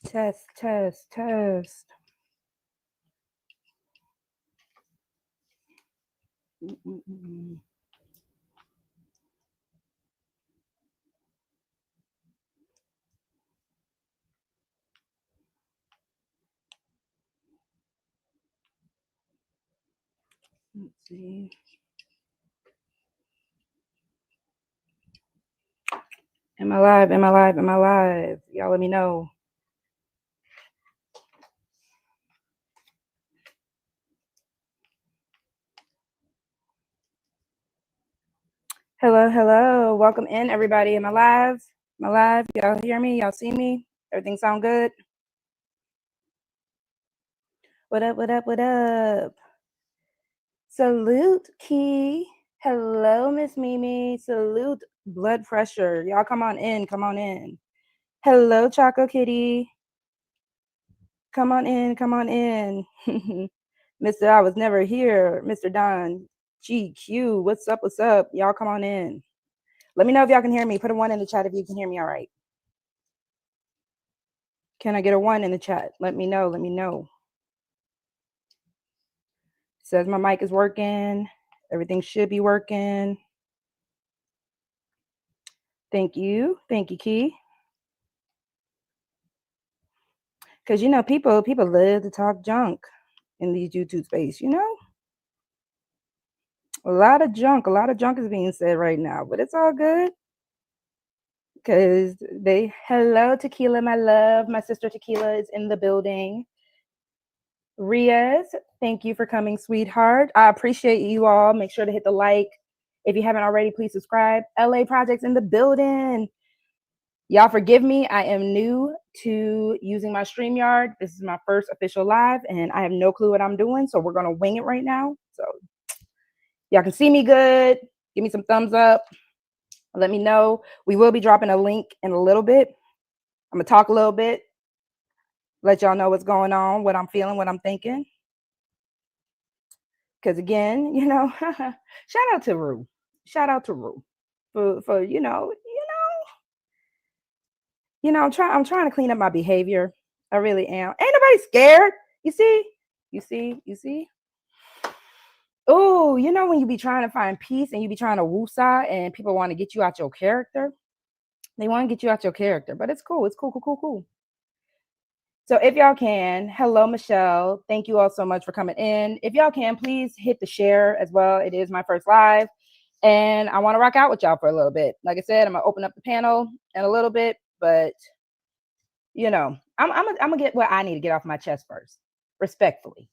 Test, test, test. Mm-mm-mm. Let's see. Am I live? Am I live? Am I live? Y'all let me know. Hello, hello. Welcome in, everybody. Am I live? Am I live? Y'all hear me? Y'all see me? Everything sound good? What up, what up, what up? Salute, Key. Hello, Miss Mimi. Salute, blood pressure. Y'all come on in. Come on in. Hello, Choco Kitty. Come on in. Come on in. Mr. I was never here. Mr. Don. GQ. What's up? What's up? Y'all come on in. Let me know if y'all can hear me. Put a 1 in the chat if you can hear me all right. Can I get a 1 in the chat? Let me know. Let me know. Says my mic is working. Everything should be working. Thank you. Thank you, Key. Because, you know, people live to talk junk in these YouTube space, you know? A lot of junk is being said right now, but it's all good. Because hello, Tequila, my love. My sister Tequila is in the building. Riaz, thank you for coming, sweetheart. I appreciate you all. Make sure to hit the like. If you haven't already, please subscribe. LA Projects in the building. Y'all forgive me. I am new to using my StreamYard. This is my first official live, and I have no clue what I'm doing, so we're going to wing it right now. So y'all can see me good. Give me some thumbs up. Let me know. We will be dropping a link in a little bit. I'm going to talk a little bit. Let y'all know what's going on, what I'm feeling, what I'm thinking. Because again, you know, shout out to Rue. Shout out to Rue for I'm trying to clean up my behavior. I really am. Ain't nobody scared. You see. Oh, you know when you be trying to find peace and you be trying to woosah and people want to get you out your character. They want to get you out your character, but it's cool. It's cool. So if y'all can, hello, Michelle. Thank you all so much for coming in. If y'all can, please hit the share as well. It is my first live. And I want to rock out with y'all for a little bit. Like I said, I'm going to open up the panel in a little bit. But, you know, I'm going to get what I need to get off my chest first. Respectfully.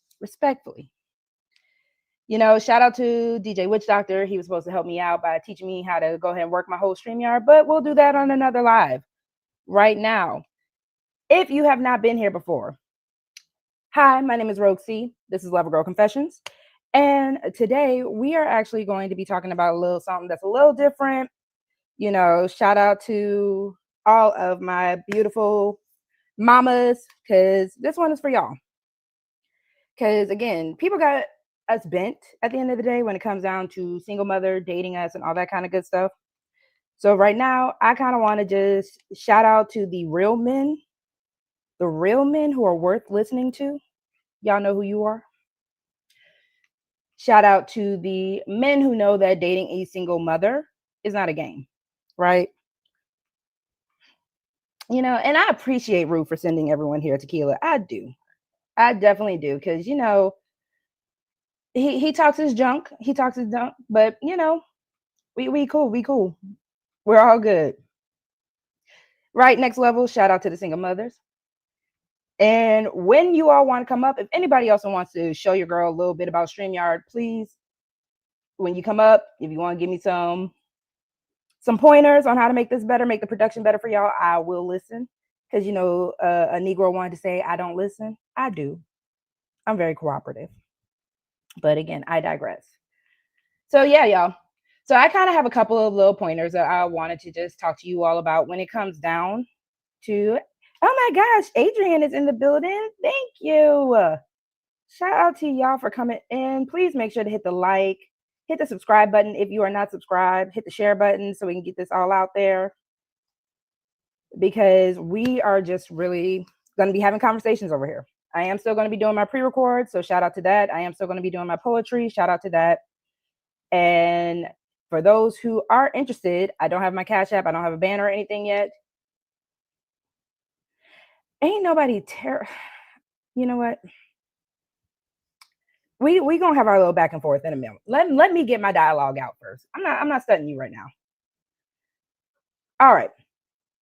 You know, shout out to DJ Witch Doctor. He was supposed to help me out by teaching me how to go ahead and work my whole StreamYard. But we'll do that on another live right now. If you have not been here before, hi, my name is RogueC. This is Lover Girl Confessions. And today we are actually going to be talking about a little something that's a little different. You know, shout out to all of my beautiful mamas, because this one is for y'all. Because again, people got us bent at the end of the day when it comes down to single mother, dating us, and all that kind of good stuff. So right now, I kind of want to just shout out to the real men who are worth listening to. Y'all know who you are. Shout out to the men who know that dating a single mother is not a game, right? You know, and I appreciate Rue for sending everyone here Tequila. I do. I definitely do. Because, you know, he talks his junk. But, you know, we cool. We're all good. Right, next level, shout out to the single mothers. And when you all want to come up, if anybody else wants to show your girl a little bit about StreamYard, please, when you come up, if you want to give me some pointers on how to make this better, make the production better for y'all, I will listen. Because, you know, a Negro wanted to say, I don't listen. I do. I'm very cooperative. But again, I digress. So yeah, y'all. So I kind of have a couple of little pointers that I wanted to just talk to you all about when it comes down to, oh my gosh, Adrian is in the building. Thank you. Shout out to y'all for coming in. Please make sure to hit the like, hit the subscribe button if you are not subscribed, hit the share button so we can get this all out there. Because we are just really going to be having conversations over here. I am still going to be doing my pre-record, so shout out to that. I am still going to be doing my poetry, shout out to that. And for those who are interested, I don't have my Cash App, I don't have a banner or anything yet. Ain't nobody you know what? We gonna have our little back and forth in a minute. Let me get my dialogue out first. I'm not studying you right now. All right.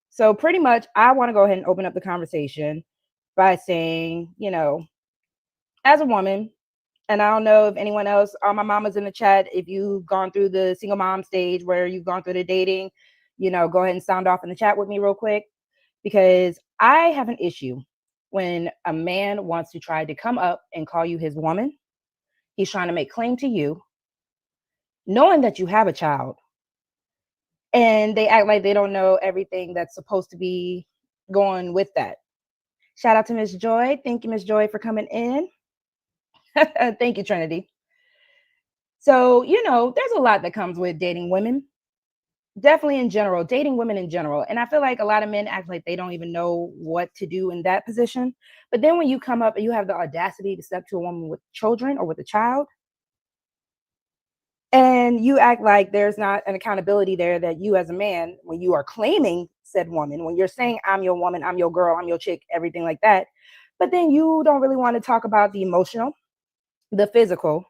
So pretty much, I want to go ahead and open up the conversation by saying, as a woman, and I don't know if anyone else, all my mamas in the chat, if you've gone through the single mom stage where you've gone through the dating, go ahead and sound off in the chat with me real quick, because I have an issue when a man wants to try to come up and call you his woman. He's trying to make claim to you, knowing that you have a child, and they act like they don't know everything that's supposed to be going with that. Shout out to Miss Joy. Thank you, Miss Joy, for coming in. Thank you, Trinity. So, there's a lot that comes with dating women. Definitely in general, dating women in general. And I feel like a lot of men act like they don't even know what to do in that position. But then when you come up and you have the audacity to step to a woman with children or with a child, and you act like there's not an accountability there, that you as a man, when you are claiming said woman, when you're saying I'm your woman, I'm your girl, I'm your chick, everything like that, but then you don't really want to talk about the emotional, the physical,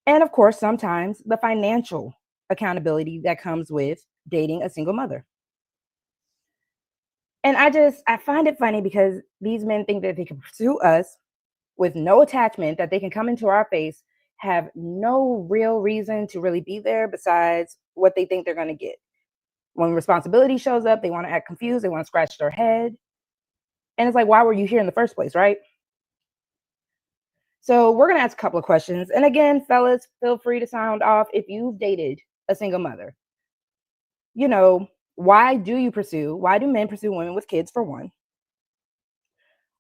and of course sometimes the financial accountability that comes with dating a single mother. And I find it funny because these men think that they can pursue us with no attachment, that they can come into our face, have no real reason to really be there besides what they think they're going to get. When responsibility shows up, they want to act confused, they want to scratch their head. And it's like, why were you here in the first place, right? So we're going to ask a couple of questions. And again, fellas, feel free to sound off if you've dated a single mother. Why do men pursue women with kids, for one?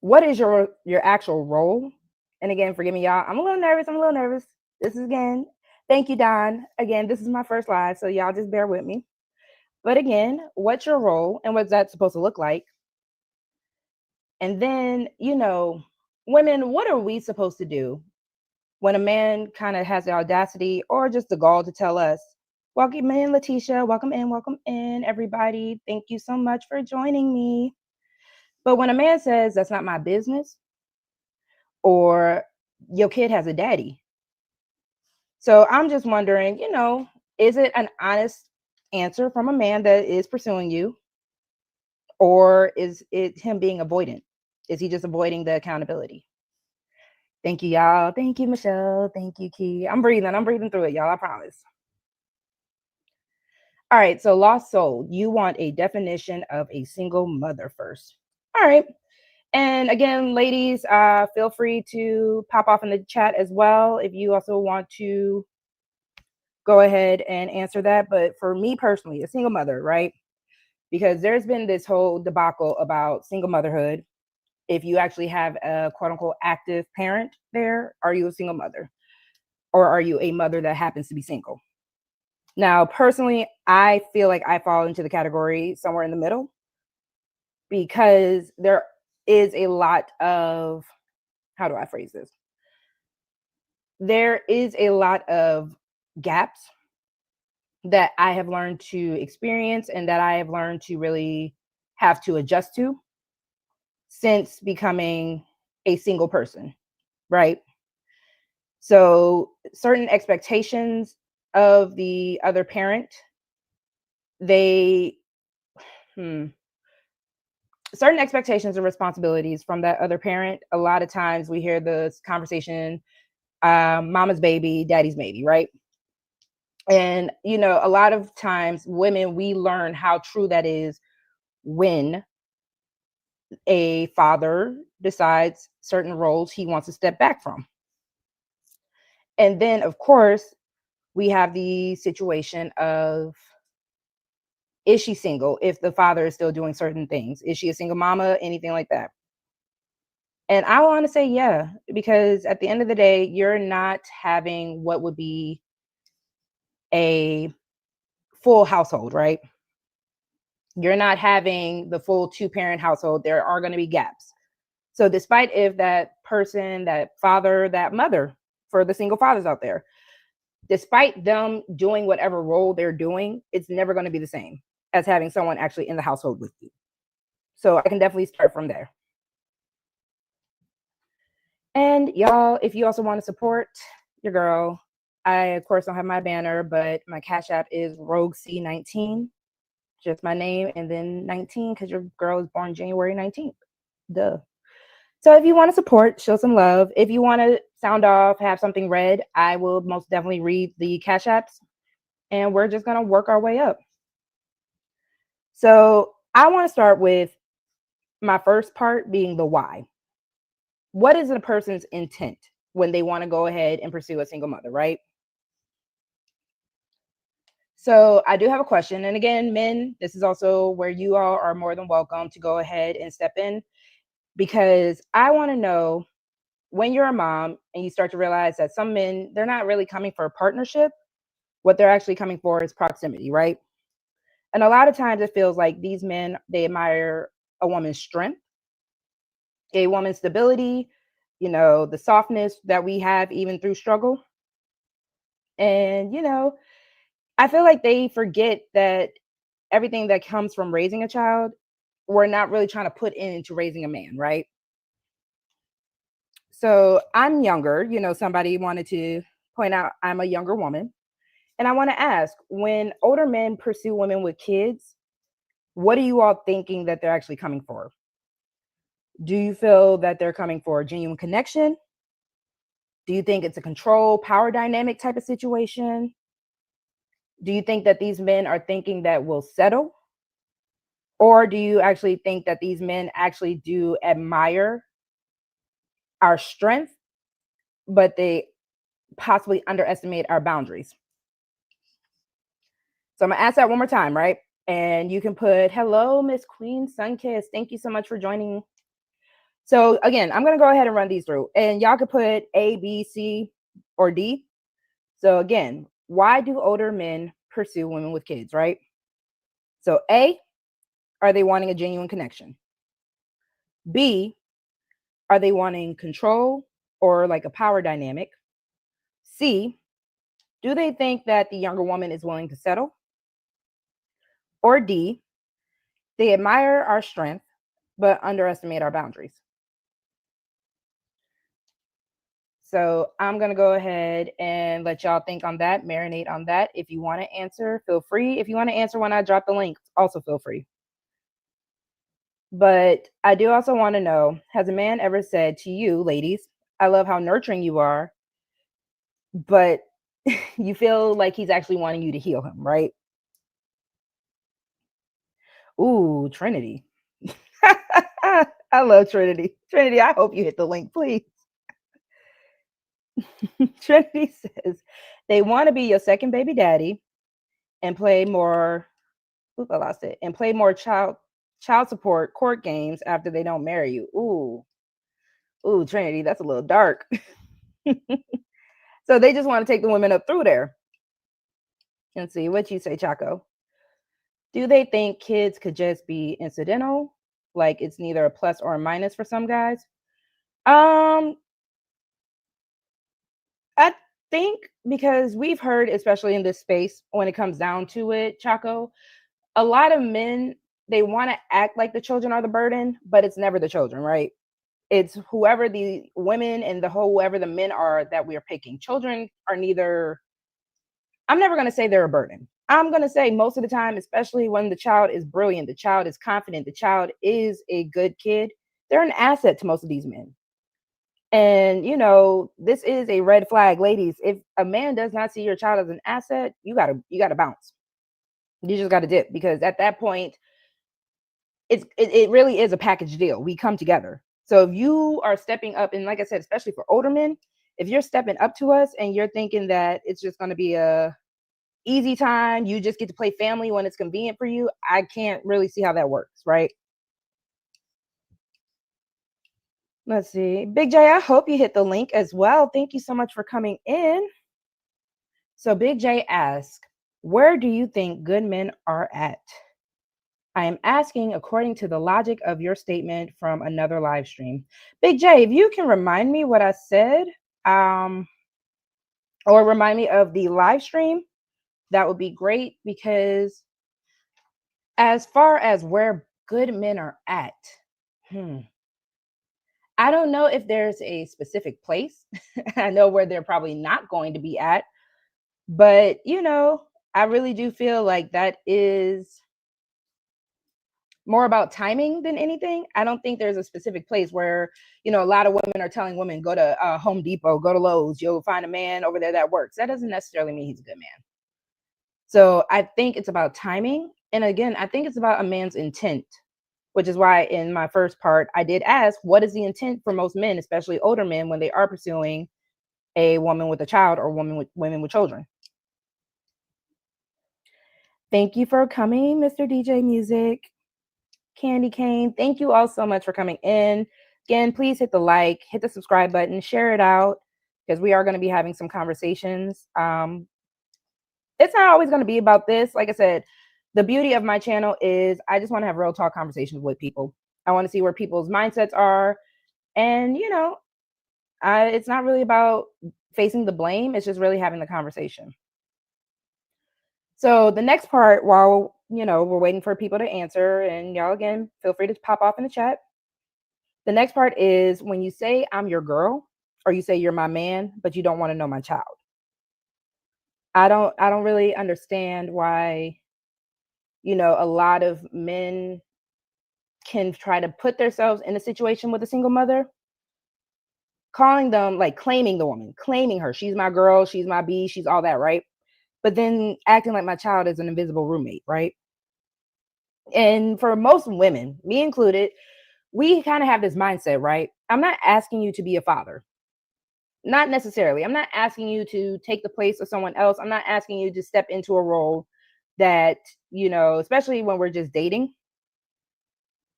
What is your actual role? And again, forgive me, y'all. I'm a little nervous. This is, again, thank you, Don. Again, this is my first live, so y'all just bear with me. But again, what's your role and what's that supposed to look like? And then, women, what are we supposed to do when a man kind of has the audacity or just the gall to tell us, welcome in, Letitia, welcome in, everybody. Thank you so much for joining me. But when a man says, that's not my business, or your kid has a daddy. So I'm just wondering, is it an honest answer from a man that is pursuing you? Or is it him being avoidant? Is he just avoiding the accountability? Thank you, y'all. Thank you, Michelle. Thank you, Key. I'm breathing through it, y'all. I promise. All right. So, Lost Soul, you want a definition of a single mother first. All right. And again, ladies, feel free to pop off in the chat as well if you also want to go ahead and answer that. But for me personally, a single mother, right? Because there's been this whole debacle about single motherhood. If you actually have a quote unquote active parent there, are you a single mother? Or are you a mother that happens to be single? Now, personally, I feel like I fall into the category somewhere in the middle, because there is a lot of, how do I phrase this? There is a lot of gaps that I have learned to experience and that I have learned to really have to adjust to since becoming a single person, right? So certain expectations of the other parent, they, certain expectations and responsibilities from that other parent. A lot of times we hear this conversation, mama's baby, daddy's maybe, right? And, a lot of times women, we learn how true that is when a father decides certain roles he wants to step back from. And then, of course, we have the situation of, is she single if the father is still doing certain things? Is she a single mama? Anything like that? And I want to say, yeah, because at the end of the day, you're not having what would be a full household, right? You're not having the full 2-parent household. There are going to be gaps. So despite if that person, that father, that mother, for the single fathers out there, despite them doing whatever role they're doing, it's never going to be the same as having someone actually in the household with you. So I can definitely start from there. And y'all, if you also want to support your girl, I of course don't have my banner, but my Cash App is RogueC19. Just my name and then 19 because your girl is born January 19th. Duh. So if you want to support, show some love. If you want to sound off, have something read, I will most definitely read the Cash Apps, and we're just going to work our way up. So I want to start with my first part being the why. What is a person's intent when they want to go ahead and pursue a single mother, right? So I do have a question. And again, men, this is also where you all are more than welcome to go ahead and step in, because I want to know, when you're a mom and you start to realize that some men, they're not really coming for a partnership. What they're actually coming for is proximity, right? And a lot of times it feels like these men, they admire a woman's strength, a woman's stability, the softness that we have even through struggle. And, I feel like they forget that everything that comes from raising a child, we're not really trying to put into raising a man, right? So I'm younger, somebody wanted to point out I'm a younger woman. And I want to ask, when older men pursue women with kids, what are you all thinking that they're actually coming for? Do you feel that they're coming for a genuine connection? Do you think it's a control, power dynamic type of situation? Do you think that these men are thinking that we'll settle? Or do you actually think that these men actually do admire our strength, but they possibly underestimate our boundaries? So I'm going to ask that one more time, right? And you can put, hello, Miss Queen Sunkiss. Thank you so much for joining. So again, I'm going to go ahead and run these through. And y'all could put A, B, C, or D. So again, why do older men pursue women with kids, right? So A, are they wanting a genuine connection? B, are they wanting control or like a power dynamic? C, do they think that the younger woman is willing to settle? Or D, they admire our strength, but underestimate our boundaries. So I'm going to go ahead and let y'all think on that, marinate on that. If you want to answer, feel free. If you want to answer when I drop the link, also feel free. But I do also want to know, has a man ever said to you, ladies, I love how nurturing you are, but you feel like he's actually wanting you to heal him, right? Ooh, Trinity. I love Trinity. Trinity, I hope you hit the link, please. Trinity says they want to be your second baby daddy and play more. Oops, I lost it. And play more child support court games after they don't marry you. Ooh, Trinity, that's a little dark. So they just want to take the women up through there. Let's see what you say, Chaco. Do they think kids could just be incidental? Like it's neither a plus or a minus for some guys? I think because we've heard, especially in this space, when it comes down to it, Chaco, a lot of men, they want to act like the children are the burden, but it's never the children, right? It's whoever the women and whoever the men are that we are picking. Children are neither, I'm never going to say they're a burden. I'm going to say most of the time, especially when the child is brilliant, the child is confident, the child is a good kid, they're an asset to most of these men. And, this is a red flag, ladies. If a man does not see your child as an asset, you gotta bounce. You just gotta dip, because at that point, it really is a package deal. We come together. So if you are stepping up, and like I said, especially for older men, if you're stepping up to us and you're thinking that it's just going to be a easy time, you just get to play family when it's convenient for you, I can't really see how that works, right? Let's see. Big J, I hope you hit the link as well. Thank you so much for coming in. So Big J asks, where do you think good men are at? I am asking according to the logic of your statement from another live stream. Big J, if you can remind me what I said, um, or remind me of the live stream, that would be great, because as far as where good men are at, hmm, I don't know if there's a specific place. I know where they're probably not going to be at, but I really do feel like that is more about timing than anything. I don't think there's a specific place where, a lot of women are telling women, go to Home Depot, go to Lowe's, you'll find a man over there that works. That doesn't necessarily mean he's a good man. So I think it's about timing. And again, I think it's about a man's intent, which is why in my first part, I did ask, what is the intent for most men, especially older men, when they are pursuing a woman with a child or women with children? Thank you for coming, Mr. DJ Music. Candy Cane, thank you all so much for coming in. Again, please hit the like, hit the subscribe button, share it out, because we are going to be having some conversations. It's not always going to be about this. Like I said, the beauty of my channel is I just want to have real talk conversations with people. I want to see where people's mindsets are. And, it's not really about facing the blame. It's just really having the conversation. So the next part, while, we're waiting for people to answer, and y'all, again, feel free to pop off in the chat. The next part is when you say I'm your girl, or you say you're my man, but you don't want to know my child. I don't really understand why, a lot of men can try to put themselves in a situation with a single mother, calling them, like, claiming the woman, claiming her. She's my girl, she's my bee, she's all that, right? But then acting like my child is an invisible roommate, right? And for most women, me included, we kind of have this mindset, right? I'm not asking you to be a father. Not necessarily. I'm not asking you to take the place of someone else. I'm not asking you to step into a role that, especially when we're just dating.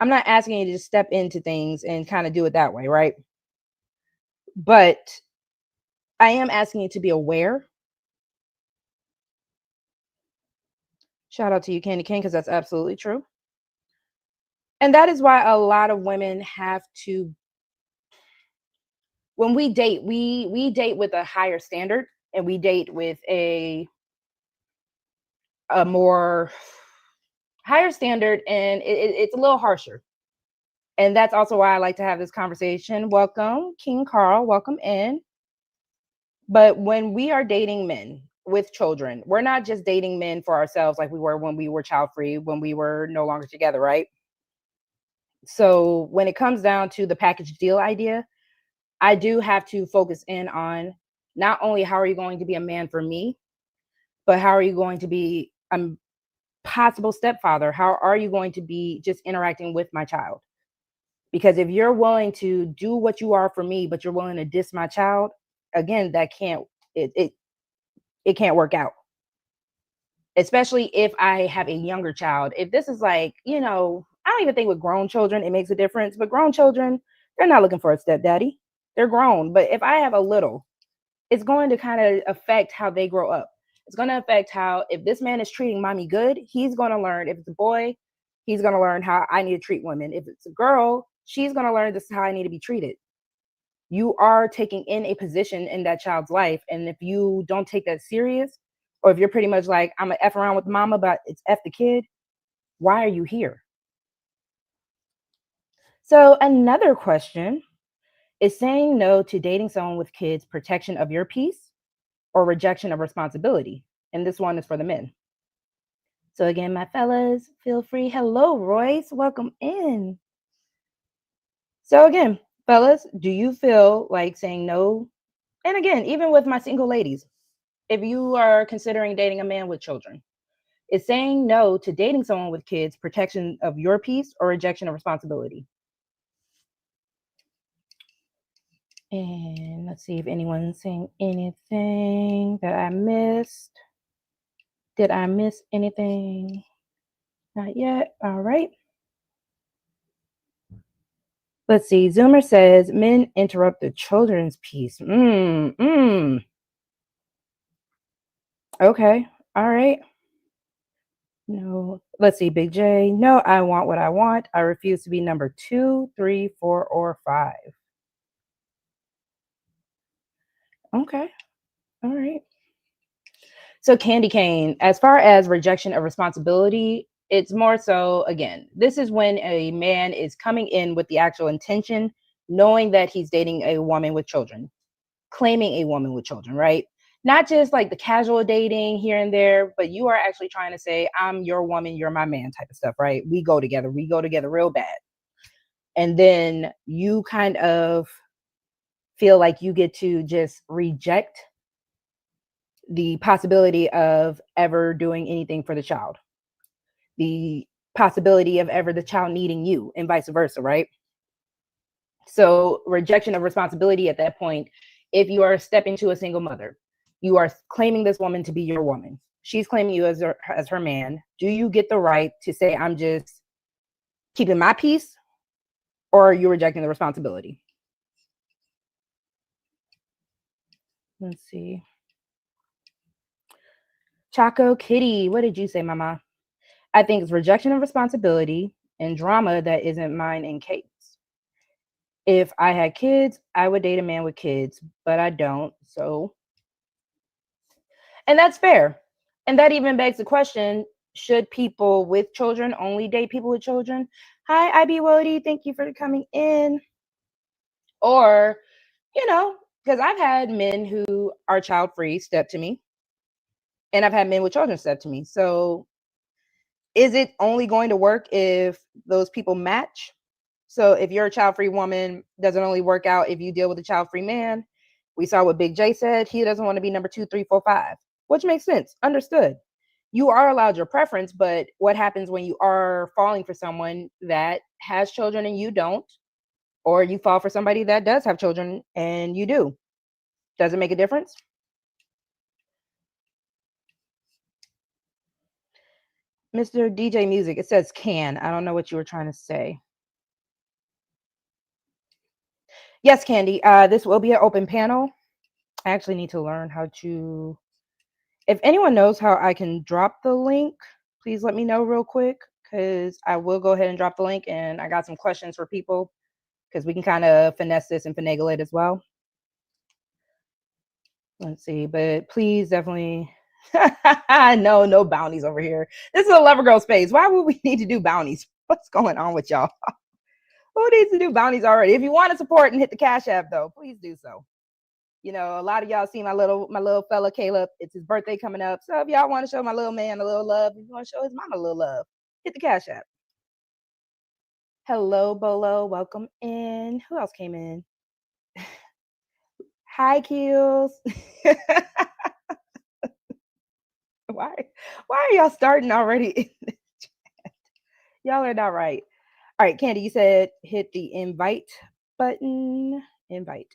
I'm not asking you to just step into things and kind of do it that way, right? But I am asking you to be aware. Shout out to you, Candy King, because that's absolutely true. And that is why a lot of women have to, when we date, we date with a higher standard, and we date with a more higher standard, and it's a little harsher. And that's also why I like to have this conversation. Welcome, King Carl. Welcome in. But when we are dating men with children, we're not just dating men for ourselves like we were when we were child free, when we were no longer together, right? So when it comes down to the package deal idea, I do have to focus in on not only how are you going to be a man for me, but how are you going to be a possible stepfather? How are you going to be just interacting with my child? Because if you're willing to do what you are for me, but you're willing to diss my child, again, that can't it can't work out. Especially if I have a younger child. If this is like, I don't even think with grown children it makes a difference. But grown children, they're not looking for a stepdaddy. They're grown. But if I have a little, it's going to kind of affect how they grow up. It's going to affect how, if this man is treating mommy good, he's going to learn. If it's a boy, he's going to learn how I need to treat women. If it's a girl, she's going to learn this is how I need to be treated. You are taking in a position in that child's life. And if you don't take that serious, or if you're pretty much like, I'm going to F around with mama, but it's F the kid, why are you here? So another question is saying no to dating someone with kids protection of your peace or rejection of responsibility. And this one is for the men. So again, my fellas, feel free. Hello, Royce. Welcome in. So again, fellas, do you feel like saying no? And again, even with my single ladies, if you are considering dating a man with children, is saying no to dating someone with kids protection of your peace or rejection of responsibility? And let's see if anyone's saying anything that I missed. Did I miss anything? Not yet. All right. Let's see. Zoomer says men interrupt the children's peace. Okay. All right. No. Let's see, Big J. No, I want what I want. I refuse to be number 2, 3, 4, or 5. Okay. All right. So, Candy Cane, as far as rejection of responsibility, it's more so, again, this is when a man is coming in with the actual intention, knowing that he's dating a woman with children, claiming a woman with children, right? Not just like the casual dating here and there, but you are actually trying to say, I'm your woman, you're my man type of stuff, right? We go together real bad. And then you kind of feel like you get to just reject the possibility of ever doing anything for the child, the possibility of ever the child needing you, and vice versa, right? So, rejection of responsibility at that point, if you are stepping to a single mother, you are claiming this woman to be your woman. She's claiming you as her man. Do you get the right to say, I'm just keeping my peace, or are you rejecting the responsibility? Let's see. Chaco Kitty, what did you say, Mama? I think it's rejection of responsibility and drama that isn't mine and Kate's. If I had kids, I would date a man with kids, but I don't. So, and that's fair. And that even begs the question, should people with children only date people with children? Hi, IB Wody. Thank you for coming in. Or, you know, because I've had men who are child free step to me, and I've had men with children step to me. So, is it only going to work if those people match? So if you're a child-free woman, does it only work out if you deal with a child-free man? We saw what Big J said. He doesn't want to be number 2, 3, 4, 5, which makes sense. Understood. You are allowed your preference, but what happens when you are falling for someone that has children and you don't, or you fall for somebody that does have children and you do? Does it make a difference? Mr. DJ Music, it says can. I don't know what you were trying to say. Yes, Candy. This will be an open panel. I actually need to learn how to. If anyone knows how I can drop the link, please let me know real quick, because I will go ahead and drop the link. And I got some questions for people because we can kind of finesse this and finagle it as well. Let's see, but please definitely. No bounties over here. This is a lover girl space. Why would we need to do bounties? What's going on with y'all? Who needs to do bounties already? If you want to support and hit the Cash App, though, please do so. You know, a lot of y'all see my little fella Caleb. It's his birthday coming up. So if y'all want to show my little man a little love, if you want to show his mama a little love, hit the Cash App. Hello, Bolo. Welcome in. Who else came in? Hi, Keels. why why are y'all starting already? Y'all are not right. All right, Candy, you said hit the invite button. Invite.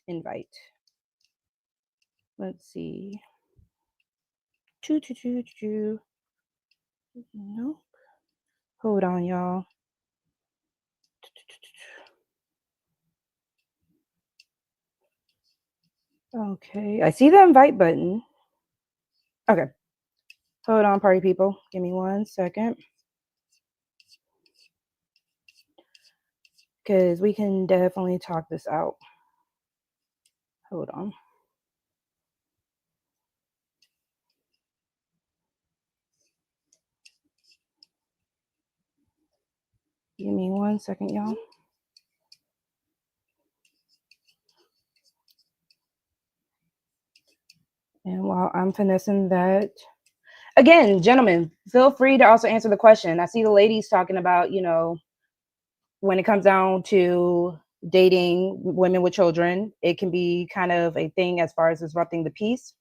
Let's see. Choo choo choo choo. No. Hold on, y'all. Okay, I see the invite button. Okay. Hold on, party people. Give me 1 second. Because we can definitely talk this out. Hold on. Give me 1 second, y'all. And while I'm finessing that, again, gentlemen, feel free to also answer the question. I see the ladies talking about, when it comes down to dating women with children, it can be kind of a thing as far as disrupting the peace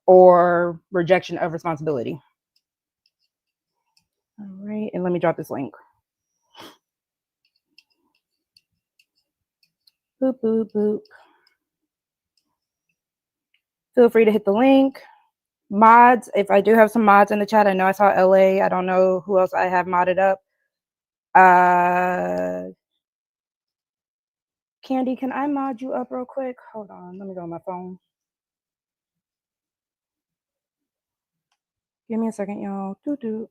or rejection of responsibility. All right, and let me drop this link. Boop, boop, boop. Feel free to hit the link. Mods, if I do have some mods in the chat, I know I saw LA. I don't know who else I have modded up. Candy, can I mod you up real quick? Hold on, let me go on my phone. Give me a second, y'all. Doo-doo.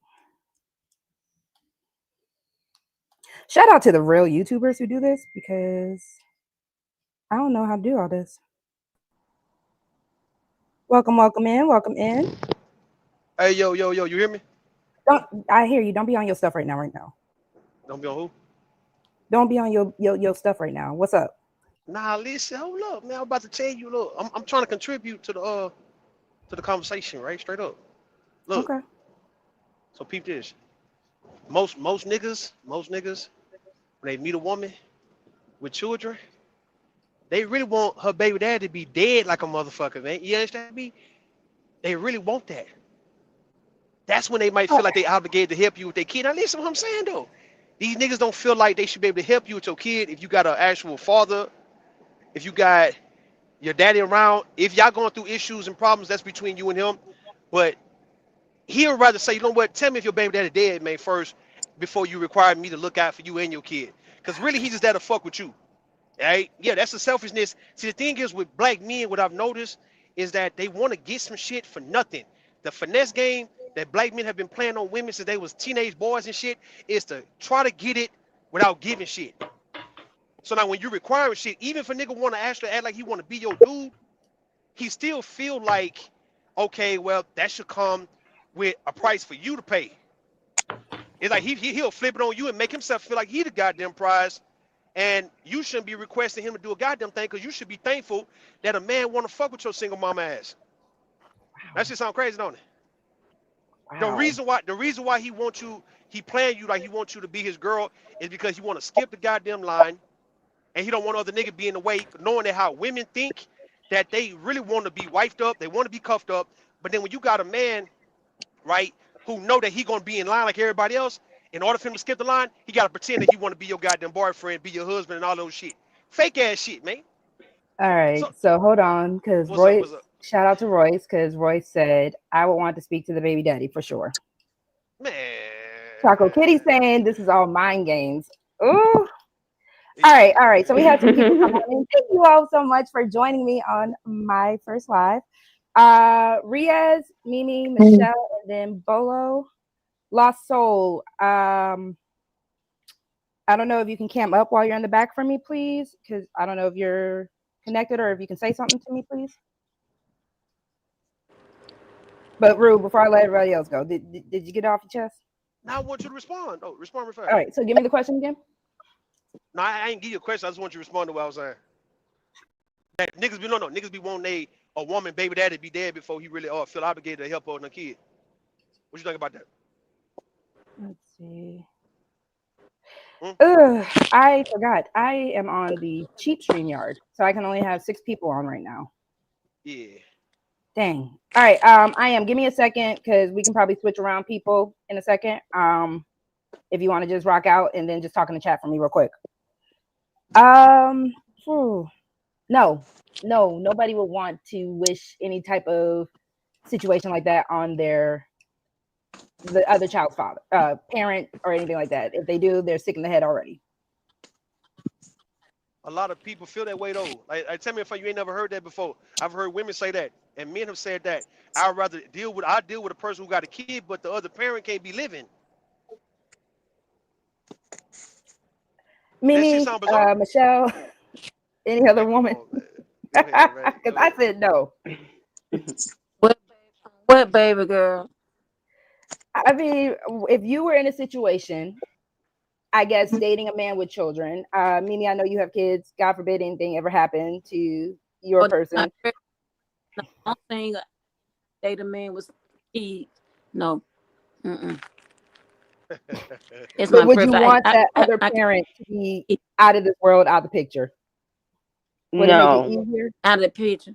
Shout out to the real YouTubers who do this because I don't know how to do all this. Welcome, welcome in, welcome in. Hey, yo, you hear me? Don't I hear you? Don't be on your stuff right now. Right now. Don't be on who? Don't be on your stuff right now. What's up? Nah, listen, hold up, man. I'm about to tell you. Look, I'm trying to contribute to the conversation, right? Straight up. Look, Okay. so peep this. Most niggas, when they meet a woman with children, they really want her baby dad to be dead like a motherfucker, man. You understand me? They really want that. That's when they might feel like they obligated to help you with their kid. Now listen to what I'm saying though. These niggas don't feel like they should be able to help you with your kid if you got an actual father, if you got your daddy around. If y'all going through issues and problems, that's between you and him. But he'll rather say, you know what, tell me if your baby daddy dead, man, first before you require me to look out for you and your kid. Because really, he just there to fuck with you. Right? Yeah, that's the selfishness. See, the thing is with black men, what I've noticed is that they want to get some shit for nothing. The finesse game that black men have been playing on women since they was teenage boys and shit is to try to get it without giving shit. So now when you require shit, even if a nigga want to actually act like he want to be your dude, he still feel like, okay, well, that should come with a price for you to pay. It's like he'll flip it on you and make himself feel like he the goddamn prize, and you shouldn't be requesting him to do a goddamn thing because you should be thankful that a man want to fuck with your single mama ass. That shit sound crazy, don't it? The Wow. reason why he wants you, he playing you like he wants you to be his girl is because he want to skip the goddamn line, and he don't want other nigga be in the way, knowing that how women think that they really want to be wifed up, they want to be cuffed up, but then when you got a man, right, who know that he gonna be in line like everybody else, in order for him to skip the line, he gotta pretend that he want to be your goddamn boyfriend, be your husband, and all those shit, fake ass shit, man. All right. So So hold on, because what's up? Royce. What's up, Shout out to Royce because Royce said I would want to speak to the baby daddy for sure. Choco Kitty man? saying this is all mind games. Ooh. All right, all right. So we had some people come on in. Thank you all so much for joining me on my first live. Riaz, Mimi, Michelle, and then Bolo. Lost Soul. I don't know if you can cam up while you're in the back for me, please, because I don't know if you're connected or if you can say something to me, please. But Rue, before I let everybody else go, did you get it off your chest? Now I want you to respond. Oh, respond real All fast. right. So give me the question again. No, I ain't give you a question. I just want you to respond to what I was saying. That niggas be no, niggas be wanting a woman baby daddy to be dead before he really feel obligated to help her and her kid. What you think about that? Let's see. Hmm? Ugh, I forgot. I am on the cheap stream yard, so I can only have 6 people on right now. Yeah. Dang. All right. I am. Give me a second because we can probably switch around people in a second. If you want to just rock out and then just talk in the chat for me real quick. Um, phew. No, no, nobody would want to wish any type of situation like that on the other child's father, parent, or anything like that. If they do, they're sick in the head already. A lot of people feel that way though. Like tell me if you ain't never heard that before. I've heard women say that, and men have said that. I'd rather deal with a person who got a kid, but the other parent can't be living. That shit Mimi, sound bizarre. Michelle, any other Man, come woman? on, man. Go ahead, right? Because Go I ahead. said no. What, what baby girl? I mean, if you were in a situation, I guess dating a man with children, Mimi, I know you have kids. God forbid anything ever happened to your Oh, no, person. I'm saying date a man with kids. No, mm-mm. It's But my would you preference. want that other I parent to be can't out of this world, out of the picture? Would it make it No. easier? out of the picture.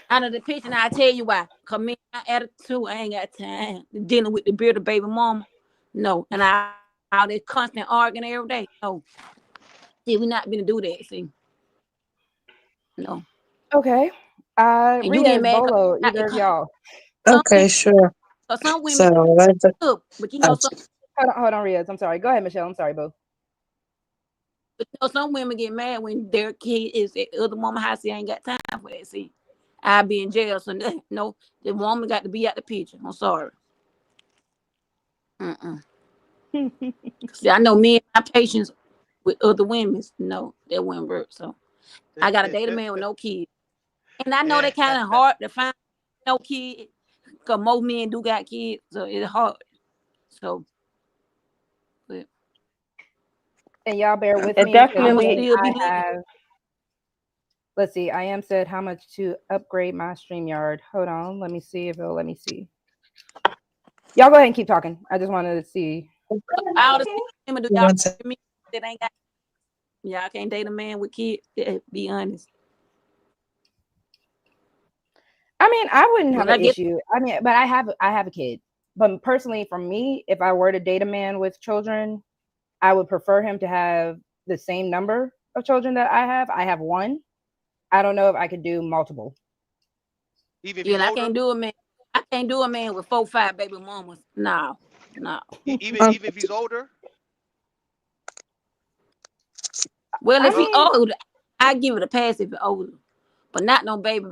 Out of the picture, and I tell you why. Cause me, my attitude, I ain't got time dealing with the bearded baby mama. No, and all this constant arguing every day. No, see, we not gonna do that. See, no, Okay. and you get Riaz, mad because Bolo, it either of come y'all. some Okay, women. sure. Cause some women So let's. good, but you know Oh, some. Hold on, Riaz. I'm sorry. Go ahead, Michelle. I'm sorry, boo. But you know, some women get mad when their kid is at other mama house. They ain't got time for that. See, I'll be in jail. So no, the woman got to be at the picture. I'm sorry. See, I know me and my patients with other women. No, that wouldn't work. So I got to date a man with no kids. And I know Yeah. that kind of hard to find no kids. Because most men do got kids. So it's hard. So, but And y'all bear with It me because I'm going to definitely, still be I living. have. Let's see. I am said how much to upgrade my StreamYard. Hold on. Let me see if it'll let me see. Y'all go ahead and keep talking. I just wanted to see. All the women do y'all One second. me that ain't got. Y'all can't date a man with kids. Be honest. I mean, I wouldn't have But I an get issue. I mean, but I have a kid. But personally, for me, if I were to date a man with children, I would prefer him to have the same number of children that I have. I have one. I don't know if I could do multiple. Even if yeah, he's and I older, can't do a man. I can't do a man with 4, 5 baby mamas. No, no. even if he's older. Well, I if he Huh? mean, older, I give it a pass if he older, but not no baby.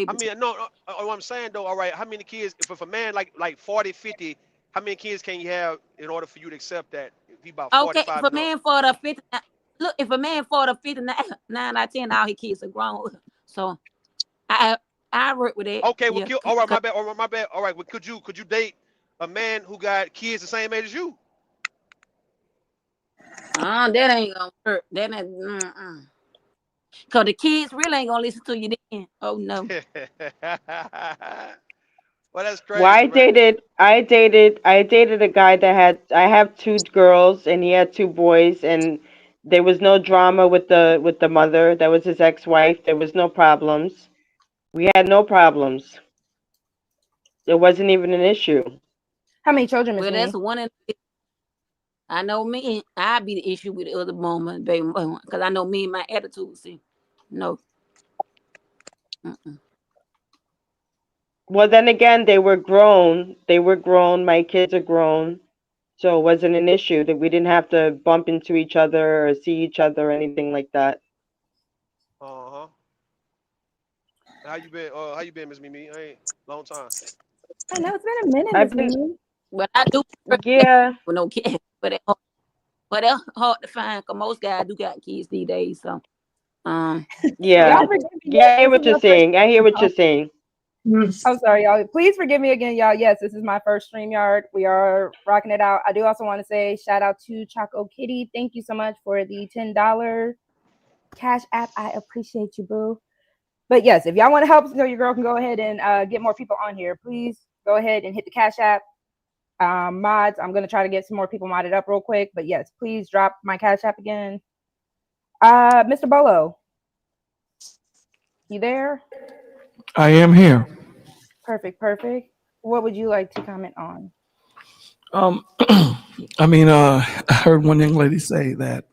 I mean, no, what I'm saying though, all right, how many kids, if a man like 40, 50, how many kids can you have in order for you to accept that? If he about Okay, if 45 a and up. man for the 50, look, if a man for the 59, 9 out of 10, all his kids are grown. So I I work with it. Okay, well, Yeah, all right, my bad, all right, my bad. All right, well, could you date a man who got kids the same age as you? that ain't gonna work. That ain't. Cause the kids really ain't gonna listen to you then. Oh no. Well, that's well, crazy, man. I dated a guy that I have two girls and he had two boys, and there was no drama with the mother. That was his ex-wife. There was no problems. We had no problems. It wasn't even an issue. how many children, Miss Well, that's Mimi? one in. I know me. I be the issue with the other woman, baby, because I know me and my attitude. See, no. Mm-mm. Well, then again, they were grown. They were grown. My kids are grown. So it wasn't an issue that we didn't have to bump into each other or see each other or anything like that. Uh-huh. How you been? How you been, Miss Mimi? I ain't long time. I know it's been a minute, I've Miss been, Mimi. But I do yeah, with no kids. But that's hard to find because most guys do got kids these days. So um, Y'all yeah. forgive me. Yeah, Yes, I hear this is what you're my first. saying. I hear what you're saying. I'm sorry, y'all. Please forgive me again, y'all. Yes, this is my first StreamYard. We are rocking it out. I do also want to say shout out to Choco Kitty. Thank you so much for the $10 Cash App. I appreciate you, boo. But yes, if y'all want to help so your girl can go ahead and get more people on here, please go ahead and hit the Cash App. Mods, I'm going to try to get some more people modded up real quick. But yes, please drop my Cash App again. Mr. Bolo, you there? I am here. Perfect, perfect. What would you like to comment on? Um, I mean, I heard one young lady say that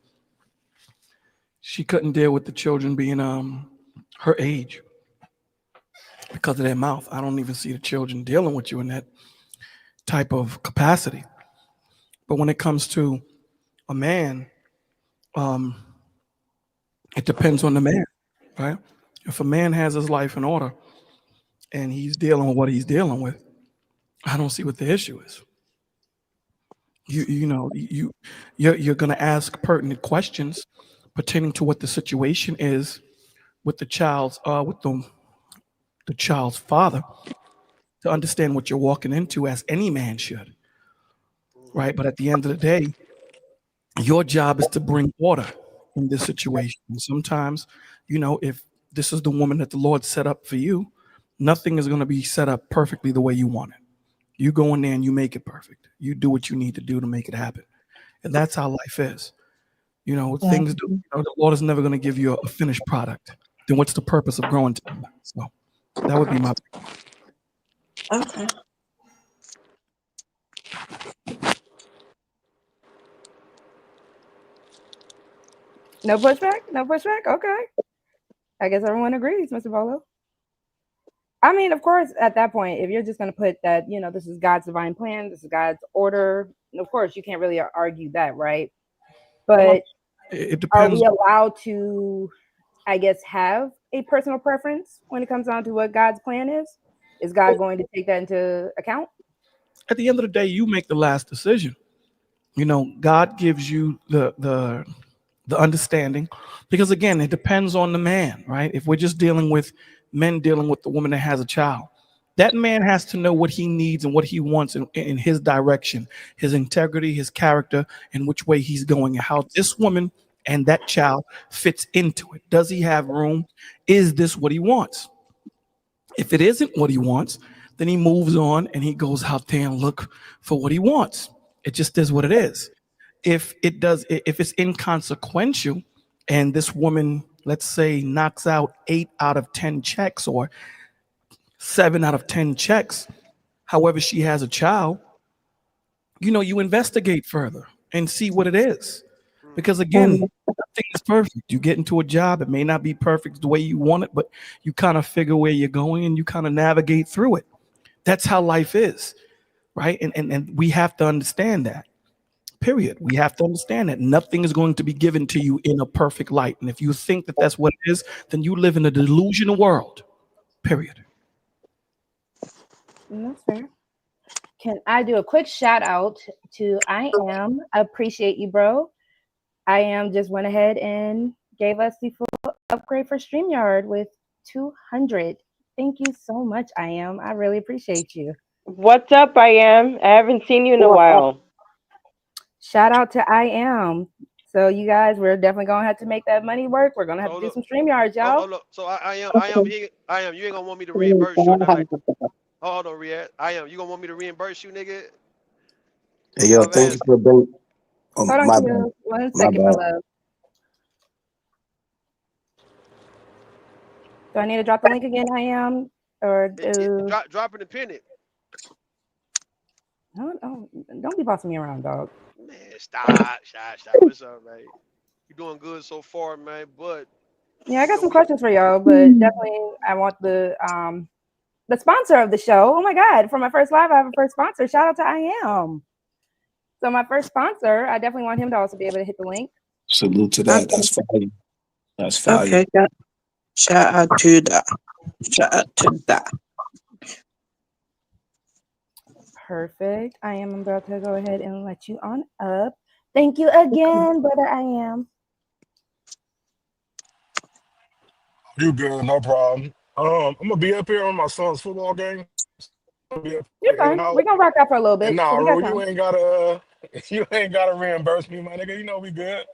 she couldn't deal with the children being her age because of their mouth. I don't even see the children dealing with you in that type of capacity. But when it comes to a man, um, it depends on the man, right? If a man has his life in order and he's dealing with what he's dealing with, I don't see what the issue is. You know you're going to ask pertinent questions pertaining to what the situation is with the child's father to understand what you're walking into, as any man should, Hmm. right? But at the end of the day, your job is to bring order in this situation. And sometimes, if this is the woman that the Lord set up for you, nothing is going to be set up perfectly the way you want it. You go in there and you make it perfect. You do what you need to do to make it happen. And that's how life is. Things do, the Lord is never going to give you a finished product. Then what's the purpose of growing together? So that would be my. Okay. No pushback? No pushback? Okay. I guess everyone agrees, Mr. Bolo. I mean, of course, at that point, if you're just going to put that, this is God's divine plan, this is God's order, of course, you can't really argue that, right? Well, But it are depends. we allowed to, I guess, have a personal preference when it comes down to what God's plan is? Is God going to take that into account? At the end of the day, you make the last decision. God gives you the understanding, because again, it depends on the man, right? If we're just dealing with men dealing with the woman that has a child, that man has to know what he needs and what he wants in his direction, his integrity, his character, and which way he's going, and how this woman and that child fits into it. Does he have room? Is this what he wants? If it isn't what he wants, then he moves on and he goes out there and look for what he wants. It just is what it is. If it's inconsequential and this woman, let's say, knocks out 8 out of 10 checks or 7 out of 10 checks, however she has a child, you investigate further and see what it is. Because again, nothing is perfect. You get into a job, it may not be perfect the way you want it, but you kind of figure where you're going and you kind of navigate through it. That's how life is, right? And we have to understand that. Period. We have to understand that nothing is going to be given to you in a perfect light. And if you think that that's what it is, then you live in a delusional world. Period. That's fair. Can I do a quick shout out to I Am? Appreciate you, bro. I Am just went ahead and gave us the full upgrade for StreamYard with 200. Thank you so much, I Am. I really appreciate you. What's up, I am? I haven't seen you in a while. Shout out to I Am. So you guys, we're definitely gonna have to make that money work. We're gonna have to do some StreamYards, y'all. Oh, look. So I am. You ain't gonna want me to reimburse you or nothing like that. Hold on, Riyadh. I am. You gonna want me to reimburse you, nigga? Hey, yo, thank you for being. Hold on, My Q. bad. One My second, my bad. love. Do I need to drop the link again, I Am? Or Drop it and pin it. don't be bossing me around, dog. Man, stop. What's up, man? You doing good so far, man. But Yeah, I got some questions for y'all, but definitely I want the sponsor of the show. Oh my God, for my first live, I have a first sponsor. Shout out to I Am. So my first sponsor, I definitely want him to also be able to hit the link. Salute to that. That's fire. That's fire. Okay, shout out to that. Shout out to that. Perfect. I am about to go ahead and let you on up. Thank you again, brother. I Am. You good, no problem. I'm gonna be up here on my son's football game. I'm gonna be up You're here in and fine. out. We're gonna rock out for a little And bit, so nah, we Ru, got you time. ain't gotta you ain't gotta reimburse me, my nigga. You know we good.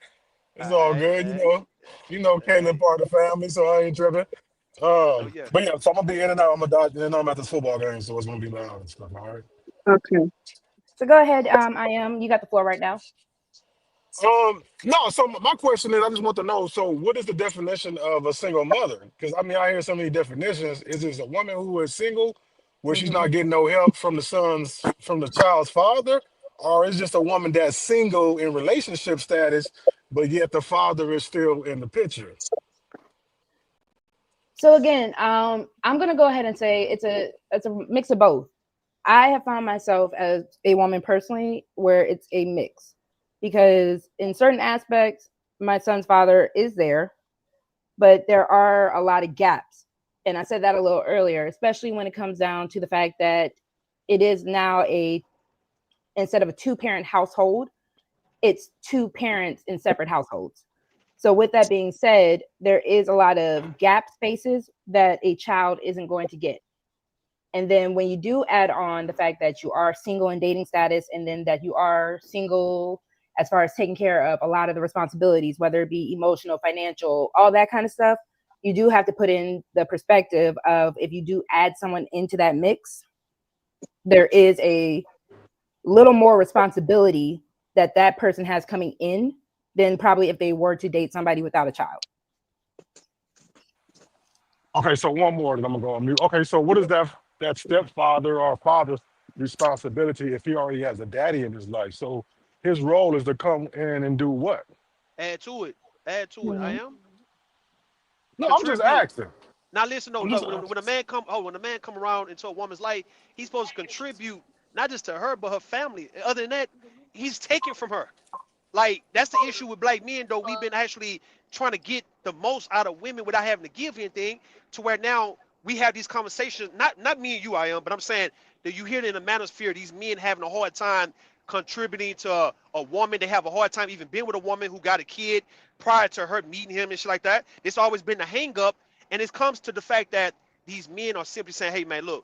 It's all good, Caitlin part of the family, so I ain't tripping. oh yeah. But yeah, so I'm gonna be in and out. I'm gonna dodge, and I'm at this football game, so it's gonna be loud and stuff. All right. Okay. So go ahead. I Am. You got the floor right now. No. So my question is, I just want to know. So, what is the definition of a single mother? Because I mean, I hear so many definitions. Is this a woman who is single, where she's not getting no help from the child's father, or is just a woman that's single in relationship status, but yet the father is still in the picture? So again, I'm gonna go ahead and say it's a mix of both. I have found myself as a woman personally where it's a mix, because in certain aspects, my son's father is there, but there are a lot of gaps. And I said that a little earlier, especially when it comes down to the fact that it is now instead of a 2-parent household, it's 2 parents in separate households. So with that being said, there is a lot of gap spaces that a child isn't going to get. And then when you do add on the fact that you are single in dating status, and then that you are single as far as taking care of a lot of the responsibilities, whether it be emotional, financial, all that kind of stuff, you do have to put in the perspective of, if you do add someone into that mix, there is a little more responsibility that person has coming in than probably if they were to date somebody without a child. Okay, so one more, and I'm gonna go on mute. Okay, so what is that stepfather or father's responsibility if he already has a daddy in his life? So his role is to come in and do what? Add to it. I am. No, I'm just Contribute. asking. Now listen, no, I'm just look, asking. when a man come around into a woman's life, he's supposed to contribute not just to her but her family. Other than that, he's taking from her. Like that's the issue with black men, though. We've been actually trying to get the most out of women without having to give anything. To where now we have these conversations. Not me and you, I am, but I'm saying that you hear it in the manosphere. These men having a hard time contributing to a woman. They have a hard time even being with a woman who got a kid prior to her meeting him and shit like that. It's always been a hang up, and it comes to the fact that these men are simply saying, "Hey man, look,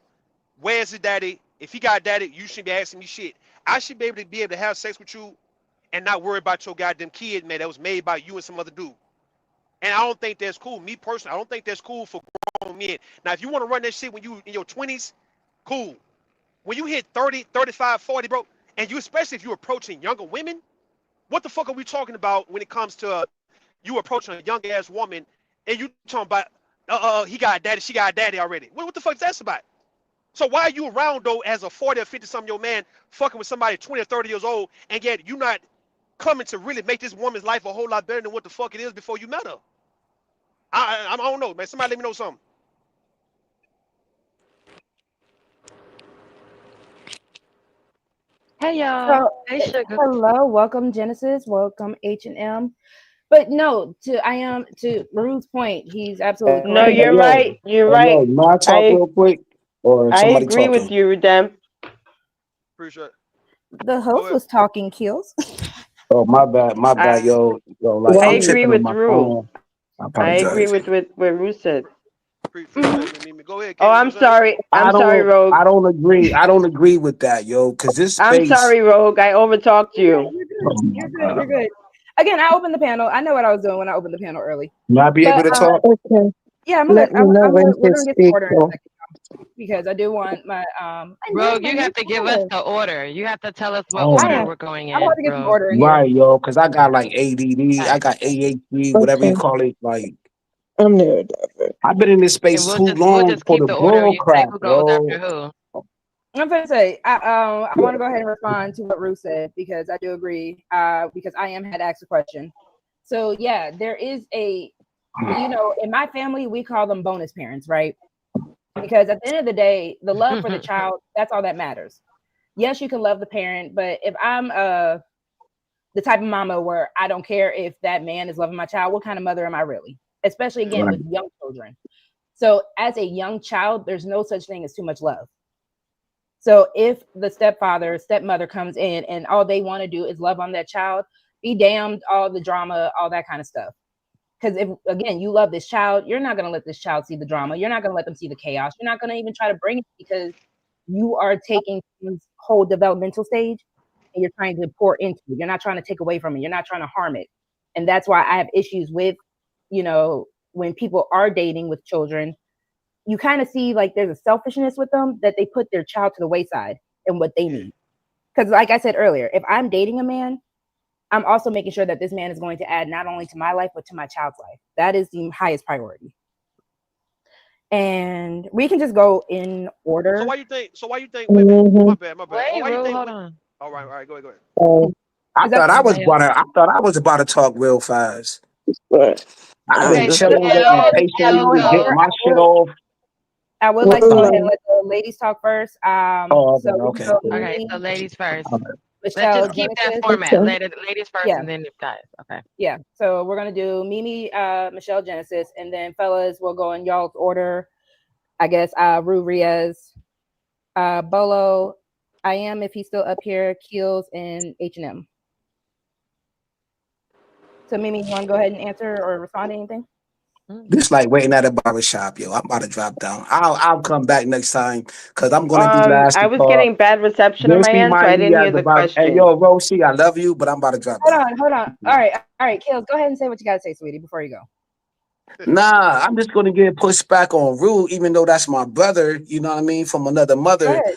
where's his daddy? If he got daddy, you shouldn't be asking me shit. I should be able to have sex with you and not worry about your goddamn kid, man, that was made by you and some other dude." And I don't think that's cool. Me personally, I don't think that's cool for grown men. Now, if you want to run that shit when you in your 20s, cool. When you hit 30, 35, 40, bro, and you especially if you're approaching younger women, what the fuck are we talking about when it comes to you approaching a young ass woman and you talking about he got daddy, she got daddy already? What the fuck is that about? So why are you around though as a 40 or 50 something year old man fucking with somebody 20 or 30 years old and yet you not coming to really make this woman's life a whole lot better than what the fuck it is before you met her? I don't know, man. Somebody let me know something. Hey y'all. So, Hey Sugar. hello, welcome Genesis, welcome H&M. But no, to Ruth's point, he's absolutely No, correct. you're right. You're Hey, yo, right. may I talk I real quick, or I somebody agree with talking? you, Redem. Appreciate it. The Go host ahead. was talking, Kills. Oh, my bad, I yo, like I I'm Welcome. agree tripping on with my Rue. phone. I I agree apologize. with what Ruth said. Mhm. Appreciate it, Mimi. Go ahead, Oh, Kayla. You I'm were saying? sorry. I I'm sorry, don't, Rogue. I don't agree. I don't agree with that, yo, because this I'm space. sorry, Rogue. I overtalked You're good. you. You're Oh good. my You're good. God. You're good. Again, I opened the panel. I know what I was doing when I opened the panel early. May I be able But to talk? Okay. yeah, Let me know when we're to gonna get to speak order in a though. second because I do want my I know Rogue, my you new have to give us color. the order. You have to tell us what Oh I order am. my, we're going I'm about in, to get some Rogue. order in here. right, yo, because I got like ADD, I Right. got AHD, whatever you Okay. call it. Like I'm neurodivergent. I've been in this And space too we'll long just for keep the the order. bull You say crap, who goes after yo. who. I'm gonna say I want to go ahead and respond to what Ruth said because I do agree. Because I am had asked a question. So yeah, there is a in my family we call them bonus parents, right? Because at the end of the day, the love for the child, that's all that matters. Yes, you can love the parent, but if I'm the type of mama where I don't care if that man is loving my child, what kind of mother am I really? Especially again Right. with young children. So as a young child, there's no such thing as too much love. So if the stepmother comes in and all they want to do is love on that child, be damned all the drama, all that kind of stuff. Because if again you love this child, you're not gonna let this child see the drama. You're not gonna let them see the chaos. You're not gonna even try to bring it because you are taking this whole developmental stage and you're trying to pour into it. You're not trying to take away from it. You're not trying to harm it. And that's why I have issues with, when people are dating with children, you kind of see like there's a selfishness with them that they put their child to the wayside and what they Yeah. need. Because like I said earlier, if I'm dating a man, I'm also making sure that this man is going to add not only to my life, but to my child's life. That is the highest priority. And we can just go in So order. why you think? So why you think women? Mm-hmm. My bad. My bad. So Wait, why you Rue, think? hold on. All right. All right. Go ahead. Go ahead. I Is that thought I was Somebody else. about to. I thought I was about to talk real fast. But I've been okay, so go chilling, waiting ahead and Kels patiently to go in get go. order. my shit off. I would like to go ahead and Mm. let the ladies talk first. Oh, So okay, we can okay, go cool. Okay, Mimi, so ladies first. Okay. Let's Michelle, just keep that Genesis. format. okay. Ladies first Yeah, and then the guys. Okay. yeah. So we're gonna do Mimi, Michelle, Genesis, and then fellas, we'll go in y'all's order. I guess Rue Riaz, Bolo, I am if he's still up here, Keels, and H&M. So Mimi, you want to go ahead and answer or respond to anything? This like waiting at a barber shop, yo. I'm about to drop down. I'll come back next time because I'm gonna be last I to was talk. getting bad reception on This my end, so I remind me didn't hear as the about. Hey, question. yo, Rosie, I love you, but I'm about to drop down. Hold on. All right, Keels, go ahead and say what you gotta say, sweetie, before you go. Nah, I'm just gonna get pushed back on Rue, even though that's my brother. You know what I mean, from another Go mother. ahead.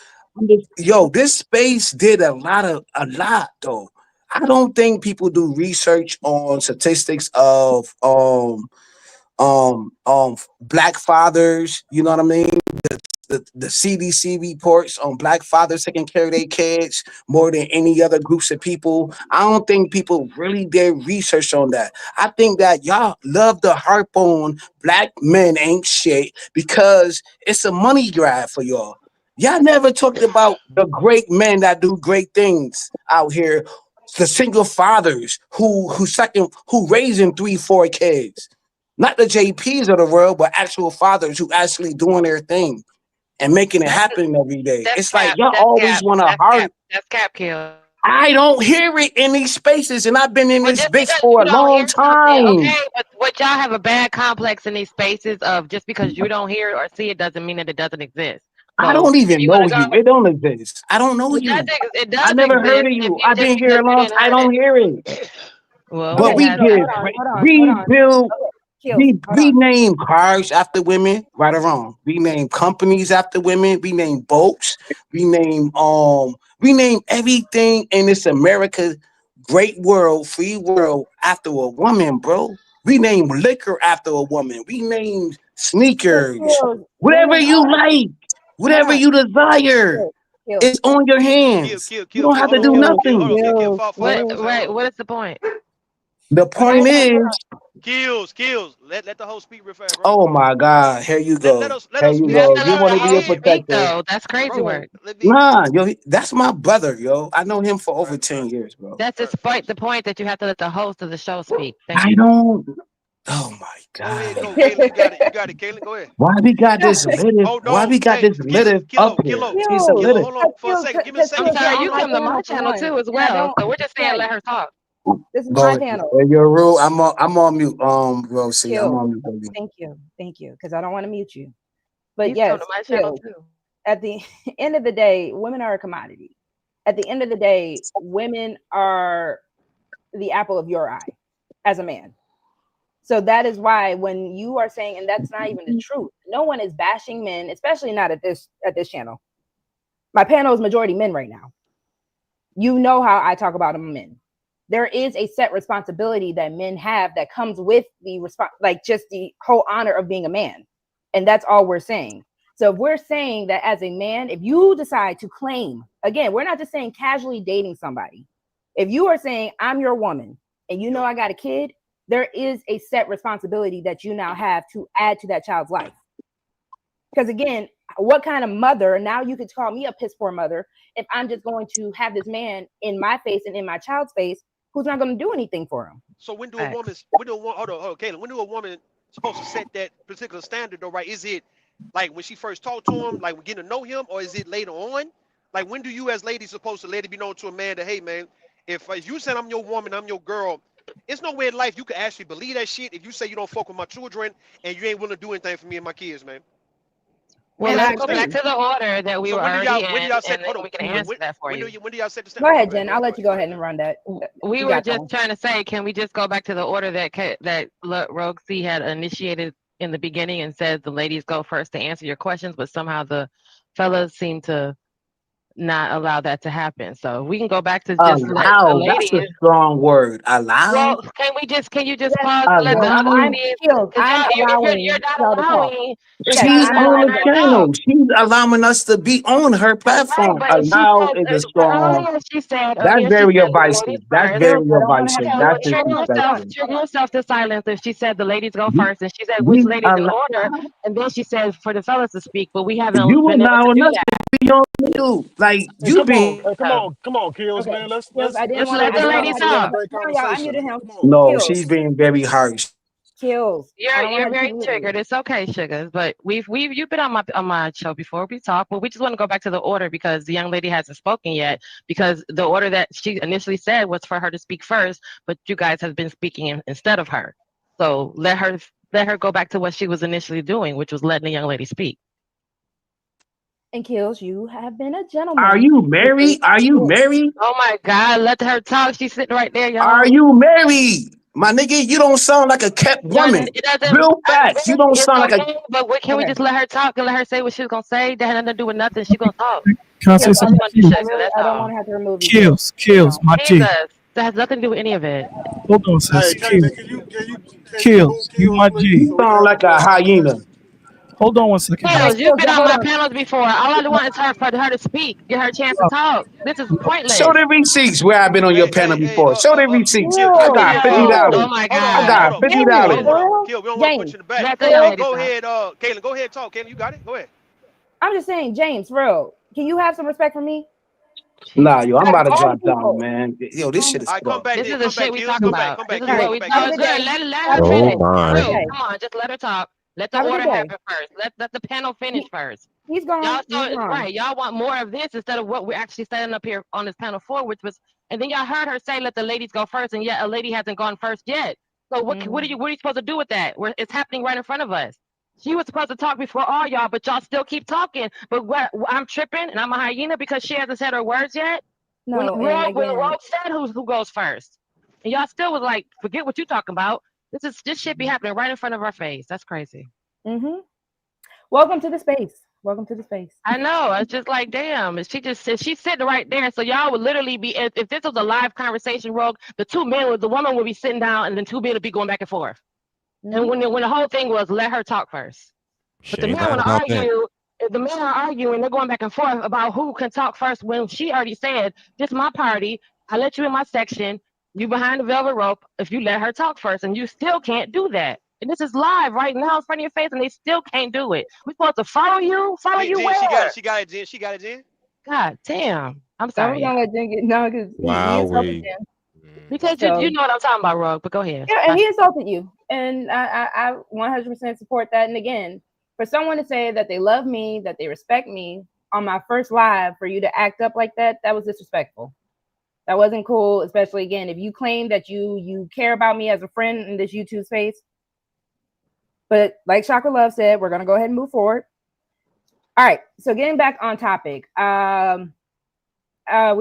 Yo, this space did a lot though. I don't think people do research on statistics of black fathers. You know what I mean? The CDC reports on black fathers taking care of their kids more than any other groups of people. I don't think people really did research on that. I think that y'all love to harp on black men ain't shit because it's a money grab for y'all. Y'all never talked about the great men that do great things out here the single fathers who raising 3-4 kids, not the JPs of the world, but actual fathers who actually doing their thing and making it That's happen every day. that's It's like cap. y'all That's always cap. want to That's hard. cap. That's cap kill. I don't hear it in these spaces, and I've been in Well, this just bitch because for you a don't long hear something, time. okay, but what y'all have a bad complex in these spaces of just because you don't hear it or see it doesn't mean that it doesn't exist. I So don't if even you want know to you. go, It don't exist. I don't know it you. I does never heard exist. of If you. you I've just been here because a you long didn't time. I heard don't it, hear it. well, But Okay, it we has so give, hold that. on, hold on, hold we on. build, Okay, Kills, hold we on. name cars after women, right or wrong. We name companies after women. We name boats. We name everything in this America, great world, free world after a woman, bro. We name liquor after a woman. We name But sneakers, Kills, whatever women you are like, hold whatever on. you desire. Kills, kills, It's on your Kill, hands. kill, You kill, don't kill. have Hold to on, do kill, kill. Hold nothing. on, kill, kill. kills, Fall What? back for a women. second. Hold Right? on. What is the point? The Hold point on, hold is, on. Kills. Let the whole speak real fast, bro. oh my God, here you Let go. us let Here us you You speak have so go. to we can You let want the to be a whole understand, speak protector. though. That's crazy bro. work. Let me Nah, yo, that's my brother, yo. I know him for over right, 10 years, bro. That's despite facts. the point that you have to let the host of the show speak. Thank I you. don't, oh my Go ahead, God. go, Kaylin. You got it. You got it, Kaylin. Go ahead. Why we got this litter? Hold Why on, we got this James. litter up here? She's a Kills, Kilo. litter. Hold on for a second. Give me a I'm second, Kills, you're sorry, Kilo. on you Hold my on. come to my panel for channel one, too as and I well. don't. So we're just saying Right, let her talk. this is my Go. panel. Your rule. I'm on mute. Rosie. I'm Kills, on mute, baby. thank you, because I don't want to mute you. But He's come to yes, my channel kills. too. At the end of the day, women are a commodity. At the end of the day, women are the apple of your eye as a man. So that is why when you are saying, and that's not even the truth, no one is bashing men, especially not at this channel. My panel is majority men right now. You know how I talk about men. There is a set responsibility that men have that comes with the like just the whole honor of being a man. And that's all we're saying. So if we're saying that as a man, if you decide to claim, again, we're not just saying casually dating somebody. If you are saying I'm your woman and you know I got a kid, there is a set responsibility that you now have to add to that child's life. Because again, what kind of mother, now you could call me a piss poor mother, if I'm just going to have this man in my face and in my child's face who's not going to do anything for him. So Facts. hold on, Kaylin. When do a woman supposed to set that particular standard though, right? Is it like when she first talked to him, like when getting to know him, or is it later on? Like when do you as ladies supposed to let it be known to a man that, hey man, if you said I'm your woman, I'm your girl, it's no way in life you can actually believe that shit if you say you don't fuck with my children and you ain't willing to do anything for me and my kids, man. Well, You And I let's go back understand? agree. to the order that we So were already when do in, y'all set and then hold on, we can when answer that for you. when do y'all set the Go standard? ahead, Go ahead, Jen. go I'll ahead, go let you ahead, go go ahead ahead, and Jen. run that. We You were got that just one. trying to say, can we just go back to the order that Rogue C had initiated in the beginning and said the ladies go first to answer your questions, but somehow the fellas seem to not allow that to happen. So we can go back to just let the Allow. That's a ladies. strong word. Allow. Well, can you just Yes, pause to let the yes, other Allow. I'm ladies? skilled. Because I'm y'all, you're allowing not y'all to talk. allowing, Yes, y'all She's not I'm on letting the allowing her y'all to talk. channel. talk. She's allowing us to be on her Right, platform. but she Allow said is a strong. earlier she said That's she very said the ladies evasive. That's first. very Skills, I don't want to have evasive. to Okay, move. well, That's No, no, no, hold on, disrespectful. hold trigger on. yourself to silence if she said the ladies go We, first, and she said which we ladies in allow, order, and then she said for the fellas to speak, but we haven't you been able to allowing do us that. to be on you. Like Hey, you being. So come on, kills, Okay, man. Let's Skills, let's let's let start I the this didn't want to lady have to. conversation with a talk. great No, y'all, I conversation, muted man. him. Come on. No, Kills, she's being very harsh. kills. I don't want to You're have to keep very muting you. triggered. It's okay, sugars. But we've you've been on my show before. We talk, but we just want to go back to the order because the young lady hasn't spoken yet. Because the order that she initially said was for her to speak first, but you guys have been speaking instead of her. So let her go back to what she was initially doing, which was letting the young lady speak. And Kills, you have been a Are gentleman. you married? Are you married? Oh my God, let her talk. She's sitting right there, Are y'all. you married? My nigga, you don't sound like a kept woman. It doesn't. Real facts. You don't It's sound like a. okay, but what can we Okay, just let her talk and let her say what she's gonna say? That had nothing to do with nothing. She's gonna talk. Can I say Kills, That's all something? we want to do, sugar. That's I don't want all. to have to remove you, Kills. Please Kills, don't. my G. Jesus, that has nothing to do with any of it. Hold on, Hey, sis. Kaylin, can you boot You kills, my please, G. You so we can sound have a like a good hyena. conversation? Hold on one second, All right, guys. You've Kills, been on hold my on. panels before. All I want is for her to speak, get her a chance to talk. This is Show pointless. the receipts where I've been on your panel before. Show the receipts. I Kills, got fifty Kills. Kills. Oh dollars. my I God. got $50. James, for real? Kill. We don't want to put James, you in the back. Let the for young real? lady Go talk. ahead, Kaylin. Go ahead, talk. Kaylin, you got it. Go ahead. I'm just saying, James, for real. Can you have some respect for me? Nah, yo, I'm about to All the drop down, people. man. Yo, this shit is All right, come tough. back This then. is the Come shit back, we Kills. talking Come back. about. Come This back, is All Kills. what right. Come we back, Have no, a Kills. it's good good. day. Let her Have a good Oh finish. day. Have a my. good Rude. day. Come on, just let her talk. Let the Have a good order day. happen first. Let the panel finish first. He's Y'all gone. so He's gone. right. Y'all want more of this instead of what we're actually setting up here on this panel for, which was, and then y'all heard her say, "Let the ladies go first," and yet a lady hasn't gone first yet. So what are you supposed to do with that? Where it's happening right in front of us. She was supposed to talk before all y'all, but y'all still keep talking. But I'm tripping and I'm a hyena because she hasn't said her words yet. When No, and again, Rogue said who goes first, and y'all still was like, forget what you talking about. This shit be happening right in front of our face. That's crazy. welcome to the space. Welcome to the space. I know. It's just like, damn. And she's sitting right there. So y'all would literally be, if this was a live conversation, Rogue, the woman would be sitting down, and then two men would be going back and forth. And when the whole thing was, let her talk first. She But the ain't men lying want to about that. argue. If the men are arguing, they're going back and forth about who can talk first. When she already said, "This my party. I let you in my section. You behind the velvet rope. If you let her talk first, and you still can't do that." And this is live right now in front of your face, and they still can't do it. We're supposed to follow you. Follow you Jen, she got it. where? She got it, Jen. She got it, Jen. God damn. I'm I'm sorry, gonna y'all. let Jen get no because he Wow, insulted we. Jen. Because you So know what I'm talking about, Rogue. But go ahead. yeah, and he insulted you, and I 100% support that. And again, for someone to say that they love me, that they respect me on my first live, for you to act up like that, that was disrespectful. That wasn't cool. Especially again, if you claim that you care about me as a friend in this YouTube space. But like Chakra Love said, we're gonna go ahead and move forward. All right. So getting back on topic, we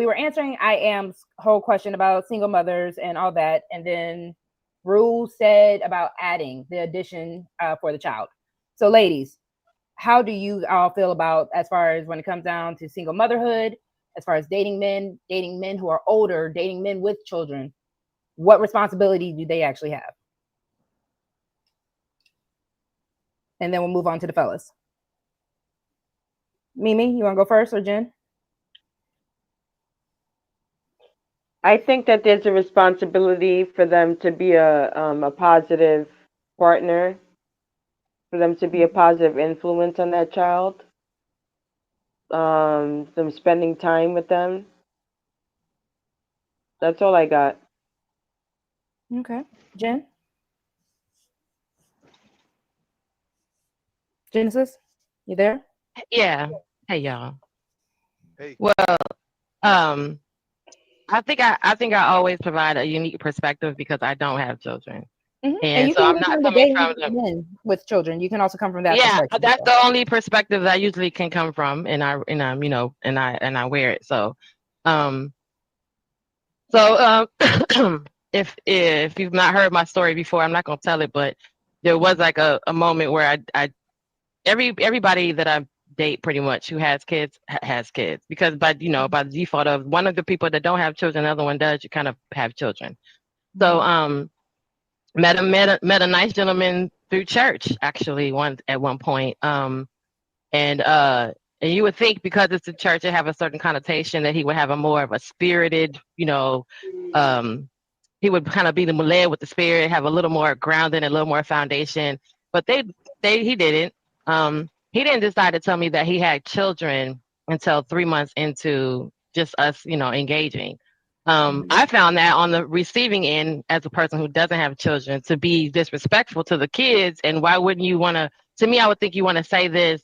were answering I am's whole question about single mothers and all that, and then Rue said about adding the addition for the child. So, ladies, how do you all feel about as far as when it comes down to single motherhood, as far as dating men who are older, dating men with children? What responsibility do they actually have? And then we'll move on to the fellas. Mimi, you want to go first or Jen? I think that there's a responsibility for them to be a positive partner, for them to be a positive influence on that child, them spending time with them. That's all I got. Okay. Jen? Genesis, you there? Yeah. Hey, y'all. Hey. Well, I think I always provide a unique perspective because I don't have children, And and you so can I'm even not come to coming dating from the. men with children. You can also come from that Yeah, perspective as that's well. the only perspective that I usually can come from, and I wear it. Um, so if you've not heard my story before, I'm not gonna tell it, but there was like a moment where everybody that I date pretty much who has kids has kids because by default of one of the people that don't have children, the other one does, you kind of have children. So met a nice gentleman through church actually at one point. And you would think because it's a church, it have a certain connotation that he would have a more of a spirited, he would kind of be led with the spirit, have a little more grounding, a little more foundation. But he didn't. He didn't decide to tell me that he had children until 3 months into just us, engaging. I found that on the receiving end, as a person who doesn't have children, to be disrespectful to the kids. And why wouldn't you want to? To me, I would think you want to say this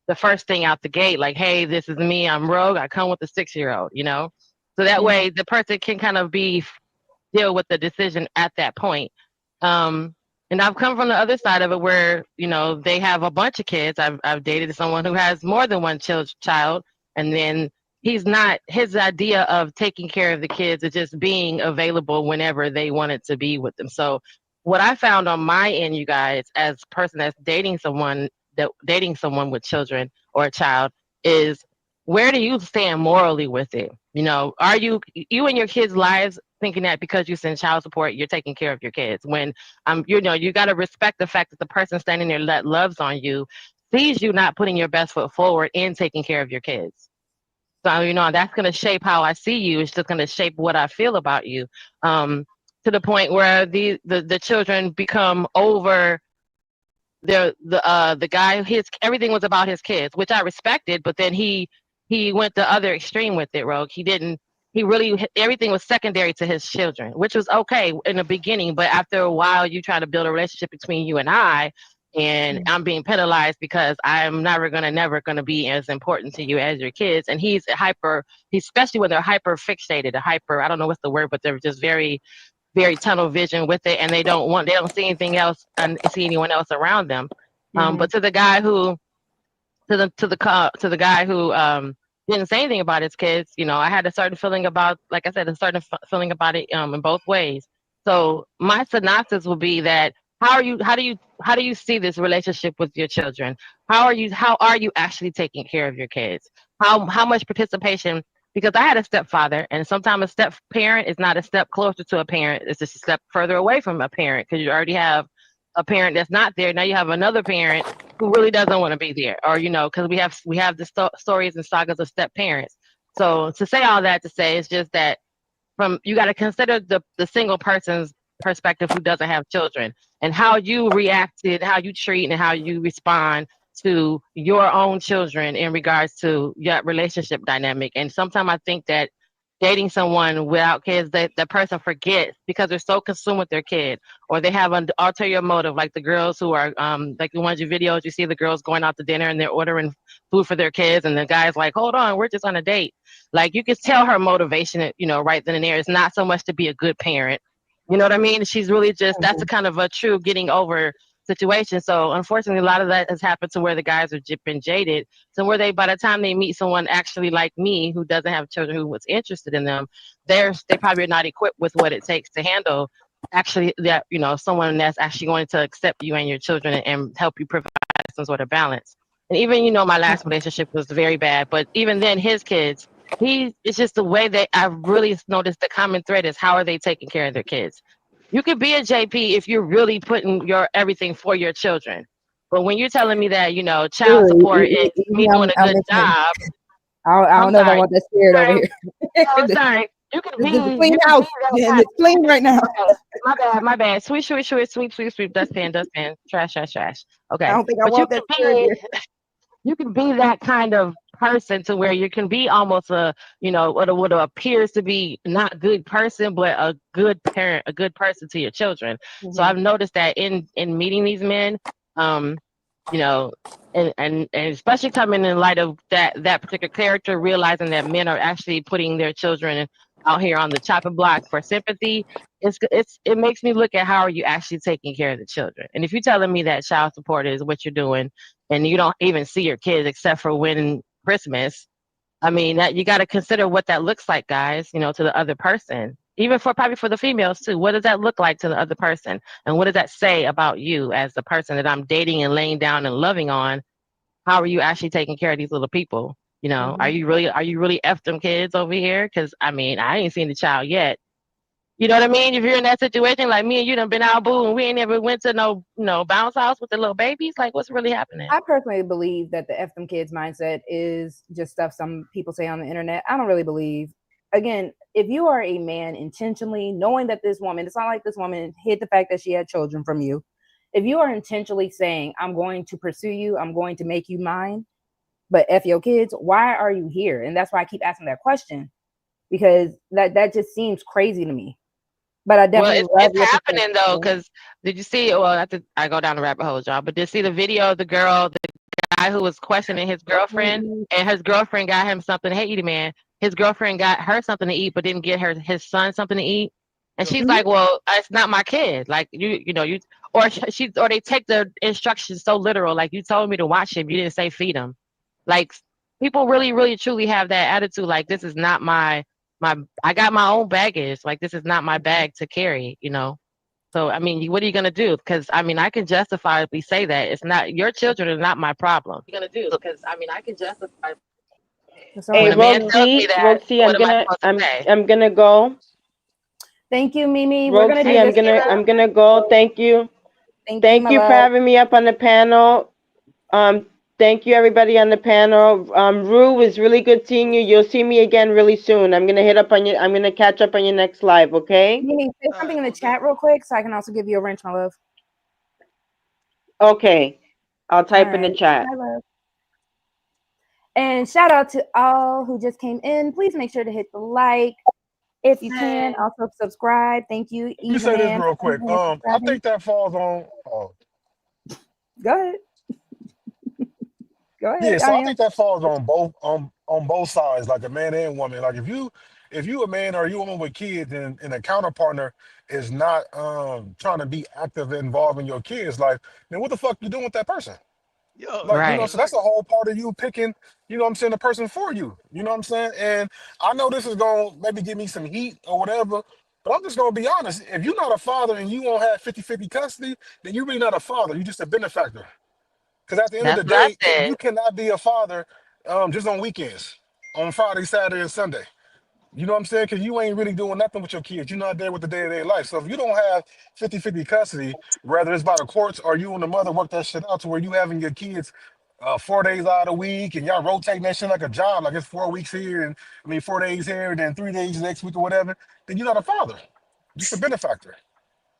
the first thing out the gate, like, "Hey, this is me. I'm Rogue. I come with a 6-year-old." So that way the person can kind of deal with the decision at that point. And I've come from the other side of it where, they have a bunch of kids. I've dated someone who has more than one child, and then his idea of taking care of the kids is just being available whenever they wanted to be with them. So what I found on my end, you guys, as a person that's dating someone with children or a child, is where do you stand morally with it? Are you in your kids' lives thinking that because you send child support, you're taking care of your kids? When you got to respect the fact that the person standing there that loves on you sees you not putting your best foot forward in taking care of your kids. So that's going to shape how I see you. It's just going to shape what I feel about you, to the point where the children become over the guy. His everything was about his kids, which I respected, but then he he went the other extreme with it, Rogue. He didn't. He really everything was secondary to his children, which was okay in the beginning. But after a while, you try to build a relationship between you and I, and I'm being penalized because I'm never gonna be as important to you as your kids. And he's hyper. Especially when they're hyper fixated, I don't know what's the word, but they're just very tunnel vision with it, and they don't see anything else and see anyone else around them. But to the guy who to the guy who didn't say anything about his kids, I had a certain feeling about, like I said, a certain feeling about it in both ways. So my synopsis will be that how do you see this relationship with your children? How are you actually taking care of your kids? How much participation? Because I had a stepfather, and sometimes a step parent is not a step closer to a parent; it's just a step further away from a parent because you already have a parent that's not there. Now you have another parent who really doesn't want to be there, or because we have the stories and sagas of step parents. So to say all that to say is just that from you got to consider the single person's perspective who doesn't have children, and how you reacted, how you treat, and how you respond to your own children in regards to your relationship dynamic. And sometimes I think that dating someone without kids, that the person forgets because they're so consumed with their kid, or they have an ulterior motive, like the girls who are like the ones your videos you see the girls going out to dinner and they're ordering food for their kids, and the guy's like, hold on, we're just on a date. Like, you can tell her motivation, right then and there. It's not so much to be a good parent. You know what I mean? She's really just, that's a kind of a true getting over situation. So unfortunately, a lot of that has happened to where the guys have been jaded. So where by the time they meet someone actually like me, who doesn't have children, who was interested in them, they probably are not equipped with what it takes to handle actually that, someone that's actually going to accept you and your children and help you provide some sort of balance. And even, my last relationship was very bad, but even then his kids, it's just the way that I've really noticed the common thread is how are they taking care of their kids. You could be a JP if you're really putting your everything for your children. But when you're telling me that, child support is me doing a I'm good listening. job, I I'm don't know if I sorry. want that spirit over Sorry. here. No, I'm sorry. You can be This is a clean you can house, be that and kind. it's clean right now. Okay. My bad. Sweep, sweep, sweep, sweep, sweep, sweep, dustpan, dustpan, trash, trash, trash. I Okay. don't think I But want that spirit here. you can be that kind of person to where you can be almost what appears to be not good person, but a good parent, a good person to your children. So I've noticed that in meeting these men, um, you know, and especially coming in light of that particular character, realizing that men are actually putting their children out here on the chopping block for sympathy. It makes me look at how are you actually taking care of the children. And if you're telling me that child support is what you're doing, and you don't even see your kids except for when Christmas, I mean, that you got to consider what that looks like, guys, to the other person. Even probably for the females too. What does that look like to the other person? And what does that say about you as the person that I'm dating and laying down and loving on? How are you actually taking care of these little people? Are you really F them kids over here? Because I mean, I ain't seen the child yet. You know what I mean? If you're in that situation, like me and you done been out boo and we ain't never went to no bounce house with the little babies, like what's really happening? I personally believe that the F them kids mindset is just stuff some people say on the internet. I don't really believe. Again, if you are a man intentionally knowing that this woman, it's not like this woman hid the fact that she had children from you. If you are intentionally saying, I'm going to pursue you, I'm going to make you mine, but F your kids, why are you here? And that's why I keep asking that question, because that just seems crazy to me. But I Well, definitely love it's your happening though, perspective. because did you see? Well, I go down the rabbit hole, y'all. But did you see the video of the guy who was questioning his girlfriend, and his girlfriend got him something to eat, man. His girlfriend got her something to eat, but didn't get his son something to eat. And she's like, "Well, it's not my kid. Like or they take the instructions so literal. Like, you told me to watch him, you didn't say feed him. Like, people really, really, truly have that attitude. Like, this is not my. I got my own baggage. Like, this is not my bag to carry. So, I mean, what are you going to do? Because, I mean, I can justifiably say that it's not your children are not my problem. What are you going to do? Because, I mean, I can justify That's Hey, when a all. man tells me that, Roxy, what am I supposed to say? I'm gonna go. Thank you, Mimi. We're gonna Roxy, do this. I'm gonna go. Thank you. Thank you, Thank my you for love. having me up on the panel. Thank you everybody on the panel. Rue, was really good seeing you. You'll see me again really soon. I'm gonna catch up on your next live, okay? Mimi, say All something right, in the most chat definitely. real quick so I can also give you a wrench, my love. Okay. I'll All type in the right. chat. Bye, love. And shout out to all who just came in. Please make sure to hit the like if you can. Also subscribe. Thank you, Let me Eva say this Man, real for quick. coming in and I subscribing. think that falls on. Go ahead. Go Yeah, ahead. so I I am. think that falls on both sides, like a man and woman. Like if you a man or you a woman with kids and a counterpartner is not trying to be active and involved in your kids' life, then what the fuck you doing with that person? Yeah, Like, Right. so that's a whole part of you picking, what I'm saying, the person for you. You know what I'm saying? And I know this is gonna maybe give me some heat or whatever, but I'm just gonna be honest. If you're not a father and you won't have 50-50 custody, then you're really not a father. You're just a benefactor. Because at the end of That's the what I day, said. you cannot be a father just on weekends, on Friday, Saturday, and Sunday. You know what I'm saying? Because you ain't really doing nothing with your kids. You're not there with the day-to-day life. So if you don't have 50-50 custody, whether it's by the courts or you and the mother work that shit out to where you having your kids 4 days out of the week and y'all rotating that shit like a job, like it's 4 weeks here and 4 days here and then 3 days next week or whatever, then you're not a father, just a benefactor.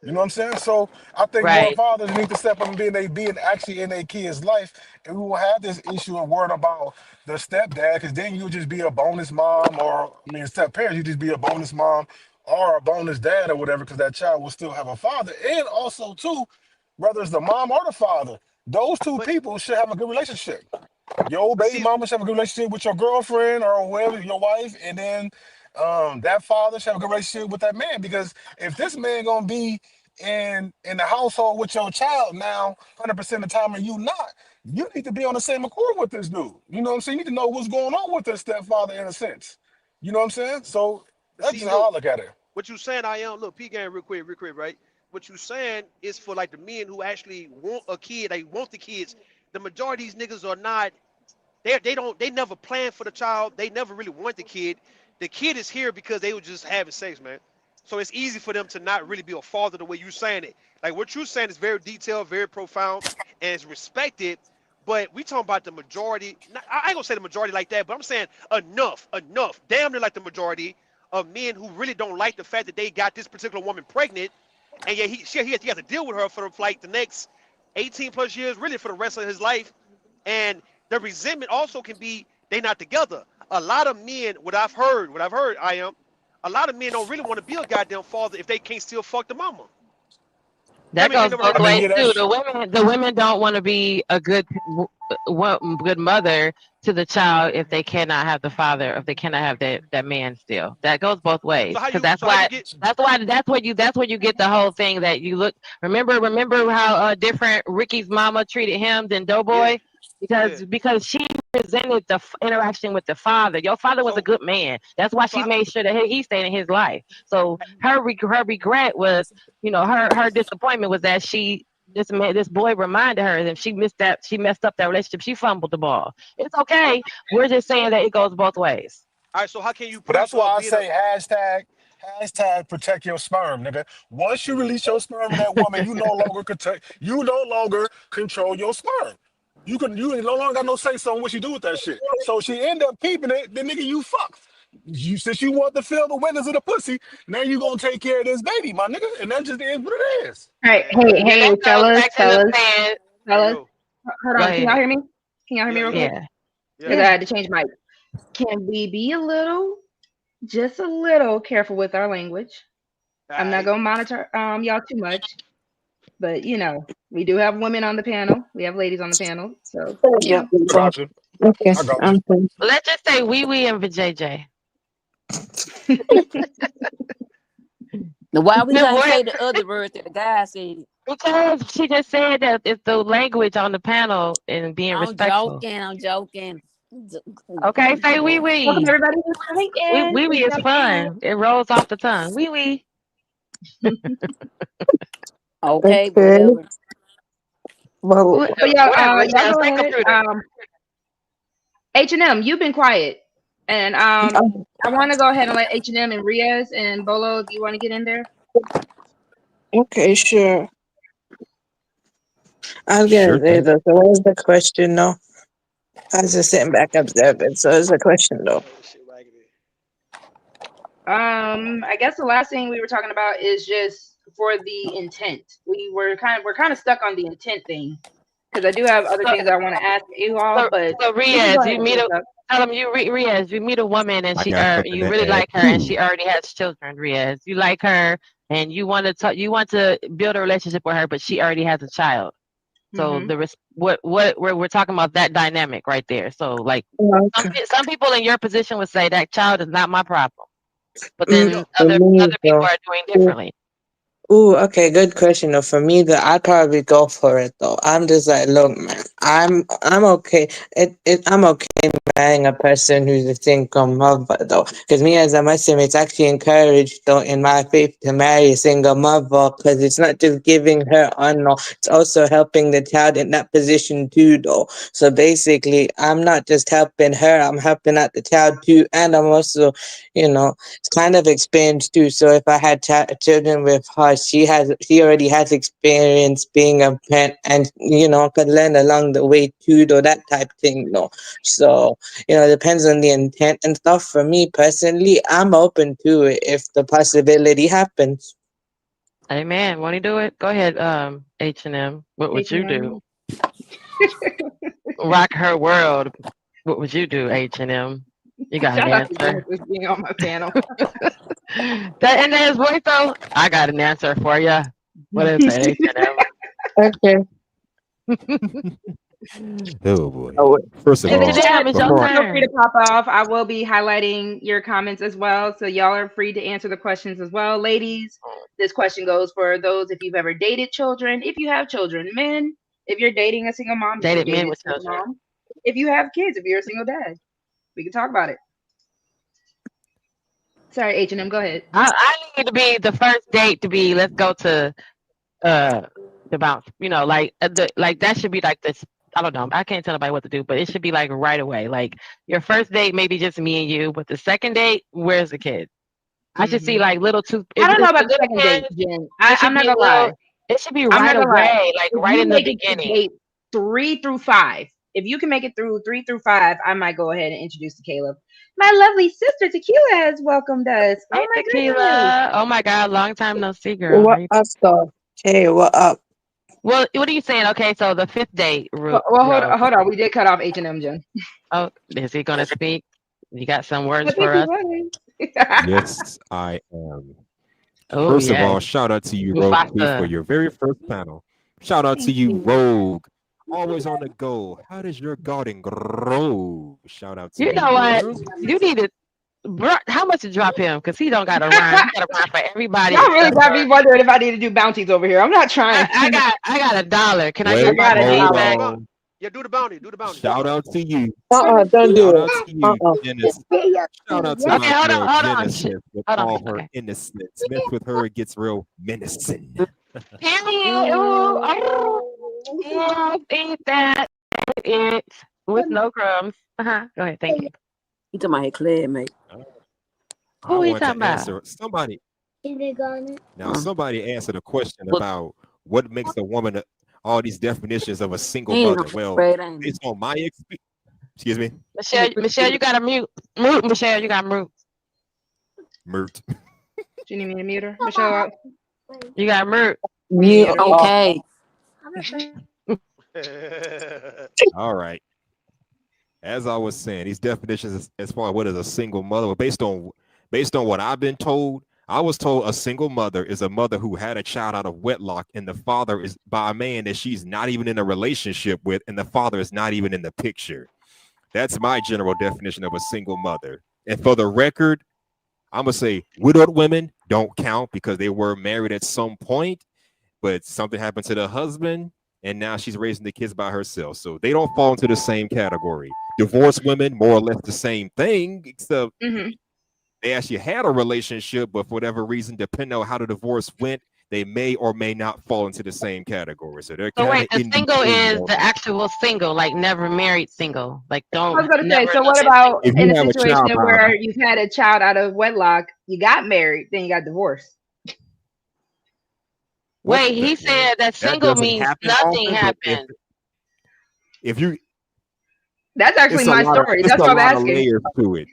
You know what I'm saying? So I think more Right. fathers need to step up and being actually in their kid's life, and we will have this issue of worrying about the stepdad, because then you'll just be a bonus mom, or step parents, you just be a bonus mom or a bonus dad or whatever, because that child will still have a father. And also too, whether it's the mom or the father, those two but people should have a good relationship. Your old but baby see, mama should have a good relationship with your girlfriend or whoever, your wife, and then that father should have a good relationship with that man. Because if this man gonna be in the household with your child now, 100% of the time, and you not, you need to be on the same accord with this dude. You know what I'm saying? You need to know what's going on with this stepfather in a sense. You know what I'm saying? So that's see, just how look, I look at it. what you saying, I am look, P game real quick, right? What you saying is for like the men who actually want a kid, they want the kids. The majority of these niggas are not. They never plan for the child. They never really want the kid. The kid is here because they were just having sex, man. So it's easy for them to not really be a father the way you saying it. Like what you're saying is very detailed, very profound, and it's respected. But we talking about the majority. I ain't gonna say the majority like that, but I'm saying enough, damn near like the majority of men who really don't like the fact that they got this particular woman pregnant, and yet he has to deal with her for like the next 18 plus years, really for the rest of his life. And the resentment also can be they not together. A lot of men, what I've heard, I am, a lot of men don't really want to be a goddamn father if they can't still fuck the mama. Tell That me if you goes never heard both I that mean, ways yeah, before. too. that's The women don't want to be a good mother to the child if they cannot have the father, if they cannot have that man still. That goes both So ways, how because you so how you get that's where you get the whole thing that you look. Remember how different Ricky's mama treated him than yeah, Doughboy, yeah. because she resented the interaction with the father. Your father was a So good man. That's why so she I, made sure that he stayed in his life. So her regret was, her disappointment was that this boy reminded her that she messed up that relationship. She fumbled the ball. It's so okay. We're just saying that it goes both ways. all right. So how can you But that's preach why I being a say hashtag protect your sperm, nigga. Once you release your sperm in that woman, you no longer control your sperm. You no longer got no say so on what you do with that shit. So she end up keeping it, then nigga you fucked. You since you want to fill the winners of the pussy, now you gonna take care of this baby, my nigga. And that just is what it is. All right. Hey, man? Yeah, hey, that goes fellas, back to the fellas, saying. Hey fellas. yo, Hold Go on. Can y'all ahead. hear me? Can y'all hear me yeah, real yeah, quick? Yeah. yeah. Because I Yeah. had to change my. Can we be a little, just a little careful with our language? All I'm not right. gonna monitor y'all too much, but we do have women on the panel. We have ladies on the panel, so Yeah. I got you. Okay. I got you. I'm fine. Let's just say wee wee and vajayjay. Why we Good can't word. say the other words that the guy said? Because she just said that it's the language on the panel and being I'm respectful. joking. I'm joking. Okay, say wee Welcome wee. everybody who's coming in. Wee Please wee is step in. fun. It rolls off the tongue. Wee wee. Okay, Okay. whatever. Well, But yeah, Whatever. y'all Yeah, go say ahead. computer. H&M, you've been quiet, and um, I want to go ahead and let H&M and Riaz and Bolo. Do you want to get in there? okay, sure. I'll get Sure it thing. later. So what was the question, though? I was just sitting back observing. So it's a question, though. Oh shit, raggedy. I guess the last thing we were talking about is just for the intent. We're kind of stuck on the intent thing. because I do have other things I want to ask you all, but So you can go Riaz, ahead you and meet finish a up. tell them Riaz, you meet a woman and I got something you to really add like her and too. she already has children. Riaz, you like her and you want to build a relationship with her, but she already has a child. So Mm-hmm. what we're talking about that dynamic right there. So like Okay. some people in your position would say that child is not my problem, but then Yo, For me, other people though. are doing differently. Ooh, okay, good question. Though for me, though, I'd probably go for it. Though I'm just like, look, man, I'm okay. I'm okay marrying a person who's a single mother, though, because me as a Muslim, it's actually encouraged, though, in my faith, to marry a single mother, because it's not just giving her honor, it's also helping the child in that position too, though. So basically, I'm not just helping her, I'm helping out the child too, and I'm also, it's kind of experience too. So if I had children with her, she already has experience being a parent, and could learn along the way too, though, that type thing, no. So it depends on the intent and stuff. For me personally, I'm open to it if the possibility happens. Amen. Want to do it? Go ahead, H&M. What would you do? Rock her world. What would you do, H&M? You got an Shout out to answer. Genesis being on my panel. That in his voice though, I got an answer for you. What is it, Okay. Oh boy. Oh, First of In the all, chat, H&M, it's your please before feel free turn. to pop off. I will be highlighting your comments as well. So y'all are free to answer the questions as well. Ladies, this question goes for those if you've ever dated children, if you have children. Men, if you're dating a single mom, if you've Dated men dated with a single children. mom. If you have kids, if you're a single dad. We can talk about it. Sorry, H&M, go ahead. I need to be the first date to be let's go to the bounce. Like that should be like this. I don't know. I can't tell nobody what to do, but it should be like right away. Like your first date, maybe just me and you, but the second date, where's the kid? I should see like little two. I If don't know it's the about the little second date, kids, Jen. it should I'm not be gonna little. lie. It should be I'm not right gonna lie. away, like If right you in the make it to beginning. date 3 through 5, if you can make it through 3 through 5, I might go ahead and introduce to Caleb. My lovely sister Tequila has welcomed us. Hey, Oh my goodness. Tequila. Oh my God, long time no see, girl. How what you? up, though? Hey, what up? Well, what are you saying? Okay, so the fifth date, Well, Rose. hold on. We did cut off H&M, Jen. Oh, is he gonna speak? You got some I words think for he us? was. yes, I am. Oh First of yes, all, shout out to you, Rogue, for Mufasa. your very first panel. Shout out to Thank you, you. Rogue. Always on the go. How does your garden grow? Shout out to You you, know what? girl. You need to. Bro, how much to drop him? Cause he don't got to rhyme. He got to rhyme for everybody Y'all really except got me for. wondering if I need to do bounties over here. I'm not trying to. I got $1. Can I I use Wait, my got a yeah, hold change do dollar. the back? bounty. on. Yeah, do the bounty. Do the bounty. Shout out to you. Don't do Shout it. out to you, Genesis. Shout out to Okay, my girl hold on. Genesis with Hold on. all her Okay. innocence. Mess with her, it gets real menacing. Ooh, oh, yeah, eat that. It with no crumbs. Go ahead. Thank you. You talking about Claire, mate? I Who he want talking to about? answer somebody. Now, Uh, somebody answered a question look, about what makes a woman, all these definitions of a single he ain't mother. Well, afraid, ain't he? based on my experience, excuse me, Michelle, you got to mute. Mute, Michelle, you got to mute. Mert. Do you need me to mute her? Michelle, You got to mute. Mute mute her. off. Okay. All right. As I was saying, these definitions as far as what is a single mother, based on what I've been told, I was told a single mother is a mother who had a child out of wedlock, and the father is by a man that she's not even in a relationship with, and the father is not even in the picture. That's my general definition of a single mother. And for the record, I'm gonna say widowed women don't count because they were married at some point, but something happened to the husband, and now she's raising the kids by herself. So they don't fall into the same category. Divorced women, more or less the same thing, except they actually had a relationship, but for whatever reason, depending on how the divorce went, they may or may not fall into the same category. So they're So kind wait, of the in single between. is the actual single, like never married single. Like I was gonna say, never so lived what in about single. If in you a have a child situation out of where you've had a child out of wedlock, you got married, then you got divorced? what Wait, the he well, said that that single doesn't means happen nothing often, but happened. if you That's actually my story. it's That's a why I'm lot of asking. layers to it.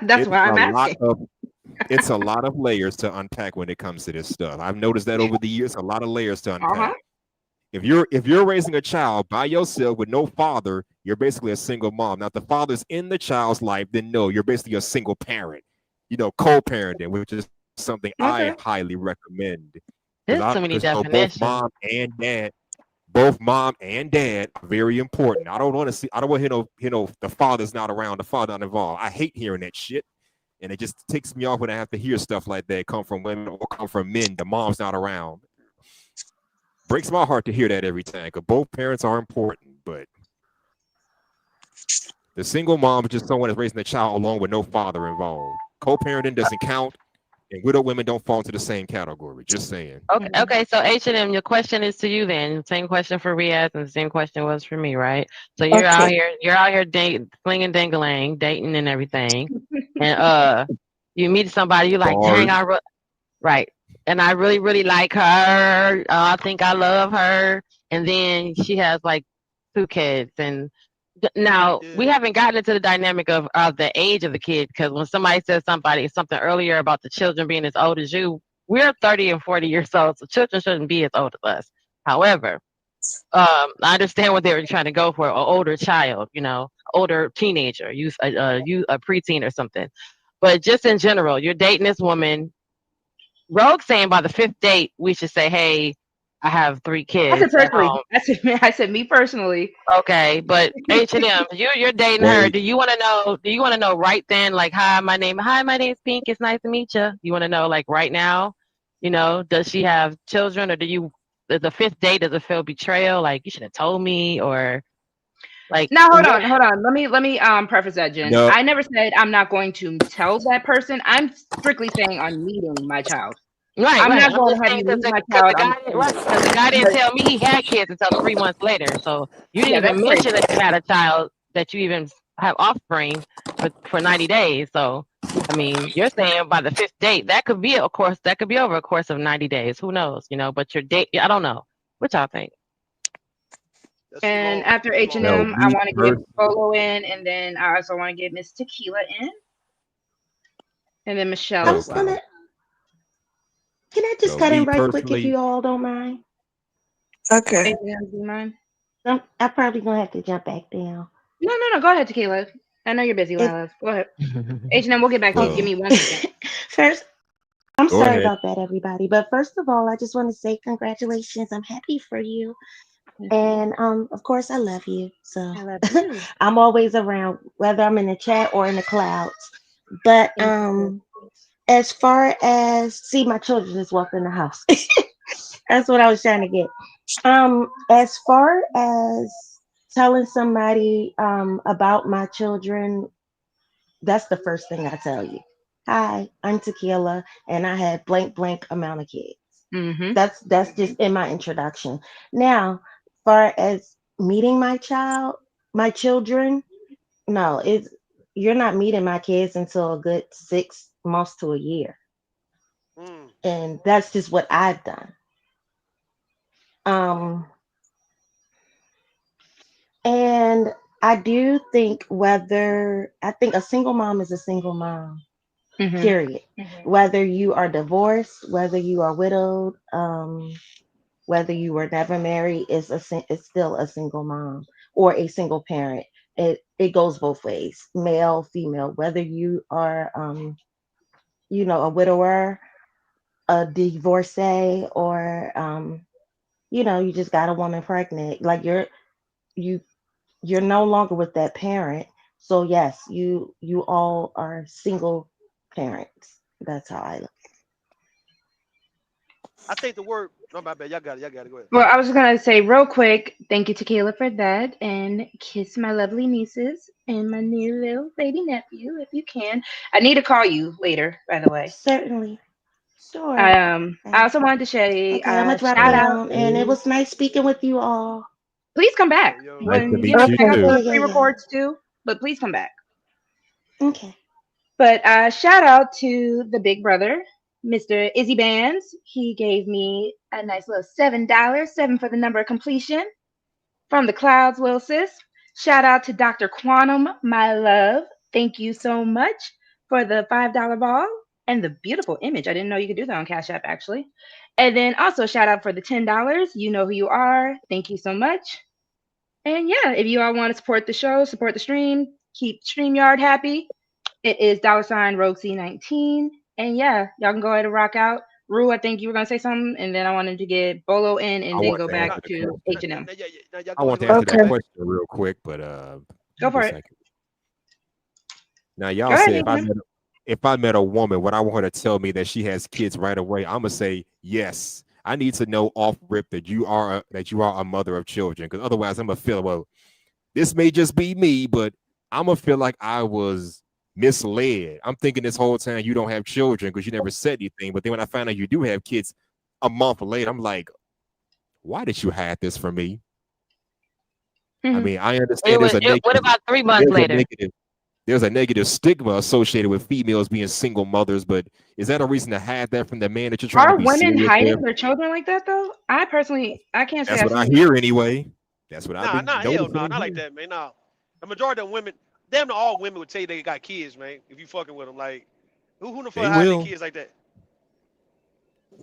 That's It's why a I'm lot asking. of it's a lot of layers to unpack when it comes to this stuff. I've noticed that over the years, a lot of layers to unpack. If you're raising a child by yourself with no father, you're basically a single mom. Now, if the father's in the child's life, then no, you're basically a single parent. Co-parenting, which is something I Okay. highly recommend There's too many because definitions. both mom and dad are very important. I don't want to see. I don't want to the father's not around, the father not involved. I hate hearing that shit, and it just ticks me off when I have to hear stuff like that come from women or come from men. The mom's not around. Breaks my heart to hear that every time because both parents are important, but the single mom is just someone that's raising a child alone with no father involved. Co-parenting doesn't count, and widow women don't fall into the same category. Just saying. Okay, okay. So H&M, your question is to you then. Same question for Riaz, and the same question was for me, right? So Okay. you're out here dating, slinging, dangling, dating, and everything, and you meet somebody, you like, dang, Bars. right, and I really, really like her. I think I love her, and then she has like 2 kids, and now we Yeah. haven't gotten into the dynamic of the age of the kid because when somebody says something earlier about the children being as old as you, we're 30 and 40 years old, so children shouldn't be as old as us. However, I understand what they were trying to go for, an older child, older teenager, you a preteen or something. But just in general, you're dating this woman. Rogue saying by the 5th date, we should say, hey, I have 3 I said kids at personally. home. I said me personally. Okay, but H&M, you're dating her. Wait. Do you want to know? Do you want to know right then? Like, hi, my name's Pink. It's nice to meet you. You want to know like right now? Does she have children, or the 5th date, does it feel betrayal? Like you should have told me, or like Now in hold your on, hold on. Let me preface that, Jen. No. I never said I'm not going to tell that person. I'm strictly saying on meeting my child. right, I'm right. not I'm going just to have saying you because meet my cause child the on guy the didn't same right day. because the guy didn't But tell me he had kids until 3 months later. So you yeah, didn't that's even crazy. mention that you had a child, that you even have offspring for 90 days. So I mean, you're saying by the 5th date, that could be over a course of 90 days. Who knows? But your date, I don't know. What y'all think? That's too And long. after Too H and long. No, M, I me want to get personally. Bolo in, and then I also want to get Miss Tequila in, and then Michelle I No, as was well. gonna. Can I just no, cut in me right quick if personally. you all don't mind? Okay. H&M, do you mind? I'm probably gonna have to jump back down. No, no, no. Go ahead, Tequila. I know you're busy, It Lila. Go ahead. H&M, we'll get back to you. Give okay. Well, me 1 second. First, I'm go sorry ahead. about that, everybody. But first of all, I just want to say congratulations. I'm happy for you, Thank you. and of course, I love you. So I love you. I'm always around, whether I'm in the chat or in the clouds. But Thank you. as far as see, my children just walked in the house. That's what I was trying to get. As far as telling somebody about my children, that's the first thing I tell you. Hi, I'm Tequila, and I had blank blank amount of kids. Mm-hmm. That's just in my introduction. Now, far as meeting my children, no, it's you're not meeting my kids until a good 6 months to a year, Mm. and that's just what I've done. Um, And I do think I think a single mom is a single mom, Mm-hmm. period. Whether you are divorced, whether you are widowed, whether you were never married, it's still a single mom or a single parent. It goes both ways, male, female. Whether you are a widower, a divorcee, or you just got a woman pregnant. Like you you're no longer with that parent. So yes, you all are single parents. That's how I look. I think the word. No, my bad. Y'all got it. Y'all got it. Go ahead. Well, I was gonna say real quick, thank you, Tequila, for that, and kiss my lovely nieces and my new little baby nephew if you can. I need to call you later, by the way. Certainly. Sure. I Okay. also wanted to say Okay, I'm gonna drop shout out. down, and it was nice speaking with you all. Please come Yo, back yo. Nice to when meet you check out Okay. too. Yeah, the yeah, yeah. pre-records too. But please come back. Okay. But shout out to the big brother, Mr. Izzy Bands. He gave me a nice little $7, 7 for the number of completion. From the clouds, Will Sis. Shout out to Dr. Quantum, my love. Thank you so much for the $5 ball and the beautiful image. I didn't know you could do that on Cash App, actually. And then also shout out for the $10. You know who you are. Thank you so much. And yeah, if you all want to support the show, support the stream, keep StreamYard happy, it is $ RogueC19. And yeah, y'all can go ahead and rock out. Rue, I think you were gonna say something, and then I wanted to get Bolo in, I and then want go to back answer Now, the to question. H&M. now, y'all I go want to ahead. answer My that Okay. bad. question real quick, but Go give me for a it. second. Now, Go y'all ahead, say H&M. if I met a woman, would I want her to tell me that she has kids right away? I'm gonna say yes. I need to know off rip that you are a mother of children, because otherwise I'm gonna feel, well, this may just be me, but I'm gonna feel like I was misled. I'm thinking this whole time you don't have children because you never said anything. But then when I find out you do have kids a month later, I'm like, why did you hide this from me? I mean, I understand What about 3 months there's a later? negative, there's a negative stigma associated with females being single mothers, but is that a reason to hide that from the man that you're trying to Are be women serious with? hiding their children like that though? I personally, I can't say That's I've what I seen that. hear anyway. That's what I've Nah, been nah, hell noticing no, and not like hearing. that, man. Nah, the majority of women, damn near all women would tell you they got kids, man. If you fucking with them, like, who the fuck They hiding their will. kids like that?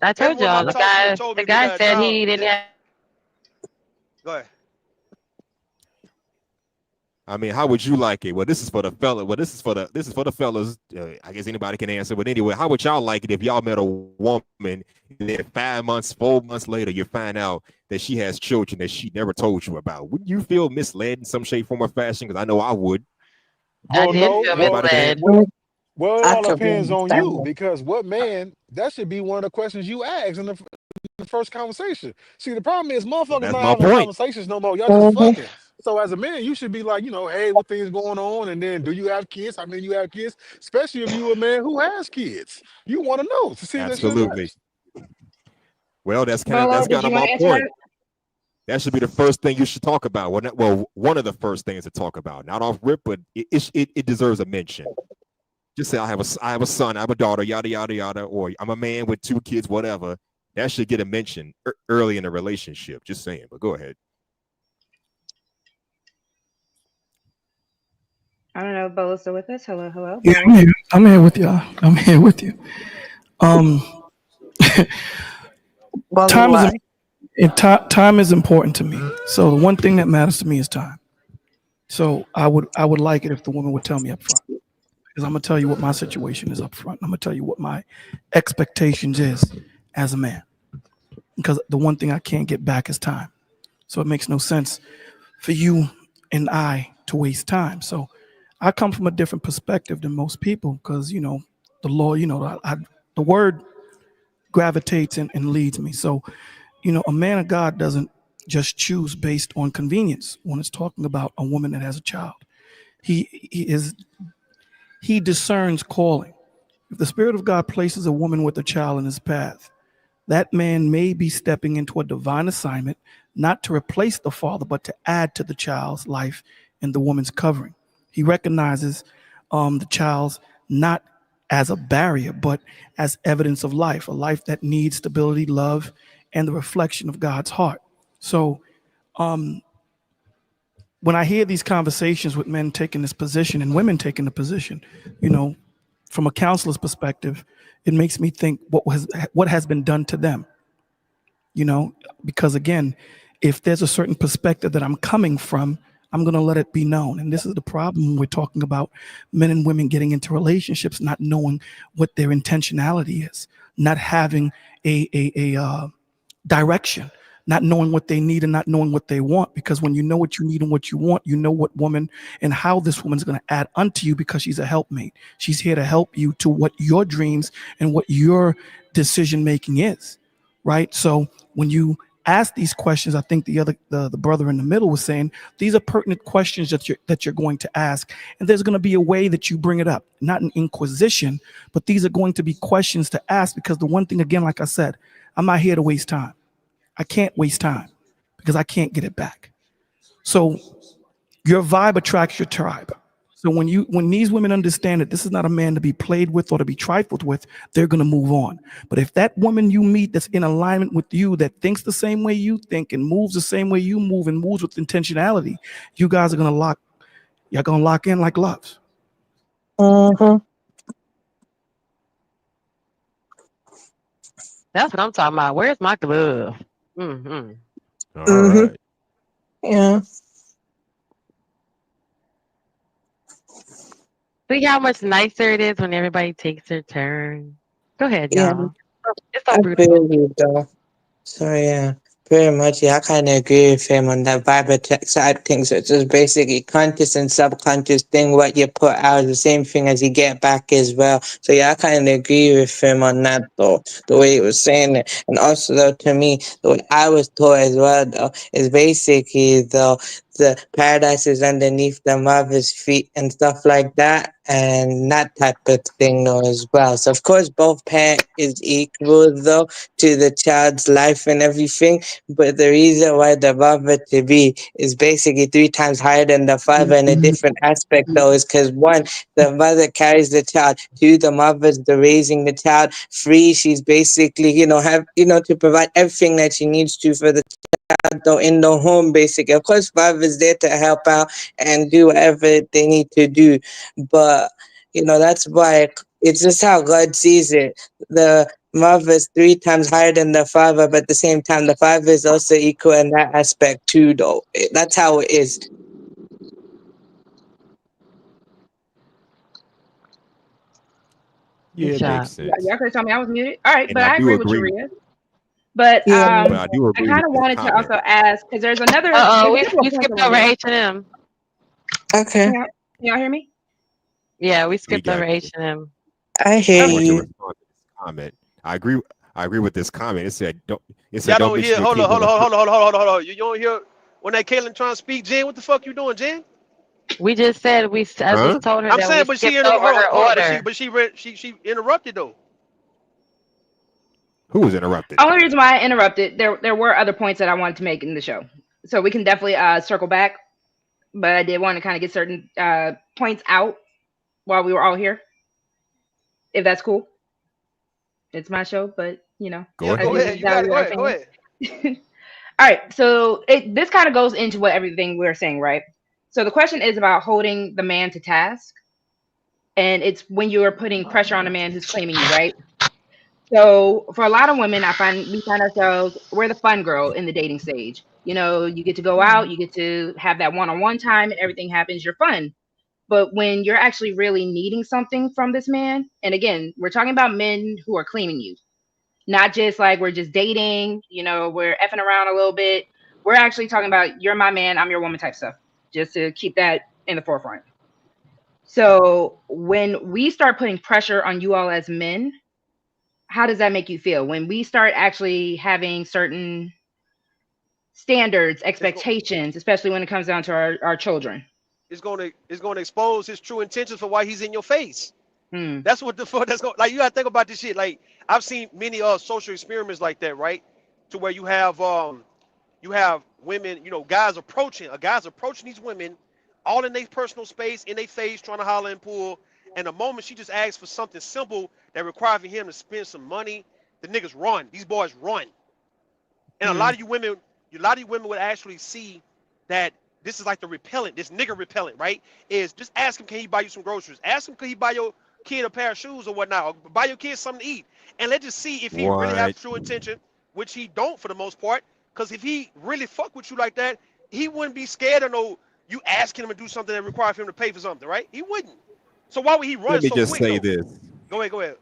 I Every told one y'all I've talked to told the me they guy got a said child. he didn't have. Go ahead. I mean, how would you like it? Well, this is for the fella. Well, this is for the fellas. I guess anybody can answer. But anyway, how would y'all like it if y'all met a woman and then 5 months, 4 months later, you find out that she has children that she never told you about? Wouldn't you feel misled in some shape, form, or fashion? Because I know I would. I Well, did no. feel Well, Anybody can answer. misled. well, well, it I all could be depends on you understandable. because what man, that should be one of the questions you ask in the first conversation. See, the problem is Well, motherfuckers that's not my having point. conversations no more. Y'all just Hmm. fucking. So as a man, you should be like, hey, what things going on? And then do you have kids? How many you have kids? Especially if you a man who has kids. You want to know to see if that shit Absolutely. works. Well, Bolo, that's did kind you of want my to answer point. that? That should be the first thing you should talk about. Well, one of the first things to talk about. Not off rip, but it deserves a mention. Just say I have a son, I have a daughter, yada yada yada, or I'm a man with 2 kids, whatever. That should get a mention early in the relationship. Just saying. But go ahead. I don't know if Bolo's still with us. Hello, hello, Yeah, Bolo. I'm here with y'all. I'm here with you. Um, Well, time is why? time is important to me. So the one thing that matters to me is time. So I would like it if the woman would tell me up front, because I'm gonna tell you what my situation is up front. I'm gonna tell you what my expectations is as a man. Because the one thing I can't get back is time. So it makes no sense for you and I to waste time. So I come from a different perspective than most people because, the law, the word gravitates and leads me. So, a man of God doesn't just choose based on convenience when it's talking about a woman that has a child. He discerns calling. If the Spirit of God places a woman with a child in his path, that man may be stepping into a divine assignment, not to replace the father, but to add to the child's life and the woman's covering. He recognizes the child's not as a barrier, but as evidence of life, a life that needs stability, love, and the reflection of God's heart. So when I hear these conversations with men taking this position and women taking the position, you know, from a counselor's perspective, it makes me think what has been done to them, you know, because again, if there's a certain perspective that I'm coming from, I'm going to let it be known. And this is the problem when we're talking about men and women getting into relationships, not knowing what their intentionality is, not having a direction, not knowing what they need and not knowing what they want. Because when you know what you need and what you want, you know what woman and how this woman's going to add unto you, because she's a helpmate. She's here to help you to what your dreams and what your decision making is, right? So when you ask these questions, I think the brother in the middle was saying these are pertinent questions that you're going to ask, and there's going to be a way that you bring it up, not an inquisition, but these are going to be questions to ask, because the one thing, again, like I said, I'm not here to waste time. I can't waste time because I can't get it back. So your vibe attracts your tribe. So when these women understand that this is not a man to be played with or to be trifled with, they're gonna move on. But if that woman you meet that's in alignment with you, that thinks the same way you think and moves the same way you move and moves with intentionality, you guys are you're gonna lock in like loves. Hmm. That's what I'm talking about. Where's my glove? Mm-hmm. All Mm-hmm. right. Yeah. See how much nicer it is when everybody takes their turn. Go ahead, Yeah. y'all. It's so I feel beautiful. you though. So yeah, pretty much. Yeah, I kind of agree with him on that vibe tech side of things. It's just basically conscious and subconscious thing. What you put out is the same thing as you get back as well. So yeah, I kind of agree with him on that though. The way he was saying it, and also though to me, the way I was taught as well though is basically though the paradise is underneath the mother's feet and stuff like that, and that type of thing though as well. So of course, both parent is equal though to the child's life and everything. But the reason why the mother to be is basically three times higher than the father in a different aspect, though, is because one, the mother carries the child. Two, the mother's the raising the child. Three, she's basically, have to provide everything that she needs to for the child, though, in the home, basically. Of course, father's there to help out and do whatever they need to do, but that's why it's just how God sees it. The mother is three times higher than the father, but at the same time, the father is also equal in that aspect too, though. That's how it is. Yeah, Good it makes job. sense. Y'all could tell me I was muted. All right, And but I I do agree with you, agree. Rhea. But Yeah. But I do I agree kind with of this wanted to comment. also ask because there's Uh-oh, there's a we couple of we points I skipped want to over make. H&M. Okay. Can y'all hear me? Yeah, we We skipped over got you. H&M. I I hear Okay. want to you. respond to this comment. I agree. I agree with this comment. It said don't. It said Y'all don't don't mention hear. your Hold on, kids hold on on, the hold first. on, hold on, hold on, hold on. You don't hear when that Caitlyn trying to speak, Jen? What the fuck you doing, Jen? We just said I Huh? just told her I'm that we saying, but she skipped in the over hold on, her hold on, order. she interrupted though. Who was interrupted? Only reason why I interrupted, there were other points that I wanted to make in the show, so we can definitely circle back. But I did want to kind of get certain points out while we were all here, if that's cool. It's my show, but Go Yeah, I go ahead. do ahead. You got value it. Go our ahead. Go opinion. ahead. All right, so this kind of goes into what everything we're saying, right? So the question is about holding the man to task, and it's when you are putting pressure on a man who's claiming you, right? So for a lot of women, we find ourselves we're the fun girl in the dating stage. You get to go out, you get to have that one-on-one time, and everything happens. You're fun. But when you're actually really needing something from this man, and again, we're talking about men who are claiming you, not just like we're just dating, we're effing around a little bit. We're actually talking about you're my man, I'm your woman type stuff, just to keep that in the forefront. So when we start putting pressure on you all as men, how does that make you feel? When we start actually having certain standards, It's go. expectations, especially when it comes down to our children. It's gonna expose his true intentions for why he's in your face. Hmm. That's what the fuck. That's going. Like you gotta think about this shit. Like I've seen many social experiments like that, right? To where you have women, guys approaching a guy's approaching these women, all in their personal space, in their face, trying to holler and pull. And the moment she just asks for something simple that requires him to spend some money, the niggas run. These boys run. And a Hmm. lot of you women, would actually see that this is like the repellent, this nigga repellent, right? Is just ask him, can he buy you some groceries? Ask him, can he buy your kid a pair of shoes or whatnot? Or buy your kid something to eat? And let's just see if he really have What? true intention, which he don't for the most part. Because if he really fuck with you like that, he wouldn't be scared of you asking him to do something that requires him to pay for something, right? He wouldn't. So why would he run Let me so just quick say though? this. Go ahead, go ahead.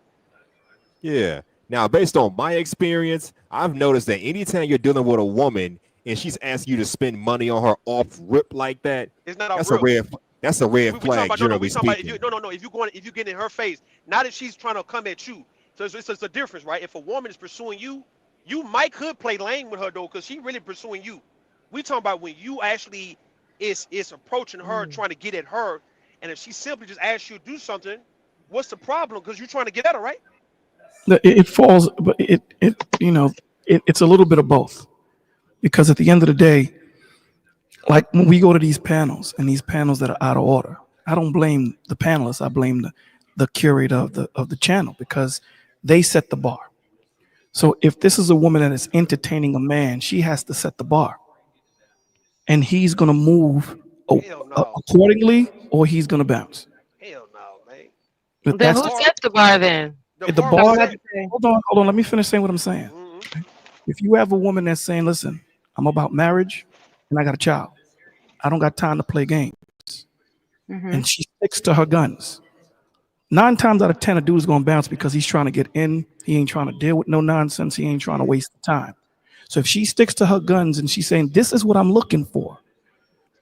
Yeah. Now, based on my experience, I've noticed that anytime you're dealing with a woman and she's asking you to spend money on her off rip like that, It's not off that's a rip. red. That's a red We talking flag, about no, no. generally We talking about if you speaking. no, no, no. If you get in her face, not if she's trying to come at you. So it's a difference, right? If a woman is pursuing you, you might could play lame with her though, because she really pursuing you. We talking about when you actually is approaching her, trying to get at her, and if she simply just asks you to do something, what's the problem? Because you're trying to get at her, right? It falls, but it's a little bit of both because at the end of the day, like when we go to these panels and these panels that are out of order, I don't blame the panelists. I blame the curator of the channel because they set the bar. So if this is a woman that is entertaining a man, she has to set the bar, and he's gonna move Hell no. accordingly, or he's gonna bounce. Hell no, man. But Then The that's who just bar. set the bar then? At the Mark was bar, saying. hold on. Let me finish saying what I'm saying. Mhm. If you have a woman that's saying, listen, I'm about marriage and I got a child, I don't got time to play games, and she sticks to her guns, 9 times out of 10, a dude is going to bounce because he's trying to get in. He ain't trying to deal with no nonsense. He ain't trying to waste the time. So if she sticks to her guns and she's saying, this is what I'm looking for.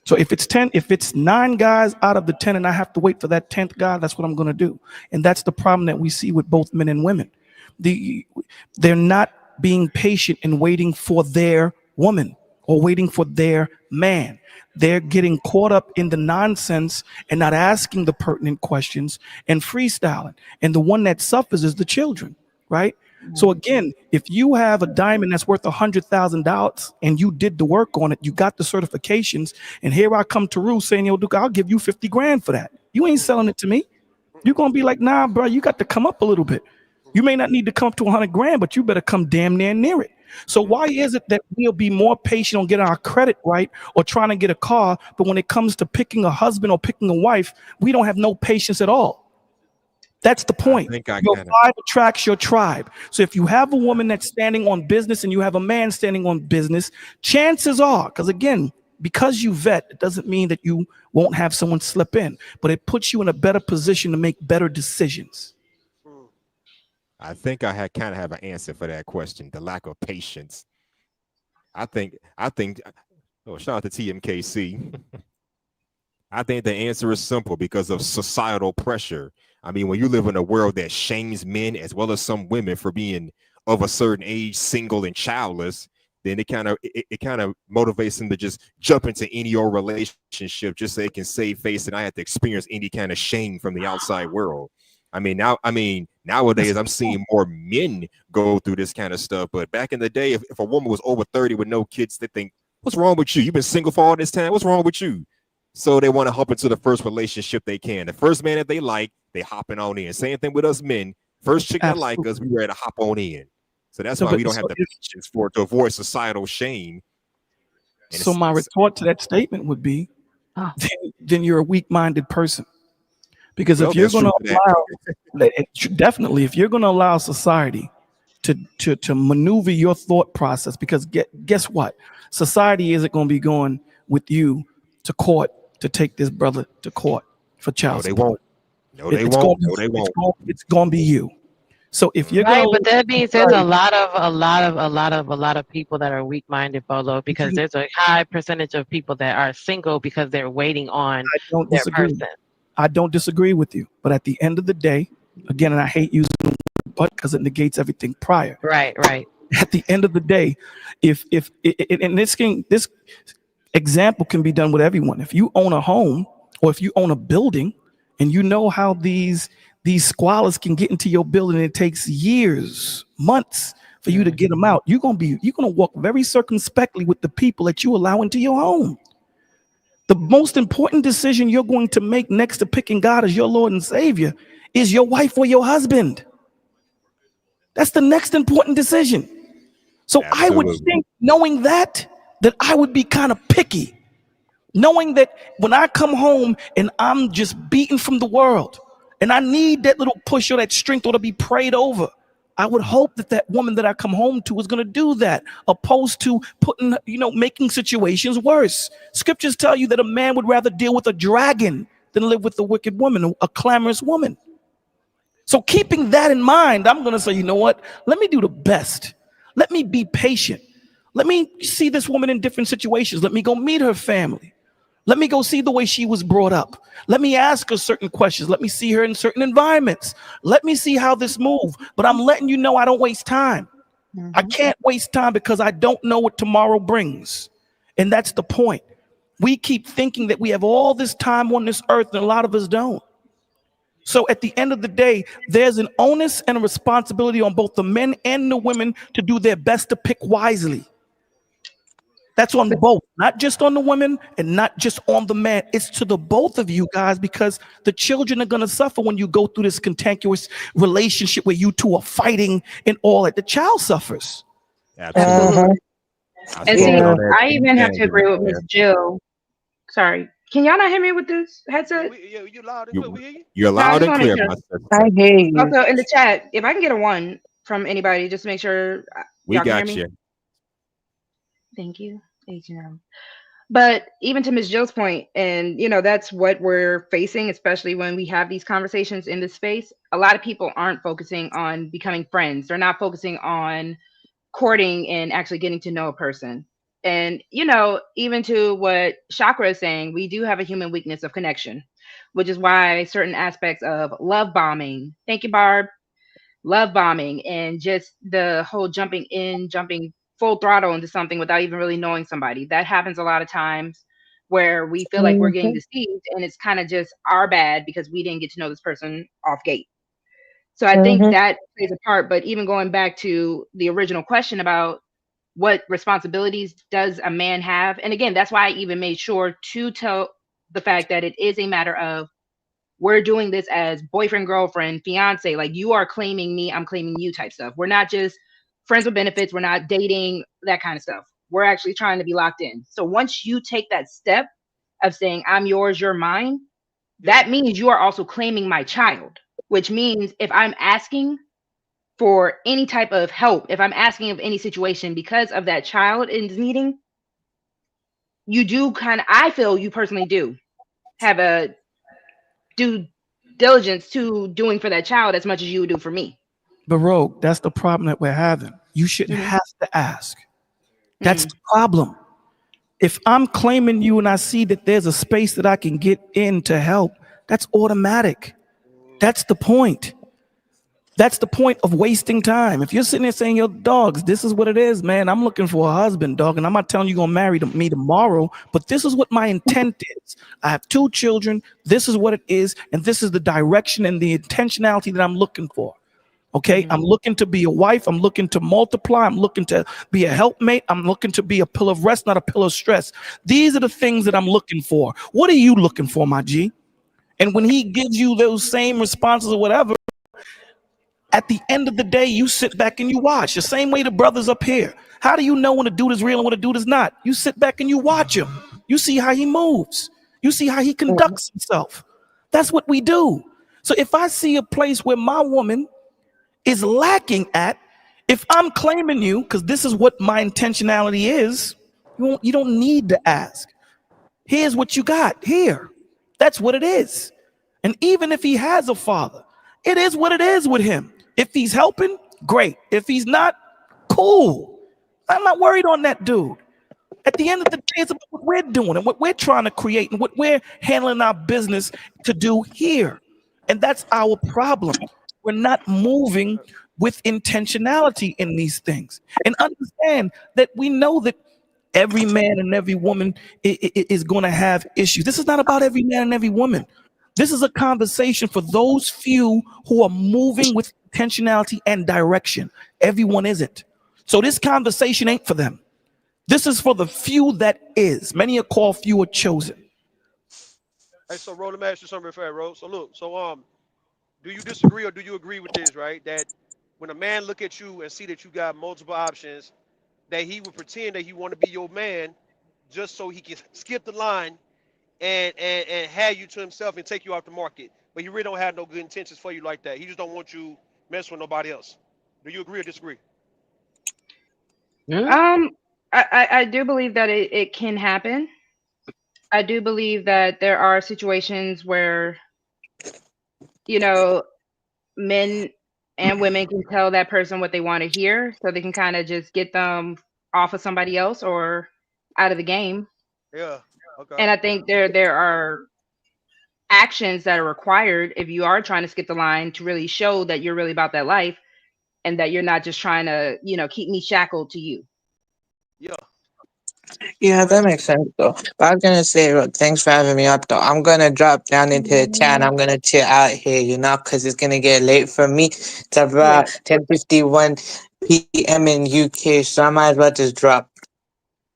So if it's 9 guys out of the 10 and I have to wait for that 10th guy, that's what I'm going to do. And that's the problem that we see with both men and women. They're not being patient and waiting for their woman or waiting for their man. They're getting caught up in the nonsense and not asking the pertinent questions and freestyling. And the one that suffers is the children, right? So again, if you have a diamond that's worth $100,000 and you did the work on it, you got the certifications, and here I come to Rue saying, yo, Duke, I'll give you 50 grand for that. You ain't selling it to me. You're going to be like, nah, bro, you got to come up a little bit. You may not need to come up to 100 grand, but you better come damn near it. So why is it that we'll be more patient on getting our credit right or trying to get a car, but when it comes to picking a husband or picking a wife, we don't have no patience at all? That's the point. Your vibe attracts your tribe. So if you have a woman that's standing on business and you have a man standing on business, chances are, because again, because you vet, it doesn't mean that you won't have someone slip in, but it puts you in a better position to make better decisions. I think I kind of have an answer for that question. The lack of patience. I think. Oh, shout out to TMKC. I think the answer is simple because of societal pressure. I mean, when you live in a world that shames men as well as some women for being of a certain age, single and childless, then it kind of motivates them to just jump into any old relationship just so they can save face and I have to experience any kind of shame from the outside world. Nowadays I'm seeing more men go through this kind of stuff. But back in the day, if a woman was over 30 with no kids, they think, what's wrong with you? You've been single for all this time. What's wrong with you? So they want to hop into the first relationship they can. The first man that they like, they hopping on in. Same thing with us men. First chick that like us, we ready to hop on in. So that's why we don't have the patience to avoid societal shame. So my retort to that statement would be, then you're a weak-minded person. Because if you're going to allow, definitely, if you're going to allow society to maneuver your thought process, because guess what? Society isn't going to be going with you to court to take this brother to court for child support. No, they won't. It's going to be you. So if you're right, going, but that means there's a lot of people that are weak-minded, Bolo, because there's a high percentage of people that are single because they're waiting on their person. I don't disagree with you, but at the end of the day, again, and I hate using the word "but" because it negates everything prior. Right. At the end of the day, if this example can be done with everyone. If you own a home or if you own a building, and you know how these squalors can get into your building, it takes years, months for you to get them out. You're gonna walk very circumspectly with the people that you allow into your home. The most important decision you're going to make next to picking God as your Lord and Savior is your wife or your husband. That's the next important decision. So I would think, knowing that I would be kind of picky, knowing that when I come home and I'm just beaten from the world and I need that little push or that strength or to be prayed over, I would hope that woman that I come home to is going to do that, opposed to making situations worse. Scriptures tell you that a man would rather deal with a dragon than live with a wicked woman, a clamorous woman. So keeping that in mind, I'm going to say, you know what? Let me do the best. Let me be patient. Let me see this woman in different situations. Let me go meet her family. Let me go see the way she was brought up. Let me ask her certain questions. Let me see her in certain environments. Let me see how this moves. But I'm letting you know I don't waste time. I can't waste time because I don't know what tomorrow brings. And that's the point. We keep thinking that we have all this time on this earth, and a lot of us don't. So at the end of the day, there's an onus and a responsibility on both the men and the women to do their best to pick wisely. That's on both, not just on the women and not just on the man. It's to the both of you guys, because the children are going to suffer when you go through this cantankerous relationship where you two are fighting and all that. The child suffers. Absolutely. And see, I even have to agree with Miss Jill. Sorry. Can y'all not hear me with this headset? You loud and clear. You, We hear you. you're No, I loud just and want to make clear, sure. my I sister. hear you. Also, in the chat, if I can get a 1 from anybody, just to make sure We y'all can hear got me. you. Thank you, H&M. But even to Ms. Jill's point, and that's what we're facing, especially when we have these conversations in this space. A lot of people aren't focusing on becoming friends. They're not focusing on courting and actually getting to know a person. And even to what Chakra is saying, we do have a human weakness of connection, which is why certain aspects of love bombing, thank you, Barb, love bombing, and just the whole jumping full throttle into something without even really knowing somebody, that happens a lot of times, where we feel like we're getting Mhm. deceived and it's kind of just our bad because we didn't get to know this person off gate. So I think Mhm. that plays a part. But even going back to the original question about what responsibilities does a man have, and again, that's why I even made sure to tell the fact that it is a matter of, we're doing this as boyfriend, girlfriend, fiance. Like, you are claiming me, I'm claiming you type stuff. We're not just friends with benefits. We're not dating, that kind of stuff. We're actually trying to be locked in. So once you take that step of saying, I'm yours, you're mine, Yeah. that means you are also claiming my child, which means if I'm asking for any type of help, if I'm asking of any situation because of that child is needing, you do kind of, I feel you personally do have a due diligence to doing for that child as much as you would do for me. But Rogue, that's the problem that we're having. You shouldn't Mm-hmm. have to ask. That's Mm. the problem. If I'm claiming you and I see that there's a space that I can get in to help, that's automatic. That's the point. That's the point of wasting time. If you're sitting there saying, yo, dogs, this is what it is, man. I'm looking for a husband, dog, and I'm not telling you you're gonna marry me tomorrow, but this is what my intent is. I have 2 children. This is what it is, and this is the direction and the intentionality that I'm looking for. Okay, Mm-hmm. I'm looking to be a wife. I'm looking to multiply. I'm looking to be a helpmate. I'm looking to be a pillar of rest, not a pillar of stress. These are the things that I'm looking for. What are you looking for, my G? And when he gives you those same responses or whatever, at the end of the day, you sit back and you watch. The same way the brothers up here. How do you know when a dude is real and when a dude is not? You sit back and you watch him. You see how he moves. You see how he conducts himself. That's what we do. So if I see a place where my woman is lacking at, if I'm claiming you, because this is what my intentionality is, you don't need to ask. Here's what you got here. That's what it is. And even if he has a father, it is what it is with him. If he's helping, great. If he's not, cool. I'm not worried on that dude. At the end of the day, it's about what we're doing and what we're trying to create and what we're handling our business to do here. And that's our problem. We're not moving with intentionality in these things. And understand that we know that every man and every woman is going to have issues. This is not about every man and every woman. This is a conversation for those few who are moving with intentionality and direction. Everyone isn't. So this conversation ain't for them. This is for the few that is. Many are called, few are chosen. Hey, so Ro, let me ask you something real fast, Ro. So look, do you disagree or do you agree with this, right? That when a man look at you and see that you got multiple options, that he would pretend that he want to be your man just so he can skip the line and have you to himself and take you off the market. But he really don't have no good intentions for you like that. He just don't want you mess with nobody else. Do you agree or disagree? Hmm? Um, I do believe that it can happen. I do believe that there are situations where, you know, men and women can tell that person what they want to hear so they can kind of just get them off of somebody else or out of the game. Yeah. Okay. And I think there are actions that are required if you are trying to skip the line to really show that you're really about that life and that you're not just trying to, keep me shackled to you. Yeah. Yeah, Go ahead. that makes sense though. But I was gonna say, look, thanks for having me up though. I'm gonna drop down into the chat and I'm gonna chill out here, because it's gonna get late for me. It's Yeah. about 10:51 p.m. in UK, so I might as well just drop.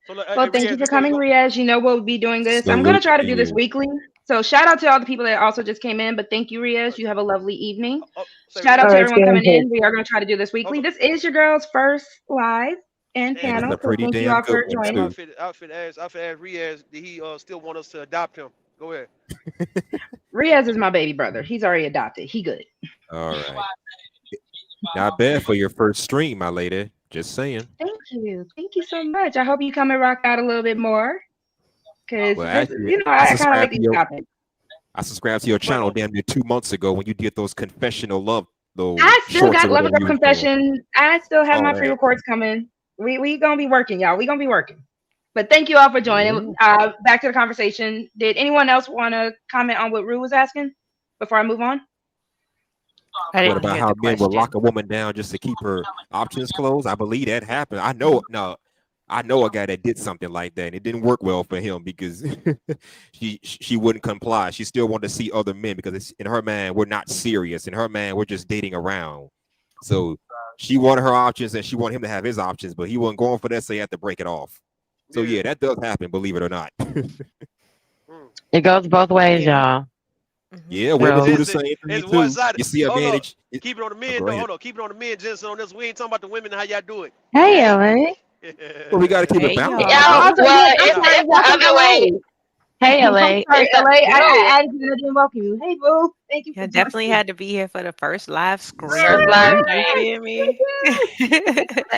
So look, Well, hey, thank you Riaz, for before you coming, go, Riaz. You know we'll be doing this. I'm gonna Salute try to to do this you. weekly. So shout out to all the people that also just came in. But thank you, Riaz. You have a lovely evening. say Shout out All to Riaz. right, everyone same coming here. in. We are gonna try to do this Hold weekly. on. This is your girl's first live and And And it's panel. a So pretty thank you damn all good for one joining. too. outfit asked Riaz, did he still want us to adopt him? Go ahead. Riaz is my baby brother. He's already adopted. He good. All right. Not bad for your first stream, my lady. Just saying. Thank you. Thank you so much. I hope you come and rock out a little bit more. Because Well, this, actually, I I kind of like subscribed to these your topics. But channel damn near 2 months ago when you did those confessional love, those I still shorts or got Lover whatever Girl you was doing. Confession. I still have All my right. pre-records coming. We gonna be working, y'all. We gonna be working. But thank you all for joining. Yeah. Back to the conversation. Did anyone else want to comment on what Rue was asking before I move on? I What didn't about hear how the men will lock question. a woman down just to keep her options closed? I believe that happened. I know a guy that did something like that, and it didn't work well for him because she wouldn't comply. She still wanted to see other men because it's, in her mind, we're not serious. In her mind, we're just dating around. So she wanted her options, and she wanted him to have his options, but he wasn't going for that, so he had to break it off. So yeah, that does happen, believe it or not. It goes both ways, Yeah. y'all. Yeah, and women do So the Jensen, same it's thing one too. sided. You see a Hold man, on. Keep it on the oh, men go though. ahead. Hold on. Keep it on the men, Jensen, on this. We ain't talking about the women and how y'all do it. hey, LA. Well, we got to keep it Hey, balanced, Yeah, my y'all. brother. well, I'm it's sorry. it's the Welcome, other way. LA. Hey, I'm LA. sorry, It's a LA. no. I didn't welcome you. Hey, boo. Thank you for I definitely joining. had to be here for the first live First live scream. You stream. feel me?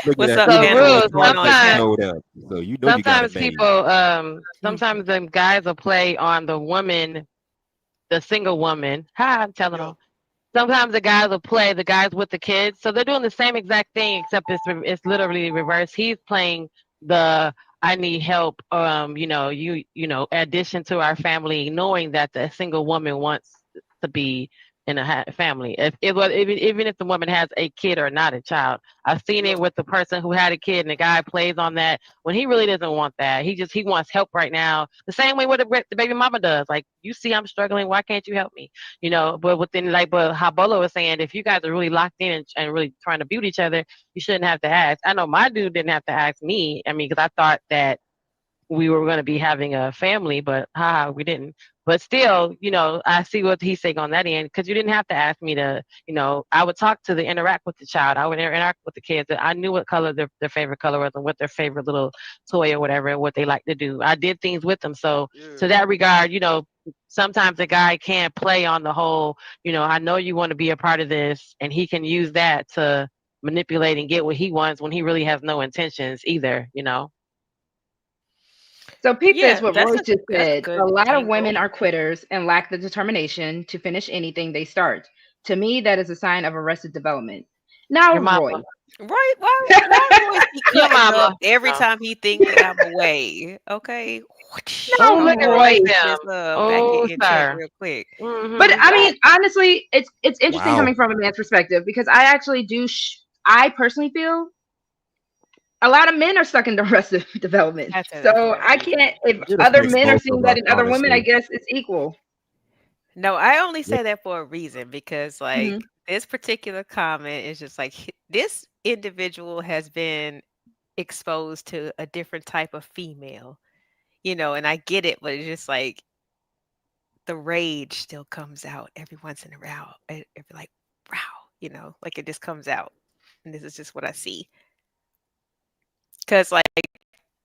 Looking What's at up, you, So, looking panel? at What's rules. going on, Starfish Sometimes, y'all? snowed up. So you know you got it sometimes made. people, sometimes the guys will play on the woman, the single woman. Hi, I'm telling Yeah. them. Sometimes the guys will play the guys with the kids, so they're doing the same exact thing except it's literally reverse. He's playing the I need help. Addition to our family, knowing that the single woman wants to be in a family. Even if the woman has a kid or not a child, I've seen Yeah. it with the person who had a kid, and the guy plays on that when he really doesn't want that. He wants help right now. The same way what the baby mama does. Like, you see, I'm struggling. Why can't you help me? But how Bolo was saying, if you guys are really locked in and really trying to build each other, you shouldn't have to ask. I know my dude didn't have to ask me. I mean, because I thought that we were going to be having a family, but we didn't. But still, I see what he's saying on that end, because you didn't have to ask me to, I would talk to interact with the child. I would interact with the kids. I knew what color their favorite color was and what their favorite little toy or whatever and what they like to do. I did things with them. So to that regard, sometimes a guy can't play on the whole, I know you want to be a part of this, and he can use that to manipulate and get what he wants when he really has no intentions either. So peep this, Yeah, what Royce just that's a said. A good lot of angle. women are quitters and lack the determination to finish anything they start. To me, that is a sign of arrested development. Now, Your mama. Roy. Right? Why Royce be Your cutting mama. up every No. time he think that I'm away? Okay. No, Oh, look at Roy. Break him. this back Oh, in check sir. real quick. But Mm-hmm. I mean, honestly, it's interesting Wow. coming from a man's perspective, because I actually do. I personally feel a lot of men are stuck in arrested development. That's an So I important can't. point. If It other affects men are both seeing of that us, in other women, I honestly. guess it's equal. No, I only Yep. say that for a reason because, Mhm. like, this particular comment is just like this individual has been exposed to a different type of female, and I get it, but it's just like the rage still comes out every once in a while. It be like, wow, like it just comes out. And this is just what I see. Because, like,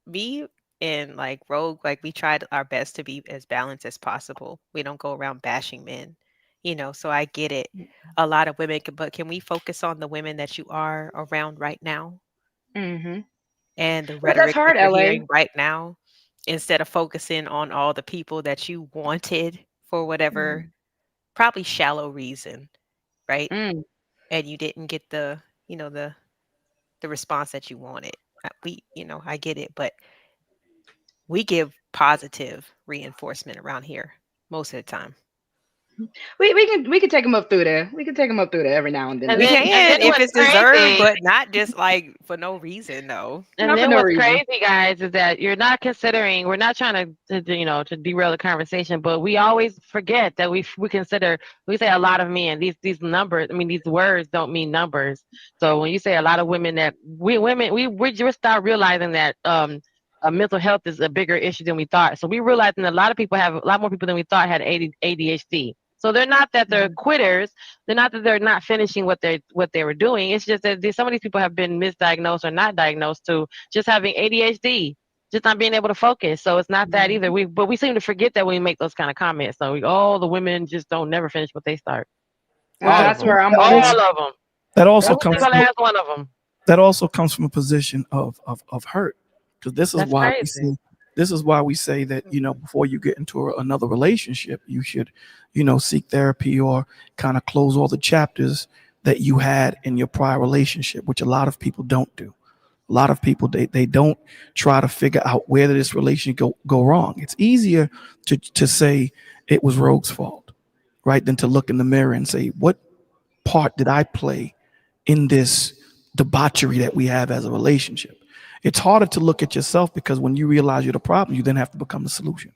me and like Rogue, like, we tried our best to be as balanced as possible. We don't go around bashing men, so I get it. A lot of women, but can we focus on the women that you are around right now Mhm. and the But that's rhetoric that hard, you're LA. hearing right now instead of focusing on all the people that you wanted for whatever probably shallow reason, right? Mm. And you didn't get the response that you wanted. I get it, but we give positive reinforcement around here most of the time. We can take them up through there. We can take them up through there every now and then. And We Though. then and then can if what's it's deserved, crazy, but not just like for no reason, though. and Not for then no what's reason. crazy, guys, is that you're not considering. We're not trying to derail the conversation, but we always forget that we consider. We say a lot of men. These numbers. I mean, these words don't mean numbers. So when you say a lot of women, that we just start realizing that mental health is a bigger issue than we thought. So we realizing that a lot more people than we thought had ADHD. So they're not that they're quitters. They're not that they're not finishing what they were doing. It's just that some of these people have been misdiagnosed or not diagnosed to just having ADHD. just not being able to focus. So it's not that either. But we seem to forget that when we make those kind of comments. So the women just don't never finish what they start. And All of that's them. where I'm All with. of them. That also Every comes single from last one of them. a position of hurt, because this is That's why we crazy. see this is why we say that, before you get into another relationship, you should, seek therapy or kind of close all the chapters that you had in your prior relationship, which a lot of people don't do. A lot of people, they don't try to figure out where did this relationship go wrong. It's easier to say it was Rogue's fault, right, than to look in the mirror and say, what part did I play in this debauchery that we have as a relationship? It's harder to look at yourself, because when you realize you're the problem, you then have to become the solution.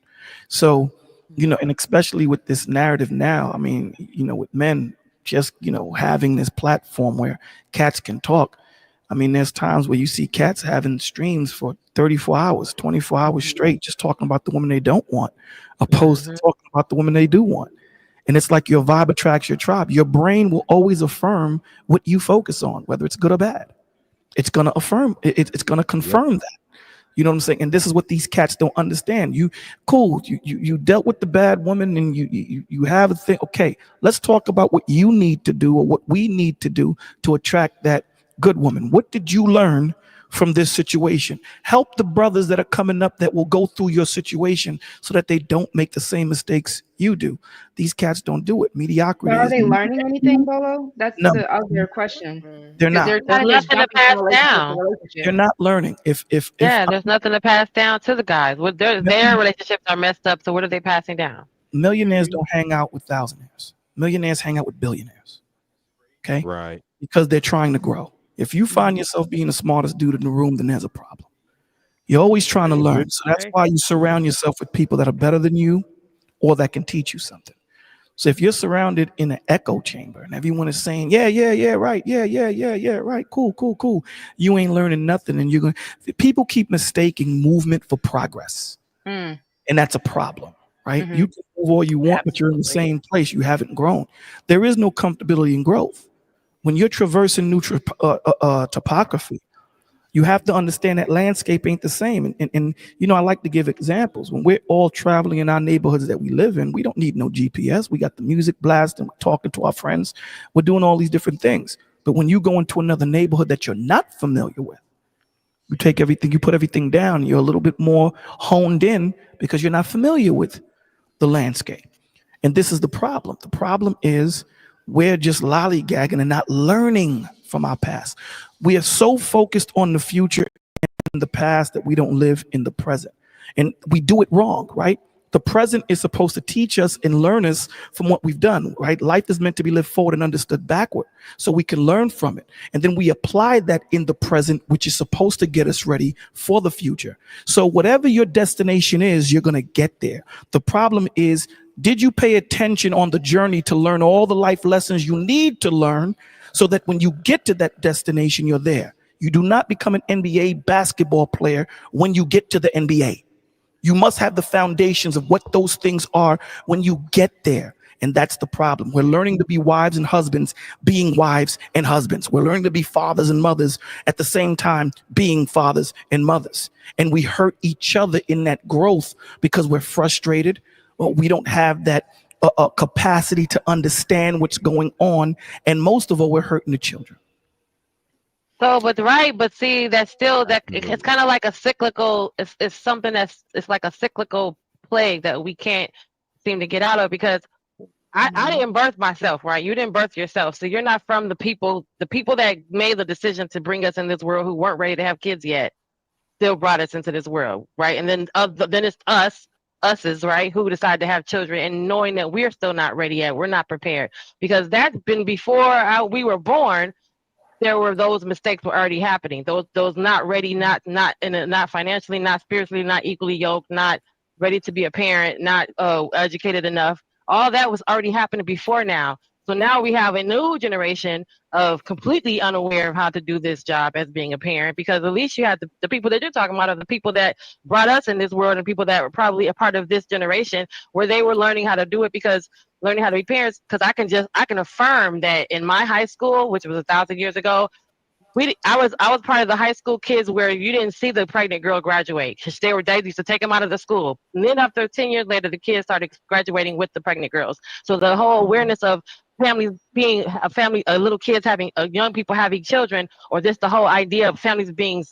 So, and especially with this narrative now, I mean, with men just, having this platform where cats can talk. I mean, there's times where you see cats having streams for 34 hours, 24 hours straight, just talking about the woman they don't want, opposed to talking about the woman they do want. And it's like your vibe attracts your tribe. Your brain will always affirm what you focus on, whether it's good or bad. It's going to affirm, it's going to confirm that. You know what I'm saying? And this is what these cats don't understand. You dealt with the bad woman, and you have a thing. Okay, let's talk about what you need to do, or what we need to do to attract that good woman. What did you learn from this situation? Help the brothers that are coming up that will go through your situation so that they don't make the same mistakes you do. These cats don't do it. Mediocrity But are is they learning anything, Bolo? That's no, the other question. they're Because not. they're There's kind of just nothing to jumping from pass relationship to down. They're relationship. not learning. If Yeah, there's nothing to pass down to the guys. Their relationships are messed up. So what are they passing down? millionaires don't hang out with thousandaires. Millionaires hang out with billionaires. Okay? Right. Because they're trying to grow. If you find yourself being the smartest dude in the room, then there's a problem. You're always trying to learn. So that's why you surround yourself with people that are better than you or that can teach you something. So if you're surrounded in an echo chamber and everyone is saying, yeah, right, yeah, right, cool, you ain't learning nothing, and people keep mistaking movement for progress. Mm. And that's a problem, right? You can move all you want, but you're in the same place. You haven't grown. There is no comfortability in growth. When you're traversing new topography, you have to understand that landscape ain't the same. And I like to give examples. When we're all traveling in our neighborhoods that we live in, we don't need no GPS. We got the music blasting, we're talking to our friends, we're doing all these different things. But when you go into another neighborhood that you're not familiar with, you put everything down, you're a little bit more honed in because you're not familiar with the landscape. And this is the problem. The problem is we're just lollygagging and not learning from our past. We are so focused on the future and the past that we don't live in the present. And we do it wrong, right? The present is supposed to teach us and learn us from what we've done, right? Life is meant to be lived forward and understood backward so we can learn from it. And then we apply that in the present, which is supposed to get us ready for the future. So whatever your destination is, you're going to get there. The problem is, did you pay attention on the journey to learn all the life lessons you need to learn so that when you get to that destination, you're there? You do not become an NBA basketball player when you get to the NBA. You must have the foundations of what those things are when you get there. And that's the problem. We're learning to be wives and husbands, being wives and husbands. We're learning to be fathers and mothers at the same time, being fathers and mothers. And we hurt each other in that growth because we're frustrated. Well, we don't have that capacity to understand what's going on. And most of all, we're hurting the children. So, but see, that's still it's kind of like a cyclical. It's something it's like a cyclical plague that we can't seem to get out of, because I didn't birth myself, right? You didn't birth yourself, so you're not from the people that made the decision to bring us in this world, who weren't ready to have kids yet, still brought us into this world, right? And then it's us's, right, who decide to have children, and knowing that we're still not ready yet, we're not prepared, because that's been before we were born. There were those mistakes were already happening. Those not ready, not financially, not spiritually, not equally yoked, not ready to be a parent, not educated enough. All that was already happening before now. So now we have a new generation of completely unaware of how to do this job as being a parent, because at least you have the people that you're talking about are the people that brought us in this world, and people that were probably a part of this generation where they were learning how to do it, because learning how to be parents. Because I can affirm that in my high school, which was 1,000 years ago, I was part of the high school kids where you didn't see the pregnant girl graduate because they used to take them out of the school. And then after 10 years later, the kids started graduating with the pregnant girls. So the whole awareness of families being a family, little kids having, young people having children, or just the whole idea of families being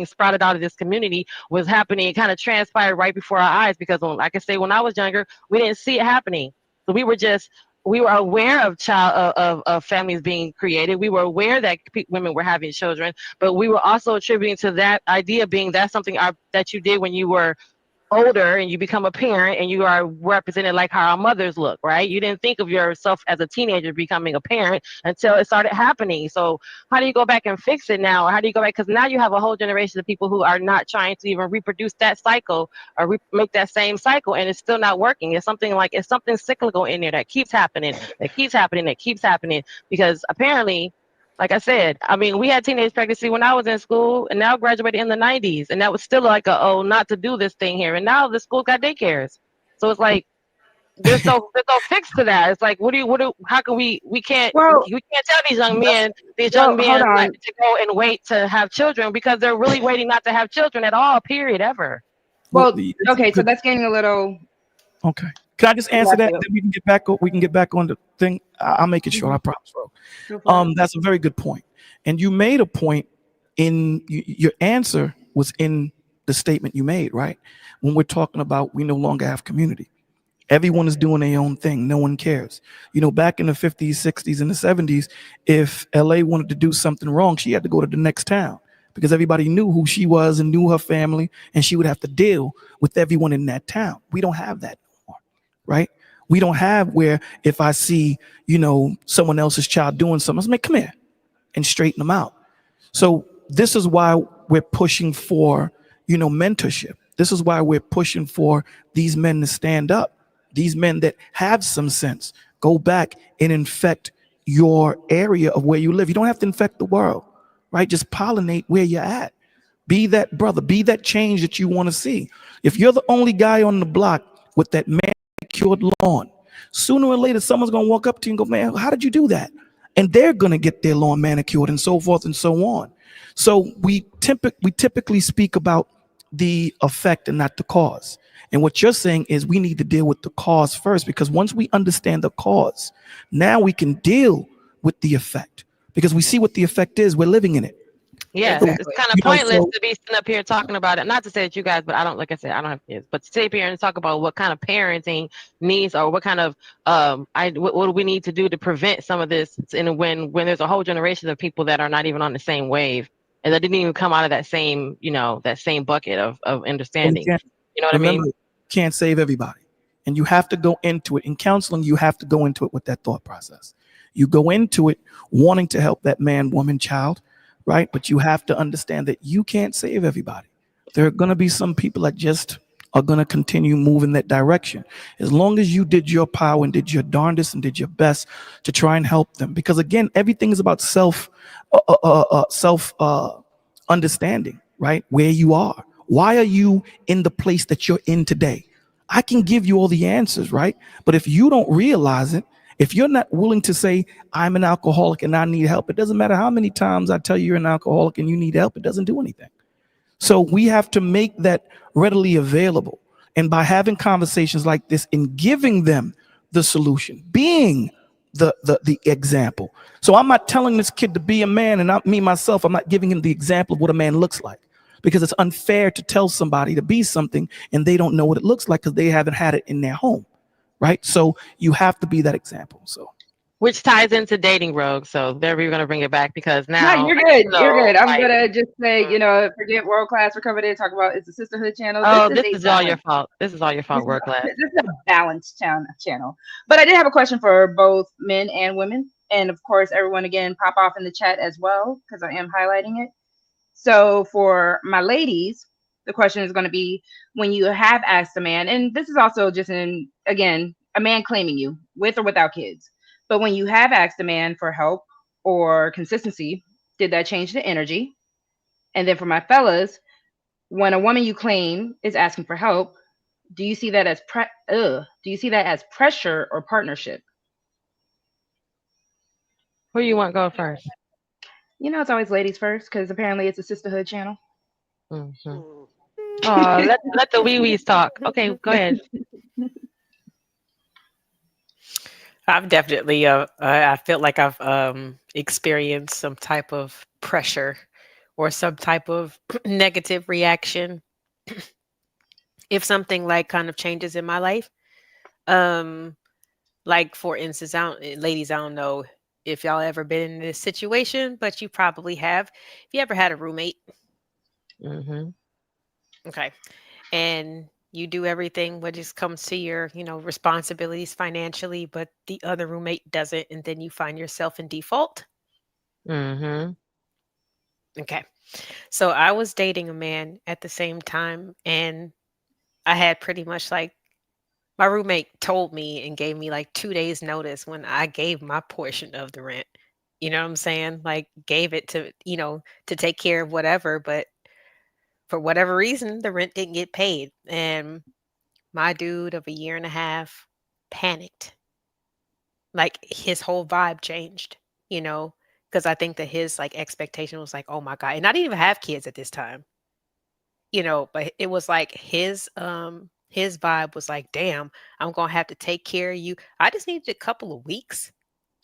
sprouted out of this community was happening. It kind of transpired right before our eyes because, like I say, when I was younger, we didn't see it happening. So we were aware of of families being created. We were aware that women were having children, but we were also attributing to that idea being that's something that you did when you were older and you become a parent and you are represented like how our mothers look, right? You didn't think of yourself as a teenager becoming a parent until it started happening. So how do you go back and fix it now? Or how do you go back? Because now you have a whole generation of people who are not trying to even reproduce that cycle or make that same cycle, and it's still not working. It's something cyclical in there that keeps happening, that keeps happening, that keeps happening. Because apparently, like I said, I mean, we had teenage pregnancy when I was in school, and now graduated in the 90s, and that was still like not to do this thing here. And now the school got daycares, so it's like there's no fix to that. It's like how can we can't Well, tell these young well, hold men like on. to go and wait to have children because they're really waiting not to have children at all. Period. Ever. Well, Well, it's okay, so good. that's getting a little Okay. Can I just answer left that? field. Then we can get back on the thing. I'll make it short. I Mhm. promise, bro. Go for it. That's a very good point. And you made a point in your answer was in the statement you made, right? When we're talking about we no longer have community. Everyone is doing their own thing. No one cares. Back in the 50s, 60s, and the 70s, if LA wanted to do something wrong, she had to go to the next town because everybody knew who she was and knew her family, and she would have to deal with everyone in that town. We don't have that anymore, right? We don't have where if I see, someone else's child doing something, I say, come here and straighten them out. So this is why we're pushing for, mentorship. This is why we're pushing for these men to stand up. These men that have some sense, go back and infect your area of where you live. You don't have to infect the world, right? Just pollinate where you're at. Be that brother, be that change that you want to see. If you're the only guy on the block with that manicured lawn, sooner or later someone's going to walk up to you and go, man, how did you do that? And they're going to get their lawn manicured and so forth and so on. So we typically speak about the effect and not the cause. And what you're saying is we need to deal with the cause first, because once we understand the cause, now we can deal with the effect, because we see what the effect is. We're living in it. Yes, So, it's Exactly. kind of pointless to be sitting up here talking about it. Not to say that you guys, but like I said, I don't have kids. But to sit up here and talk about what kind of parenting needs or what kind of what do we need to do to prevent some of this? And when there's a whole generation of people that are not even on the same wave and that didn't even come out of that same that same bucket of well, you understanding. can't You know what I remember, mean? you can't save everybody, and you have to go into it in counseling. You have to go into it with that thought process. You go into it wanting to help that man, woman, child, right? But you have to understand that you can't save everybody. There are going to be some people that just are going to continue moving that direction. As long as you did your power and did your darndest and did your best to try and help them, because again, everything is about self understanding, right? Where you are. Why are you in the place that you're in today? I can give you all the answers, right? But if you don't realize it, if you're not willing to say, I'm an alcoholic and I need help, it doesn't matter how many times I tell you you're an alcoholic and you need help, it doesn't do anything. So we have to make that readily available. And by having conversations like this and giving them the solution, being the example. So I'm not telling this kid to be a man, and not me myself, I'm not giving him the example of what a man looks like, because it's unfair to tell somebody to be something and they don't know what it looks like because they haven't had it in their home. Right. So you have to be that example. So Which ties into dating, Rogue. So there we're gonna bring it back because No, now you're I get good. to You're know good. I'm like. gonna just say, mm, forget world class. We're coming in talk about it's a sisterhood channel. This Oh, is this a is all your balance. fault. This is all your This fault, is work class. this is a balanced channel. But I did have a question for both men and women, and of course, everyone again pop off in the chat as well because I am highlighting it. So for my ladies, the question is going to be when you have asked a man, and this is also just again a man claiming you with or without kids, but when you have asked a man for help or consistency, did that change the energy? And then for my fellas, when a woman you claim is asking for help, do you see that as do you see that as pressure or partnership? Who you want to go first? You know, it's always ladies first because apparently it's a sisterhood channel. Mm-hmm. Mm. Oh, let the wee wees talk. Okay, go ahead. I've definitely, I feel like I've experienced some type of pressure or some type of negative reaction if something like kind of changes in my life. Um, like for instance, ladies, I don't know if y'all ever been in this situation, but you probably have. If you ever had a roommate, Mm-hmm. okay, and you do everything what just comes to your, responsibilities financially, but the other roommate doesn't, and then you find yourself in default. Mm-hmm. Okay. So I was dating a man at the same time, and I had pretty much like my roommate told me and gave me like 2 days notice when I gave my portion of the rent. You know what I'm saying? Like gave it to, to take care of whatever, but for whatever reason, the rent didn't get paid. And my dude of a year and a half panicked. Like his whole vibe changed, because I think that his like expectation was like, oh my God. And I didn't even have kids at this time. But it was like his vibe was like, damn, I'm gonna have to take care of you. I just needed a couple of weeks.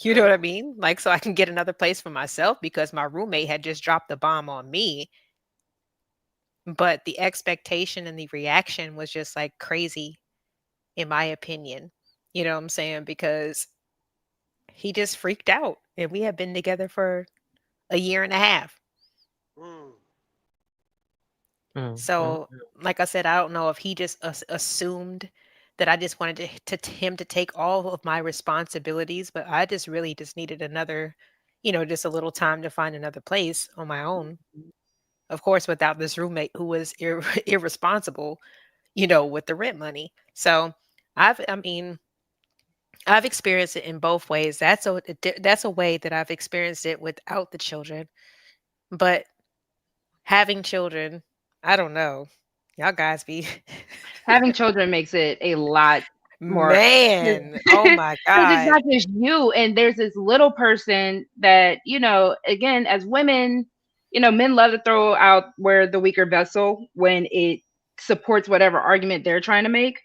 You know what I Damn. mean? Like so I can get another place for myself because my roommate had just dropped the bomb on me. But the expectation and the reaction was just like crazy, in my opinion. You know what I'm saying? Because he just freaked out. And we had been together for a year and a half. Mm. Mm-hmm. So, like I said, I don't know if he just assumed that I just wanted him to take all of my responsibilities, but I just really just needed another, just a little time to find another place on my own. Of course, without this roommate who was irresponsible, with the rent money. So, I mean, I've experienced it in both ways. That's a way that I've experienced it without the children, but having children, I don't know. Y'all guys be Having children makes it a lot more because man, oh my it's God. not just you and there's this little person that again as women, men love to throw out where the weaker vessel when it supports whatever argument they're trying to make.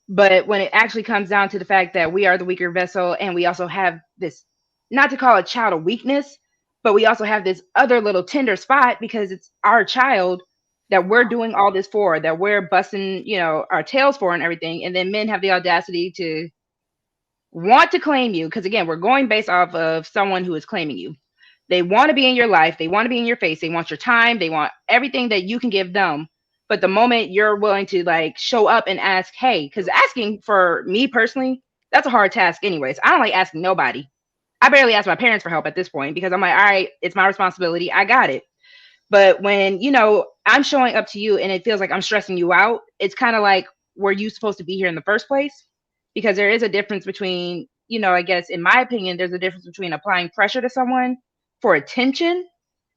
But when it actually comes down to the fact that we are the weaker vessel and we also have this, not to call a child a weakness, but we also have this other little tender spot because it's our child that we're doing all this for, that we're busting, our tails for and everything. And then men have the audacity to want to claim you. Because again, we're going based off of someone who is claiming you. They want to be in your life. They want to be in your face. They want your time. They want everything that you can give them. But the moment you're willing to like show up and ask, hey, because Yep. asking for me personally, that's a hard task, anyways. I don't like asking nobody. I barely ask my parents for help at this point because I'm like, all right, it's my responsibility. I got it. But when, I'm showing up to you and it feels like I'm stressing you out, it's kind of like, were you supposed to be here in the first place? Because there is a difference between, I guess in my opinion, there's a difference between applying pressure to someone for attention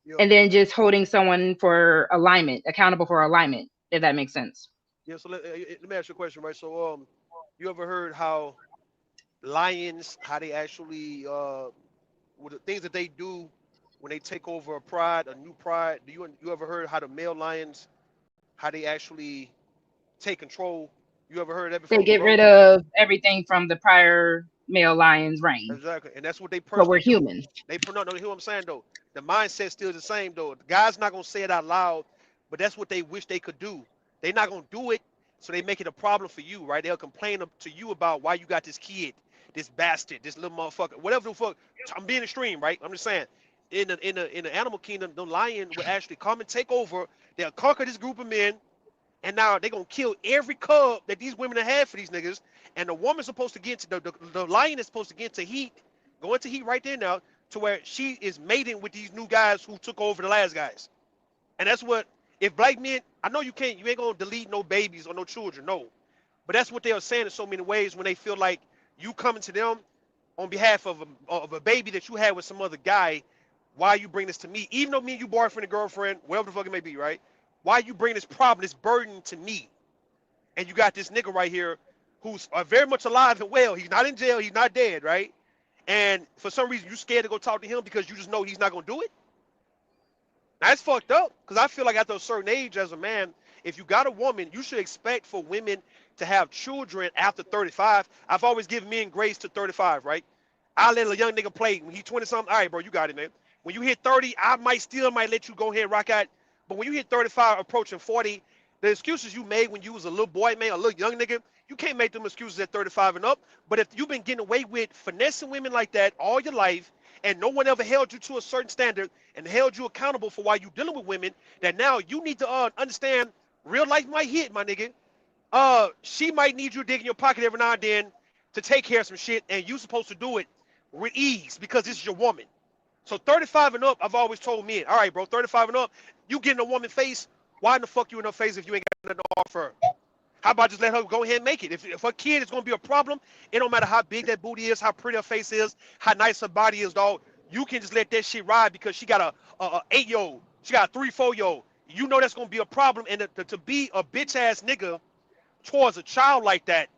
Yep. and then just holding someone for alignment, accountable for alignment, if that makes sense. Yeah. So let me ask you a question, right? So you ever heard how lions, how they actually with the things that they do when they take over a pride, a new pride? You ever heard how the male lions, how they actually take control? You ever heard that They before, get rid Rose? of everything from the prior male lion's reign, Exactly, and that's what they but we're personally do. humans. No, no, hear what I'm saying though. The mindset still the same though. The guy's not gonna say it out loud, but that's what they wish they could do. They're not gonna do it, so they make it a problem for you, right? They'll complain to you about why you got this kid, this bastard, this little motherfucker, whatever the fuck. I'm being extreme, right? I'm just saying. In the animal kingdom, the lion will actually come and take over. They'll conquer this group of men, and now they're gonna kill every cub that these women have had for these niggas. And the woman's supposed to get to the lion is supposed to get to heat, go into heat right there now, to where she is mating with these new guys who took over the last guys. And that's what, if black men, I know you ain't gonna delete no babies or no children, no. But that's what they are saying in so many ways when they feel like you coming to them on behalf of a baby that you had with some other guy. Why you bring this to me? Even though me and you boyfriend and girlfriend, whatever the fuck it may be, right? Why you bring this problem, this burden to me? And you got this nigga right here who's very much alive and well. He's not in jail. He's not dead, right? And for some reason, you scared to go talk to him because you just know he's not gonna do it. That's fucked up because I feel like after a certain age as a man, if you got a woman, you should expect for women to have children after 35. I've always given men grace to 35, right? I let a young nigga play when he 20 something. All right, bro, you got it, man. When you hit 30, I might let you go ahead and rock out. But when you hit 35, approaching 40, the excuses you made when you was a little boy, man, a little young nigga, you can't make them excuses at 35 and up. But if you've been getting away with finessing women like that all your life, and no one ever held you to a certain standard and held you accountable for why you dealing with women, that now you need to understand real life might hit, my nigga. She might need you to dig in your pocket every now and then to take care of some shit, and you supposed to do it with ease because this is your woman. So 35 and up, I've always told men, all right, bro, 35 and up, you get in a woman's face, why in the fuck you in her face if you ain't got nothing to offer her? How about just let her go ahead and make it? If her kid is gonna be a problem, it don't matter how big that booty is, how pretty her face is, how nice her body is, dog. You can just let that shit ride because she got a 8-year-old, she got a 3-4-year-old. You know that's gonna be a problem, and to be a bitch ass nigga towards a child like that,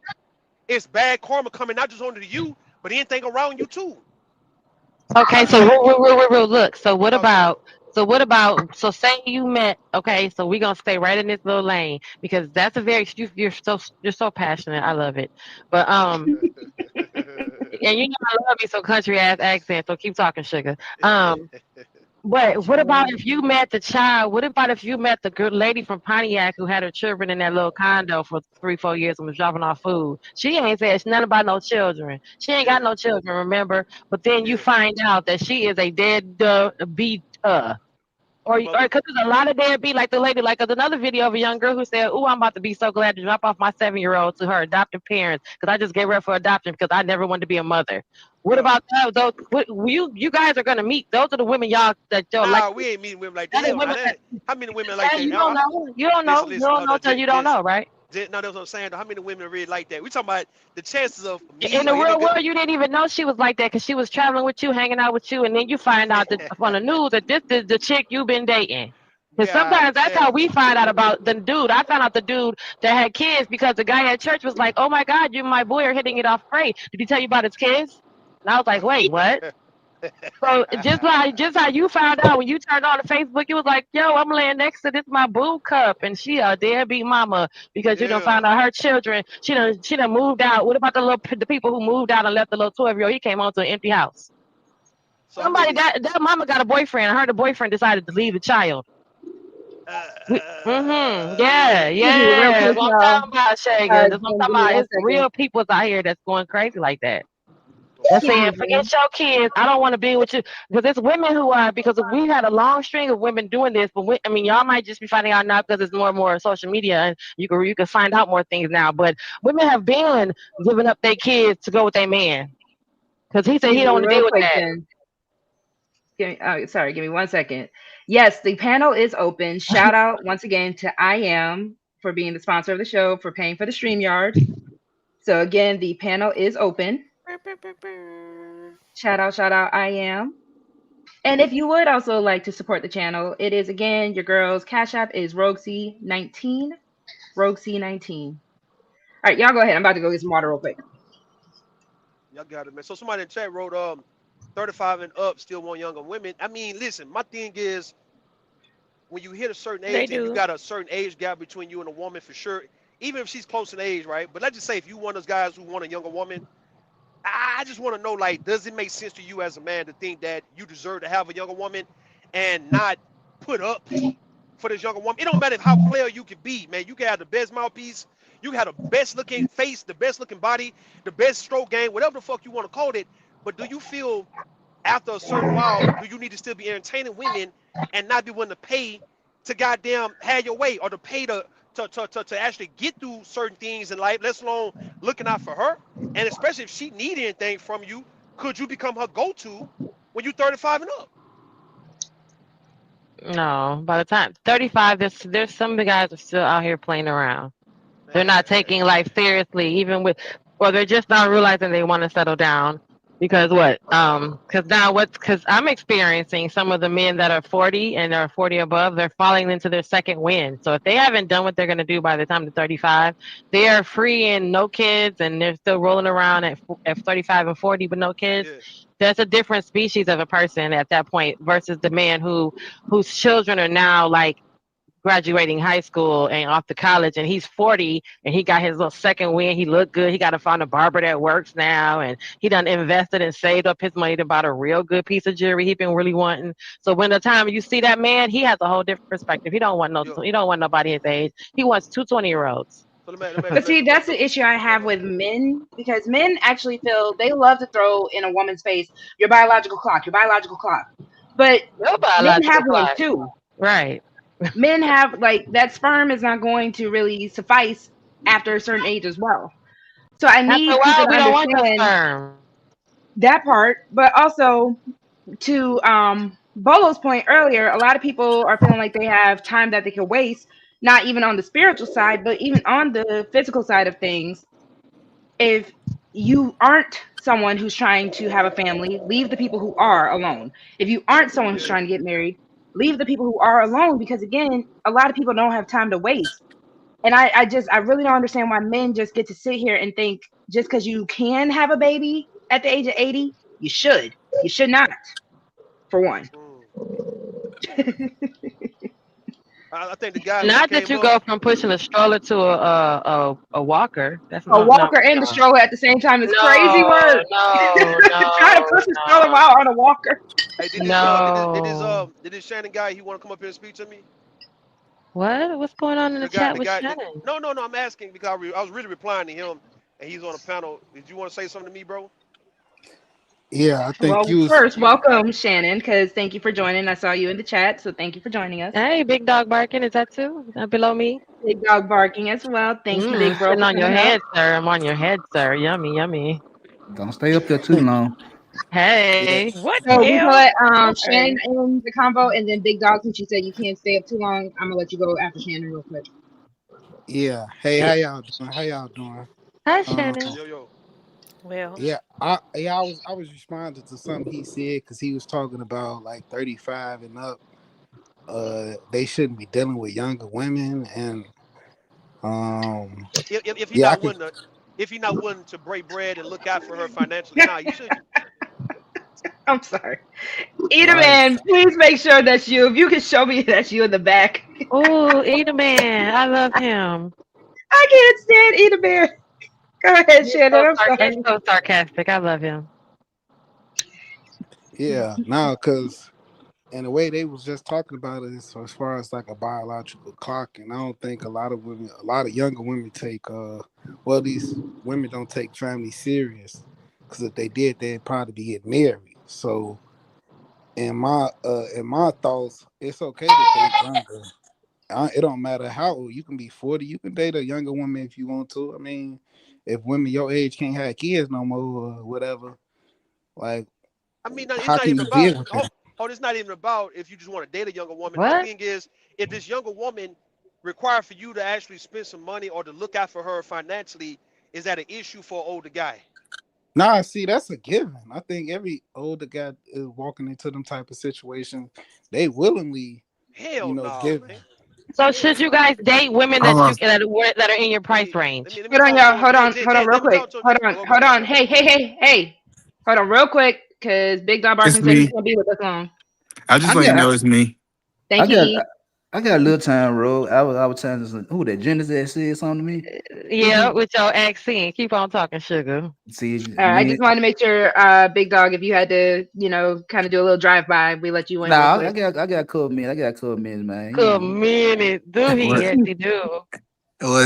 it's bad karma coming not just onto you, but anything around you too. Okay, so look. So what Talk to me. about? So say you met. Okay, so we're gonna stay right in this little lane because that's a very you're so passionate. I love it. But and you know I love me some country ass accent. So keep talking, sugar. But what about if you met the child? What about if you met the good lady from Pontiac who had her children in that little condo for 3-4 years and was dropping off food? She ain't said nothing about no children. She ain't got Yeah, no children, remember? But then you yeah. find out that she is a dead beat. Or Mother, because there's a lot of deadbeat, like the lady, like there's another video of a young girl who said, "Oh, I'm about to be so glad to drop off my 7-year-old to her adoptive parents because I just gave her up for adoption because I never wanted to be a mother." What yeah. about that? Those you guys are gonna meet. Those are the women y'all like. Nah, we ain't meeting women like that. That is Hell, nah, women that that ain't. How many women like that? you don't know. You don't know. Listen, You listen. don't Hold know on, till you don't know, right? No, that's what I'm saying. How many women really like that? We talking about the chances of In me the or any real good. world, you didn't even know she was like that because she was traveling with you, hanging out with you, and then you find out that on the news that this is the chick you've been dating. Because God sometimes that's how damn. we find out about the dude. I found out the dude that had kids because the guy at church was like, "Oh my God, you and my boy are hitting it off great. Did he tell you about his kids?" And I was like, "Wait, what?" So just how you found out when you turned on the Facebook, it was like, "Yo, I'm laying next to this my boo cup, and she a deadbeat mama because you don't Yeah. find out her children. She done moved out. What about the people who moved out and left the little 12-year-old? He came home to an empty house. So how Somebody many? that mama got a boyfriend, and her the boyfriend decided to leave the child. Uh, Yeah, Real yeah. That's quick, what I'm y'all. talking about, Shagan. That's what I'm Give talking me about. one It's second. real people out here that's going crazy like that. That's saying, Excuse wow. me. forget your kids. I don't want to be with you. Because it's women who are, because we had a long string of women doing this, but I mean, y'all might just be finding out now because it's more and more social media and you can find out more things now. But women have been giving up their kids to go with their man because he said he Excuse don't me, want to real deal with quick that. then. Sorry, give me one second. Yes, the panel is open. Shout out once again to I Am for being the sponsor of the show, for paying for the StreamYard. So again, the panel is open. Shout out, I Am. And if you would also like to support the channel, it is again your girl's Cash App is RogueC19. RogueC19. All right, y'all go ahead. I'm about to go get some water real quick. Y'all got it, man. So somebody in chat wrote 35 and up still want younger women. I mean, listen, my thing is when you hit a certain They age and you do. got a certain age gap between you and a woman for sure, even if she's close in age, right? But let's just say if you one of those guys who want a younger woman, I just want to know, like, does it make sense to you as a man to think that you deserve to have a younger woman and not put up for this younger woman? It don't matter how player you can be, man. You can have the best mouthpiece, you can have the best looking face, the best looking body, the best stroke game, whatever the fuck you want to call it. But do you feel after a certain while, do you need to still be entertaining women and not be willing to pay to goddamn have your way or to pay to actually get through certain things in life, let alone looking out for her? And especially if she need anything from you, could you become her go-to when you're 35 and up? No, by the time 35, there's some of the guys are still out here playing around. They're not Man, taking life seriously, even with, or they're just not realizing they want to settle down. Because what? Because now what's because I'm experiencing some of the men that are 40 and are 40 above, they're falling into their second wind. So if they haven't done what they're going to do by the time they're 35, they are free and no kids, and they're still rolling around at 35 and 40 with no kids. Yeah. That's a different species of a person at that point versus the man whose children are now like graduating high school and off to college, and he's 40 and he got his little second win. He looked good. He got to find a barber that works now, and he done invested and saved up his money to buy a real good piece of jewelry he been really wanting. So when the time you see that man, he has a whole different perspective. Yo. He don't want nobody his age. He wants two 20-year-olds. So let me let me But see, let, that's the issue I have with men because men actually feel they love to throw in a woman's face your biological clock. But Your men have biological one clock. too. Right. Men have like that sperm is not going to really suffice after a certain age as well. So I After a need people while, to we don't want your understand sperm. that part, but also to Bolo's point earlier, a lot of people are feeling like they have time that they can waste, not even on the spiritual side, but even on the physical side of things. If you aren't someone who's trying to have a family, leave the people who are alone. If you aren't someone who's yeah. trying to get married, leave the people who are alone because again, a lot of people don't have time to waste. And I really don't understand why men just get to sit here and think just because you can have a baby at the age of 80, you should. You should not, for one. Mm. I think the guy who Not that came you up. go from pushing a stroller to a walker. That's A no no walker and the no stroller at the same time is crazy no work. no Try to no push a stroller no. while on a walker. Hey, No. did this Shannon guy he want to come up here and speak to me? What? What's going on in the The chat with guy. Shannon? No, no, no. I'm asking because I was really replying to him, and he's on a panel. Did you want to say something to me, bro? Yeah, I think Well, you was. first, welcome, Shannon, because thank you for joining. I saw you in the chat, so thank you for joining us. Hey, big dog barking. Is that too? Below me? Big dog barking as well. Thank you, big bro, Sitting for on your coming up. head, sir. I'm on your head, sir. Yummy, yummy. Don't stay up there too long. Yeah, Hey. What So we gonna else? let Shannon Okay. in the combo, and then Big Dog, since you said you can't stay up too long, I'm gonna let you go after Shannon real quick. yeah. Hey, how y'all doing? How y'all doing? Hi, Um, Shannon. Yo, yo. Well, I was responding to something he said because he was talking about like 35 and up. They shouldn't be dealing with younger women, and um, If he yeah, I not can. willing to, if he not willing to break bread and look out for her financially, nah, you shouldn't. I'm sorry. Eater Right. man, please make sure that's you. If you can show me that's you in the back. Oh, Eat Man. I love him. I can't stand Eater man. Go ahead, Shannon. I'm He's sorry. so sarcastic. I love him. Yeah, no, because and the way they was just talking about it is as far as like a biological clock, and I don't think a lot of younger women take well, these women don't take family serious because if they did, they'd probably be getting married. So in my thoughts, it's okay to date younger. It don't matter how old you can be. 40, you can date a younger woman if you want to. I mean, if women your age can't have kids no more or whatever, like I mean, no, it's how not can even you about. deal with that? It's not even about if you just want to date a younger woman. My What? thing is, if this younger woman require for you to actually spend some money or to look out for her financially, is that an issue for an older guy? Nah, see, that's a given. I think every older guy is walking into them type of situations. They willingly, Hell no, give it. man. So Hell should you no. guys date women Hold that on. you that are in your price range? Let me Hold on, talk y'all. to him. Hold Hey, on. Jen, Hold on, Jen, real let me quick. talk to him. Hold Jen. on. Go, go, Hold go, on. go. Hey. Hold on, real quick, because Big Dog It's Barking said he's me. gonna be with us long. I just I want you to got know it's me. I Thank you, got E. I got a little time, bro. I was telling this who that Genesis that said something to me. Yeah, with your accent. Keep on talking, sugar. See I me. just wanted to make sure, Big Dog, if you had to, kind of do a little drive by, we let you in real Nah, I quick. got I got a couple minutes. I got a couple minutes, man. You Good know. minute. Do he? Well, Yes, he do.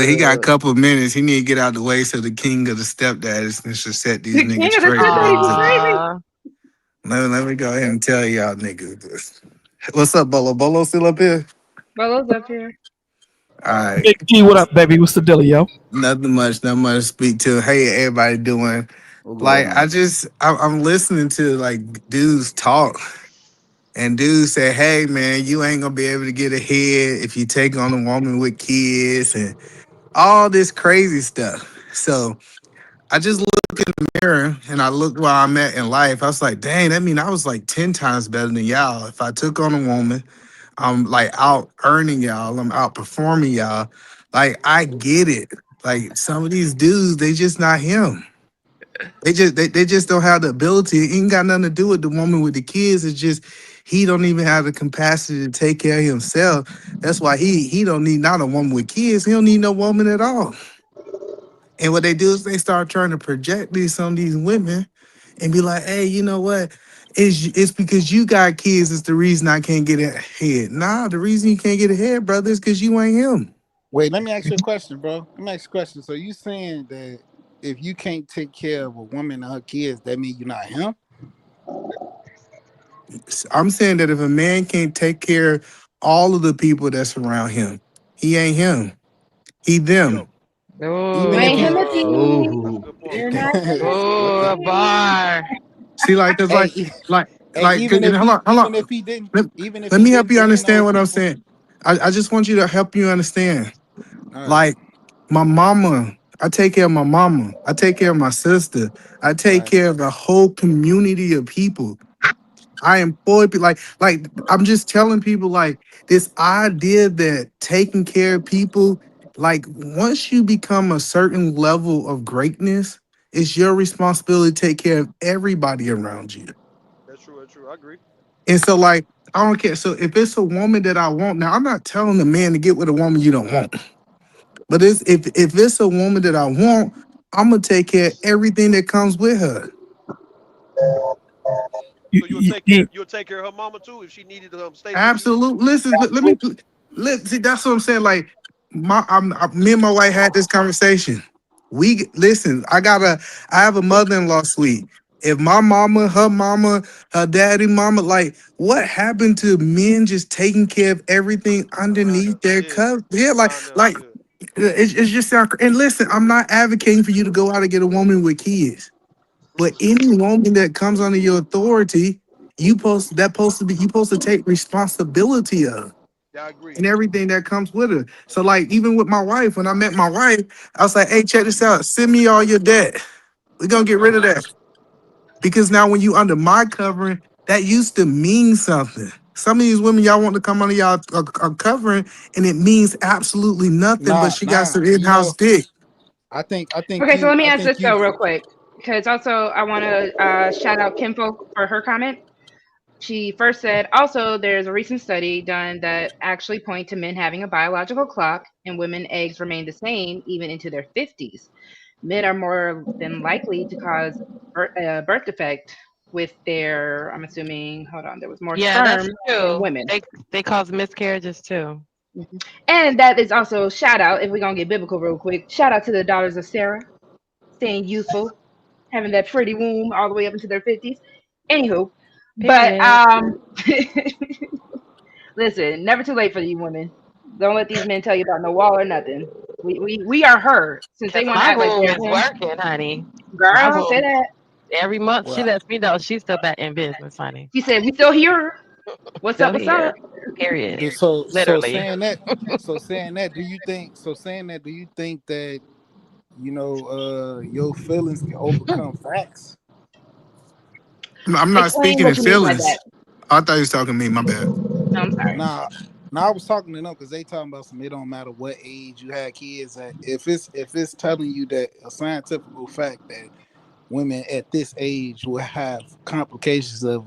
he got a Uh, couple of minutes. He need to get out the way so the king of the stepdads can just set these The niggas king of the straight. step What I'm daddies is saying? crazy. Aw. Let me go ahead and tell y'all niggas this. What's up, Bolo? Bolo still up here? Bolo's up here. All right. Big E, what up, baby? What's the dealio? Nothing much to speak to. Hey, everybody doing? what going Like, on? I'm listening to like dudes talk, and dudes say, "Hey, man, you ain't gonna be able to get ahead if you take on a woman with kids and all this crazy stuff." So I just look at mirror and I looked where I'm at in life, I was like, dang, that mean I was like 10 times better than y'all. If I took on a woman, I'm like out earning y'all, I'm outperforming y'all. Like, I get it. Like, some of these dudes, they just not him. They just don't have the ability. It ain't got nothing to do with the woman with the kids. It's just he don't even have the capacity to take care of himself. That's why he don't need not a woman with kids. He don't need no woman at all. And what they do is they start trying to project some of these women and be like, hey, you know what? It's because you got kids is the reason I can't get ahead. Nah, the reason you can't get ahead, brother, is because you ain't him. Wait, let me ask you a question, bro. Let me ask you a question. So you saying that if you can't take care of a woman and her kids, that means you're not him? I'm saying that if a man can't take care of all of the people that's around him, he ain't him. He Yo, them. You Even Oh, if ain't he, Timothy. that's a Oh, good point. You're not oh, a Timothy. bar. See, like, cause hey, like, hey, hold on, hold on. Let, even if let he me help didn't you bring understand those what I'm people, saying. I just want you to help you understand. all right, Like, my mama, I take care of my mama. I take care of my sister. I take right. care of the whole community of people. I employ people like I'm just telling people like this idea that taking care of people, like once you become a certain level of greatness, it's your responsibility to take care of everybody around you. That's true. That's true. I agree. And so like I don't care. So if it's a woman that I want, now I'm not telling the man to get with a woman you don't want. But if it's a woman that I want, I'm gonna take care of everything that comes with her. So you'll take care of her mama too if she needed to stay with you. Absolutely. Listen, let me see. That's what I'm saying. Like, me and my wife had this conversation. Listen. I have a mother-in-law suite. If my mama, her daddy, mama, like, what happened to men just taking care of everything Around underneath them. their Yeah. cover? Yeah, Around them. like, Yeah. it's just sound. And listen, I'm not advocating for you to go out and get a woman with kids. But Mm. any woman that comes under your authority, you supposed to take responsibility of Yeah, I agree. and everything that comes with her. So like even with my wife, when I met my wife, I was like, hey, check this out. Send me all your debt. We're gonna get rid of that. Because now when you under my covering, that used to mean something. Some of these women y'all want to come under y'all covering, and it means absolutely nothing, but she got some you in-house know, dick. Okay, so let me I answer think this you, though real quick. Because also I want to shout out Kimfo for her comment. She first said, also, there's a recent study done that actually point to men having a biological clock and women eggs remain the same even into their 50s. Men are more than likely to cause birth defect with their, I'm assuming, hold on, there was more Yeah, that's sperm than true. women. They cause miscarriages too. Mhm. And that is also shout out, if we're going to get biblical real quick, shout out to the daughters of Sarah, staying youthful, having that pretty womb all the way up into their 50s. Anywho, but Period. listen, never too late for you women. Don't let these men tell you about no wall or nothing. We are her. Since they Cause want to my act like womb they're is him, working, honey. girl, My don't say womb that. every month she well, lets me know she's still back in business, honey. She said, we still here. What's up? Still What's here. up? Period. so Literally. saying that, do you think that your feelings can overcome facts? I'm not Explain speaking in what you mean by that. feelings. I thought you was talking to me. My bad. No, I'm sorry. Nah, I was talking to them because they talking about some. It don't matter what age you had kids at. If it's telling you that a scientific fact that women at this age will have complications of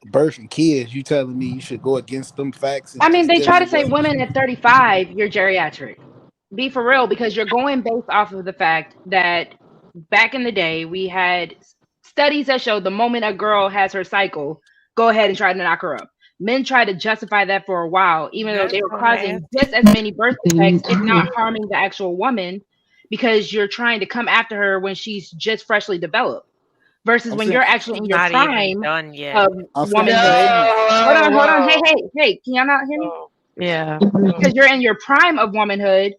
birthing kids, you telling me you should go against them facts I and mean, just they tell try me to say what? women at 35, you're geriatric. Be for real, because you're going based off of the fact that back in the day, we had studies that show the moment a girl has her cycle, go ahead and try to knock her up. Men try to justify that for a while, even though That's they were so causing nasty. just as many birth defects, if not harming the actual woman, because you're trying to come after her when she's just freshly developed, versus I'm when saying, you're actually She's in your not even prime done yet. of I'm saying, No, I'm womanhood. saying, Hold on. whoa, Hey, can y'all not hear me? whoa. Yeah. Because you're in your prime of womanhood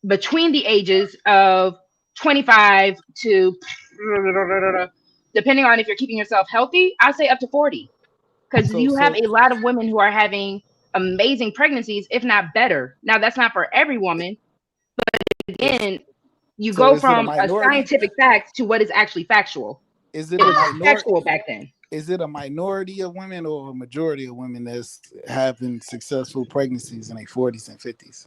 between the ages of 25 to, depending on if you're keeping yourself healthy, I say up to 40. Because so you have so a lot of women who are having amazing pregnancies, if not better. Now, that's not for every woman. if Again, You So go is it a from a minority? scientific fact to what is actually factual. Is It it a was minority? factual back then. Is it a minority of women or a majority of women that's having successful pregnancies in their 40s and 50s?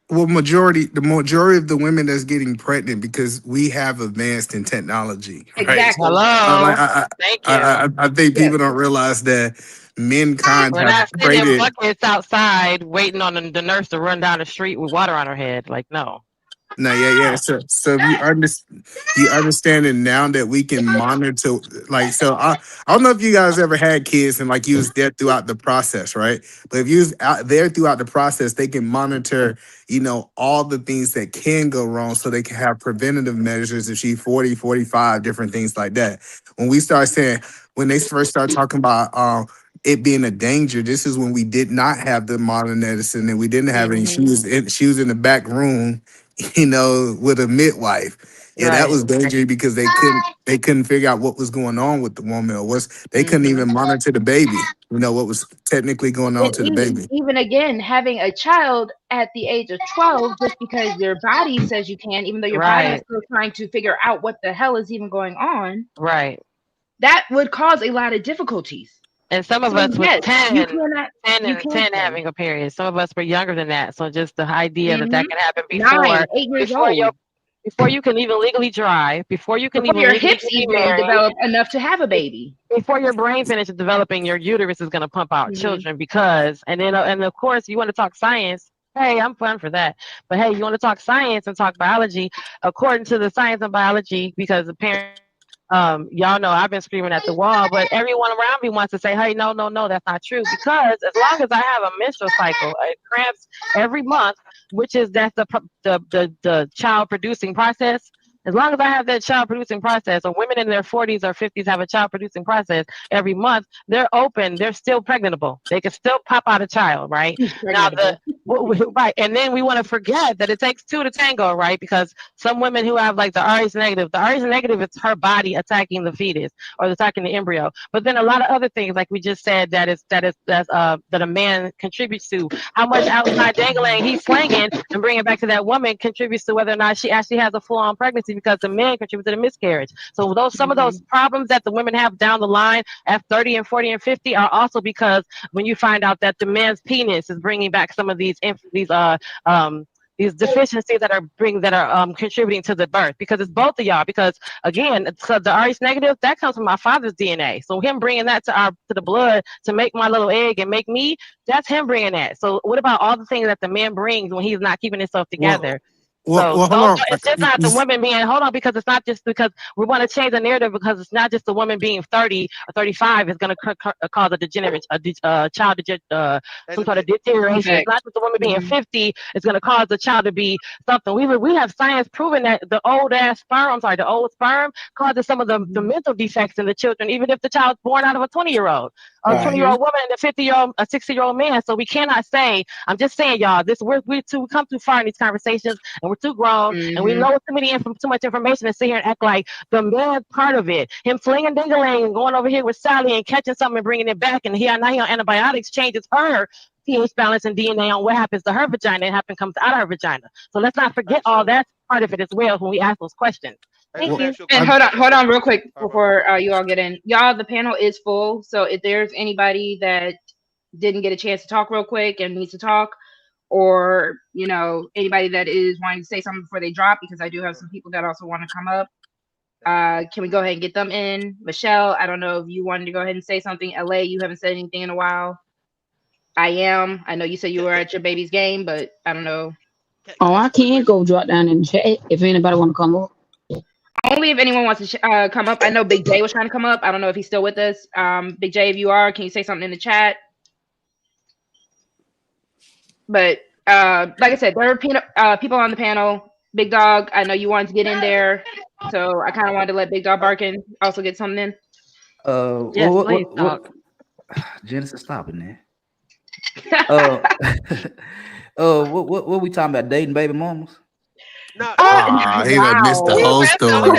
Well, the majority of the women that's getting pregnant because we have advanced in technology, right? Exactly. Hello. Like Thank you. I think Yes. people don't realize that mankind We're have not sitting in created. buckets outside waiting on the nurse to run down the street with water on her head. Like, no. No, yeah. So if you understand it now that we can monitor, like, so I don't know if you guys ever had kids and like you was there throughout the process, right? But if you was out there throughout the process, they can monitor, all the things that can go wrong so they can have preventative measures if she's 40, 45, different things like that. When they first start talking about it being a danger, this is when we did not have the modern medicine and we didn't have any. Mm-hmm. She was in the back room, with a midwife. Yeah, that Right. was dangerous because they couldn't figure out what was going on with the woman or they couldn't Mm-hmm. even monitor the baby. What was technically going on And to the baby. even again, having a child at the age of 12, just because your body says you can, even though your body is Right. still trying to figure out what the hell is even going on, Right. that would cause a lot of difficulties. And some of So us was yes, 10, 10 you and can't 10 say. having a period. Some of us were younger than that. So just the idea that Mm-hmm. that can happen 9, 8 years before old, your before you can even legally drive, before you can before even your legally hips be even married, develop enough to have a baby. before your brain finishes developing, your uterus is going to pump out Mm-hmm. children because, and of course, you want to talk science. Hey, I'm fun for that. But hey, you want to talk science and talk biology according to the science and biology because apparently, y'all know I've been screaming at the wall, but everyone around me wants to say, hey, no, no, no, that's not true. Because as long as I have a menstrual cycle, it cramps every month, that's the child producing process. As long as I have that child producing process, or women in their 40s or 50s have a child producing process every month, they're open, they're still pregnantable. They can still pop out a child, right? Now, Pregnantable. right. And then we want to forget that it takes two to tango, right? Because some women who have like the the RH negative is her body attacking the fetus or attacking the embryo. But then a lot of other things, like we just said, that a man contributes to. How much outside dangling he's slanging and bringing it back to that woman contributes to whether or not she actually has a full-on pregnancy because the man contributes to the miscarriage. So some of Mm-hmm. those problems that the women have down the line at 30 and 40 and 50 are also because when you find out that the man's penis is bringing back some of these deficiencies that are contributing to the birth, because it's both of y'all. Because again, so the RH negative that comes from my father's DNA. So him bringing that to the blood to make my little egg and make me, that's him bringing that. So what about all the things that the man brings when he's not keeping himself Well, together? well, So well hold on. it's just not the woman being, hold on, because it's not just because we want to change the narrative, because it's not just the woman being 30 or 35 is going to cause a degenerate, some sort of deterioration. It's Effect. not just the woman being Mm-hmm. 50 is going to cause the child to be something. We have science proving that the old sperm causes some of the mental defects in the children, even if the child's born out of a 20-year-old, a Right. 20-year-old woman and a 50-year-old, a 60-year-old man. So we cannot say, I'm just saying, y'all, we come too far in these conversations, and we're too grown, and we Mm-hmm. know too much information to sit here and act like the man part of it. Him flinging dingaling and going over here with Sally and catching something and bringing it back, and now he on antibiotics changes her pH balance and DNA on what happens to her vagina and comes out of her vagina. So let's not forget all that part of it as well when we ask those questions. Hey, Thank let me you. ask you a And question. hold on real quick All right, bro. before you all get in. Y'all, the panel is full. So if there's anybody that didn't get a chance to talk real quick and needs to talk, or anybody that is wanting to say something before they drop, because I do have some people that also want to come up. Can we go ahead and get them in? Michelle, I don't know if you wanted to go ahead and say something. LA, you haven't said anything in a while. I know you said you were at your baby's game, but I don't know. Oh, I can go drop down in the chat if anybody want to come up. Only if anyone wants to come up. I know Big J was trying to come up. I don't know if he's still with us. Big J, if you are, can you say something in the chat? But like I said, there are people on the panel. Big Dog, I know you wanted to get in there, so I kind of wanted to let Big Dog Barkin also get something in. Yes, please talk. Genesis, stop it, man. What we talking about? Dating baby mamas? No, He done missed the Wow. whole story.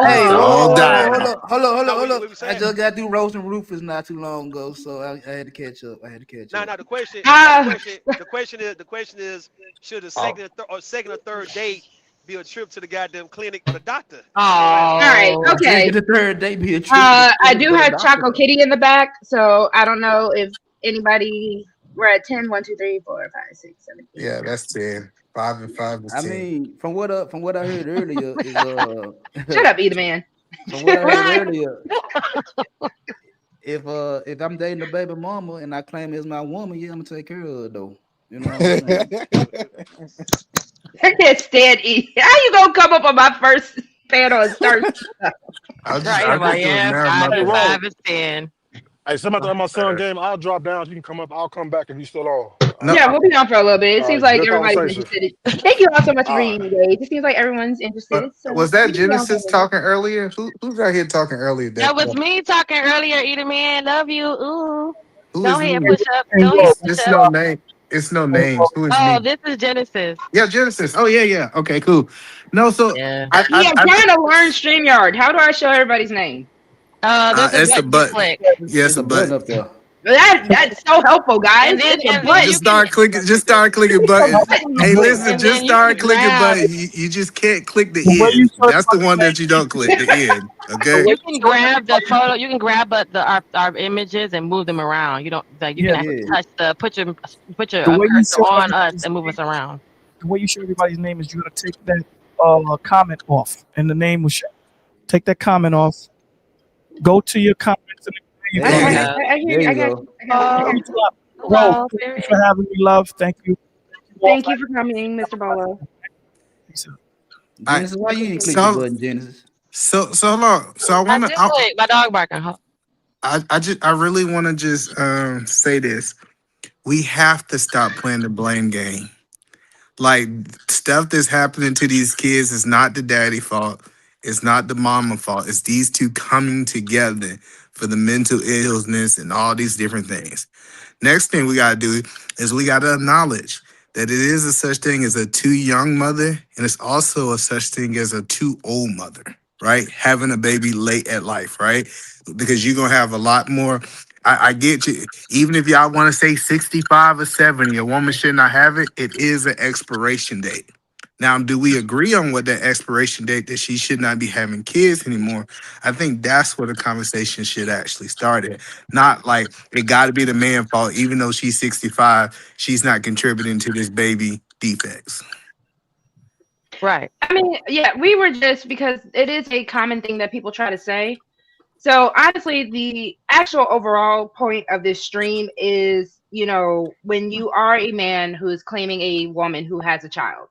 Hey, Don't die. hold we up. were I saying. just got through roasting Rufus not too long ago, so I had to catch up. No. The question. Ah. The question is, should a second or third date be a trip to the goddamn clinic for the doctor. That's all I ask. All right. Oh, Okay. Every third day be a trip to the I clinic do for the have doctor. Choco Kitty in the back, so I don't know if anybody. We're at 10. 1, 2, 3, 4, 5, 6, 7, 8, Yeah, 9. that's 10. 5 and 5 is I 10. mean, from what I heard earlier is Shut up, Either Man. from what I heard right. earlier, if I'm dating a baby mama and I claim it's my woman, yeah, I'm gonna take care of her though. You know what I'm saying? I can't stand E. How you gonna come up on my first panel and start? Right. I Well, just doing yeah, math, my five Hey, and bad. Ro. five is 10. Hey, somebody at my son game. I'll drop down. You can come up. I'll come back if you still on. No, Yeah, we'll be on for a little bit. It All seems right. like Good everybody's conversation. interested. Thank you all so much for All being right. engaged. It seems like everyone's interested. So was that we can be on for a Genesis little bit. talking earlier? Who's out here talking earlier? That That was me talking earlier. Eater man, love you. Ooh. who Go is ahead, who? push up. Hey, Go ahead, Ro, push It's up. no name. It's no hey, Ro, names. Who is Oh, me? this is Genesis. Yeah, Genesis. Oh yeah. Okay, cool. No, so Yeah. I Yeah, I'm trying to learn StreamYard. How do I show everybody's name? There's a it's a button you button. click. Yes, There's a a button button. up there. That's so helpful, guys. And then It's a and then button. you Just can start clicking. Just start clicking It's a buttons. Hey, button. listen. and Just then you start can clicking grab buttons. You just can't click the way the you end. show That's the everybody's one name, that you don't click. The end. the Okay. way you you can show grab the everybody's photo, you can grab our images and move them around. You don't like you yeah, can actually Yeah. touch the put your the way you cursor show on us everybody's and move name, us around. the way you show everybody's name is you gotta take that comment off, and the name will show. Take that comment off. Go to your comments, and there you There go. There you you I, go. go. I hear There you. I you got go. you. I got you. I got Oh, Thanks a you. lot, Ro. hello, Thank you period. for having me, love. Thank you. Thank you all Thank for you for coming, Mr. Bolo. Peace out. I Genesis, why you didn't click the so button, Genesis? so long. So I I wanna. do it. My dog barking. I really wanna just say this. We have to stop playing the blame game. Like stuff that's happening to these kids is not the daddy fault. It's not the mama fault. It's these two coming together for the mental illness and all these different things. Next thing we gotta do is we gotta acknowledge that it is a such thing as a too young mother, and it's also a such thing as a too old mother, right? Having a baby late at life, right? Because you're gonna have a lot more. I get you. Even if y'all want to say 65 or 70, a woman should not have it. It is an expiration date. Now, do we agree on what that expiration date that she should not be having kids anymore? I think that's where the conversation should actually start at. Not like it got to be the man fault, even though she's 65, she's not contributing to this baby defects. Right. I mean, yeah, we were just because it is a common thing that people try to say. So honestly, the actual overall point of this stream is, when you are a man who is claiming a woman who has a child,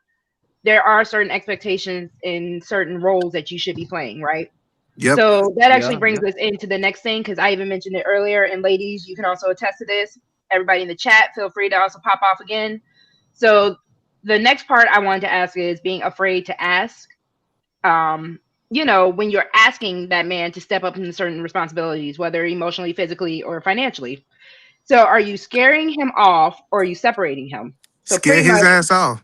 there are certain expectations in certain roles that you should be playing, right? Yep. So that actually Yeah, brings yeah. us into the next thing because I even mentioned it earlier. And ladies, you can also attest to this. Everybody in the chat, feel free to also pop off again. So the next part I wanted to ask is being afraid to ask. When you're asking that man to step up into certain responsibilities, whether emotionally, physically, or financially. So are you scaring him off or are you separating him? So Scare pretty his much, ass off.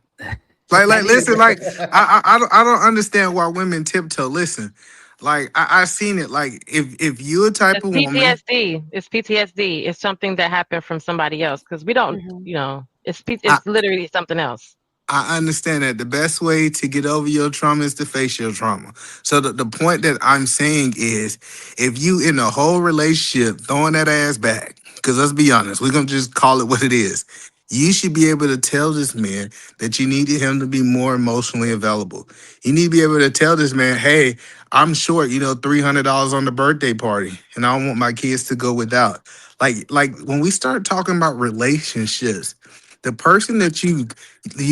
I mean, Listen, like, I don't understand why women tiptoe. Listen, like, I seen it. Like, if you're a type It's of woman, PTSD. It's PTSD. It's something that happened from somebody else because we don't, mhm. it's literally something else. I understand that the best way to get over your trauma is to face your trauma. So the point that I'm saying is if you in a whole relationship throwing that ass back, because let's be honest, we're gonna just call it what it is. You should be able to tell this man that you needed him to be more emotionally available. You need to be able to tell this man, hey, I'm short, $300 on the birthday party, and I don't want my kids to go without. Like when we start talking about relationships, the person that you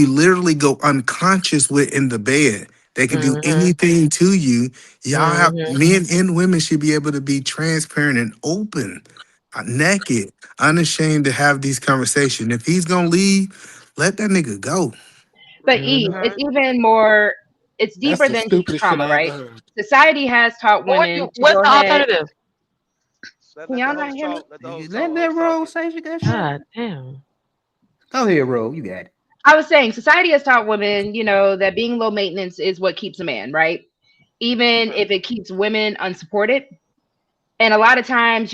literally go unconscious with in the bed. They can do Mm-hmm. anything to you. Y'all have Mm-hmm. men and women should be able to be transparent and open, naked, unashamed to have these conversations. If he's gonna leave, let that nigga go. But Eve, Mm-hmm. it's even more, it's That's deeper the than just stupidest shit trauma, I ever right? heard. Society has taught women to What's go the ahead. alternative? Let, Can let the y'all not host hear me? talk. Let the host Let talk. that Host roll talking. say she got shit. God damn. Go ahead, roll. You got it. I was saying society has taught women, that being low maintenance is what keeps a man, right? Even if it keeps women unsupported. And a lot of times,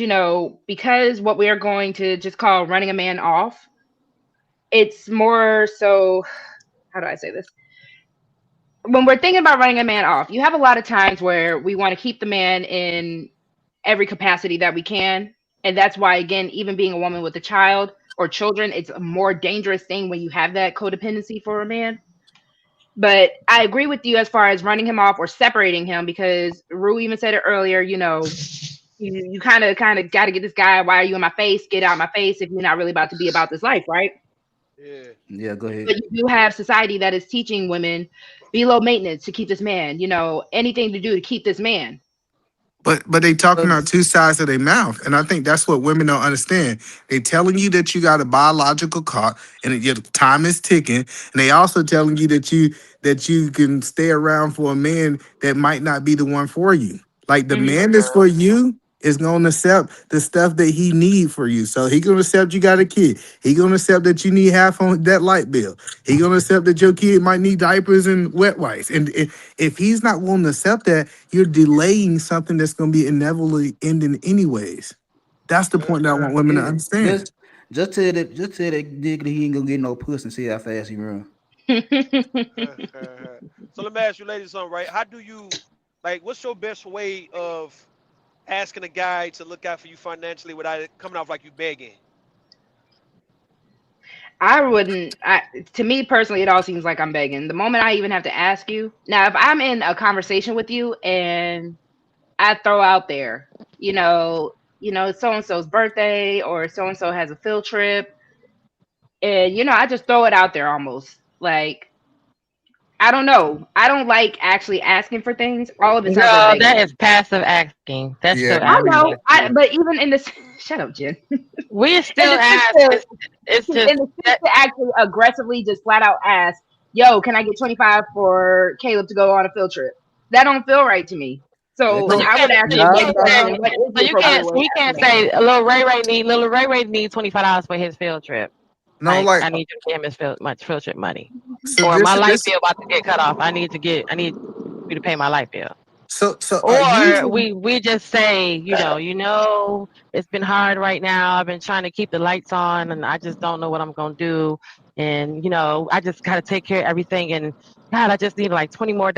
because what we are going to just call running a man off, it's more so, how do I say this? when we're thinking about running a man off, you have a lot of times where we want to keep the man in every capacity that we can. And that's why, again, even being a woman with a child or children, it's a more dangerous thing when you have that codependency for a man. But I agree with you as far as running him off or separating him, because Rue even said it earlier, you kind of got to get this guy. Why are you in my face? Get out of my face if you're not really about to be about this life, right? Yeah. Yeah, go ahead. But you do have society that is teaching women be low maintenance to keep this man, anything to do to keep this man. But they talking Well, out two sides of their mouth, and I think that's what women don't understand. They telling you that you got a biological clock and that your time is ticking, and they also telling you that you can stay around for a man that might not be the one for you. Like the Mhm. man that's for you is gonna accept the stuff that he need for you. So he gonna accept you got a kid. He gonna accept that you need half on that light bill. He gonna accept that your kid might need diapers and wet wipes. And if he's not willing to accept that, you're delaying something that's going to be inevitably ending anyways. That's the point that I want women to yeah, understand. just tell that nigga that he ain't gonna get no pussy and see how fast he run. So let me ask you ladies something, right? How do you like? What's your best way of asking a guy to look out for you financially without it coming off like you begging? I wouldn't. To me personally, it all seems like I'm begging. The moment I even have to ask you. Now, if I'm in a conversation with you and I throw out there, so and so's birthday or so and so has a field trip, and I just throw it out there almost like I don't know. I don't like actually asking for things. All of it sounds like Girl, that begging. is passive asking. That's Yeah, still I asking. know. But even in this, shut up, Jen. We In still the sense ask. to It's in just the sense that. to actually aggressively just flat out ask, "Yo, can I get 25 for Caleb to go on a field trip?" That don't feel right to me. Yeah, So So cause you I would can't. ask So you you no, one can't no, question: say. no. what is So the appropriate way you of can't asking say little Ray Ray need $25 for his field trip. no, Like like I need you to give him his field trip money, so. or my light This bill about to get cut off. I need you to pay my light bill. so Or usually we just say, it's been hard right now. I've been trying to keep the lights on, and I just don't know what I'm gonna do. And I just gotta take care of everything. And God, I just need like $20 more.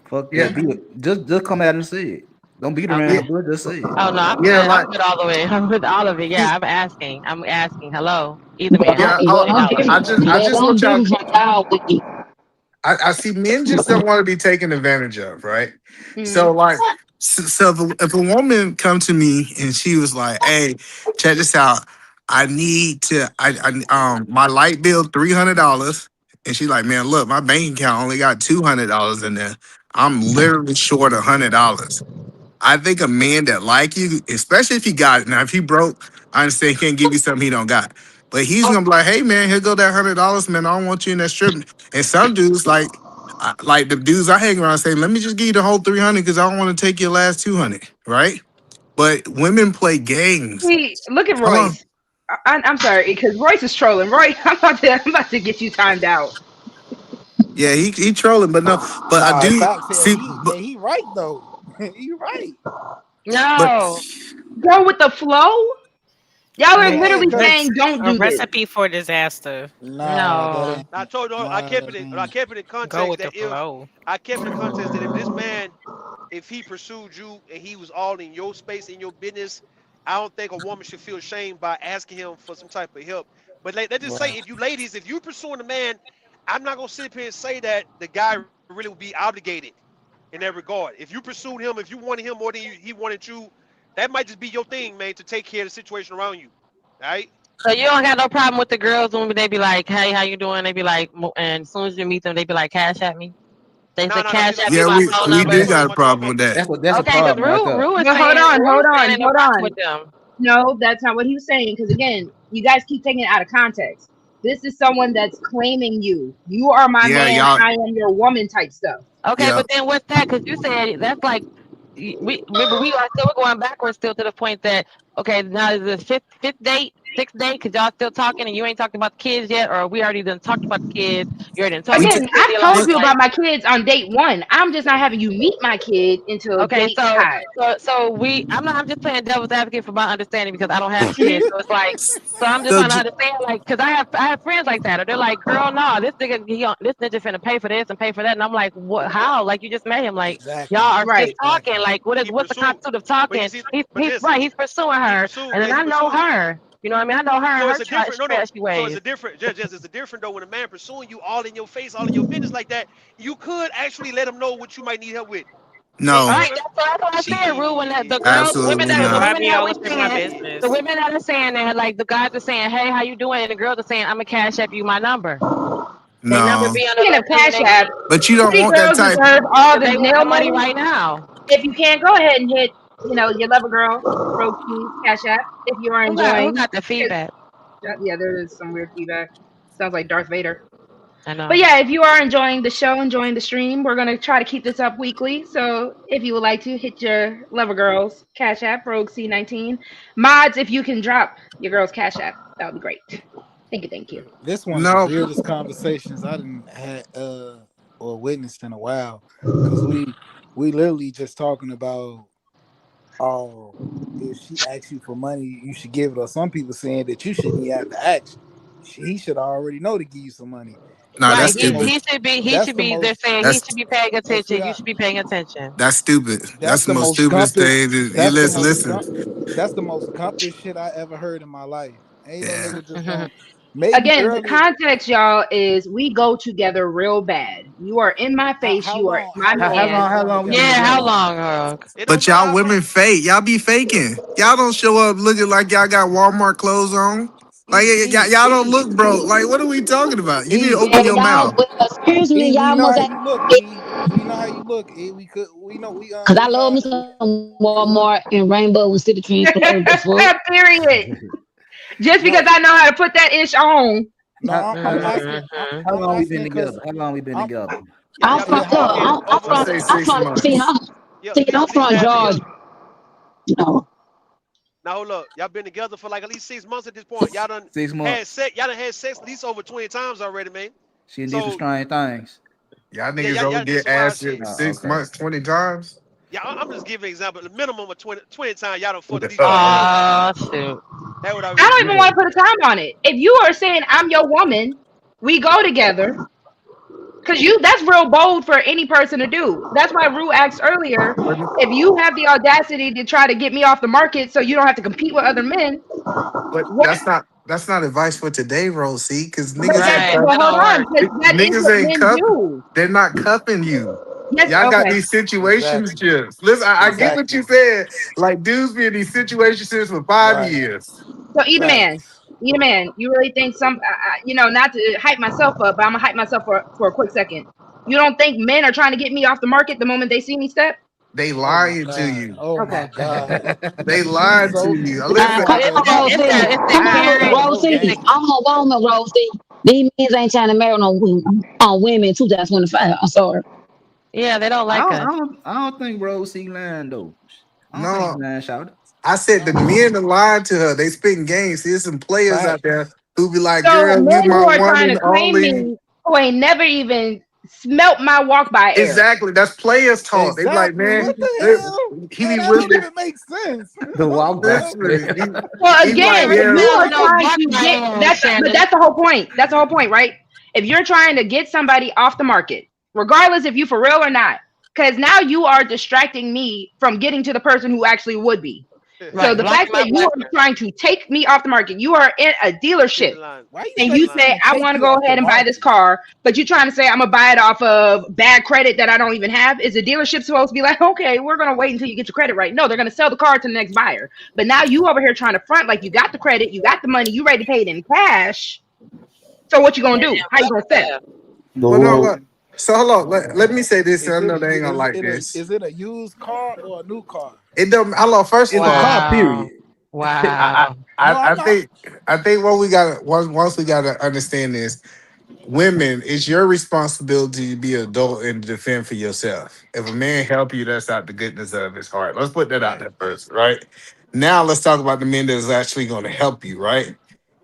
Fuck yeah that. Just come out and say it. Don't beat Okay. yeah around the bush. Just say it. Oh no, I'm yeah good. I'm like good all the way. I'm with all of it. you- Yeah, I'm asking. I'm asking. Hello, either man. yeah. Hello, $20. I just want y'all. I see men just don't want to be taken advantage of, right? Mhm. So like, so if a woman come to me and she was like, "Hey, check this out. I need to, my light bill $300," and she like, "Man, look, my bank account only got $200 in there. I'm literally short $100." I think a man that like you, especially if he got it. Now, if he broke, I understand he can't give you something he don't got. But he's gonna be like, "Hey man, here go that $100, man. I don't want you in that strip." And some dudes like the dudes I hang around say, "Let me just give you the whole 300 because I don't want to take your last 200." Right? But women play games. See, look at Hold on. Royce. I'm sorry because Royce is trolling. Roy, I'm about to get you timed out. Yeah, he trolling, but no, but I Nah, do facts. Yeah, see, he right though. He right. but No, Go with the flow. Y'all are Yeah, literally cause saying don't A do this. recipe for disaster. nah, that no. ain't. Now, I told you, I Nah, kept that it. I ain't. kept it in Go context with the that if flow. I kept it in context that if this man, if he pursued you and he was all in your space, in your business, I don't think a woman should feel shame by asking him for some type of help. But like, let's just say, Right. if you ladies, if you pursuing a man, I'm not gonna sit up here and say that the guy really will be obligated in that regard. If you pursued him, if you wanted him more than he wanted you, that might just be your thing, man, to take care of the situation around you. All right? So you don't have no problem with the girls when they be like, "Hey, how you doing?" They be like, and as soon as you meet them, they be like, "Cash at me." They No, say, no, no. "Cash at me yeah, my We phone we ain't do number." talking got a about problem with that. that. That's a Okay, because problem right there. Rue is But hold saying on, hold ain't on, no hold problem on. with them. No, that's not what he was saying. Because again, you guys keep taking it out of context. This is someone that's claiming you. You are my Yeah, man. y'all. I am your woman type stuff. Okay, Yeah, but then what's that? Because you said that's like we remember we are still going backwards still to the point that okay now is the fifth date sixth date because y'all still talking and you ain't talked about the kids yet, or we already done talked about the kids? You already done told We me t- the Again, kids I've you told like. you look, about Like, my kids on date one. I'm just not having you meet my kid until okay, date five. I'm just playing devil's advocate for my understanding because I don't have kids. So it's like, so I'm just so trying to J- understand, like, because I have friends like that, or they're like, girl, no, this nigga finna pay for this and pay for that, and I'm like, what? How? Like, you just met him, like, y'all Exactly. are just Right. talking. Exactly. Like, He what's the pursued, constitute of but you talking? see, but He's listen, right, he's pursuing her, and then he I know pursued. her. You know what I mean? I know her and So her it's a different, no, no. trashy So it's ways. a different, just it's a different though when a man pursuing you all in your face, all in your business like that. You could actually let him know what you might need help with. You All ain't no, right, gonna that's what I said, Rue. When the shit. girls, absolutely Don't the not. mind women me that all we up in my saying, the business. women that are saying that, like the guys are saying, hey, how you doing? And the girls are saying, I'm gonna cash app you my number. They number No, be on the Speaking of little thing, and Cash App, but you don't pretty want that girls type. deserve all because the they want nail the money money. right now. If you can, go ahead and hit, your lover girl, Rogue Key's Cash App if you are Who enjoying. got the feedback? Yeah, there is some weird feedback. Sounds like Darth Vader. I But know. yeah, if you are enjoying the show, enjoying the stream, we're gonna try to keep this up weekly. So if you would like to hit your lover girls Cash App, RogueC19. Mods, if you can drop your girls Cash App, that would be great. Thank you, thank you. This one of the No, weirdest conversations I didn't had or witnessed in a while, because we literally just talking about, oh, if she asks you for money, you should give it. Or some people saying that you shouldn't even have to ask. He should already know to give you some money. no, Right. that's That's the stupid. He most. should be. He That's should the be. They're most. saying he That's should be paying And attention. You sweetheart, should be paying attention. that's stupid. that's That's the the most most stupidest gumpest. thing. You That's the listen, most listen. gump. That's the most gumpest shit I ever heard in my life. Ain't no Yeah. nigga just gonna. Maybe Again, the earlier. context, y'all, is we go together real bad. You are in my face, How you are long? in my How long y'all man. been How going long we together? been Yeah. How How together? long? long, Rogue? It don't But matter y'all how long. women fake. Y'all be faking. Y'all don't show up looking like y'all got Walmart clothes on. Like E E y'all don't E look broke. Like what are we talking about? You need to E open Yeah, your y'all, mouth. well, excuse me, We y'all know must how ain't, you look. We know how you look. We could. We know because I we love me know. some Walmart and Rainbow and City Trends clothes. The fuck? Period. Just because No, I know how to put that ish on. no. How, I'm how long? asking. Mm-hmm. How I'm long we been asking together? because How long we been I'm. together? Yeah. I'm Y'all from, been Yeah. How? talking over. Let's say I'm 6 from, see, months. Yeah, see, yeah, I'm at least from half a year. Georgia. You know, Now hold up, y'all been together for like at least 6 months at this point. Y'all done 6 months. Y'all done had sex at least over 20 times already, man. She did some So strange things. Y'all yeah, niggas only y'all did get some wild ass shit. in six Okay. months, 20 times. Yeah, I'm just giving an example. The minimum of 20 times y'all done fucked at least 20 Oh, times. Oh shoot. That's what I I really don't even saying. want to put a time on it. If you are saying I'm your woman, we go together. Cause that's real bold for any person to do. That's why Rue asked earlier, but if you have the audacity to try to get me off the market so you don't have to compete with other men, what that's not advice for today, Rosie. Because but niggas that ain't Right. cuff, but That hold don't on, work. because that is niggas what ain't men cuffing. do. They're not cuffing you. Yes, Y'all got okay. these Exactly. situationships. Listen, I get what Exactly. you said. Like dudes be in these situationships for 5 Right. years. So Facts. Eda man, you really think not to hype myself up, but I'm gonna hype myself for a quick second. You don't think men are trying to get me off the market the moment they see me step? They Oh my lying to God. you. Oh my Okay. God. They She's lying to so. you. This Listen, come But woman it's on, that. is. It's Rosie. that. It's that Come She ain't on, carrying. got no Rosie. It's the. game. I'm a woman, Rosie. These men ain't trying to marry no women on women in 2025. I'm sorry. Yeah, they don't I like don't, us. I don't, I don't think Rose C lying though. I don't think she no. lying, shout. I said the No. men are lying to her. They spitting games. There's some players out there Facts. who be like, So girl, you men my who are one trying and to claim only. me who ain't never even smelt my walk by air. Exactly. That's players talk. They be like, Exactly. man, What the eh, hell? he Man, be that don't whispering. even make sense. The What walk the by hell? Listen, Well, he be You like, again, ain't if really yeah. you are smelling no trying butt to get man, that's but Shannon. that's the whole point. That's the whole point, right? If you're trying to get somebody off the market, regardless if you for real or not, because now you are distracting me from getting to the person who actually would be. So Right. the Blocking fact my that you are blessings. trying to take me off the market, you are in a Sitting dealership in line. Why you and Sitting say in you line. say, trying to I take want to you go off the ahead and buy this market? car, but you're trying to say, I'm going to buy it off of bad credit that I don't even have. Is the dealership supposed to be like, okay, we're going to wait until you get your credit right? No, they're going to sell the car to the next buyer. But now you over here trying to front like you got the credit, you got the money, you ready to pay it in cash. So what you going to do? How you going to sell? Well, no, No, look. So hold on. Let me say this. I Is it know a they ain't gonna is like it a this. is it a used car or a new car? It don't. Hello. First of it's a all, car. Wow. Period. I, Wow. No, I I'm not. think what we got once we gotta understand is women, it's your responsibility to be adult and defend for yourself. If a man help you, that's out the goodness of his heart. Let's put that out Right. there first, right? Now let's talk about the men that is actually going to help you, right?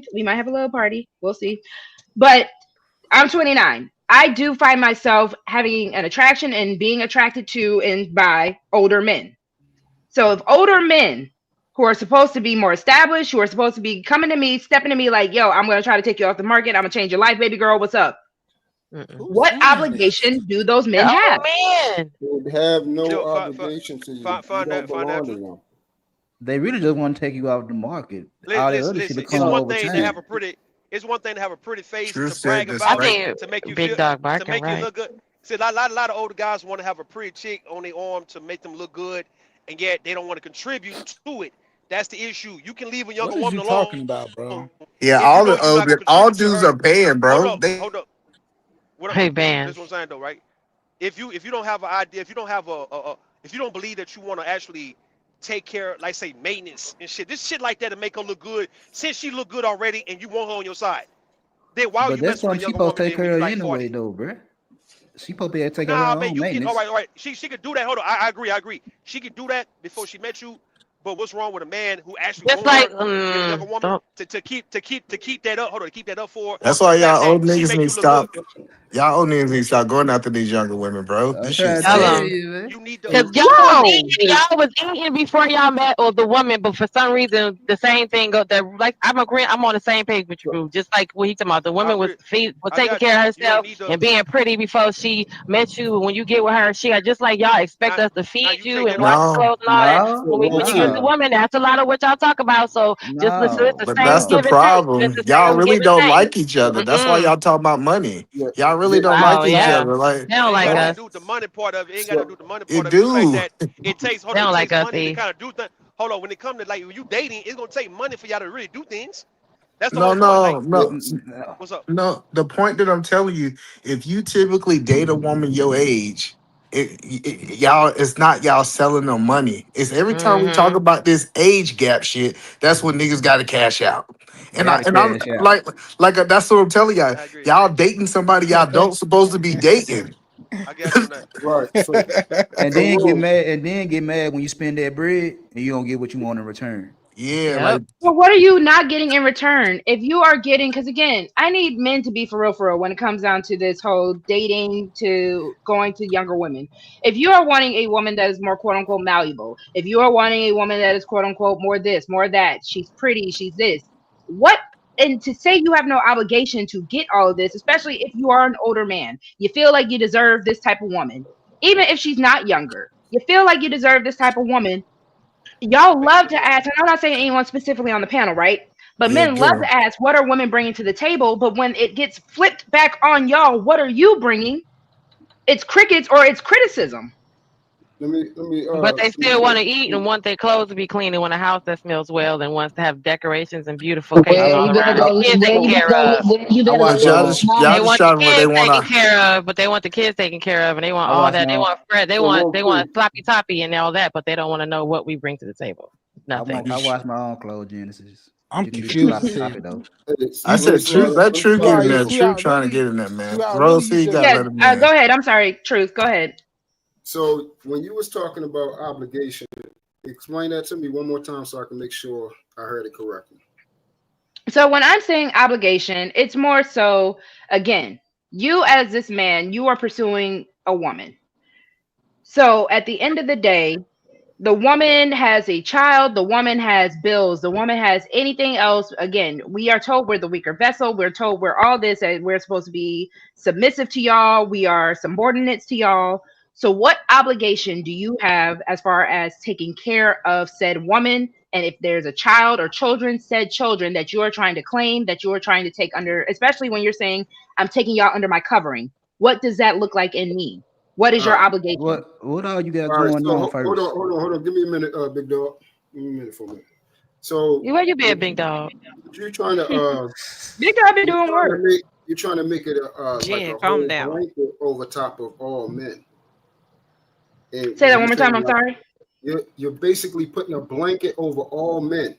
15th, we might have a little party. We'll see. But I'm 29. I do find myself having an attraction and being attracted to and by older men. So if older men who are supposed to be more established, who are supposed to be coming to me, stepping to me like, yo, I'm going to try to take you off the market. I'm going to change your life, baby girl. What's up? Mm-mm. What saying that? obligation do those men They're have? old men. They have You no know, obligation to you. You don't find out. belong to them. They really just want to take you off the market. All that Listen, other shit will listen. It's come one over thing to have time. a pretty. It's one thing to have a pretty face True to said brag this I about, right. think to make you Big feel, Dog to barking make you right. look good. See, a lot of older guys want to have a pretty chick on their arm to make them look good, and yet they don't want to contribute to it. That's the issue. You can leave a younger What is woman you alone talking about, bro? Yeah, if you know you're not gonna all contribute to dudes her. are paying, Hold bro. up, They hold up. Hey, This is what I'm bands. saying though, right? If you don't have an idea, if you don't have if you don't believe that you want to actually take care, like say maintenance and shit, this shit like that to make her look good. Since she look good already, and you want her on your side, then why are But you that's messing with something a she younger supposed to woman take then when care you of like anyway, 40? though, bruh. She supposed to be able to take care of Nah, her man, own you can. All maintenance. right, all right. She could do that. Hold on, I agree, I agree. She could do that before she met you. But what's wrong with a man who actually Just want like her, you know, younger woman, don't. to keep that up? Hold on, to keep that up for her. That's The why fact y'all that old she niggas make need to you look good. stop. Y'all old niggas need to stop going after these younger women, bro. I'm This shit trying to Tell tell sad. them. you, man. You need to. Cause Whoa! y'all was eating before y'all met or the woman, but for some reason the same thing go that like I'm agreeing. I'm on the same page with you, Drew. Just like what he talking about. The I woman was agree. was I taking got care you. of You don't herself need to. and being pretty before she met you. When you get with her, she got just like y'all expect Now, us to now feed you you take and that wash off. No, clothes and all that. No, So When you get the listen, no, woman, that's a lot of what y'all talk about. So just listen, it's no, the but same that's the no. give and take. It's problem. the Y'all same really give and don't take. like each other. That's why Mm-mm. y'all talk about money. yeah, Y'all really yeah. don't like Wow, each yeah, other. Like, they don't It ain't like got like nothing to us. do with the money part of it. It ain't got nothing to do So with the money part it of it. It's the fact do. that it takes. Hold They on. don't It like takes us, money to E. kind of do things. Hold on. When it comes to like when you dating, it's gonna take money for y'all to really do things. That's the No, whole point. Like, no, yeah, no. No. what's up? No, the point that I'm telling you, if you typically date a woman your age, y'all, it's not y'all selling them money. It's every time we talk Mm-hmm. about this age gap shit, that's when niggas got to cash out. Gotta I'm cash out. that's what I'm telling y'all. I agree. Y'all dating somebody y'all don't supposed to be dating. I got you on that. right. So And so then get Rose, mad, and then get mad when you spend that bread and you don't get what you want in return. Yeah, Yep. like Well, what are you not getting in return? If you are getting, because again, I need men to be for real when it comes down to this whole dating to going to younger women. If you are wanting a woman that is more quote unquote malleable, if you are wanting a woman that is quote unquote more this, more that, she's pretty, she's this, what? And to say you have no obligation to get all of this, especially if you are an older man, you feel like you deserve this type of woman, even if she's not younger, you feel like you deserve this type of woman. Y'all Make you love look to good. ask, and I'm not saying anyone specifically on the panel, right? But yeah, men get love them. to ask, what are women bringing to the table? But when it gets flipped back on y'all, what are you bringing? It's crickets or it's criticism. let me But they speak still want to to eat and want their clothes to be clean and want a house that smells well and wants to have decorations and I beautification was, all around and the kids taken care of. You I better go watched But live with my your y'all They mama. just want the shot what they kids want taken to. care of, but they want the kids taken care of and they want I all watched that. They my want Fred. They so want real they quick. want sloppy toppy and all that, but they don't want to know what we bring to the table. Nothing. I watched my own clothes, Genesis. I'm You can do the confused sloppy as hell. toppy though. Hey, I let me said, say true. this. Let Let me True say get in this So, there. real so True quick. y'all trying to really, get in there, so man. y'all really, Rose, you you just gotta Yes, let him in. go ahead. I'm sorry. Truth, go ahead. So when you was talking about obligation, explain that to me one more time so I can make sure I heard it correctly. So when I'm saying obligation, it's more so, again, you as this man, you are pursuing a woman. So at the end of the day, the woman has a child, the woman has bills, the woman has anything else. Again, we are told we're the weaker vessel, we're told we're all this, and we're supposed to be submissive to y'all, we are subordinates to y'all. So what obligation do you have as far as taking care of said woman, and if there's a child or children, said children that you are trying to claim, that you are trying to take under, especially when you're saying I'm taking y'all under my covering? What does that look like in me? What is All your right. obligation? What all you got All right. going So on hold on, first? hold on. Give me a minute, big dog. Give me a minute for a minute. So Where you what been, big dog? you're trying to Big I've been doing work. you're trying to make it like Jen, a calm whole down. blanket over top of all men. And Say that when one you more say time. I'm like sorry. you're basically putting a blanket over all men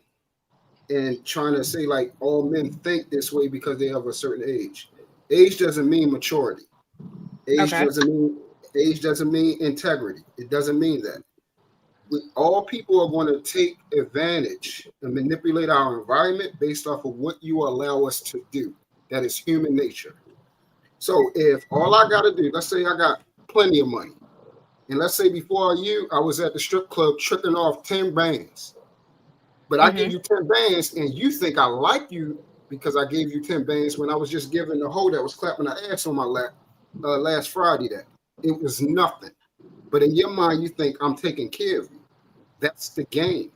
and trying to say like all men think this way because they have a certain age. Age doesn't mean maturity. Age Okay. doesn't mean age doesn't mean integrity. It doesn't mean that. All people are going to take advantage and manipulate our environment based off of what you allow us to do. That is human nature. So if all I got to do, let's say I got plenty of money, and let's say before you, I was at the strip club tricking off 10 bands, but I give Mm-hmm. you 10 bands and you think I like you because I gave you 10 bands when I was just giving the hoe that was clapping her ass on my lap. last Friday that it was nothing. But in your mind, you think I'm taking care of you. That's the game.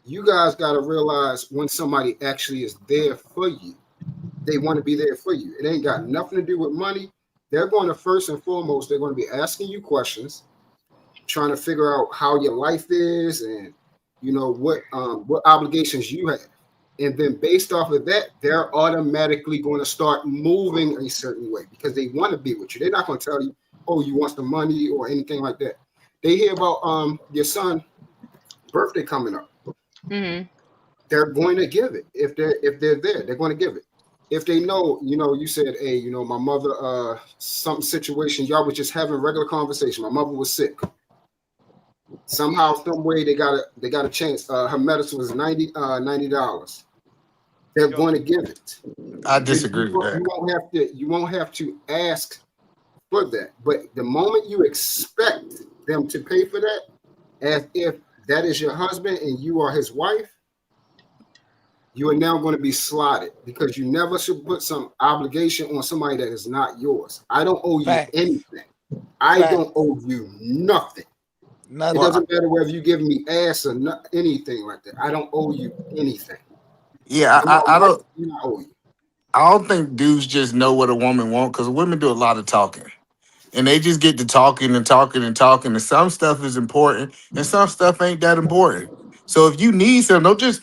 You guys got to realize when somebody actually is there for you, they want to be there for you. It ain't got nothing to do with money. They're going to first and foremost, they're going to be asking you questions, trying to figure out how your life is and what obligations you have. And then based off of that, they're automatically going to start moving a certain way because they want to be with you. They're not going to tell you, oh, you want the money or anything like that. They hear about your son birthday coming up. Mm-hmm. They're going to give it if they're there. They're going to give it. If they know, you said, hey, my mother, some situation, y'all was just having regular conversation. My mother was sick. Somehow, some way, they got a chance. Her medicine was $90. They're going to give it. I disagree with that. You won't have to ask for that. But the moment you expect them to pay for that, as if that is your husband and you are his wife, you are now going to be slotted because you never should put some obligation on somebody that is not yours. I don't owe you anything. I don't owe you nothing. It doesn't matter whether you give me ass or anything like that. I don't owe you anything. Yeah, I don't. I owe you. I don't think dudes just know what a woman wants because women do a lot of talking. And they just get to talking and talking and talking. And some stuff is important and some stuff ain't that important. So if you need some, don't just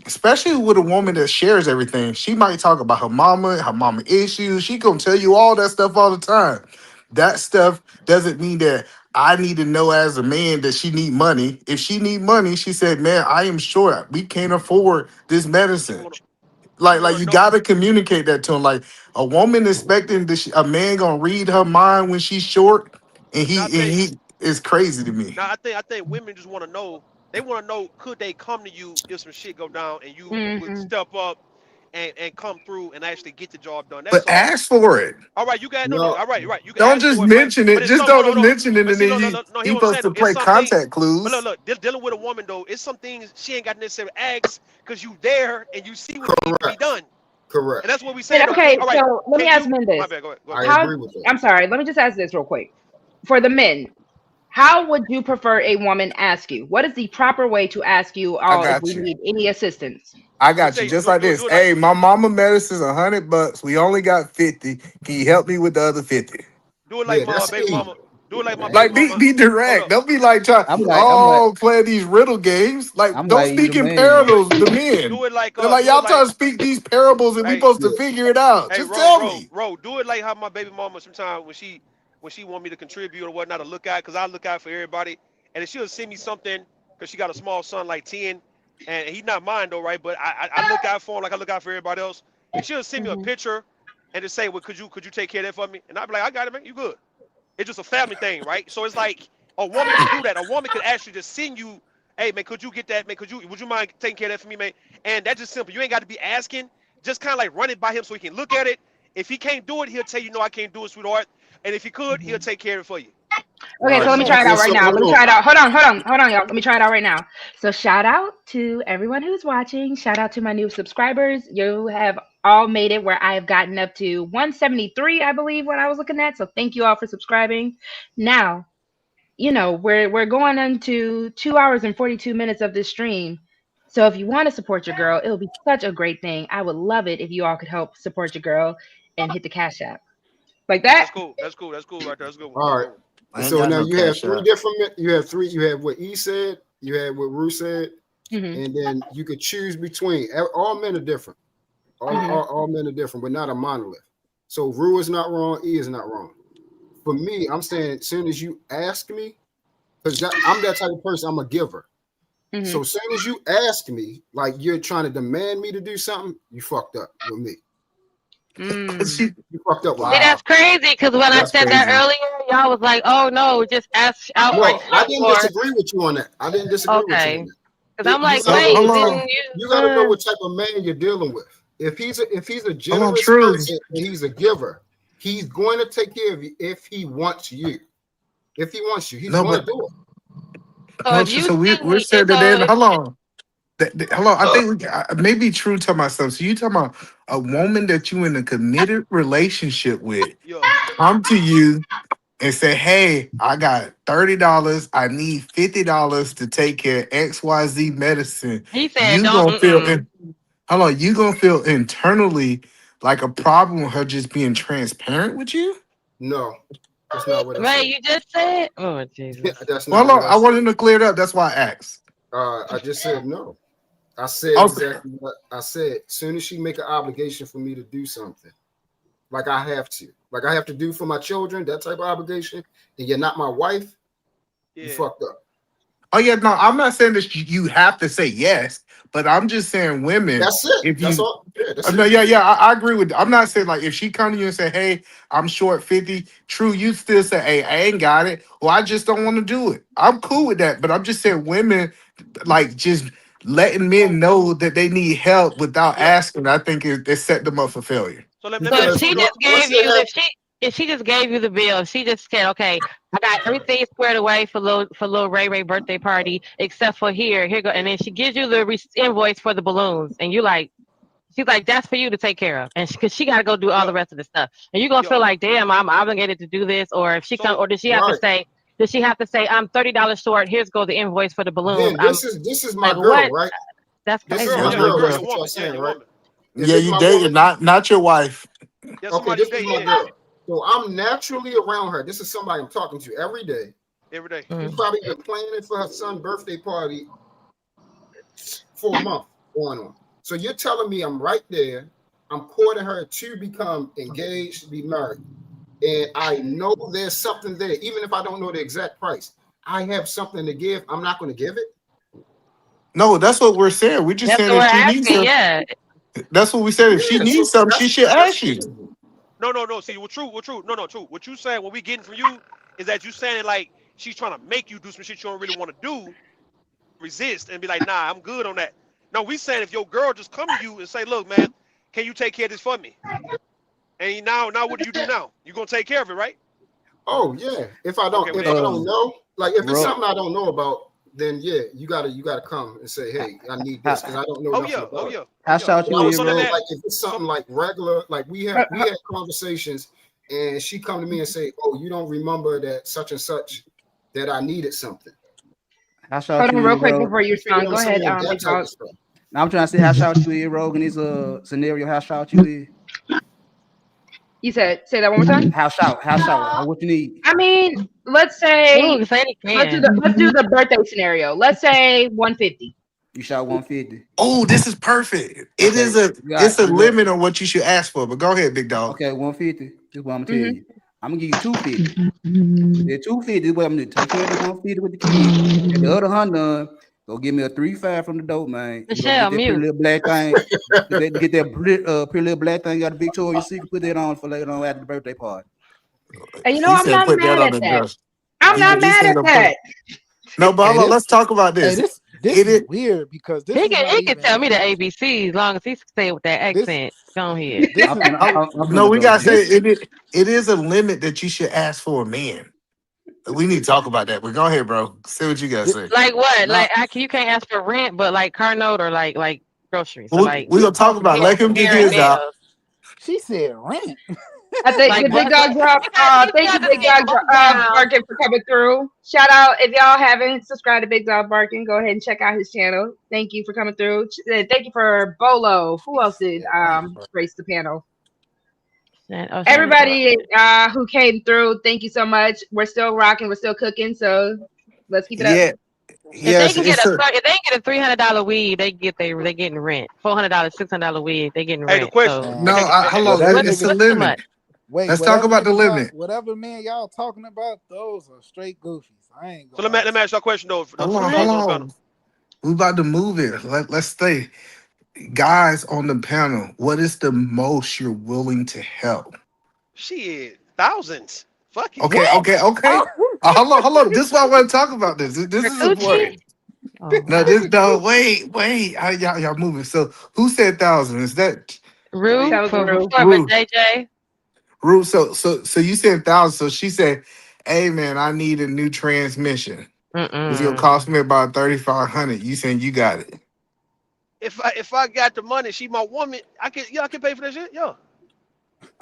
especially with a woman that shares everything, she might talk about her mama issues. She gonna tell you all that stuff all the time. That stuff doesn't mean that I need to know as a man that she need money. If she need money, she said, man, I am short. We can't afford this medicine. Like you gotta communicate that to him. Like a woman expecting a man gonna read her mind when she's short, and he is crazy to me. Now I think women just want to know. They want to know, could they come to you if some shit go down and you would Mm-hmm. step up and come through and actually get the job done. That's But all. ask for it. All right, you got no. All right, right. You can Don't ask just for it, mention but it. it's Just some. Hold don't on. mention it, But and see, then no, you no. Hear keep what I'm us saying to though. It's play some things. contact But clues. look, dealing with a woman though, it's some things she ain't got to necessarily ask because you there and you see what needs to be done. Correct. And that's what we saying though. Okay, All right, so let me can ask you? men My this. bad. Go ahead. I How? agree with that. I'm sorry. Let me just ask this real quick. For the men, how would you prefer a woman ask you? What is the proper way to ask you I all if we got you. need any assistance? I Let's got you. say Just do like do this. do it like Hey, my mama medicine's $100. We only got 50. Can you help me with the other 50? do it like Yeah, my that's baby speed. mama. Do it like my baby Like mama. be Hold direct. up. Don't be like trying. I'm Yeah. like, I'm like, Play these riddle games. Like I'm don't like you, the speak in man. Do it. parables. The men. Do it like They're like do it y'all like. trying to speak these parables and we Hey, supposed to Yeah. figure it out. hey, Just tell me. do it like how my baby mama sometimes when she want me to contribute or whatnot to look out, cause I look out for everybody, and if she'll send me something, cause she got a small son like 10, and he's not mine though, right? But I look out for him like I look out for everybody else, and she'll send me a Mm-hmm. picture, and just say, well, could you take care of that for me? And I'll be like, I got it, man, you good. It's just a family thing, right? So it's like a woman can do that. A woman could actually just send you, hey man, could you get that, man? Would you mind taking care of that for me, man? And that's just simple. You ain't got to be asking. Just kind of like run it by him so he can look at it. If he can't do it, he'll tell you, no, I can't do it, sweetheart. And if he could, he'll take care of it for you. Okay, All so right. let me Simple. try it Okay, out right so now. Let hold me on. try it out. Hold on, y'all. Let me try it out right now. So shout out to everyone who's watching. Shout out to my new subscribers. You have all made it where I have gotten up to 173, I believe, what I was looking at. So thank you all for subscribing. Now, we're going into 2 hours and 42 minutes of this stream. So if you want to support your girl, it would be such a great thing. I would love it if you all could help support your girl and hit the cash app like that. That's cool. That's cool. That's cool right there. That's a good one. That's a All right. good one. I ain't So got now no you have cash three out. different. You have three. You have what E said. You have what Ru said, Hmm. and then you could choose between. All men are different. Hmm. All men are different, but not a monolith. So Ru is not wrong. E is not wrong. For me, I'm saying as soon as you ask me, because I'm that type of person. I'm a giver. Hmm. So as soon as you ask me, like you're trying to demand me to do something, you fucked up with me. Mm. You fucked up with See, me. Wow. that's crazy because when I That's said that crazy. earlier, y'all was like, "Oh no, just ask outright, No, I didn't straightforward." disagree with you on that. I didn't disagree with you on Okay, that. because I'm You like, gotta So know wait, hold what type. on. didn't you? You gotta know what type of man you're dealing with. If he's a Hold on, generous truth. person and he's a giver, he's going to take care of you if he wants you. If he wants you, he's No, going to but do it. So no, if you so send we're me, saying that so then if hold on. Hold on. I think maybe true talking about something. So you talking about a woman that you in a committed relationship with Yeah. come to you and say, hey, I got $30. I need $50 to take care of XYZ medicine. He said, You "Don't." gonna feel Mm-mm. hold on, you gonna feel internally like a problem with her just being transparent with you? No, that's not what I Right? said. You just said, "Oh Jesus." That's Well, not hold what on, I I said. wanted to clear it up. That's why I asked. I just said no. I said Okay. exactly what I said. As soon as she make an obligation for me to do something, like I have to do for my children, that type of obligation, and you're not my wife, you fucked up. Oh yeah, no, I'm not saying that you have to say yes, but I'm just saying women. That's it. If That's you, all. Yeah, that's no, it. yeah, I agree with. I'm not saying like if she come to you and say, "Hey, I'm short 50." True, you still say, "Hey, I ain't got it," or "I just don't want to do it." I'm cool with that, but I'm just saying women like just letting men know that they need help without asking. I think it set them up for failure. So let me So if Because ask she you. just once gave you you have, if she just gave you the bill, if she just said, "Okay, I got everything squared away for little Ray Ray birthday party, except for here go," and then she gives you the invoice for the balloons, and you like, she's like, "That's for you to take care of," and because she got to go do all Yeah, the rest of the stuff, and you're gonna yeah. feel like, "Damn, I'm obligated to do this," or if she come, So or does she have to right, say? Does she have to say, "I'm $30 short. Here's go the invoice for the balloons"? then I'm this is my like, girl, "What? right? That's This your is crazy." girl, I my don't yeah, know. your girl. girl, That's your what y'all woman, yeah, saying, your right? woman. If Yeah, it's you my dating, woman, not your wife. Yeah, okay, somebody you this is date, my yeah, girl. So I'm naturally around her. This is somebody I'm talking to every day. every day. She's Mm. probably been planning for her son's birthday party for a month going on. So you're telling me I'm right there. I'm courting her to become engaged, to be married. And I know there's something there, even if I don't know the exact price. I have something to give. I'm not going to give it. No, that's what we're saying. We're just That's saying what we're if she needs asking. some, Yeah. that's what we said. If she Yeah, so needs something, she should that's ask you. reasonable. No. See, what true, what true. No, true. What you saying, what we getting from you is that you saying like she's trying to make you do some shit you don't really want to do, resist and be like, nah, I'm good on that. No, we saying if your girl just come to you and say, look, man, can you take care of this for me? And now what do you do now? You gonna take care of it, right? Oh yeah. If I Okay, don't well if there I you go. don't know, like if it's Ro- something I don't know about, then yeah, you gotta come and say, hey, I need this because how, I don't know Oh nothing yeah, oh about it. yeah, oh how yeah. shout But you I So was is, so let me saying Ro? like if it's so something like regular, like we had conversations and she come to me and say, oh, you don't remember that such and such that I needed something. How Hold shout you on, real is, quick Ro? before you You figure respond. what I'm Go ahead, saying? That Big type Dog. of stuff. Now I'm trying to see how shout you is, Rogue, in this scenario. How shout you is? You said say that one more time. How what you need? I mean, Ooh, say it again. let's do the birthday scenario. Let's say 150. You shot 150. Oh, this is perfect. Okay, It's a you got limit on what you should ask for. But go ahead, big dog. okay 150. This is what I'm gonna tell Mm-hmm. you. I'm gonna give you 250. With that 250 is what I'm gonna take care of the 150 with the kid. And the other 100, go give me a 3-5 from the dope, man. And go get Michelle, that pretty mute. little black thing. Get that pretty little black thing. You got a Victoria's Secret. Put that on for later on after the birthday party. And you know, He I'm said not put that mad on at the that. dust. I'm not He mad said at to put. that. No, but hold Hey, on, let's talk about hey, this. this It is is weird because this is not He can even tell me the ABC as long as he say it with that this. accent. Go ahead. This is I'm no, finna we go. gotta say this. it is a limit that you should ask for a man. We need to talk about that. But go ahead, bro. Say what you gotta This say. Like what? now Like you can't ask for rent, but like car note or like groceries. So We like we gonna talk about it. hair, Let him get hair and his out. nails. she said rent. I think Like the big what? dog drop. These Thank guys you, just Big get Dog bumped down. Barking for coming through. Shout out if y'all haven't subscribed to Big Dog Barking, go ahead and check out his channel. Thank you for coming through. Thank you for Bolo. Who else did Yeah, rent, bro. grace the panel? Shannon is Everybody who came through, thank you so much. We're still rocking. We're still cooking. So let's keep it up. Yeah, If they yes, can get it's a if they can get a $300 weed, they getting rent. $400, $600 weed, they getting Hey, the rent. question. So no. Man, Hello, whatever what's it's a niggas. too limit. much? Wait, Let's talk whatever about the niggas y'all, limit. whatever men y'all talking about, those are straight goofies. I ain't So gonna let lie me to ask you a question though Hold for the on, fellas hold on the panel. on. We about to move it. Let's stay. Guys on the panel, what is the most you're willing to help? Shit, thousands. Fuck you. it. Okay, What? okay, okay. Hold on. This is why I want to talk about this. This For is Gucci? important. Oh No, wow. this no. Wait. Y'all moving. So who said thousand? Is that Rue That was for real. Ruth? JJ. Ruth. So you said thousand. So she said, "Hey man, I need a new transmission. It's gonna Mm-mm. cost me about 3,500. You saying you got it? If I got the money, she my woman. I can pay for that shit. Yeah.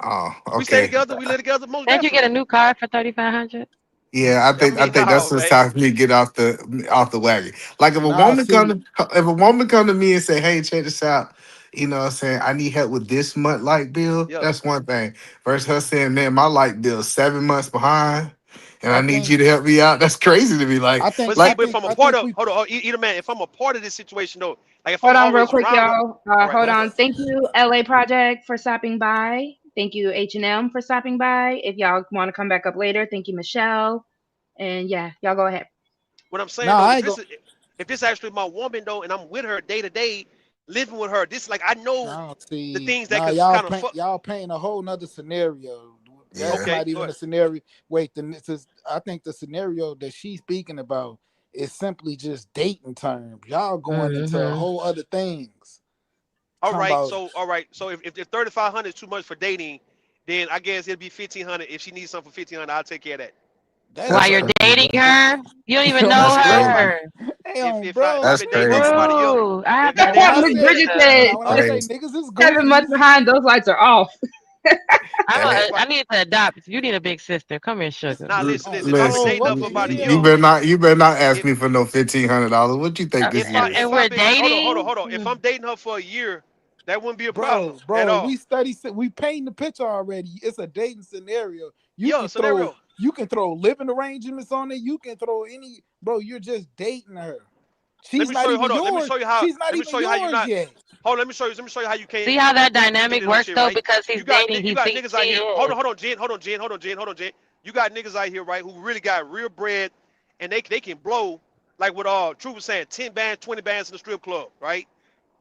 Oh, We stay okay. together. We live together. Most Did you get a definitely. new car for 3,500? Yeah, I I mean, think that's no, what's man. time for me to get off the wagon. Like Nah, see, if a woman come to me and say, "Hey, check this out," you know, what I'm saying I need help with this month light bill. Yeah. That's one thing. Versus her saying, "Man, my light bill 7 months behind, and I I need think, you to help me out." That's crazy to me. Like, But see, I like, but if think, I'm a I part think of, we. hold on, either man, if I'm a part of this situation though, like if I'm Hold on, real always quick, around them, y'all. all right, go Hold ahead, on. go ahead. Thank you, LA Project, for stopping by. Thank you, H&M, for stopping by. If y'all want to come back up later, thank you, Michelle. And yeah, y'all go ahead. What I'm saying Nah, though, I ain't gonna. if this actually my woman though, and I'm with her day to day, living with her, this like I know Now the see, things that now could y'all kind of paint fuck. y'all painting a whole nother scenario. That's yeah, Okay, not go even a ahead. scenario. Wait, I think the scenario that she's speaking about is simply just dating terms. Y'all going into a Mm-hmm. whole other things. Talking about All right, so if 3,500 is too much for dating, then I guess it'll be 1,500. If she needs something for 1,500, I'll take care of that. that's While that's you're crazy. dating her, you don't even hey on know That's If bro. I crazy. her. Hey on if I've bro. That's been It's dating her for crazy. about a year, rude. I if have I've been that dating her same for Miss a year, Bridget sister. said, Now when I just say Crazy. niggas is 7 months goofies, behind, those lights are off. Hey, if I I need to adopt. You need a big sister. Come here, sugar. now listen, on listen. If I've been bro, dating listen, her what for the about a you year, hell? better not ask if me for no $1,500. What you think this is? if And I've we're been dating. hold on. If I'm dating her for a year, that wouldn't be a problem at Bro, all. we painting the picture already. It's a dating scenario. Yeah, scenario. You can throw living arrangements on it. You can throw any bro, you're just dating her. Let She's me show not you. even Hold on. yours. She's not Let me even show you how you yours not. yet. Hold on. Let me show you how you can't See how that get dynamic in her works shit, though? right? Because he's dating, You he got thinks niggas she out here. is. Hold on, Jen. Jen. You got niggas out here, right, who really got real bread, and they can blow like what True was saying, 10 bands, 20 bands in the strip club, right?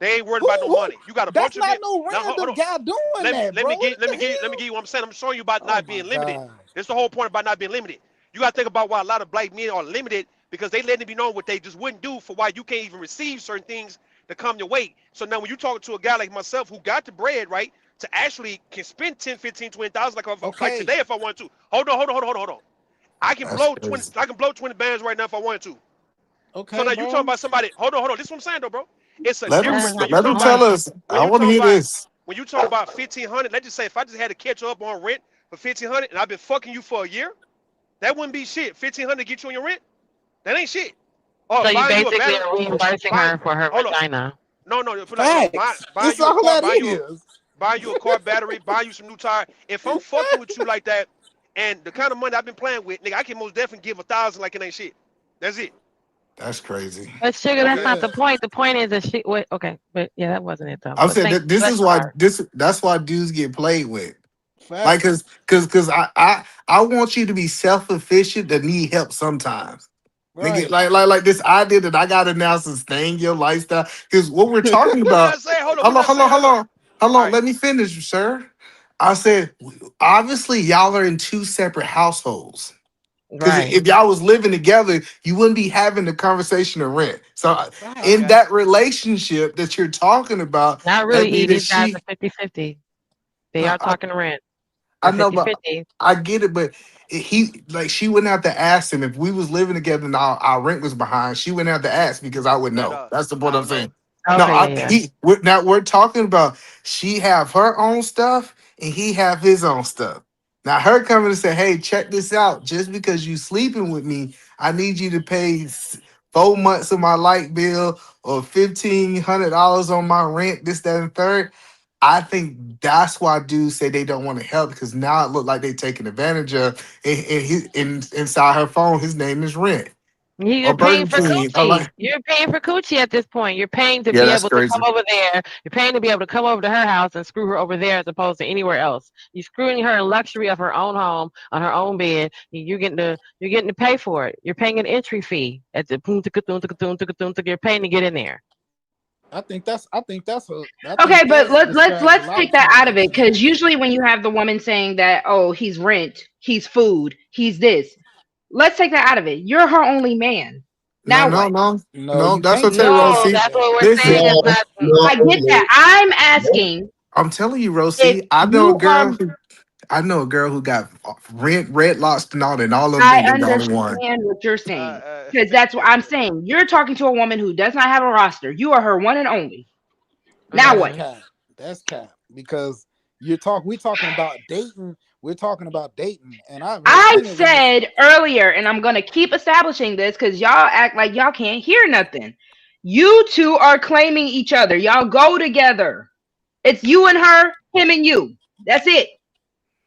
They ain't worried about no Who money. You got a that's bunch of not it. no Now hold random on. guy doing that, bro. What the Let me hell? give you what I'm saying. I'm showing you about Oh not my being limited. god. That's the whole point about not being limited. You got to think about why a lot of black men are limited because they letting it be known what they just wouldn't do for why you can't even receive certain things that come your way. So now when you talk to a guy like myself who got the bread, right, to actually can spend 10, 15, 20,000 like Okay. today if I want to. Hold on. That's crazy. I can blow 20 bands right now if I wanted to. So Okay, now you talking bro. about somebody. Hold on. This is what I'm saying though, bro. It's a Let him difference That's when not you the let talking him about tell point. us. I want to hear this. when you talk about 1,500. Let's just say if I just had to catch up on rent for 1,500 and I've been fucking you for a year, that wouldn't be shit. 1,500 to get you on your rent, that ain't shit. So Or you buying you a basically battery, are reimbursing buying. her for her Hold up, vagina. no. For like Facts. buying That's you a all car, that is. buying you a car battery, buying you some new tire. If I'm fucking with you like that, and the kind of money I've been playing with, nigga, I can most definitely give 1,000 like it ain't shit. That's it. That's crazy. But sugar, that's Okay. not Yeah. the point. The point is that she. Wait, okay, but yeah, that wasn't it though. I'm But saying thank that you. this Bless is your why heart. that's why dudes get played with. Like, Facts. cause I want you to be self efficient to need help sometimes. Nigga, Right. like this idea that I gotta now sustain your lifestyle. Because what we're talking We're about, not saying hold on. We're not saying hold on. hold All on, right. let me finish, sir. I said, obviously, y'all are in two separate households. Because Right. if y'all was living together, you wouldn't be having the conversation of rent. So in Facts. Okay. that relationship that you're talking about, Not that really. mean that These guys she are 50-50. They no, are talking rent. I They're know, but 50-50. I get it. But he like she wouldn't have to ask him if we was living together and our rent was behind. She wouldn't have to ask because I would Not know. That's the point I I'm don't know. saying. I No, don't Okay, know. yeah, yeah. now we're talking about she have her own stuff and he have his own stuff. Now her coming to say, "Hey, check this out. Just because you sleeping with me, I need you to pay 4 months of my light bill or $1,500 on my rent. This, that, and third." I think that's why dudes say they don't want to help because now it look like they taking advantage of. Inside her phone, his name is Rent You're or paying Burger for King. I coochie. like, You're paying for coochie at this point. You're paying to yeah, be that's able to come crazy. over there. You're paying to be able to come over to her house and screw her over there as opposed to anywhere else. You're screwing her in luxury of her own home on her own bed. You're getting to pay for it. You're paying an entry fee at the boom ticka boom ticka boom ticka boom ticka. You're paying to get in there. I Okay, think but that describes a let's lot take of that out people's of it because experience. usually when you have the woman saying that, oh, he's rent, he's food, he's this. Let's take that out of it. You're her only man. No, Now no, what? no, No, no. you That's can't what I'm take telling that No, out Rosie. of that's that. what we're saying. Listen, It's No, not. no, I get that. I'm no. asking I'm telling you, if Rosie. I know a you are. girl. I know a girl who got Rent, Red Lobster, and all them I things in dollar one. understand what you're saying Uh, because that's what I'm saying. You're talking to a woman who does not have a roster. You are her one and only. Now That's what? Mm-hmm. cap. That's cap. Because We talking about dating. We're talking about dating, and I've heard I plenty of women. said earlier, and I'm gonna keep establishing this because y'all act like y'all can't hear nothing. You two are claiming each other. Y'all go together. It's you and her, him and you. That's it.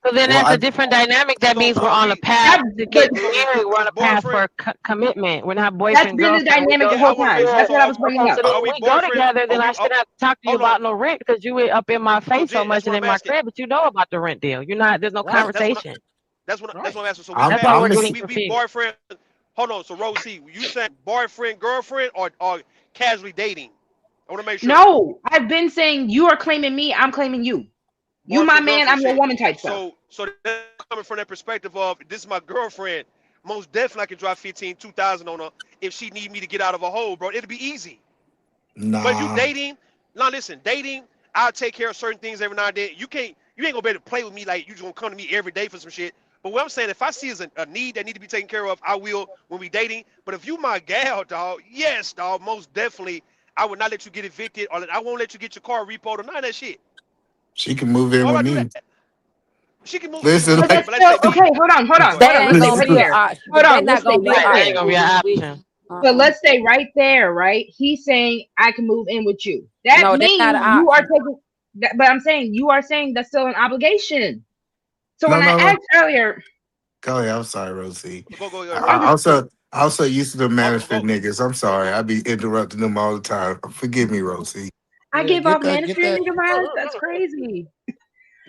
So then Well, that's a different dynamic. That means we're on a path to get married. We're on a path for commitment. We're not That's boyfriend, been the girlfriend. We dynamic go the whole want to time. make sure. That's So what I was bringing okay, up. so then are when we we go boyfriend? together, then I shouldn't have to talk to you Hold on. about no rent because you were up in my So face so Jen, much that's and what in I'm my asking. crib, but you know about the rent deal. You're not. There's no conversation. That's what I'm asking. So I'm That's why we're I'm getting just, we confused. boyfriend. Hold on. So Rose C, you saying boyfriend, girlfriend, or casually dating? I want to make sure. No, I've been saying you are claiming me, I'm claiming you. You my Boyfriend, man, girlfriend I'm your shit. woman type stuff. So that's coming from that perspective of this is my girlfriend. Most definitely I can drop 2,000 on her if she need me to get out of a hole, bro. It'll be easy. But if you nah. dating, now listen, dating, I'll take care of certain things every now and then. You ain't gonna be able to play with me like you just gonna come to me every day for some shit. But what I'm saying, if I see is a need that need to be taken care of, I will when we dating. But if you my gal, dog, yes, dog, most definitely, I would not let you get evicted or I won't let you get your car repoed or none of that shit. She can move in Why would with I do me. that? She can Listen, move in, But but that's let's still say me. okay. That ain't Let's stay gonna right be an listen. there. option. Hold on. That's Let's not stay gonna be an right Right, that ain't there. gonna be option an with option. you. So let's stay right there, right? He's saying I can move in with you. That No, that's not means an you are option. taking that, but I'm saying you are saying that's still an obligation. So No, when I no, no. asked earlier, Go ahead. I'm sorry, Rosie. Go I, ahead, I'm I Rose. just also used to the management Go. niggas. I'm sorry. I be interrupting them all the time. Forgive me, Rosie. I Yeah, give off get mandatory that. nigga vibes. That's crazy.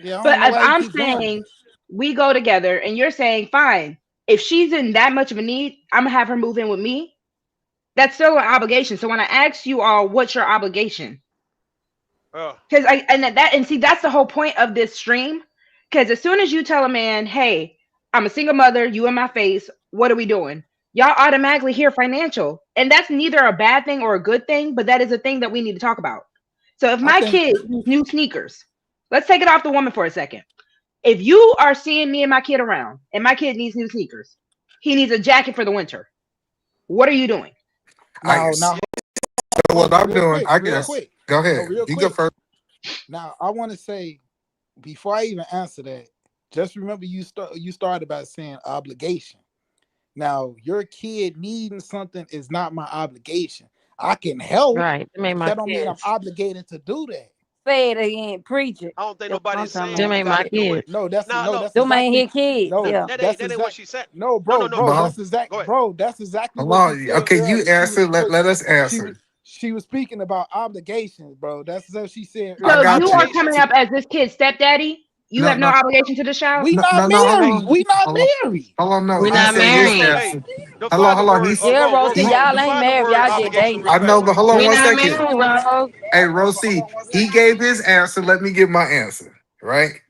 Yeah, I But don't know if why he I'm keeps doing it. saying we go together and you're saying fine, if she's in that much of a need, I'm gonna have her move in with me. That's still an obligation. So when I ask you all, what's your obligation? Uh, Because and see that's the whole point of this stream. Because as soon as you tell a man, hey, I'm a single mother, you in my face, what are we doing? Y'all automatically hear financial. And that's neither a bad thing or a good thing, but that is a thing that we need to talk about. So if I my think kid needs new sneakers, let's take it off the woman for a second. If you are seeing me and my kid around and my kid needs new sneakers, he needs a jacket for the winter. What are you doing? I now, so hold what on, I'm doing, I real guess. quick. Go No, ahead. real You go quick. first. Now, I want to say before I even answer that, just remember you started by saying obligation. Now, your kid needing something is not my obligation. I can help, Right. Them ain't but my that don't mean I'm kids. obligated to do that. Say it again, preach it. I don't think That's what I'm nobody's talking saying Them about. you ain't got my to do it. kids. No, no, That's Them ain't exactly his kids. no. Yeah. That ain't what she said. no, No, bro, no, no. But that's Go ahead. that's exactly hold what she on. said Okay, you earlier. answer. Let us She answer. was she was speaking about obligations, bro. That's what she said I So earlier. you got are you. coming Obligations. up as this kid's stepdaddy. You No, have no no, obligation to the child. We no, not no, no. Hold married. on. We not Hold on. married. Hold on. No, We're he not said Obligation. his married. Hey, answer. define the Hold on. word. He's Yeah, Rosie, he. y'all ain't Define the married. word Y'all just obligation dating. I know, respectfully. but hold on We're one not second. married, Rose. Hey, Rosie, he gave his answer. Let me give my answer. Right.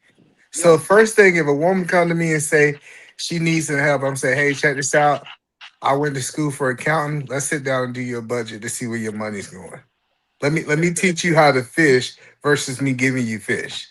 Yeah. So first thing, if a woman come to me and say she needs some help, I'm saying, hey, check this out. I went to school for accounting. Let's sit down and do your budget to see where your money's going. Let me teach you how to fish versus me giving you fish.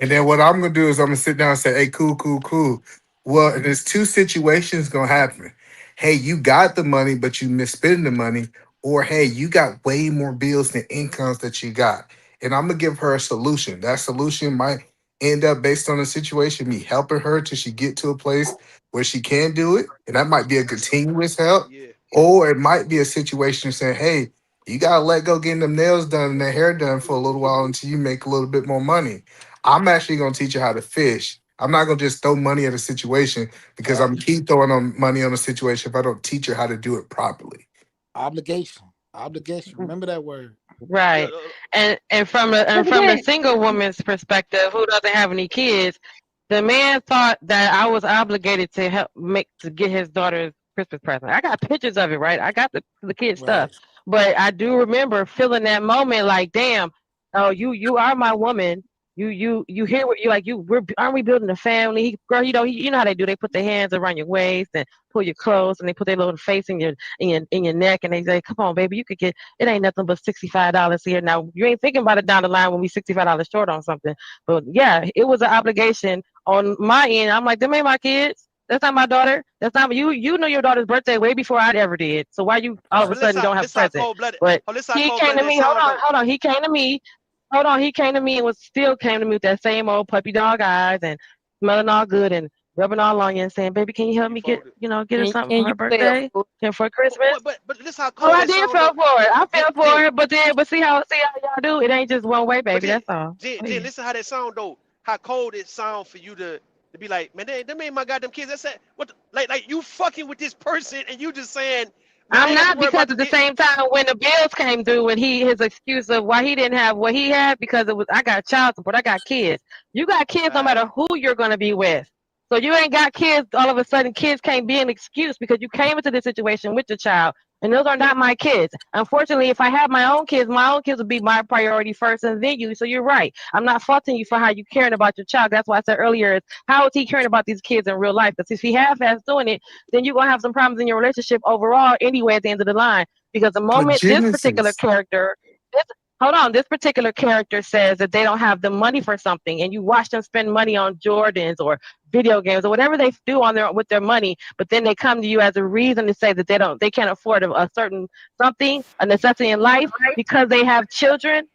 And Facts. then what I'm gonna do is I'm gonna sit down and say, hey, cool, cool, cool. Well, and there's two situations gonna happen. Hey, you got the money, but you misspending the money, or hey, you got way more bills than incomes that you got. And I'm gonna give her a solution. That solution might end up based on the situation, me helping her till she get to a place where she can do it. And that might be a continuous help. Yeah. Or it might be a situation saying, hey, you gotta let go getting them nails done and their hair done for a little while until you make a little bit more money. I'm actually gonna teach you how to fish. I'm not gonna just throw money at a situation because I'm Facts. keep throwing on money on a situation if I don't teach her how to do it properly. Obligation. Obligation. Remember that word. Yeah. Right. And Because from the again, single woman's perspective who doesn't have any kids, the man thought that I was obligated to help to get his daughter's Christmas present. I got pictures of it, right? I got the kid stuff. Right. But I do remember feeling that moment like, damn, oh, you are my woman. You hear what you like aren't we building a family? Girl, you know how they do. They put their hands around your waist and pull your clothes and they put their little face in your neck and they say, come on, baby, you could get it ain't nothing but $65 here. Now you ain't thinking about it down the line when we $65 short on something. But yeah, it was an obligation on my end. I'm like, them ain't my kids. That's not my daughter. That's not you. You know your daughter's birthday way before I ever did. So why you all of a But sudden don't have a listen how present? cold blooded. But Oh, listen how he cold came blooded to that me. Hold sound on, though. hold on. He came to me hold on, he came to me and was still came to me with that same old puppy dog eyes and smelling all good and rubbing all on you and saying, "Baby, can you help You me get folded. get her And, something and for you her fell birthday for and for Christmas?" But this how Oh, cold I that did sound fell though. for it. I fell for Jen, it, but see how y'all do. It ain't just one way, but baby. That's all. Jen, listen how that sound though. How cold it sound for you to be like, man, them ain't my goddamn kids. That's it. What like you fucking with this person and you just saying, man, I I'm ain't got to not worry because about at them the kids. same time when the bills came through and his excuse of why he didn't have what he had because it was I got child support, I got kids. You got kids no Right. matter who you're gonna be with. So you ain't got kids all of a sudden kids can't be an excuse because you came into this situation with your child. And those are not my kids. Unfortunately, if I had my own kids would be my priority first and then you. So you're right. I'm not faulting you for how you caring about your child. That's why I said earlier, how is he caring about these kids in real life? Because if he half-ass doing it, then you're gonna have some problems in your relationship overall anyway at the end of the line. Because the But moment this particular Genesis, character, this hold on, this particular character says that they don't have the money for something, and you watch them spend money on Jordans or video games or whatever they do on their with their money, but then they come to you as a reason to say that they can't afford a certain something, a necessity in life because they have children.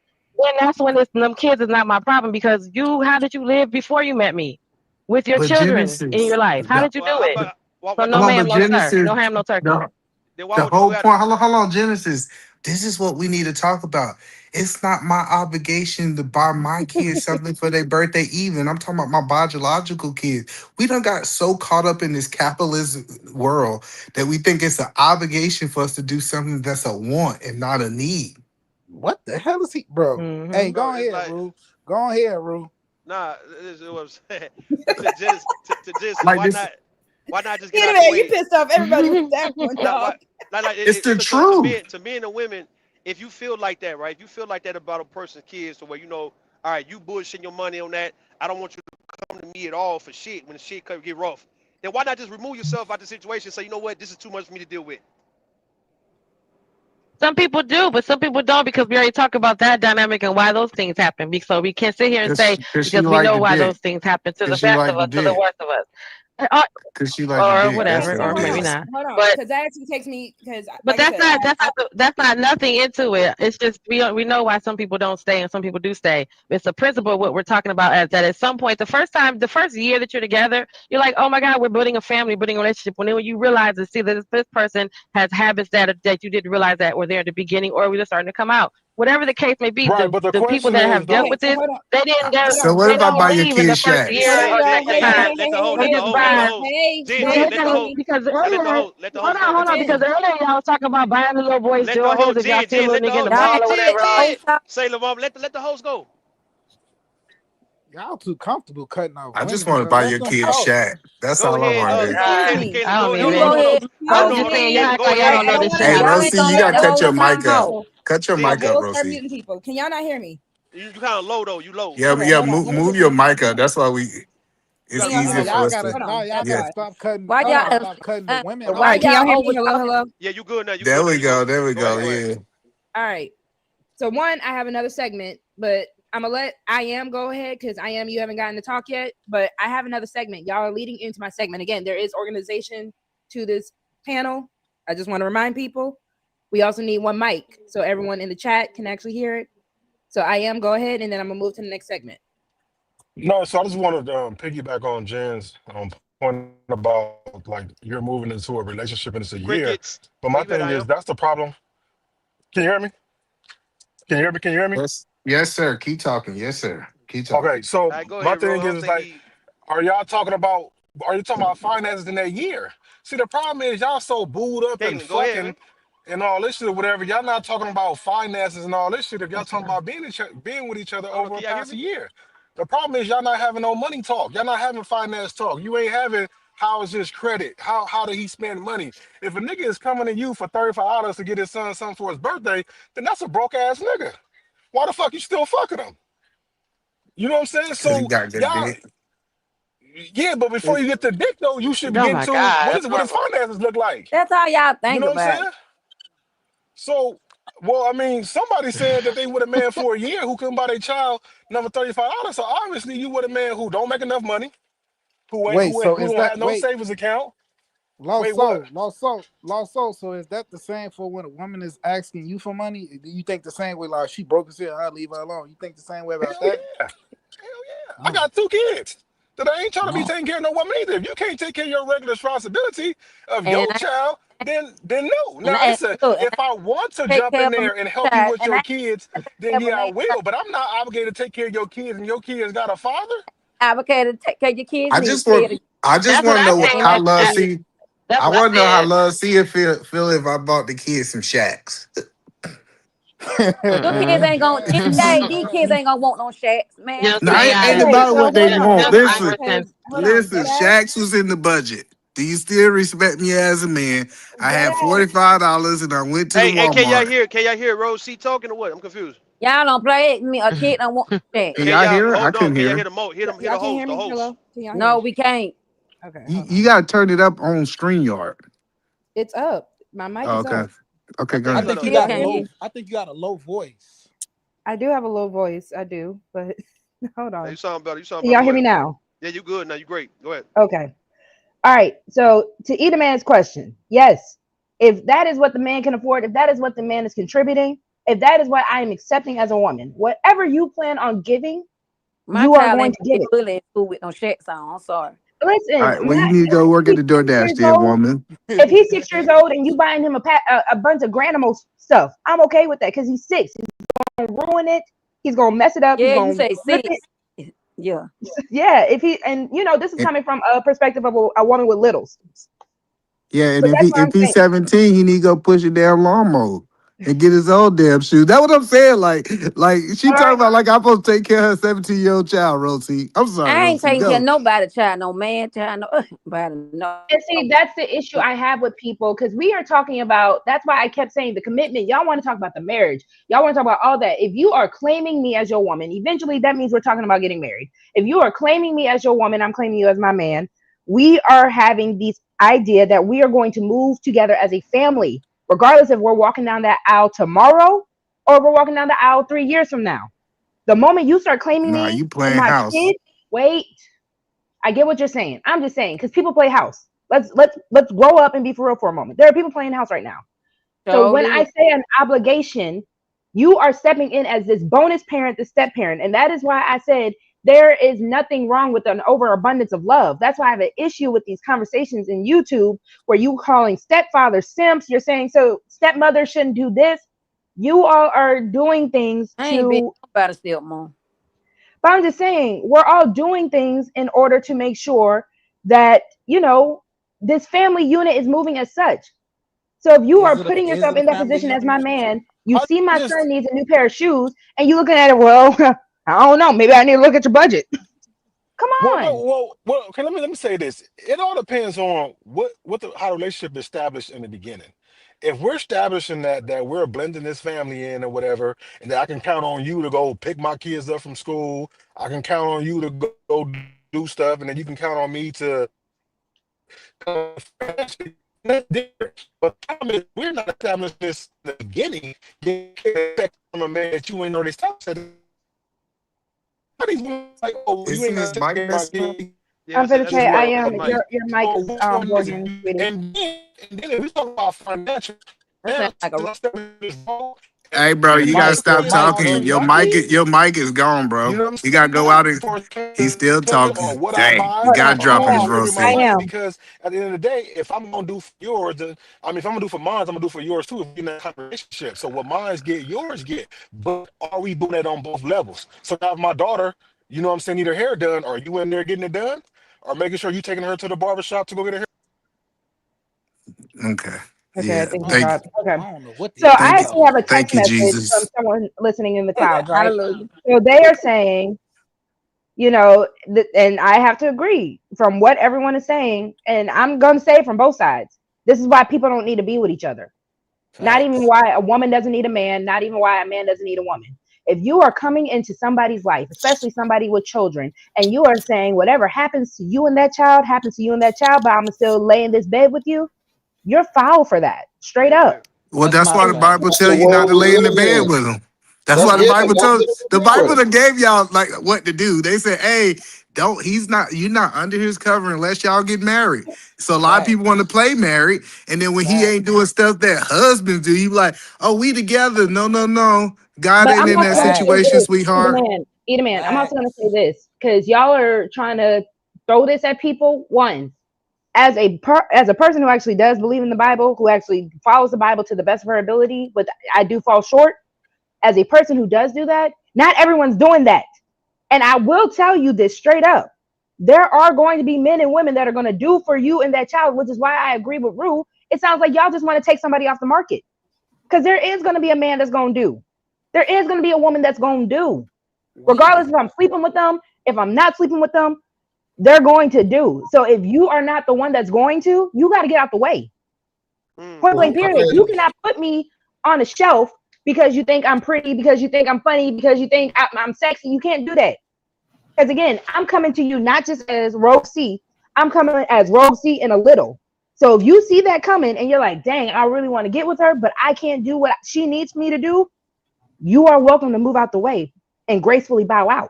Then that's when them kids is not my problem because how did you live before you met me with your but children in your Genesis, life? How did you Well, do how it? about So then no come why on, would ma'am, but you no gotta sir, Genesis, no ham, no turkey. the then why the would you whole gotta point. Hold on, Genesis. This is what we need to talk about. It's not my obligation to buy my kids something for their birthday, even. I'm talking about my biological kids. We done got so caught up in this capitalist world that we think it's an obligation for us to do something that's a want and not a need. What the hell is he, bro? Hmm. Hey, bro, go it's ahead, like Rue. Go ahead, Rue. nah, this is what I'm saying. To Genesis, Like this, why not just get out the Anyway, you way? pissed off everybody with that one, Not dog. why like it's the to truth. men and women, if you feel like that, right? If you feel like that about a person's kids, to where all right, you bullshitting your money on that. I don't want you to come to me at all for shit when the shit could get rough. Then why not just remove yourself out the situation? And say, you know what, this is too much for me to deal with. Some people do, but some people don't because we already talked about that dynamic and why those things happen. So we can't sit here and say Cause she because we like know the why dick. those things happen to the Cause she best like of the us, to the dick. worst of us. Uh, Cause she like the or dick. Okay, That's whatever, what so or it hold maybe on, is. not. hold on, But because that actually takes me because, but like I said, that's not nothing into it. It's just we know why some people don't stay and some people do stay. It's the principle of what we're talking about as that at some point the first year that you're together, you're like, oh my God, we're building a family, building a relationship. When you realize and see that this person has habits that you didn't realize that were there at the beginning or we're just starting to come out. Whatever the case may be, Right, but the the people question that is have dealt though. okay, with so this, hold on, they didn't hold So on, what they if I hold don't buy on. your leave in the kids first Jen, year shacks? Hey, or y'all, second hey, hey, time. hey, hey, hey, They hey, just let the buy. hey, hoes, hey, Jen, hey, Jen, They're let the gonna hoe, Jen, because let the earlier, hoe, let the hoes go. hold on, because Jen. earlier y'all was talking about buying the little boys Let the hoe, Jordans if y'all see a Jen, little let the nigga in hoe, the Jen, mall y'all or Jen, whatever. Jen. always talk. Say Lamar, let the hoes go. Y'all too comfortable cutting off I just women, want to bro. buy Let your them kid a talk. shack. That's Go all I ahead, want to do. Excuse Kayla, me. Kayla, I go don't ahead, You even. go no, ahead, I was no, Rose. just hold on, saying, y'all Jen, act go like y'all ahead, don't Hey, know I this want shit. Hey, to. Y'all Hey, ain't Rosie, gonna you hey, let gotta the cut whole your hey, mic time up. talk. Jen, Cut your Jen, mic I up, will start Rosie. muting people. Can y'all not hear me? you kind of low though, you low. Yeah, Okay, yeah. hold on. Move your mic up. That's why You it's gotta Can move y'all? your Nah, easier mic for up. y'all us to. gotta. Hold Nah, on. y'all Be Yeah, gotta quiet. stop cutting. Why Y'all Hold gotta on. y'all stop cutting the women All why right, off. can y'all y'all hear me? over Hello, talk? hello. Yeah, you good now, you there good, we there you go. go. There we Go ahead, go. go ahead. Yeah. All right. So one, I have another segment, but I'm gonna let I am go ahead because I am you haven't gotten to talk yet, but I have another segment. Y'all are leading into my segment. Again, there is organization to this panel. I just want to remind people. We also need one mic so everyone in the chat can actually hear it. So I am go ahead and then I'm gonna move to the next segment. No, so I just wanted to piggyback on Jen's point about like you're moving into a relationship and it's a year. Crickets, But my where you thing at, I is am? that's the problem. Can you hear me? Can you hear me? Can you hear me? Yes. Yes, sir. Keep talking. Yes, sir. Keep talking. Okay, so All right, go my ahead, thing Ro. I don't is think like, he. are y'all talking about? Are you talking about finances in that year? See, the problem is y'all so booed up and Caitlin, go ahead, fucking man. and all this shit or whatever. Y'all not talking about finances and all this shit. If y'all talking about being with each other I don't know. over Can a y'all hear past a me? year, the problem is y'all not having no money talk. Y'all not having finance talk. You ain't having how is his credit? How did he spend money? If a nigga is coming to you for $35 to get his son something for his birthday, then that's a broke ass nigga. Why the fuck you still fucking him? You know what I'm saying? Because he So got good y'all, dick. yeah, but before you get to dick though, you should Oh get my to God. what his finances look like. That's all y'all You think know what I'm about. saying? So, well, I mean, somebody said that they with a man for a year who couldn't buy their child another $35. So obviously, you with a man who don't make enough money, Wait, so who is don't that have no wait? savings account. Wait, what? Lost soul. So is that the same for when a woman is asking you for money? Do you think the same way? Like she broke as hell, I'll leave her alone. You think the same way about Hell that? yeah. Hell yeah. I Oh, got 2 kids. That I ain't trying to be no. taking care of no woman either. If you can't take care of your regular responsibility of And your I child, then no. and Now I it's a look, and if I want to I take jump care in of a man there and help you child, with and your I kids, take then care of a yeah, I man child. will. But I'm not obligated to take care of your kids, and your kids got a father. Advocate to take care of your kids I need just to pay want the I just That's what want to I know and said. how my love kids. see. That's I what I want to know how said. love see it feel if I bought the kids some shacks. Your kids Mm-mm. ain't gonna any day. These kids ain't gonna want no shacks, man. Just No, the ain't AI. Okay, about so what they hold Just, want. on, just hold on, Listen, because Iverson. hold on, listen. dead Shacks was in the budget. Do you still respect me as a man? I had ass. $45 and I went to the Hey, can y'all Walmart. hear? Can y'all hear Rose C talking or what? I'm confused. Y'all don't play it. Me, a kid don't want shacks. Can Can y'all y'all hear her? I hold on? couldn't Can hear y'all her. hear the mo? Hear Y'all the can host. hear The me? host. Hello, can y'all hear No, me? we can't. Okay, You, hold you on. gotta turn it up on StreamYard. It's up. My mic Oh, is okay. up. I Okay, go think I you ahead. We got think you a. still got a can't low. hear. I think you got a low voice. I do have a low voice. I do, but hold Now you on. sound better. You sound Can better. y'all Go hear me ahead. now? Yeah, you good now. You great. Go ahead. Okay. All right. So to eat a man's question, yes. If that is what the man can afford, if that is what the man is contributing, if that is what I am accepting as a woman, whatever you plan on giving, My you are child going ain't to gonna give get it. bullied in school with no shacks on. I'm sorry. All Listen, right. Well, you need to go work at he's the 6 years DoorDash, then, old. woman. If he's 6 years old and you buying him a bunch of Granimo stuff, I'm okay with that because he's 6. He's gonna ruin it. He's gonna mess it up. He's Yeah, you gonna say flip it. 6. Yeah. Yeah. If he and this is And, coming from a perspective of a woman with littles. yeah, and So that's what if I'm he's saying. 17, he need to go push a damn lawnmower and get his own damn shoes. That's what I'm saying. Like she All talking right. about like I'm supposed to take care of her 17-year-old child, Rosie. I'm sorry, I ain't Rosie. taking care of Go. nobody, child, no man, child, no body, no. And see, that's the issue I have with people because we are talking about. That's why I kept saying the commitment. Y'all want to talk about the marriage. Y'all want to talk about all that. If you are claiming me as your woman, eventually that means we're talking about getting married. If you are claiming me as your woman, I'm claiming you as my man. We are having this idea that we are going to move together as a family, regardless if we're walking down that aisle tomorrow or if we're walking down the aisle 3 years from now. The moment you start claiming Nah, me you to playing my house. kid, wait. I get what you're saying. I'm just saying because people play house. Let's grow up and be for real for a moment. There are people playing house right now. So when I Surely. say an obligation, you are stepping in as this bonus parent, the step parent, and that is why I said there is nothing wrong with an overabundance of love. That's why I have an issue with these conversations in YouTube where you calling stepfather simps. You're saying so stepmother shouldn't do this. You all are doing things I ain't been to nobody still, mom. but I'm just saying, we're all doing things in order to make sure that, this family unit is moving as such. So if you are putting Is yourself it a in that family position as unit? my man, you I see my just son needs a new pair of shoes, and you looking at it, well, I don't know, maybe I need to look at your budget. Come well, no, on. well. Okay, let me say this. It all depends on how the relationship is established in the beginning. If we're establishing that we're blending this family in or whatever, and that I can count on you to go pick my kids up from school, I can count on you to go do stuff, and then you can count on me to financially. That's different. But the problem is we're not establishing this in the beginning. You can't expect from a man that you ain't already established. How these women like, oh, you Isn't ain't his gonna take mic care of my messing up? kids. Yeah, I'm that's going it. to That's his say, You I mic. know, That's his am, mic. your mic is which one is it? broken, sweetie. And then if we talk about financial, That sound now like a since I stepped in this role, Hey, and bro, the you gotta kids stop paying for all talking. these things, Your mic is gone, you bro. know what I'm You gotta go saying? out and As far as he's still or talking. what I Dang, buy, you Hold on. gotta or drop how I I this, am. distribute my I Rosie. money, am. because at the end of the day, if I'm gonna do for yours, then I mean, if I'm gonna do for mine, I'm gonna do for yours too. If we're in that kind of relationship, so what mines get, yours get. But are we doing that on both levels? So now, if my daughter, you know what I'm saying, need her hair done, are you in there getting it done, or making sure you taking her to the barber shop to go get her hair? Okay. Okay, I Yeah. think I he don't Thank know. dropped. Okay. I don't know what So the hell he I thank you. actually talking have a about. text Thank you, message from Jesus. someone listening in the clouds, right? hallelujah. So they are saying, and I have to agree from what everyone is saying, and I'm going to say from both sides. This is why people don't need to be with each other. Not even Facts. why a woman doesn't need a man, not even why a man doesn't need a woman. If you are coming into somebody's life, especially somebody with children, and you are saying whatever happens to you and that child happens to you and that child, but I'm still lay in this bed with you, you're foul for that. Straight Yeah, yeah. up. Well, That's that's not why the foul. Bible tell So you what not to are we lay in the bed saying? with them. That's That's why the yeah, Bible don't told get the with Bible it. that gave y'all like what to do. They said, hey, You're not under his cover unless y'all get married. So a lot of Fact. people want to play married, and then when he Fact. ain't doing stuff that husbands do, you be like, oh, we together. No, no, no. God But ain't I'm in also that gonna say Facts. situation, this, sweetheart. Eat a man. I'm also gonna say Facts. this because y'all are trying to throw this at people. One, as a person who actually does believe in the Bible, who actually follows the Bible to the best of her ability, but I do fall short. As a person who does do that, not everyone's doing that. And I will tell you this straight up. There are going to be men and women that are going to do for you and that child, which is why I agree with Rue. It sounds like y'all just want to take somebody off the market. Because there is going to be a man that's going to do. There is going to be a woman that's going to do. Regardless if I'm sleeping with them, if I'm not sleeping with them, they're going to do. So if you are not the one that's going to, you got to get out the way. Point blank, period. You cannot put me on a shelf because you think I'm pretty, because you think I'm funny, because you think I'm sexy. You can't do that. Because again, I'm coming to you not just as Rogue C, I'm coming as Rogue C in a little. So if you see that coming and you're like, dang, I really want to get with her, but I can't do what she needs me to do, you are welcome to move out the way and gracefully bow out.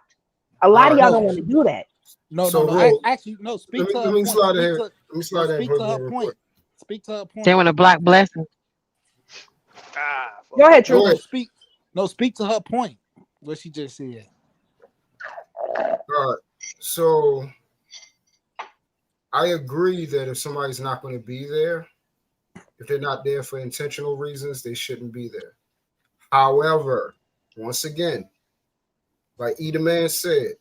A lot of y'all don't want to do that. No. I actually no. Speak to her point. Speak to her point. Speak to her point. They want to block blessings. Go ahead, True. Speak to her point. What she just said. So I agree that if somebody's not going to be there, if they're not there for intentional reasons, they shouldn't be there. However, once again, like Eda Man said,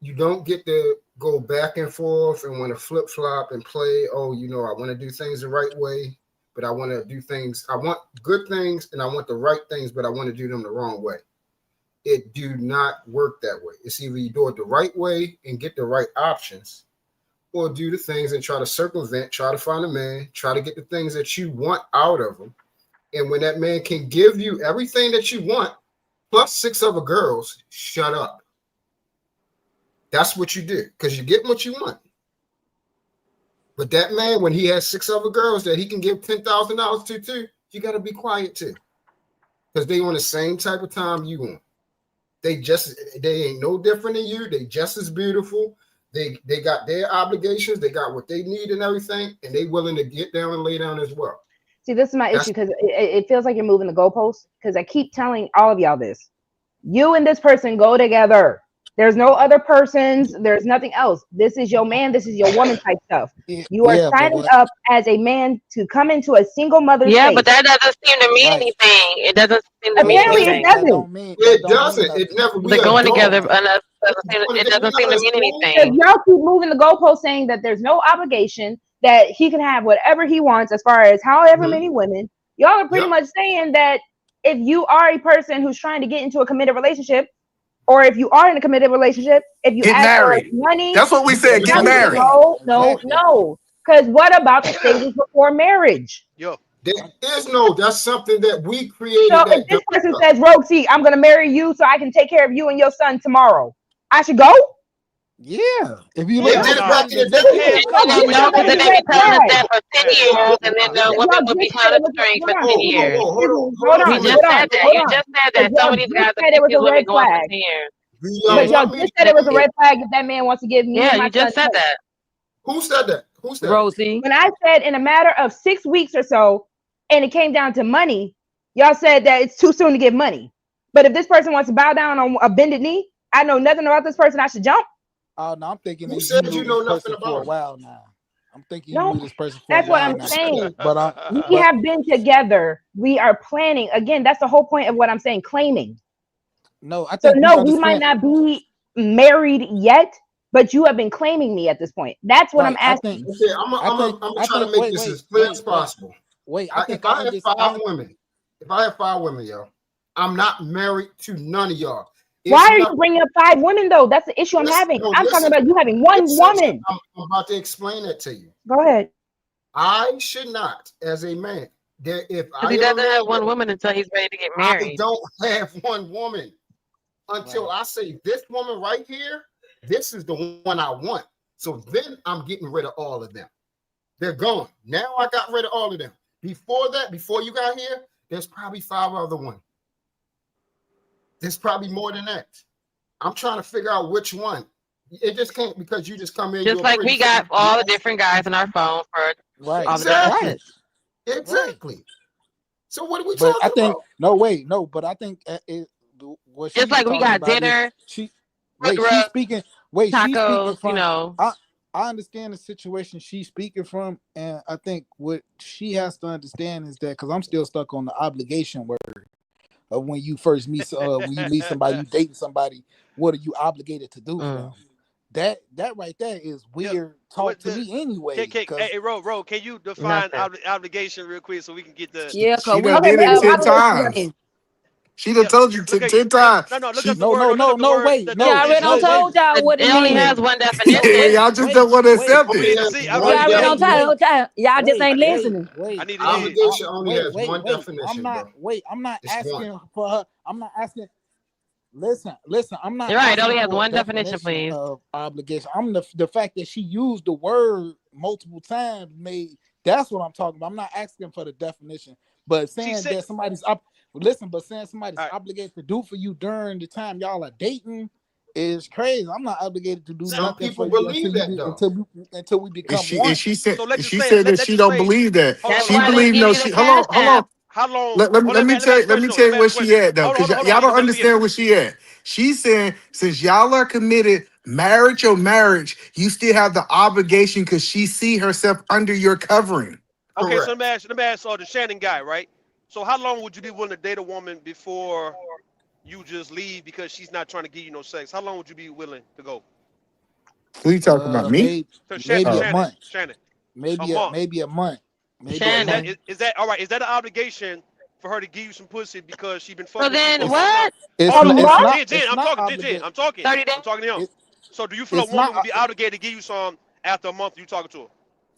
you don't get to go back and forth and want to flip flop and play. Oh, I want to do things the right way, but I want to do things. I want good things and I want the right things, but I want to do them the wrong way. It do not work that way. It's either you do it the right way and get the right options, or do the things and try to circumvent, try to find a man, try to get the things that you want out of them. And when that man can give you everything that you want, plus 6 other girls, shut up. That's what you do, because you get what you want. But that man, when he has 6 other girls that he can give $10,000 to too, you got to be quiet too, because they on the same type of time you want. They ain't no different than you. They just as beautiful. They got their obligations. They got what they need and everything, and they willing to get down and lay down as well. See, this is my issue because it feels like you're moving the goalposts because I keep telling all of y'all this. You and this person go together. There's no other persons. There's nothing else. This is your man. This is your woman type stuff. You are signing up as a man to come into a single mother's space. But that doesn't seem to mean anything. It doesn't seem to mean Apparently, anything. it doesn't. It never. They're going together. It doesn't seem to mean anything. Because y'all keep moving the goalpost, saying that there's no obligation, that he can have whatever he wants as far as however many women. Y'all are pretty much saying that if you are a person who's trying to get into a committed relationship, or if you are in a committed relationship, if you Get ask married. for money, That's what we said. Get married. No. Because what about the stages before marriage? There is no. That's something that we created. So if this person says, Rogue C, I'm going to marry you so I can take care of you and your son tomorrow, I should go? Yeah. If you look at because then they be telling us that for 10 years, and then the women will be held a string for 10 years. You just said that. You just said that some of these guys are keep these women going for 10 years. But y'all just said it was a red flag if that man wants to give me and my you just son said that. Who said that? Who said Rosie? When I said in a matter of 6 weeks or so, and it came down to money, y'all said that it's too soon to give money. But if this person wants to bow down on a bended knee, I know nothing about this person, I should jump. Oh no, I'm thinking who said you know nothing for a about while now. I'm thinking you knew this person for That's a what while I'm now. saying. But We have been together. We are planning. Again, that's the whole point of what I'm saying, claiming. No, I So think no, we might not be married yet, but you have been claiming me at this point. That's what I'm asking. Okay, I'm gonna try to make this as clear as possible. If I have 5 women, y'all, I'm not married to none of y'all. Why are you bringing up 5 women though? That's the issue I'm having. I'm talking about you having one woman. I'm about to explain that to you. Go ahead. I should not, as a man, if he doesn't have one woman until he's ready to get married. I don't have one woman until I say this woman right here, this is the one I want. So then I'm getting rid of all of them. They're gone. Now I got rid of all of them. Before that, before you got here, there's probably 5 other ones. There's probably more than that. I'm trying to figure out which one. It just can't because you just come in. Just You're a like pretty we got face. all the different guys in our phone for Right. all the different Exactly. shit. Exactly. So what are we But I talking think about? but I think what Just she's like we talking got about is dinner, she's foot speaking. rub, She's speaking tacos, you from. know. I understand the situation she's speaking from, and I think what she has to understand is that because I'm still stuck on the obligation word of when you first meet when you meet somebody, you dating somebody, what are you obligated to do for them? That right there is weird talk to me anyway. Hey, Ro, can you define Nothing. obligation real quick so we can get the? Yeah, She cause we done Okay, did but it 10 obligation. times. She done Yeah, told you look at 10 times. look She up the word. Look up the word. The we already definition. done told y'all what it It only means. has one yeah, definition. y'all just don't want to accept We it. need to see. We I need already to. done told y'all. Y'all just ain't listening. I need to see it. Obligation only has one definition, bro. I'm not It's one. asking for her. I'm not asking. Listen. I'm not You're right. It asking only has for a one definition, please. of obligation. I'm the fact that she used the word multiple times made. That's what I'm talking about. I'm not asking for the definition, but saying that somebody's saying somebody's obligated to do for you during the time y'all are dating is crazy. I'm not obligated to do Some nothing people for you believe that though. until we And become she one. and she said So let's just she say. said that Let's she just don't say. believe that. Hold She on. Why they believe give no. you the She cash hold app? on. How long? Let Oh, me let me ask tell a you question. Let me where ask a she question. at though, Hold on. because Hold on. y'all Hold on. don't Let me get it. understand where she at. She's saying since y'all are committed, marriage or marriage, you still have the obligation because she see herself under your covering. Okay, so Correct. let me ask the Shannon guy, right? So how long would you be willing to date a woman before you just leave because she's not trying to give you no sex? How long would you be willing to go? Who you talking about, me? So Maybe a month. Shannon, a Maybe month. a month. Maybe a month. Shannon. Is that all right? Is that an obligation for her to give you some pussy because she been So fucking with you for then a long time? what? Hold on, month? Jen. I'm talking, Jen. obligated. I'm talking. 30 days? I'm talking to him. So do you feel a It's woman not would be obligated to give you some after a month you talking to her?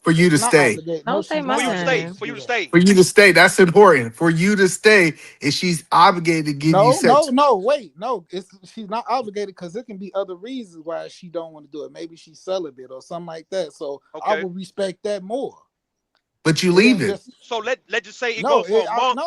For you it's to not stay. obligated. No, Don't say she's For not you to stay. obligated mine. to For you do to that. stay. For you to stay. That's important. For you to stay, if she's obligated to give you sex. Wait, no. She's not obligated because there can be other reasons why she don't want to do it. Maybe she's celibate or something like that. So I Okay. would respect that more. But you It ain't leaving. just So let's just say it go for a month.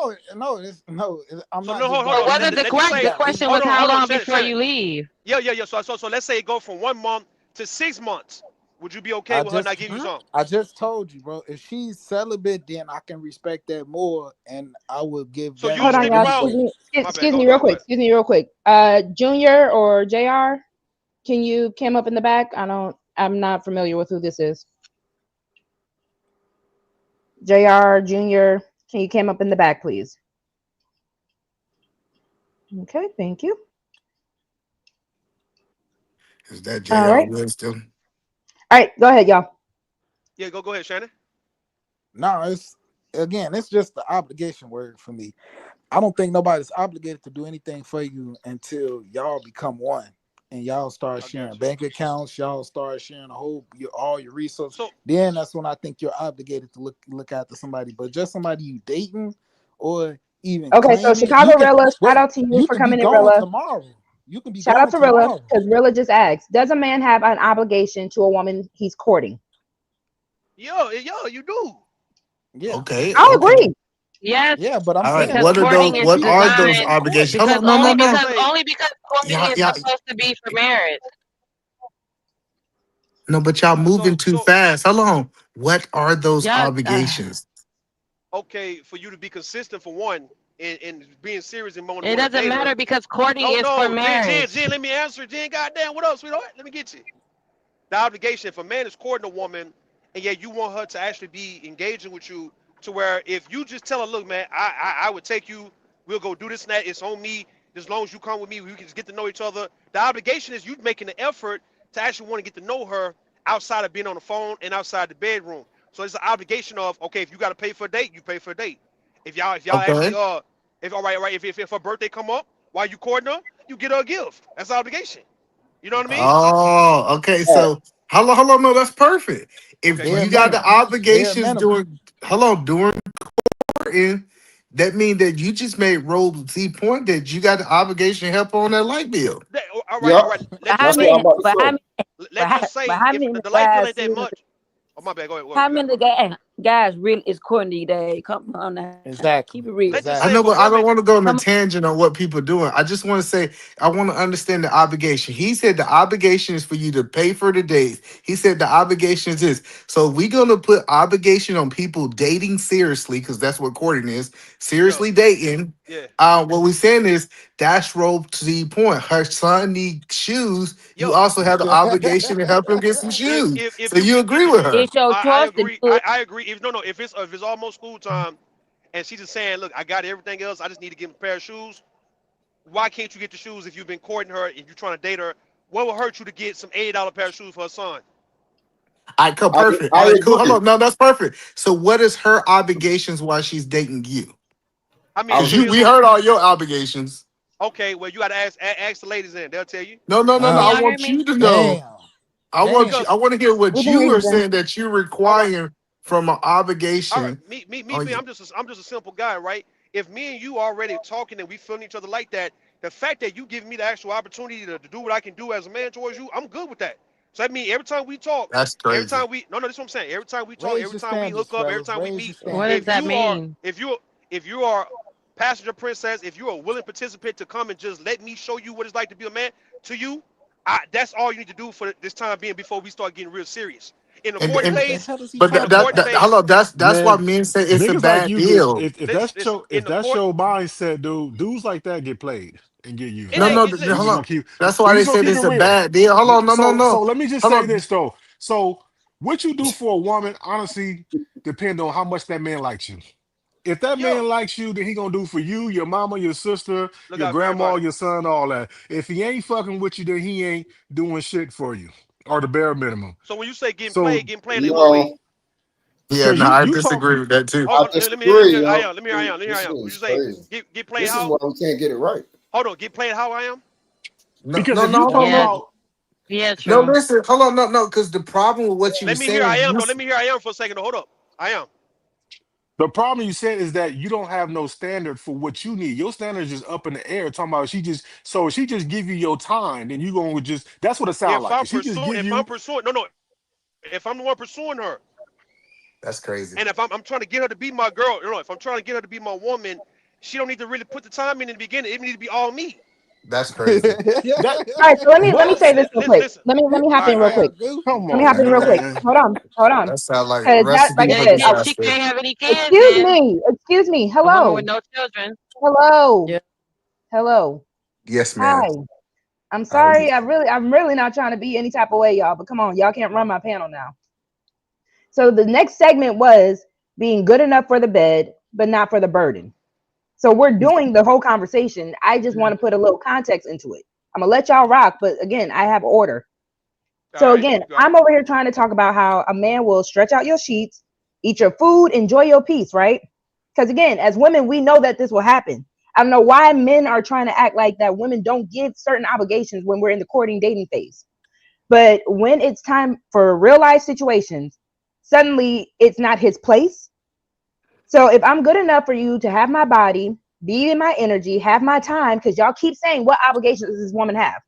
I'm So not no, just hold But gonna on. leave. wasn't the Let's just You say the got question leave. was how long before Shannon. you leave? Yeah. So let's say it go from 1 month to 6 months. Would you be okay I with her just not giving you some? I just told you, bro. If she's celibate, then I can respect that more, and I would give So that you Hold on, more stick y'all. around? leeway. My bad. Excuse Go me, ahead. real Go quick. ahead. Excuse me, real quick. Junior or Jr. Can you come up in the back? I'm not familiar with who this is. Jr. Junior. Can you come up in the back, please? Okay, thank you. Is that All J.R. right. Wisdom? All right, go ahead, y'all. Yeah, go ahead, Shannon. No, it's just the obligation word for me. I don't think nobody's obligated to do anything for you until y'all become one and y'all start I sharing got you. bank accounts. Y'all start sharing all your resources. So Then that's when I think you're obligated to look after somebody. But just somebody you dating or even Okay, so claiming, Chicago Rilla, shout out to you you for can be coming in, gone Rilla. tomorrow. You can be Shout out gone to Rilla, tomorrow. because Rilla just asked, does a man have an obligation to a woman he's courting? yo, you do. Yeah. Okay, I'll okay. agree. Yes, Yeah, but I'm All right. saying because What that are people those? courting is What are those designed obligations? Hold because on. No, no, Let's no. say only because courting Yeah, is yeah. supposed to be for marriage. No, but y'all moving too so fast. Hold on. What are those Yeah. obligations? okay for you to be consistent for one and being serious and want It to doesn't date her. matter because courting No, is for Jen, marriage. let me answer. Jen, goddamn, what up, sweetheart? Let me get you. The obligation if a man is courting a woman and yet you want her to actually be engaging with you to where if you just tell her, look, man, I would take you, we'll go do this and that, it's on me. As long as you come with me, we can just get to know each other. The obligation is you making the effort to actually want to get to know her outside of being on the phone and outside the bedroom. So it's an obligation of, okay, if you got to pay for a date, you pay for a date. If y'all actually Okay. if all right, if her birthday come up while you courting her, you get her a gift. That's the obligation. You know what I mean? Oh, okay. So hold on. No, that's perfect. If Okay, go bare ahead. you got the minimum. Bare obligations minimum. during courting, that mean that you just made Roll Z point that you got the obligation to help on that light bill. All right, Yep. all right. But Let's just how That's what say, I'm many? about to But how say. many? let's just But say how if many the light bill guys ain't that live? much. Oh my bad. Go ahead. How You got it. My many bad. guys really is courting these days. Come on now. Exactly. Keep it real. Let's just I say know, if a but I don't woman, want to go on a Come tangent on what people are doing. I just want to say I want to understand the obligation. He said the obligation is for you to pay for the dates. He said the obligation is this. So we're gonna put obligation on people dating seriously, because that's what courting is. yeah, Seriously dating. yeah, What we're saying is that's rope to the point. Her son needs shoes. You yo, also have the obligation to help him get some shoes. if So you you agree with her? It's your I choice to agree. do it. I agree. If it's almost school time and she's just saying, look, I got everything else. I just need to get a pair of shoes. Why can't you get the shoes if you've been courting her and you're trying to date her? What would hurt you to get some $80 pair of shoes for her son? All right, cool, I, perfect. I All right, cool. Hold agree. on. No, that's perfect. So what is her obligations while she's dating you? I mean, I Because so was you here's we what. heard all your obligations. Okay, well, you got to ask the ladies in. They'll tell you. No. Can I y'all hear want me? you to know. Damn. I want you. Damn. I Because want to hear We what can hear you you, are Jen. saying that you're all right, requiring from an all right. obligation Me on being, you. I'm just a simple guy, right? If me and you already talking and we feeling each other like that, the fact that you giving me the actual opportunity to do what I can do as a man towards you, I'm good with that. So that means every time we talk, That's every crazy. time we no, this is what I'm saying. Every time we talk, Raise every your time we standards, hook up, every fellas. time we Raise your meet, What does standards. if that you are mean? if you are passenger princess, if you're a willing participant to come and just let me show you what it's like to be a man to you, that's all you need to do for this time being before we start getting real serious. In the And courting and What the phase, hell is he but in talking the courting that phase, about? hello. That's why Man, men say it's a niggas like bad you get deal. listen, in if the that's court, your mindset, dude. Dudes like that get played and get it used. No, ain't. no. Like It's we Hold just on. gonna keep That's we why they just gonna said keep it it's a real. bad deal. Hold on. So No. let me just Hold say on. this though. So what you do for a woman, honestly, depends on how much that man likes you. If that yeah. man likes you, then he gonna do for you, your mama, your sister, Look your out for everybody. grandma, your son, all that. If he ain't fucking with you, then he ain't doing shit for you, or the bare minimum. So when you say So, getting played in what way? no, Yeah, cause no, you I you talk, disagree with that too. Hold I on, let me disagree, hear I yo. am. Let me hear I am. Let me hear I This am. What you is say? crazy. Get played This is how? why we can't get it right. Hold on, get played how I am? No, because no, if no, you hold on, talking Yeah, no. about yeah, No, true. listen, hold on, no. Because the problem with what you were Let me hear I saying, am though. Let me hear I am for a second. Hold up. I am. the problem you said is that you don't have no standard for what you need. Your standard is just up in the air. Talking about she just give you your time, then you gonna just that's what it sounds like. If she just give If I'm you pursuing no, if I'm the one pursuing her, that's crazy. and if I'm trying to get her to be my girl, if I'm trying to get her to be my woman, she don't need to really put the time in the beginning. It need to be all me. That's crazy. that, All right, so let me but say this real quick. Listen. Let me hop All right, in all real right. quick. Damn, goofy. come Let me hop on, in real quick. man. Hold on. That sounds like Because that, like recipe I Yeah, for said, she disaster. can't have any kids then. excuse me. A woman with Hello, no children. hello, Yeah. hello. Yes, Hi. ma'am. I'm I sorry. I'm really not trying to be any type of way, y'all. But come on, y'all can't run my panel now. So the next segment was being good enough for the bed, but not for the burden. So we're doing the whole conversation. I just want to put a little context into it. I'm gonna let y'all rock, but again, I have order. All So right. again, You got it. I'm over here trying to talk about how a man will stretch out your sheets, eat your food, enjoy your peace, right? Because again, as women, we know that this will happen. I don't know why men are trying to act like that women don't give certain obligations when we're in the courting dating phase. But when it's time for real life situations, suddenly it's not his place. So if I'm good enough for you to have my body, be in my energy, have my time, because y'all keep saying what obligations does this woman have?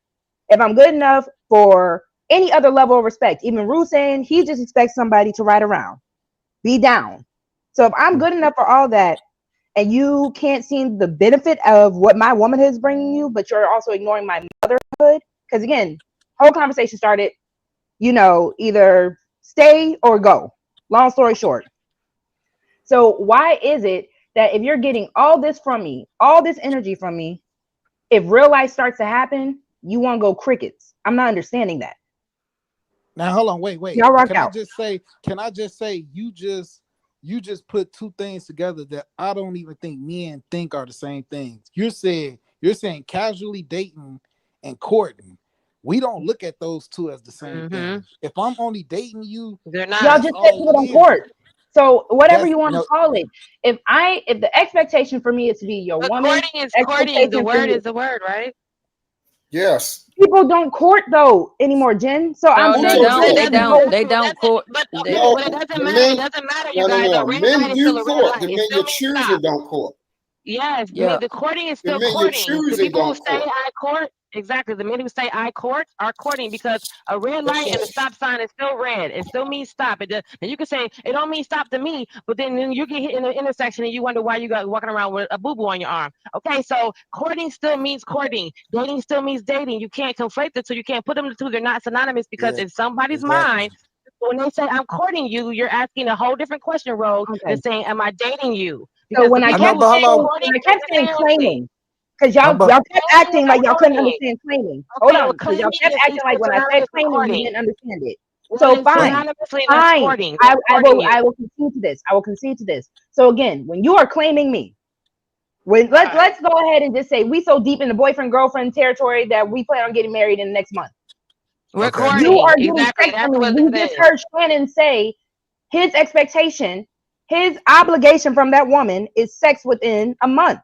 If I'm good enough for any other level of respect, even Ruth saying he just expects somebody to ride around, be down. So if I'm good enough for all that, and you can't see the benefit of what my womanhood is bringing you, but you're also ignoring my motherhood, because again, whole conversation started, either stay or go. Long story short. So why is it that if you're getting all this from me, all this energy from me, if real life starts to happen, you want to go crickets? I'm not understanding that. Now hold on, wait. Y'all rock Can I out. just say? Can I just say you just put two things together that I don't even think men think are the same things. You're saying casually dating and courting. We don't look at those two as the same Mm-hmm. thing. If I'm only dating you, They're Y'all not. that's just said all people it don't is. court. So whatever That's you want to no. call it, if the expectation for me is to be your But woman, courting is courting. The expectation for word you, is the word, right? Yes. people don't court though anymore, Jen. So I'm No, Who they saying told you But don't. it even that? They if you doesn't don't. go, They matter. don't court. But They okay, No, but it doesn't the matter. It men. doesn't matter, you No, no, guys. A no. red light Men is still do a red court. light. The It men still you means choose stop. it don't court. Yes, I Yeah. mean the courting is It still mean you're courting. The choosing people who on say court. I court, exactly. The men who say I court are courting because a red That's light and a all. stop sign is still red. It still means stop. And you can say it don't mean stop to me, but then you get hit in the intersection and you wonder why you got walking around with a boo boo on your arm. Okay, so courting still means courting. Dating still means dating. You can't conflate the two. You can't put them the two. They're not synonymous because Yeah, in somebody's exactly. mind, when they say I'm courting you, you're asking a whole different question, Rogue, than Okay. saying, am I dating you? So Because the people who But say hold on. courting when I kept saying transparency. claiming, because How y'all about kept Claiming is acting not like y'all couldn't courting. understand claiming. Hold Okay, on, well, because y'all claiming kept is acting like when I said synonymous with claiming, you courting. didn't understand it. Well, So then but fine, synonymously, that's fine. courting. That's courting you. I will concede to this. I will concede to this. So again, when you are claiming me, when All right. let's go ahead and just say we so deep in the boyfriend girlfriend territory that we plan on getting married in the next month. We're okay. You courting. are getting Exactly. sex from That's me. what We it just is. heard Shannon say his expectation, his obligation from that woman is sex within a month.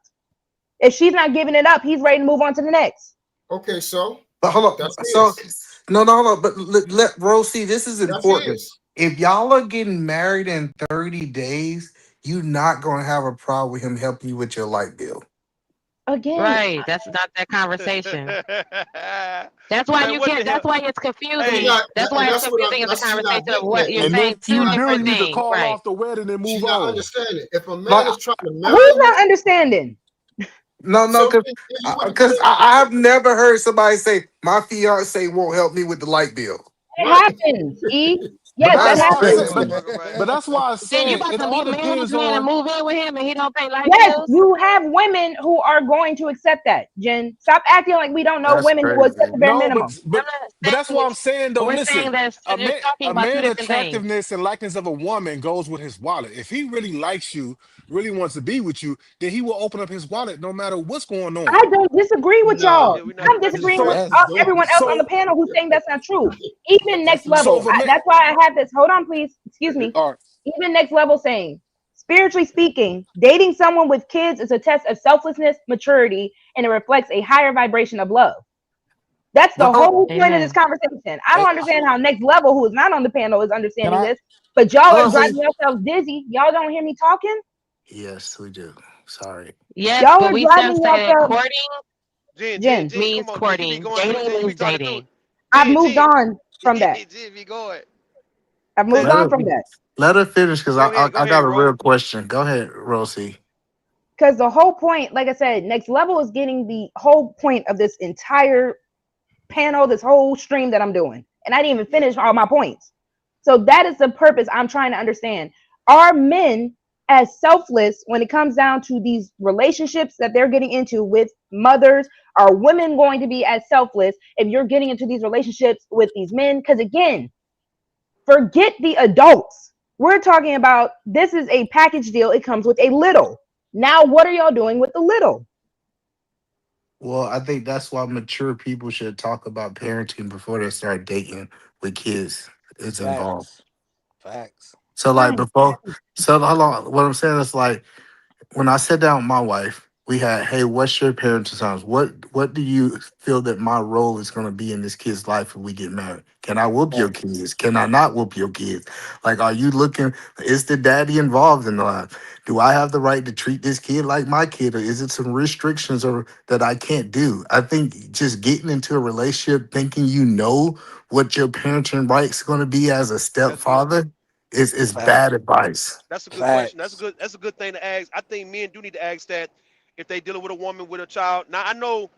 If she's not giving it up, he's ready to move on to the next. Okay, so But hold on. that's So his. no, hold on. But let Rose see. This is That's important. his. If y'all are getting married in 30 days, you're not gonna have a problem with him helping you with your light bill. Again, Right. That's not that conversation. That's why Man, you what the can't. hell? That's why it's You're Hey, confusing. not, That's and why it's that's what confusing in the you're not conversation of getting what at. you're And saying. then Two you different really need to things. call Right. off the wedding and She's move not on. understanding. If a man Like is trying to marry who's you, not understanding? no, so because then you would because I have never heard somebody say my fiance won't help me with the light bill. It right. happens, E. But Yes, that's that That's why I happens. said, crazy. but that's why I Then you said about it to all be marry this depends man and on. move in with him, and he don't pay light Yes, bills. you have women who are going to accept that, Jen. Stop acting like we don't know That's women who will accept crazy. the bare No, minimum. I'm not but that's saying what it. I'm saying though. We're Listen, saying that they're talking a about two man different things. attractiveness and likeness of a woman goes with his wallet. If he really likes you, really wants to be with you, then he will open up his wallet no matter what's going on. I don't disagree with No, y'all. yeah, I'm we're not disagreeing disagreeing. with So That's everyone else on the so panel who's saying that's not true. Even next that's not so level, if a man, that's why I have this. Hold on, please. Excuse me. all right, Even next level saying, spiritually speaking, dating someone with kids is a test of selflessness, maturity, and it reflects a higher vibration of love. That's the But hold, whole point of this Amen. conversation. I don't hey, understand how next level, who is not on the panel, is can understanding I this, but y'all hold are on, see. driving yourselves dizzy. Y'all don't hear me talking. Yes, we do. Sorry. Yes, Y'all but are we still driving say that yourselves. courting Jen, Jen, come means on, Jen. You be courting. going through it. Dating Jen, you be means talking through it. dating. I've moved on from that. Jen, be going. I've Say, moved Let on her from that. let her finish because go I ahead, got a Ro. real question. Go ahead, Rosie. Because the whole point, like I said, next level is getting the whole point of this entire panel, this whole stream that I'm doing. And I didn't even Yeah. finish all my points. So that is the purpose I'm trying to understand. Are men as selfless when it comes down to these relationships that they're getting into with mothers? Are women going to be as selfless if you're getting into these relationships with these men? Because again, forget the adults. We're talking about this is a package deal. It comes with a little. Now, what are y'all doing with the little? Well, I think that's why mature people should talk about parenting before they start dating with kids. It's involved. facts? Facts. So like Fine. before, so hold on. What I'm saying is like when I sat down with my wife, we had, hey, what's your parenting times? What do you feel that my role is going to be in this kid's life if we get married? Can I whoop your Facts. kids? Can I not whoop your kids? Like, are you looking? Is the daddy involved in the life? Do I have the right to treat this kid like my kid, or is it some restrictions or that I can't do? I think just getting into a relationship thinking you know what your parenting rights going to be as a That's good. stepfather is bad Facts. advice. That's a good question. That's a Facts. good. That's a good thing to ask. I think men do need to ask that if they dealing with a woman with a child. Now I know,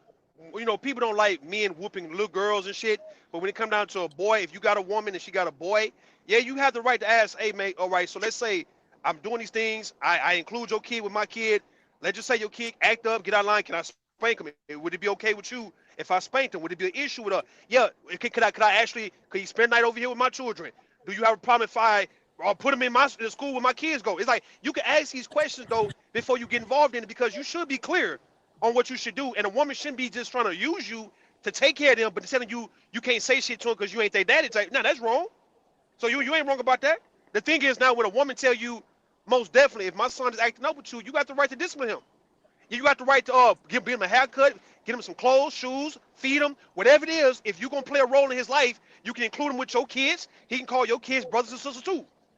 people don't like men whooping little girls and shit. But when it come down to a boy, if you got a woman and she got a boy, yeah, you have the right to ask, hey mate, all right. So let's say I'm doing these things. I include your kid with my kid. Let's just say your kid act up, get out of line. Can I spank him? Would it be okay with you if I spanked him? Would it be an issue with her? Yeah. Could he spend the night over here with my children? Do you have a problem if I or put them in the school where my kids go? It's like you can ask these questions though before you get involved in it because you should be clear on what you should do. And a woman shouldn't be just trying to use you to take care of them, but telling you can't say shit to them because you ain't their daddy. It's like, no, that's wrong. So you ain't wrong about that. The thing is now when a woman tell you, most definitely, if my son is acting up with you, you got the right to discipline him. You got the right to give him a haircut, get him some clothes, shoes, feed him, whatever it is. If you're gonna play a role in his life, you can include him with your kids. He can call your kids brothers and sisters too.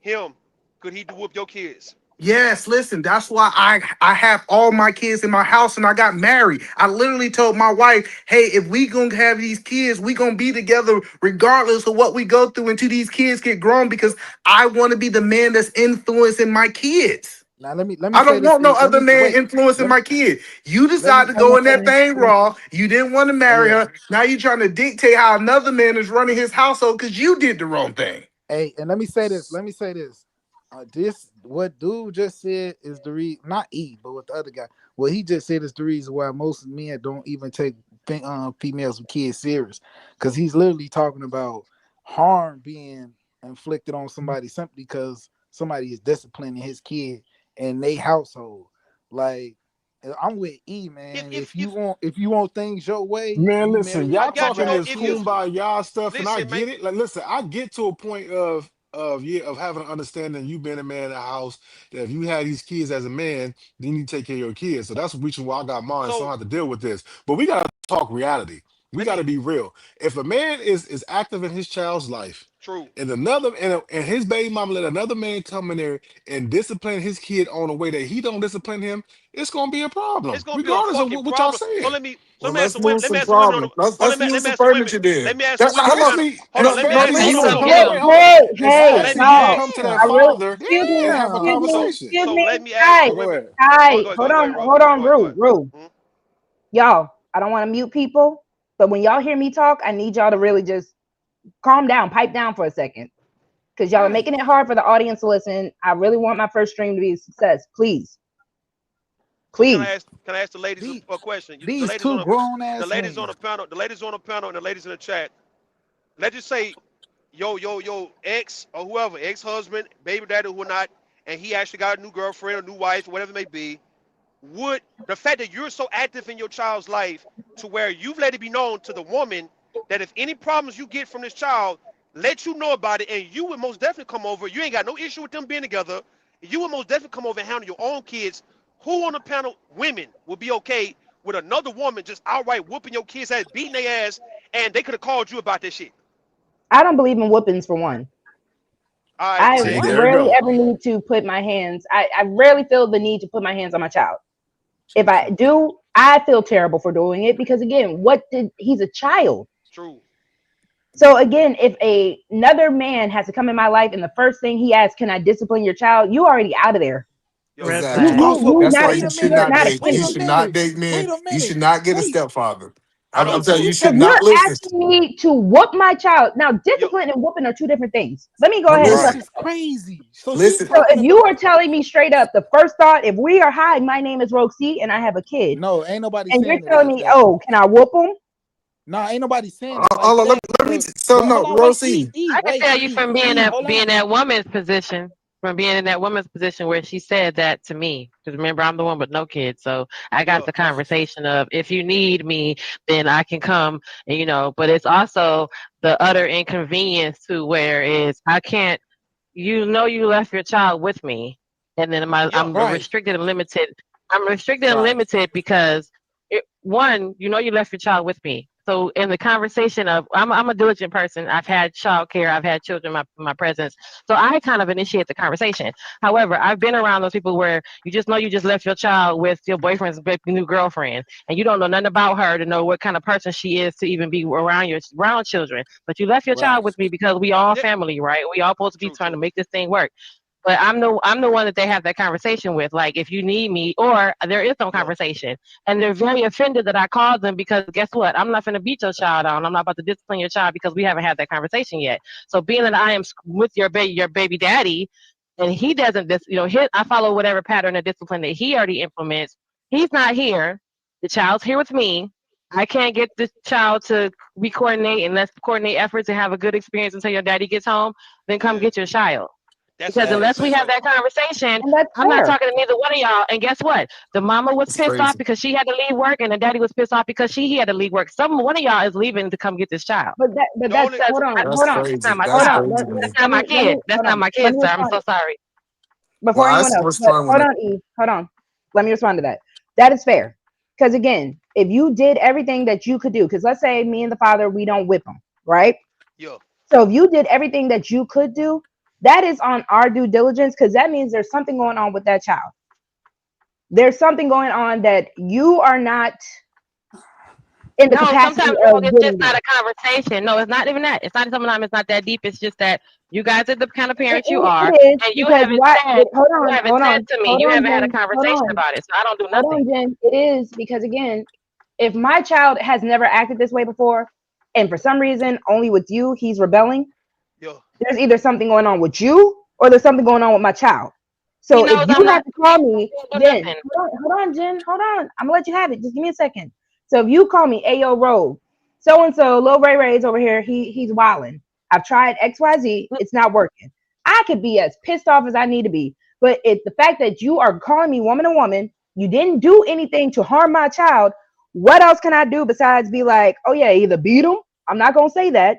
him, could he whoop your kids? Yes, listen, that's why I have all my kids in my house and I got married. I literally told my wife, hey, if we gonna have these kids, we gonna be together regardless of what we go through until these kids get grown because I want to be the man that's influencing my kids. Now let me I say don't this. want no Let other me man wait. influencing Let my kid. You me decided to I go want in to say that this. thing raw. You didn't want to marry yeah. her. Now you're trying to dictate how another man is running his household because you did the wrong thing. Hey, and let me say this. Let me say this. This what dude just said is the reason. Not E, but what the other guy. What he just said is the reason why most men don't even take females with kids serious, because he's literally talking about harm being inflicted on somebody simply because somebody is disciplining his kid in their household. Like I'm with E, If man. if If you want things your way, Man, you listen, marry a I y'all got you, talking female but with this if kids. kumbaya stuff, and I listen, man, get it. Like, listen, I get to a point of of having an understanding, you being a man in the house, that if you had these kids as a man, then you take care of your kids. So that's the reason why I got mine, so I So don't have to deal with this. But we gotta talk reality. We let me gotta be real. If a man is active in his child's life, true. and and his baby mama let another man come in there and discipline his kid on a way that he don't discipline him, it's gonna be a It's problem, gonna be a regardless of fucking what y'all problem. So saying. let Well, me ask let's some women. move Let me some ask some women on the problems. Let's let move me some ask some women. furniture then. Let me ask some That's women on the let's panel. be Hold on, let me But ask some listen, women on so the hold panel. on, Hey, wait, hold on. hey, hey, Let Exactly. me You can no. come to ask. that I really, father excuse me, and have a excuse me, So conversation. excuse me. let me ask Hi, some Oh, go women. ahead. hi. Go ahead, Ro. Hold on, Go ahead. Rue. Hmm? Y'all, I don't want to mute people, but when y'all hear me talk, I need y'all to really just calm down, pipe down for a second. Because y'all are Right. making it hard for the audience to listen. I really want my first stream to be a success. Please, So please. can I ask the ladies These, a question? The these ladies on two grown the ass ladies on men. the panel, the ladies on the panel, and the ladies in the chat. Let's just say yo ex or whoever, ex husband, baby daddy, who not, and he actually got a new girlfriend or new wife, whatever it may be. Would the fact that you're so active in your child's life to where you've let it be known to the woman that if any problems you get from this child, let you know about it, and you would most definitely come over. You ain't got no issue with them being together. You would most definitely come over and handle your own kids. Who on the panel, women, would be okay with another woman just outright whooping your kids' ass, beating their ass, and they could have called you about this shit? I don't believe in whoopings for one. All right, I well, See, that's there you rarely go. ever need to put my hands. I rarely feel the need to put my hands on my child. If I So do, I feel terrible for doing it because again, he's a child. true. So again, if another man has to come in my life and the first thing he asks, "Can I discipline your child?" You already out of there. Yo, Red You Exactly. flag. you Also, you That's not why wait you a should you're minute. not not a date. Wait You a kid. should not minute. date men. Wait a You should minute. not get a Wait. stepfather. I I'm don't. telling you, you So should If not you're listen. asking me to whoop my child, now Yo, discipline and whooping are two different things. Let me go But ahead and this listen, preface is that. crazy. So she's listen. So talking if you are about telling me straight up, the first thought, if we are hi, my name is RogueC and I have a kid, no, ain't nobody and you're saying it telling like me, that. oh, can I whoop him? No, ain't nobody saying it like Hold on, that. let me. So But no, hold on, wait, Rosie. I can tell you from being E, that hold being on. that woman's position, from being in that woman's position where she said that to me. Because remember, I'm the one with no kids, so I got yo, the conversation of if you need me, then I can come. And, but it's also the utter inconvenience to where is I can't. You left your child with me, and then yo. I'm Right, restricted and limited. I'm restricted and right. limited because one, you left your child with me. So in the conversation of I'm a diligent person. I've had child care. I've had children in my presence. So I kind of initiate the conversation. However, I've been around those people where you just left your child with your boyfriend's new girlfriend, and you don't know nothing about her to know what kind of person she is to even be around children. But you left your child Right. with me because we all Yeah, family, right? We all supposed to be true, trying to true. make this thing work. But I'm the one that they have that conversation with. Like, if you need me, or there is no Yo, conversation, and they're very offended that I called them because guess what? I'm not going to beat your child on. I'm not about to discipline your child because we haven't had that conversation yet. So being that I am with your baby daddy, and he doesn't, I follow whatever pattern of discipline that he already implements. He's not here. The child's here with me. I can't get the child to re-coordinate and let's coordinate efforts and have a good experience until your daddy gets home. Then come yeah. get your child. That's Because what I was unless gonna we say. have So, that conversation, And that's I'm not fair. talking to neither one of y'all. And guess what? The mama was It's pissed off crazy. because she had to leave work, and the daddy was pissed off because he had to leave work. One of y'all is leaving to come get this child. the That's only Because hold on, That's hold on, that's not crazy. my That's hold on. child. crazy to me. That's not my Let kid. me That's hold not on. my Let kid, me sir. I'm respond so sorry. Well, before I anyone still else. But respond hold when it. on, E. Hold on. Let me respond to that. That is fair. Because again, if you did everything that you could do, because let's say me and the father, we don't whip him, right? yo, So if you did everything that you could do, that is on our due diligence because that means there's something going on with that child. There's something going on that you are not in the No, capacity sometimes of it's just getting not there. a conversation. No, it's not even that. It's not sometimes it's not that deep. It's just that you guys are the kind of parents you are, It is and because what? you haven't said to me, Hold you on, haven't had a Jen, conversation about it. So I don't do hold nothing. on, Jen. It is because again, if my child has never acted this way before, and for some reason only with you he's rebelling, yo. there's either something going on with you or there's something going on with my child. He So if knows you I'm have not. to call me, I don't do Jen, nothing. hold on, Jen, hold on. I'm gonna let you have it. Just give me a second. So if you call me, Ayo Rogue, so and so, Lil Ray Ray's over here. He's wilding. I've tried XYZ. It's not working. I could be as pissed off as I need to be, but the fact that you are calling me woman to woman, you didn't do anything to harm my child. What else can I do besides be like, oh yeah, either beat him. I'm not gonna say that,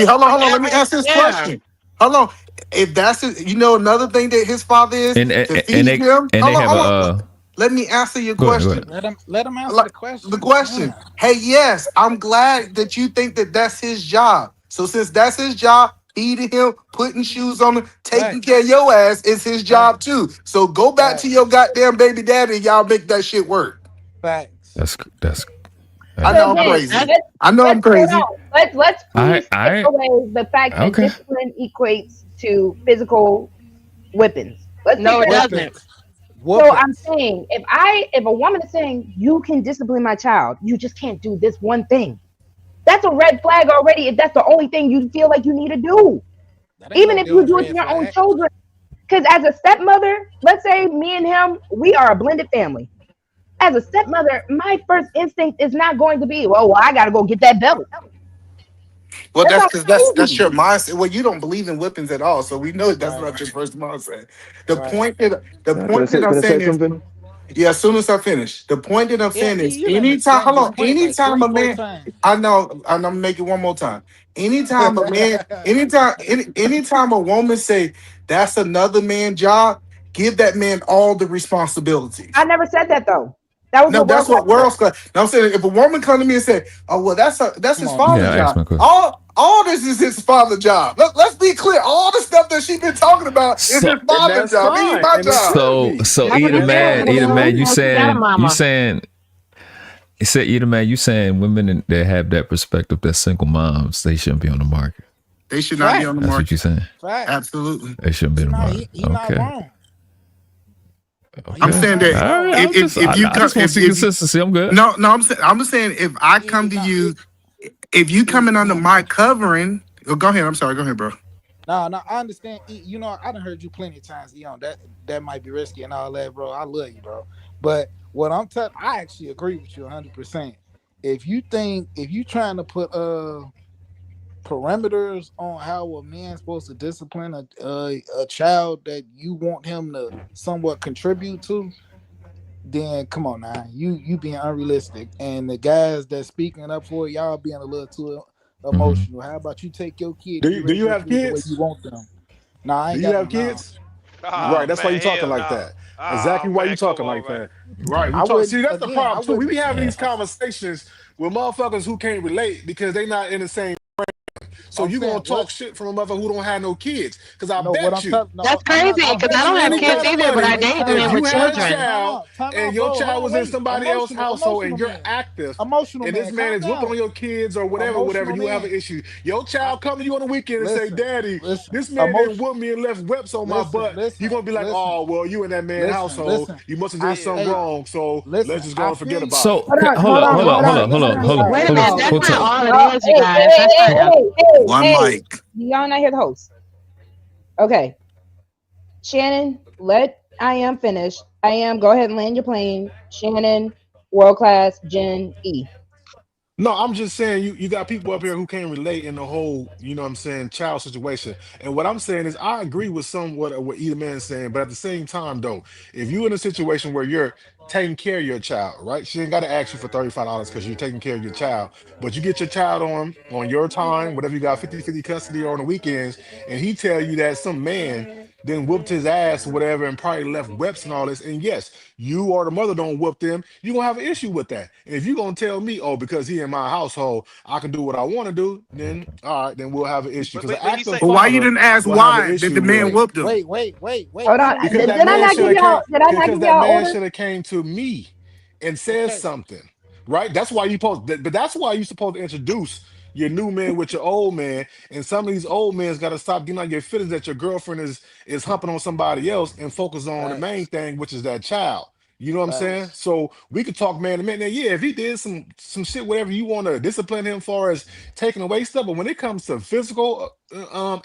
hold on. Let me whatever. answer this Yeah. question. hold on. If that's it, you know another thing that his father is And to and, and feed they him. and they have Hold on. a Let me answer your go ahead, go question. ahead. Let him answer Like the the question. question. Damn. Hey, yes, I'm glad that you think that that's his job. So since that's his job, feeding him, putting shoes on him, taking Facts. care of your ass is his job Facts. too. So go back to your Facts. goddamn baby daddy and y'all make that shit work. Facts. That's I So hey. know I'm again, I, crazy. let's I know I'm hold crazy. on. Let's please take I away the fact that okay. discipline equates to physical whippings. Let's take No, it that out of doesn't. it. Whoopings. So I'm Whoopings. saying if a woman is saying you can discipline my child, you just can't do this one thing. That's a red flag already if that's the only thing you feel like you need to do. That ain't Even no if you damn do it to red your own flag. children. Because as a stepmother, let's say me and him, we are a blended family. As a stepmother, my first instinct is not going to be, well, I gotta go get that belt. Well, That that's sounds because that's crazy. your mindset. Well, you don't believe in whippings at all, so we know that's Right. not your first mindset. The Right. point that the Can I point that say I'm can I say saying is, something? yeah. As soon as I finish, the point that I'm Yeah, saying is, you done anytime, explained hold this on, point like anytime three, a four man, times. I know, and I'm making one more time. Anytime a woman say that's another man's job, give that man all the responsibilities. I never said that though. That was No, what World that's Cup what world's got. Now I'm saying if a woman come to me and say, "Oh, well, that's Come his on Yeah, father's now. I asked job," my question. all this is his father's job. Let's be clear. All the stuff that she's been talking about is his So And father's that's job. It ain't fine, my and it job. should so be. so I either mean, And yeah, that man, and you either it know, man, is. you she got a saying mama. you said either man, you saying women that have that perspective that single moms, they shouldn't be on the market. They should not be on the That's Facts. what you're market. saying. Facts. Absolutely. They shouldn't be He on the not market. he not Okay. wrong. He I'm Okay. not saying wrong that at All right. all. if you I come just want to see if you consistency. I'm good. no no I'm just saying if I come It to not you if you coming come under on, my bro. covering, oh, go ahead. I'm sorry. Go ahead, bro. No, no, I understand. You know, I done heard you plenty of times, Eon. That might be risky and all that, bro. I love you, bro. But what I'm telling, I actually agree with you 100%. If you trying to put parameters on how a man's supposed to discipline a child that you want him to somewhat contribute to, then come on now, you being unrealistic, and the guys that speaking up for it, y'all being a little too Mm-hmm. emotional. How about you take your kid Do and you you raise your have kid the way you kids? want them? Nah, I Do ain't you got have no now. kids? Right. Oh Nah, That's why you man, talking hell like no. that. Oh Exactly why you man, come talking on, like man. that. Right. I You talk. wouldn't. See, that's the Again, I problem. So we wouldn't. be having these conversations with motherfuckers who can't relate because they not in the same. So I'm you saying gonna what? talk shit from a mother who don't have no kids? Because I No, what I'm bet you, telling. No, That's I'm not crazy I talking. because I bet you don't have any kids Wait, kind of either, but I money, wait, dated time if men out, with you had time a out, children. time child out, time and out, your bro. Hold child on, was in wait. somebody else's household and Emotional you're man, active and this emotional man man. is Calm whipping on down. your kids or whatever, Emotional you have an man. issue. Your I child come to you on the weekend and say, listen, Daddy, listen. this man didn't Emotion. whoop me and left webs on my Listen, butt. You're listen, gonna be like, listen, oh, well, you in that man's listen, household. listen. You must have did I something hey, wrong. So let's listen. just go I and forget feel you. about it. Hold on, Hold hold up, on, hold up, hold hold on. up, hold No, no, up, no, hold up, no, Wait a hold up, minute, no. that's hold not up. all it No, is, you hey, hey, guys. That's hey, not. hey, hey, hey, One hey. mic. Y'all not hear the host. Okay. Shannon, let I am finish. I am, go ahead and land your plane. Shannon, world class, Jen E. No, I'm just saying you got people up here who can't relate in the whole, you know what I'm saying, child situation. And what I'm saying is I agree with somewhat of what either man is saying, but at the same time though, if you're in a situation where you're taking care of your child, right? She ain't got to ask you for $35 because you're taking care of your child, but you get your child on your time, whatever you got 50-50 custody or on the weekends, and he tell you that some man then whooped his ass or whatever and probably left webs and all this. And yes, you or the mother don't whoop them, you're gonna have an issue with that. And if you're gonna tell me, oh, because he in my household, I can do what I want to do, then all right, then we'll have an issue. But Because an but he active say But why you father didn't ask will have an why did the issue man with Wait, whoop them? wait. Hold on. Time out. because Did that I man not should give have y'all came did I not because give that y'all man order? should have came to me and said Okay, something. Right? That's why you supposed but that's why you supposed to introduce your new man with your old man. And some of these old men's gotta stop getting on your feelings that your girlfriend is humping on somebody else and focus on the main facts, thing, which is that child. You know what I'm saying? facts. So we could talk man to man. Now, yeah, if he did some shit, whatever you want to discipline him for as taking away stuff, but when it comes to physical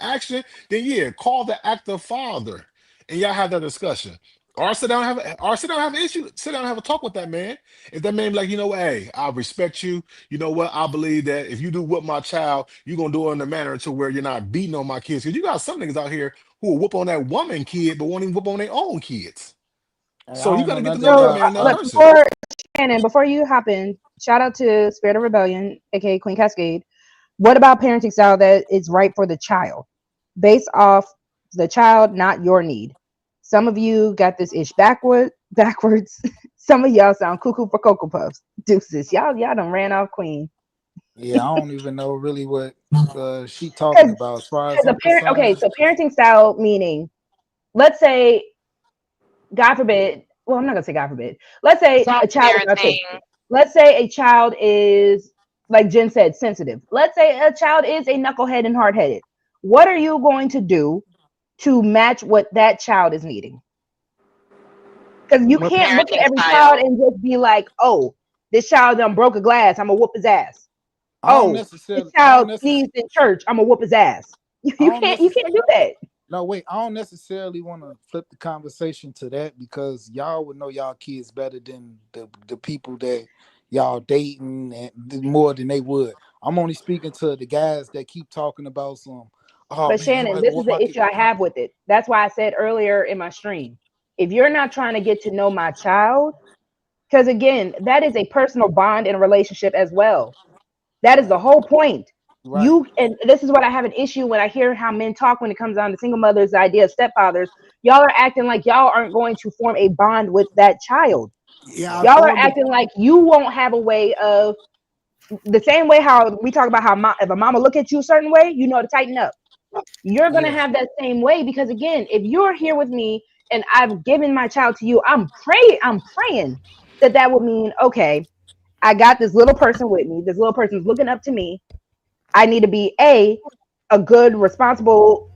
action, then yeah, call the active father and y'all have that discussion. Or sit down and have an issue. Sit down and have a talk with that man. If that man be like, you know what, hey, I respect you. You know what? I believe that if you do whoop my child, you're gonna do it in a manner to where you're not beating on my kids. Because you got some niggas out here who will whoop on that woman kid, but won't even whoop on their own kids. Hey, I So you don't got know to get to nothing know that So about. man and that look, person. before Shannon, before you hop in, shout out to Spirit of Rebellion, aka Queen Cascade. What about parenting style that is right for the child? based off the child, not your need. Some of you got this ish backwards. Some of y'all sound cuckoo for Cocoa Puffs. Deuces. Y'all done ran off Queen. Yeah, I don't even know really what she talking Because about. As far as I'm okay, concerned, so parenting style meaning, let's say, God forbid, well, I'm not gonna say God forbid. Let's say a Soft child is parenting. autistic. Let's say a child is, like Jen said, sensitive. Let's say a child is a knucklehead and hard headed. What are you going to do to match what that child is needing? Because you What can't look at parenting every child style? and just be like, oh, this child done broke a glass, I'm gonna whoop his ass. I don't Oh, this necessarily, I don't child necessarily, sneezed in church, I'm gonna whoop his ass. I You don't can't necessarily. do that. No, wait, I don't necessarily want to flip the conversation to that because y'all would know y'all kids better than the people that y'all dating and more than they would. I'm only speaking to the guys that keep talking about some. Oh But man, Shannon, anybody this is want the my kid? issue I have with it. That's why I said earlier in my stream, if you're not trying to get to know my child, because again, that is a personal bond in a relationship as well. That is the whole point. Right. And this is what I have an issue when I hear how men talk when it comes down to single mothers, the idea of stepfathers. Y'all are acting like y'all aren't going to form a bond with that child. Yeah, I Y'all are formed the. acting like you won't have a way of, the same way how we talk about how if a mama look at you a certain way, you know to tighten up. You're going to Yeah. have that same way because again, if you're here with me and I've given my child to you, I'm praying that that would mean, okay, I got this little person with me. This little person's looking up to me. I need to be a good, responsible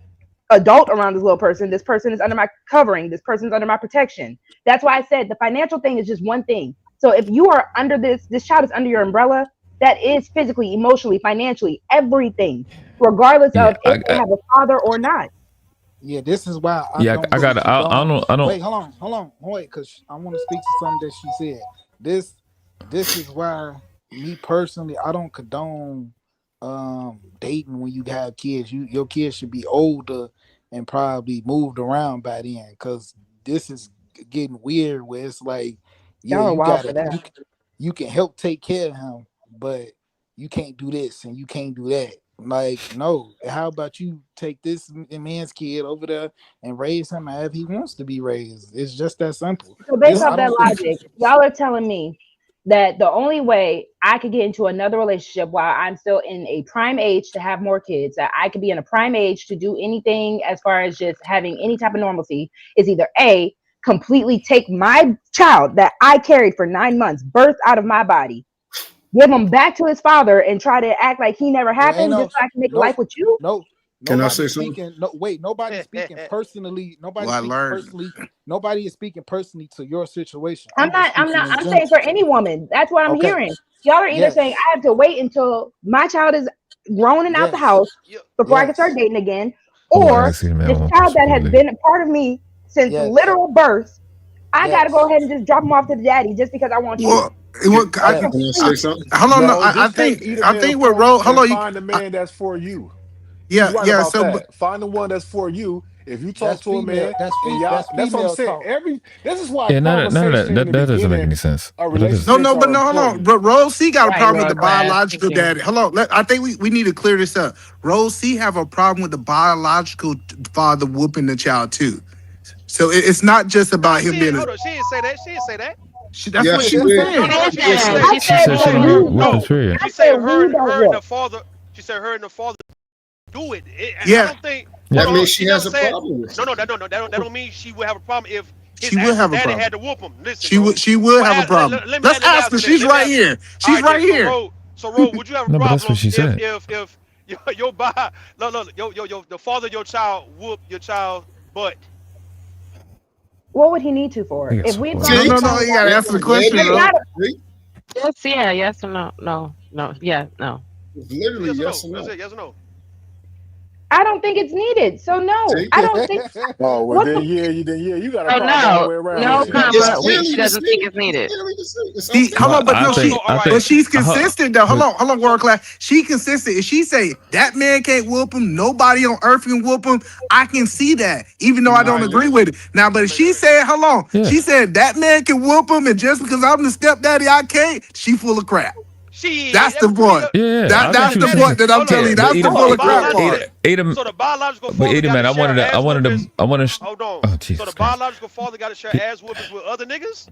adult around this little person. This person is under my covering. This person's under my protection. That's why I said the financial thing is just one thing. So if you are under this child is under your umbrella, that is physically, emotionally, financially, everything, regardless Yeah, of if they have a father or not. Yeah, this is why I yeah, don't I got. I condone. don't. I don't. Wait, hold on, wait, because I want to speak to something that she said. This, this is why me personally, I don't condone dating when you have kids. Your kids should be older and probably moved around by then, because this is getting weird. Where it's like, yeah, Y'all are you wild for gotta that. you can help take care of him, but you can't do this and you can't do that. Like, no, how about you take this man's kid over there and raise him however he wants to be raised? It's just that simple. So based This, off I that don't think. logic, y'all are telling me that the only way I could get into another relationship while I'm still in a prime age to have more kids, that I could be in a prime age to do anything as far as just having any type of normalcy, is either A, completely take my child that I carried for 9 months, birth out of my body, give him back to his father and try to act like he never Well, ain't happened just so I can make no, life with you. no, Can I nobody say something? speaking. No, wait, nobody speaking personally. Well, Nobody I speaking learned. personally. Nobody is speaking personally to your situation. I'm just I'm speaking not, in I'm general. saying for any woman. That's what I'm Okay. hearing. Y'all are either saying Yes. I have to wait until my child is grown and out the Yes. house before I can start Yes. dating again, I want to or ask you, man, this one child question that before has you leave. been a part of me since Yes. literal birth, I gotta go Yes. ahead and just drop him off to the daddy just because I want you. Well, what Yes. Can I say something? hold on. No, No, just take either I man think we're point roll. Hold and on. find a man that's for you. He's Yeah, right yeah. about So, but that. Find the one that's for you. If you talk That's to a female. man and y'all, That's that's what I'm female saying. talk. This is why Yeah, none of conversation in the that doesn't make beginning any sense. of But it is. no, relationships no, but are no, hold on. important. But Rose C got a Right, problem with the road grass. Thank biological you. daddy. Hold on. I think we need to clear this up. Rose C have a problem with the biological father whooping the child too. So it's not just Nah, about him being a. hold on. She didn't say that. She didn't say that. That's Yes, what she she was did. No, saying. no, no. She She didn't say did. that. I She She said said said she what don't no. got we whooping No, don't. period. I she said said we don't her and the whoop. father. She said her and the father do it. I Yeah, don't think. yeah. Hold That on, hold means on. She she never has a said. problem with No, it. no, that don't mean she would have a problem if his She would actual have a daddy problem. had to whoop him. Listen, She bro. would. She would Well, have a problem. let Let's me ask her. ask you this. She's Let me right ask you this. here. All She's right, then. right here. So Road, would you have a No, but that's what problem she if said. your the father of your child whoop your child butt? What would he need to I for? think If it's we've horrible. gone No, this See? no, far no. You without gotta There, answer the whooping, there it question, it's bro. is. not. See? Yes, yeah, yes or no. No, no. Yeah, no. It's literally Yes or yes no? or That's no. it. Yes or no? I don't think it's needed. So no, See? I don't think. Oh well, What the you got a So problem all the no, way around no then. It's comma. clearly She to doesn't think see. it's It's needed. clearly to see. It's See, hold okay. on, No, but no, So she, all right. but she's I consistent though. So Hold on, world class. She consistent. If she say that man can't whoop him, nobody on earth can whoop him. I can see that, even though I all don't right. Mm-hmm. agree with it. Now, but if she said, hold on, yeah. she said that man can whoop him, and just because I'm the stepdaddy, I can't. She full of crap. Shit, That's that the would be point. Yeah, That's the point that I'm telling you. That's the So the bullet crap part. biological But father got man, to I share wanted to, ass whoopings. Hold on. Oh, So Jesus the Christ. biological father got to share ass whoopings with other niggas.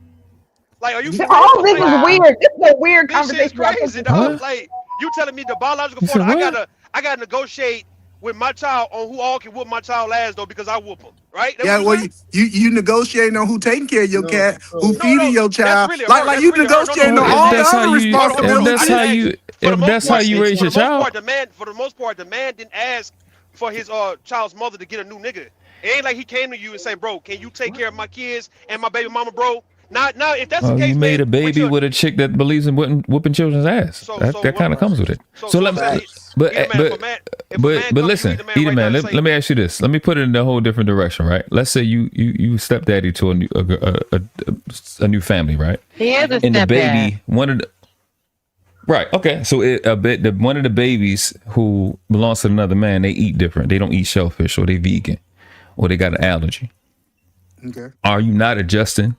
Like, are you for real? All this Like, is weird. This is a weird this shit is conversation y'all crazy, taking dog. to. Like, you telling me the biological You said father, what? I gotta negotiate with my child on who all can whoop my child ass though because I whoop him, right? That what Yeah, you well, saying? you negotiating on who taking care of your No, cat, who so feeding your That's child. really her. Like That's you really her. No, no. negotiating Well, on I if all didn't the that's ask. how other you, Hold on, hold if on. I that's didn't how responsibilities. ask. you, if that's how you raise For your the most child. part, the man didn't ask for his child's mother to get a new nigga. It ain't like he came to you and say, bro, can you take care of my kids and my baby mama, bro? Now, if that's the Oh, you case, made man, a baby with a chick that believes in whooping children's ass. That kind of comes with it. So I'm let me, saying, but either man, if a man but come to you, listen, either man either right now man. and Let say, me ask you this. Let me put it in a whole different direction, right? Let's say you stepdaddy to a new family, right? He is a And the stepdad. baby, right, okay. So one of the babies who belongs to another man, they eat different. They don't eat shellfish, or they vegan, or they got an allergy. Okay. Are you not adjusting?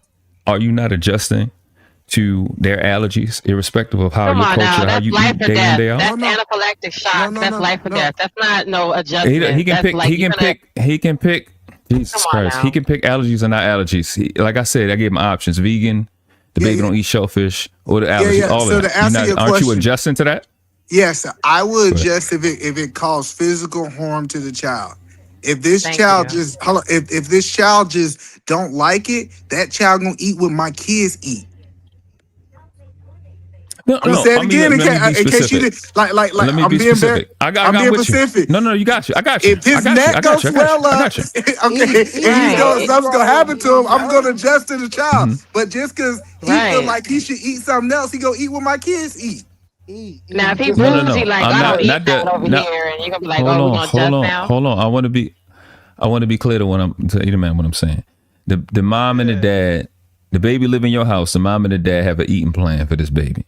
To their allergies, irrespective of how Come your on culture, now, how that's you life eat or day in death. day out? That's anaphylactic shock. That's life or death. That's not no adjustment. He can That's pick. like He can pick. Jesus Christ, now. he can pick allergies or not allergies. Like I said, I gave him options: vegan. The baby don't eat shellfish, or the allergies. All So of to that. answer your Aren't you question, adjusting to that? yes, I would Go ahead. adjust if it caused physical harm to the child. If this Thank child you. just hold on, if this child just don't like it, that child gonna eat what my kids eat. No, I'm gonna say it I mean, again let me be in case you specific. did like Let me I'm be being very specific. I I'm got being with you. specific. No, you got you. I got you. If his I got you. neck I got goes you. I got you. swell I up, got you. okay, and something's gonna happen to him, I'm gonna adjust to the child. Mhm. But just because he feel like he should eat something else, he gonna eat what my kids eat. Now, if he No, bruised, he like, I'm I don't eat not that the over not. here, and you're gonna be like, Hold oh, we're on, gonna adjust now. hold on. I want to be clear to either man what I'm saying. The mom and the dad, the baby live in your house. The mom and the dad have an eating plan for this baby.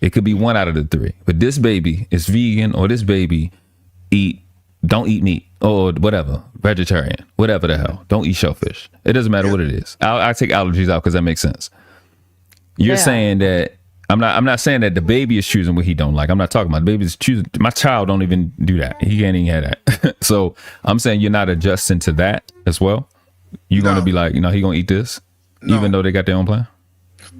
It could be one out of the three, but this baby is vegan, or this baby don't eat meat, or whatever, vegetarian, whatever the hell. Don't eat shellfish. It doesn't matter what it is. I take allergies out because that makes sense. You're saying that I'm not saying that the baby is choosing what he don't like. I'm not talking about the baby is choosing. My child don't even do that. He can't even have that. So I'm saying you're not adjusting to that as well. You're going to be like, he gonna eat this, even though they got their own plan.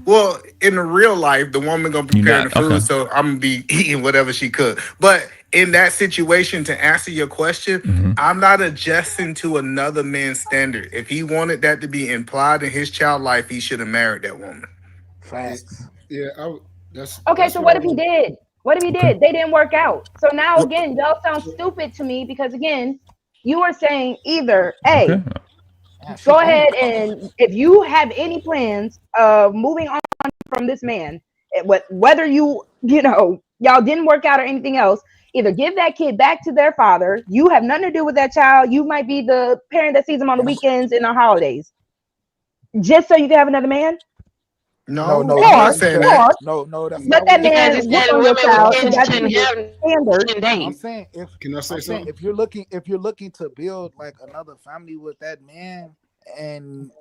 Well, in the real life, the woman gonna prepare the food, so I'm gonna be eating whatever she cook. But in that situation, to answer your question, I'm not adjusting to another man's standard. If he wanted that to be implied in his child life, he should have married that woman. Facts. Yeah, that's Okay, so what what I if he was. did? What if he did? They didn't work out. So now again, y'all sound stupid to me because again, you are saying either A, go ahead and if you have any plans of moving on from this man, whether y'all didn't work out or anything else, either give that kid back to their father. You have nothing to do with that child. You might be the parent that sees them on the weekends and on holidays, just so you can have another man. No, No, you I'm didn't not Or say saying that. that. No, that's let not what that he Because man he said. whoop said on your women with child kids because that's shouldn't his have standard. shouldn't I'm date. saying Can I say something? if you're looking to build like another family with that man, and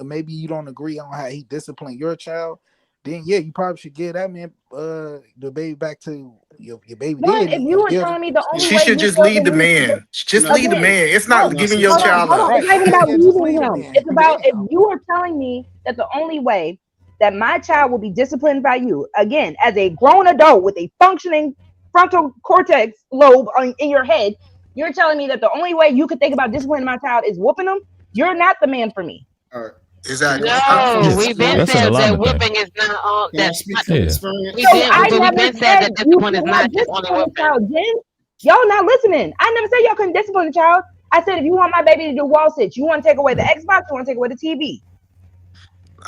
maybe you don't agree on how he disciplined your child, then yeah, you probably should give that man the baby back to your baby One, if daddy you and were build. telling me the only She way should you just felt the lead the need man. Just to, lead the again, man. It's no, not Can I giving say your hold on, child something? hold on. up. It's not even Right. about Yeah, just leaving leave the him. man. It's about Create if him. you are telling me that the only way that my child will be disciplined by you, again, as a grown adult with a functioning frontal cortex lobe in your head, you're telling me that the only way you could think about disciplining my child is whooping them. You're not the man for me. All right. Can Exactly. I speak from No, we've been That's an said experience? that alignment thing. whooping is not all. Can I That's speak not. from Yeah. We So experience? did, I but we've never been said said that you discipline is could not not just only discipline the whooping. child, Jen. Y'all not listening. I never said y'all couldn't discipline the child. I said if you want my baby to do wall sits, you want to take away the Xbox, you want to take away the TV.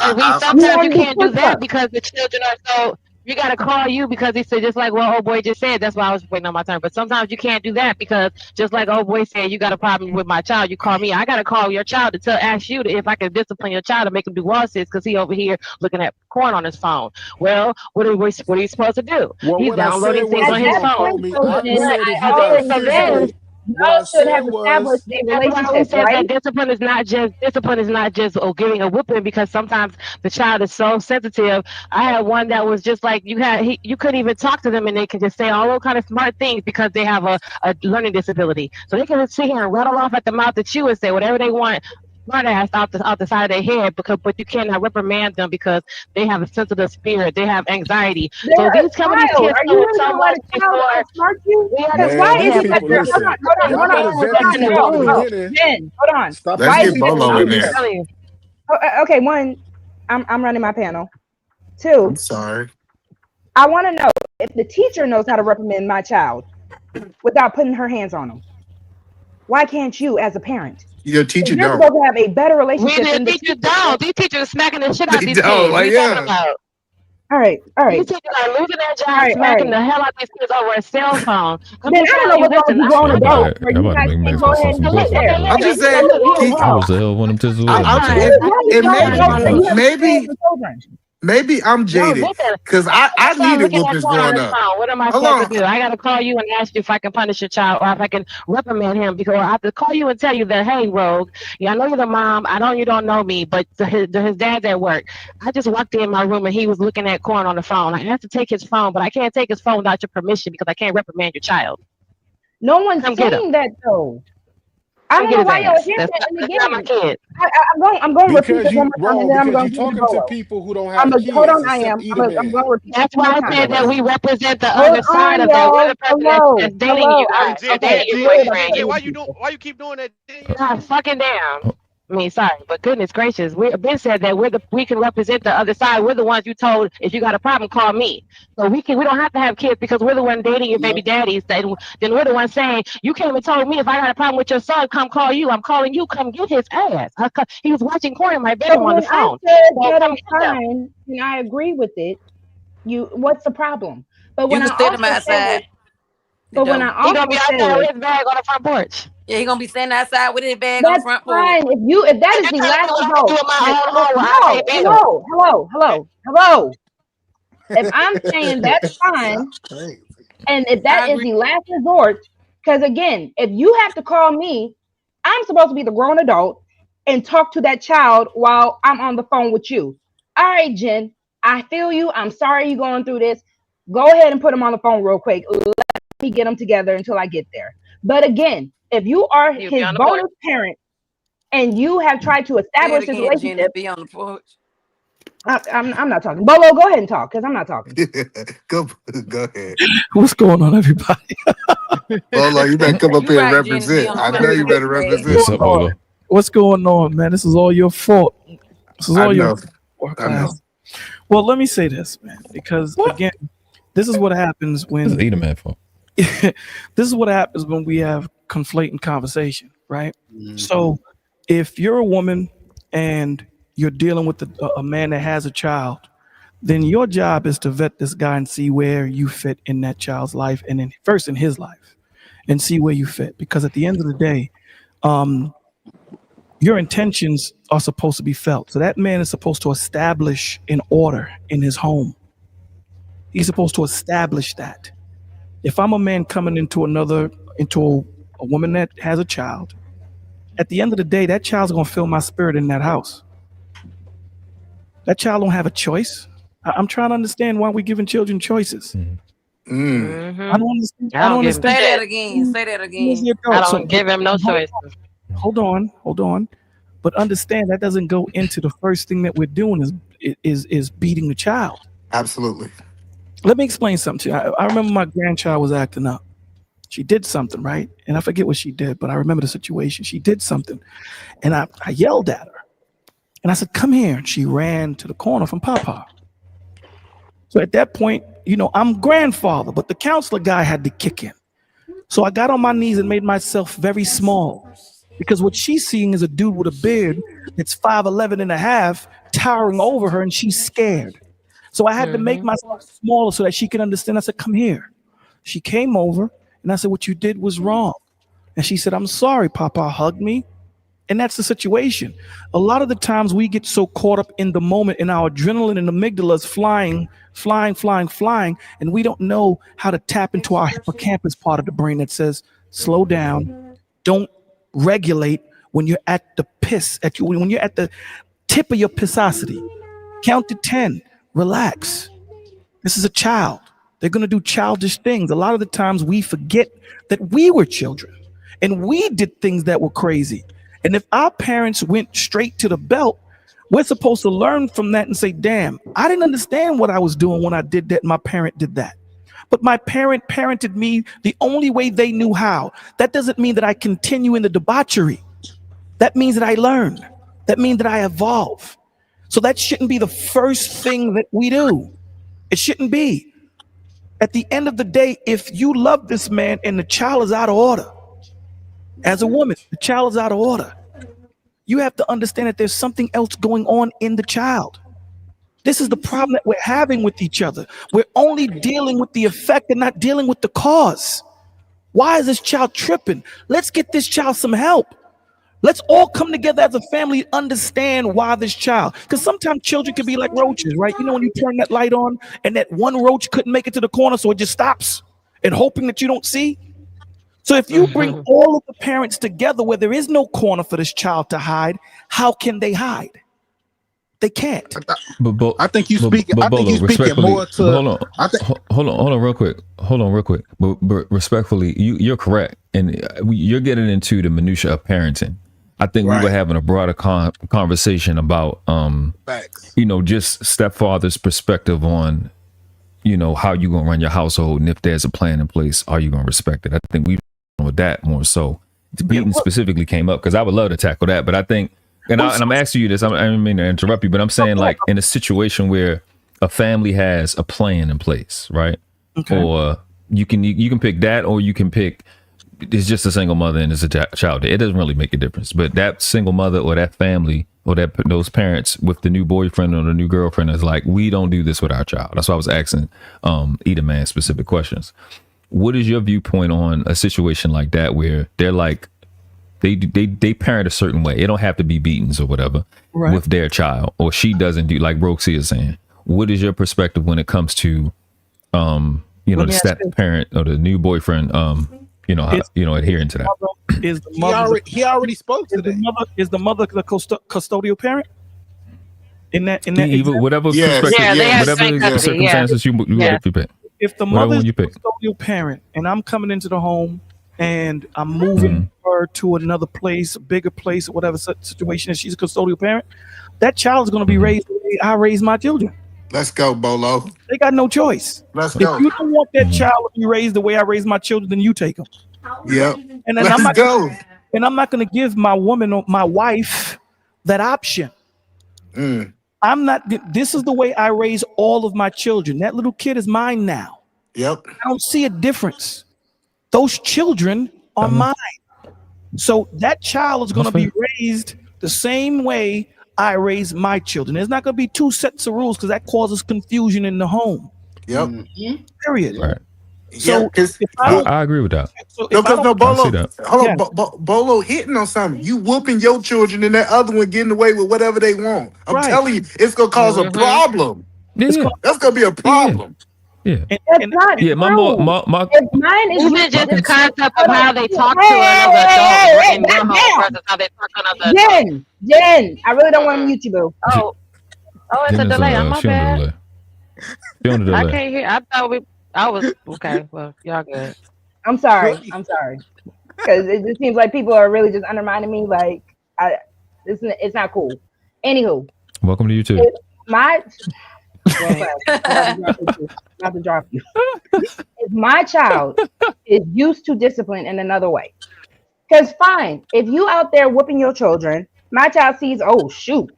And You sometimes you want to do can't do push that ups. because the children are so. You got to call you because he said just like what old boy just said. That's why I was waiting on my turn. But sometimes you can't do that because just like old boy said, you got a problem with my child. You call me. I got to call your child to ask you if I can discipline your child to make him do wall sits because he over here looking at porn on his phone. Well, what are you supposed to do? Well, He's what I said downloading things was At on you his that gonna phone. call point, me. though, I just Jen, said if I you got Okay, so already then said physical. What I should have said was, established a That's why we relationship, said right? that discipline is not just giving a whipping, because sometimes the child is so sensitive. I had one that was just like you couldn't even talk to them, and they can just say all those kind of smart things because they have a learning disability. So they can just sit here and rattle off at the mouth at you and say whatever they want. Smart ass out the side of their head, but you cannot reprimand them because they have a sensitive spirit, they have anxiety. So They're a some of these child. kids Are you know it really so gonna let much a child before outsmart you? we Because man, why understand. is these it that people. you're Listen, y'all hold better on, vet these people no, in the no, beginning. Jen, hold on. Stop Let's Why putting is get it people that on Bolo in you're there. blast. okay, one, I'm running my panel. I'm Two, sorry. I want to know if the teacher knows how to reprimand my child without putting her hands on him. Why can't you as a parent? Your Because teacher you're don't. supposed to have a better relationship Really, than the teachers teacher. don't. These teachers are smacking the shit out They these don't. kids. What are Like, you talking yeah. about? All right, These teachers are losing their jobs, all smacking right. the hell out these kids over a cell phone. I'm Then just I don't telling know you, what's wrong with listen, you grown Y'all adults about where y'all you about to guys make can't Max go bust ahead out and some sit pussy. there. I'm just You know, saying. look, he you're was He, I wrong. was the hell with him just I'm little. I'm, fine. and, Why are you and grown Sometimes adults my that maybe, you love. have to stay with maybe, your children? maybe I'm No, jaded listen. because I My son needed looking at whoopings porn on growing his up. phone. What am I Hold supposed to on. do? I got to call you and ask you if I can punish your child, or if I can reprimand him, because I have to call you and tell you that, hey, Rogue, yeah, I know you're the mom. I know you don't know me, but his dad's at work. I just walked in my room and he was looking at corn on the phone. I have to take his phone, but I can't take his phone without your permission because I can't reprimand your child. No one's Come get him. saying that though. I Come don't get know his why y'all ass. hear that. And That's not my again, kid. I'm going to repeat Because this one you more time, and wrong. then I'm Because going you to give it to talking to Bolo. people who don't have Hold kids, on, except I'm Edom going to Man. repeat this That's one why more I Come time. said on, that we man. represent the Hold other side on, of that. We're y'all. the person that's dating you Hey, guys. Jen, I'm dating Jen, your Jen, Jen, I'm boyfriend. Jen, You why telling you do people. why you keep doing that? Jen? God fucking damn. I mean, sorry, but goodness gracious, we been said that we can represent the other side. We're the ones you told if you got a problem, call me. So we don't have to have kids because we're the one dating your baby Yep. daddies. Then we're the one saying you came and told me if I got a problem with your son, come call you. I'm calling you, come get his ass. He was watching porn in my So bedroom on the when I phone. said So that come is get them. fine, and I agree with it, what's the problem? But You when can I set them also said, outside the but when door. I He gonna also be out there said with his bag on the front porch. Yeah, he gonna be standing outside with his bag on the that's front porch. fine if that And is you're the telling me last what I can do result. in my own home where I pay No, bills. hello. If I'm saying that's fine, That's crazy. and if I that is agree. the last resort, because again, if you have to call me, I'm supposed to be the grown adult and talk to that child while I'm on the phone with you. All right, Jen, I feel you. I'm sorry you're going through this. Go ahead and put them on the phone real quick. Let me get them together until I get there. But again, if you are He'll be his on the porch. bonus parent and you have tried to Say it establish this again, Jenny. relationship, Be on the porch. I'm not talking. Bolo, go ahead and talk because I'm not talking. go ahead. What's going on, everybody? Bolo, you better come up You here and right, Jenny. Be represent. on the I front know you porch better with your ass. represent. What's up, Lord, Bolo? what's going on, man? This is all your fault. This is I all your know. work I know. class. Well, let me say this, man, because again, this is what happens This is when Edom man fault. this is what happens when we have conflating conversation, right? So, if you're a woman and you're dealing with a man that has a child, then your job is to vet this guy and see where you fit in that child's life, and then first in his life, and see where you fit. Because at the end of the day, um, your intentions are supposed to be felt. So that man is supposed to establish an order in his home. He's supposed to establish that. If I'm a man coming into a woman that has a child, at the end of the day, that child's gonna feel my spirit in that house. That child don't have a choice. I'm trying to understand why we're giving children choices. I don't understand. I I don't don't give him understand. Say that shit. again. Say that Where's again. the I adult? don't give him no choice. Hold on. But understand that doesn't go into the first thing that we're doing is beating the child. Absolutely. Let me explain something to you. I remember my grandchild was acting up. She did something, right? And I forget what she did, but I remember the situation. She did something, and I yelled at her. And I said, come here. And she ran to the corner from Papa. So at that point, I'm grandfather, but the counselor guy had to kick in. So I got on my knees and made myself very small because what she's seeing is a dude with a beard that's 5'11 and a half towering over her, and she's scared. So I had to make myself smaller so that she could understand. I said, come here. She came over and I said, what you did was wrong. And she said, I'm sorry, Papa. Hugged me. And that's the situation. A lot of the times we get so caught up in the moment and our adrenaline and amygdala is flying, and we don't know how to tap into our hippocampus part of the brain that says, slow down, don't regulate when you're at the piss at you when you're at the tip of your pissosity. Count to 10, relax. This is a child. They're going to do childish things. A lot of the times we forget that we were children and we did things that were crazy. And if our parents went straight to the belt, we're supposed to learn from that and say, damn, I didn't understand what I was doing when I did that. My parent did that. But my parent parented me the only way they knew how. That doesn't mean that I continue in the debauchery. That means that I learn. That means that I evolve. So that shouldn't be the first thing that we do. It shouldn't be. At the end of the day, if you love this man and the child is out of order, as a woman, the child is out of order, you have to understand that there's something else going on in the child. This is the problem that we're having with each other. We're only dealing with the effect and not dealing with the cause. Why is this child tripping? Let's get this child some help. Let's all come together as a family, understand why this child, because sometimes children can be like roaches, right? You know, when you turn that light on and that one roach couldn't make it to the corner, so it just stops and hoping that you don't see. So if you bring all of the parents together where there is no corner for this child to hide, how can they hide? They can't. I think you speaking. I think you speaking more to. Hold on, real quick. But respectfully, you're correct, and you're getting into the minutia of parenting. I think we were having a broader conversation about, just stepfather's perspective on, how you gonna run your household, and if there's a plan in place, are you gonna respect it? I think we with that more so. Beating specifically came up because I would love to tackle that, but I think. And I'm asking you this. I don't mean to interrupt you, but I'm saying like in a situation where a family has a plan in place, right? Okay. Or you can pick that, or you can pick it's just a single mother and it's a child. It doesn't really make a difference. But that single mother or that family or those parents with the new boyfriend or the new girlfriend is like, we don't do this with our child. That's why I was asking Eda Man specific questions. What is your viewpoint on a situation like that where they're like, They parent a certain way. It don't have to be beatings or whatever with their child, or she doesn't do like RogueC is saying. What is your perspective when it comes to, the step parent or the new boyfriend, adhering to that? Is the mother? He already spoke to that. Is the mother the custodial parent? In that whatever perspective, whatever circumstances you would pick. If the mother's the custodial parent, and I'm coming into the home. And I'm moving her to another place, a bigger place, or whatever situation. And she's a custodial parent. That child is going to be raised the way I raise my children. Let's go, Bolo. They got no choice. Let's go. If you don't want that child to be raised the way I raise my children, then you take them. Yep. And then I'm not going to give my woman or my wife that option. I'm not. This is the way I raise all of my children. That little kid is mine now. Yep. I don't see a difference. Those children are mine. So that child is going to be raised the same way I raise my children. There's not going to be two sets of rules because that causes confusion in the home. Yep. Period. Right. So I agree with that. Bolo hitting on something. You whooping your children and that other one getting away with whatever they want. I'm telling you, it's going to cause a problem. That's going to be a problem. Yeah. That's not true. My if mine is even just the concept of how they talk to another adult in your home versus how they talk to another adult. Jen, I really don't want to mute you, boo. Oh, it's a delay. I'm my bad. I can't hear. I was okay. Well, y'all good. I'm sorry. Because it just seems like people are really just undermining me. Like, it's not cool. Anywho, welcome to YouTube. Not to drop you. If my child is used to discipline in another way, because fine, if you out there whooping your children, my child sees, oh shoot,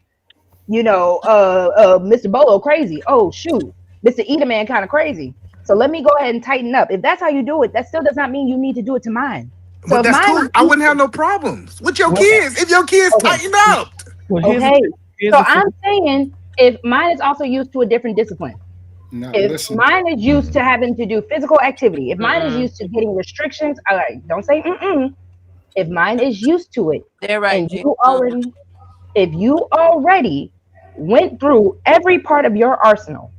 Mr. Bolo crazy. Oh shoot, Mr. Eda Man kind of crazy. So let me go ahead and tighten up. If that's how you do it, that still does not mean you need to do it to mine. So that's cool. I wouldn't have no problems with your kids if your kids tighten up. Okay. So I'm saying, if mine is also used to a different discipline, if mine is used to having to do physical activity, if mine is used to getting restrictions, don't say If mine is used to it, they're right. And if you already went through every part of your arsenal,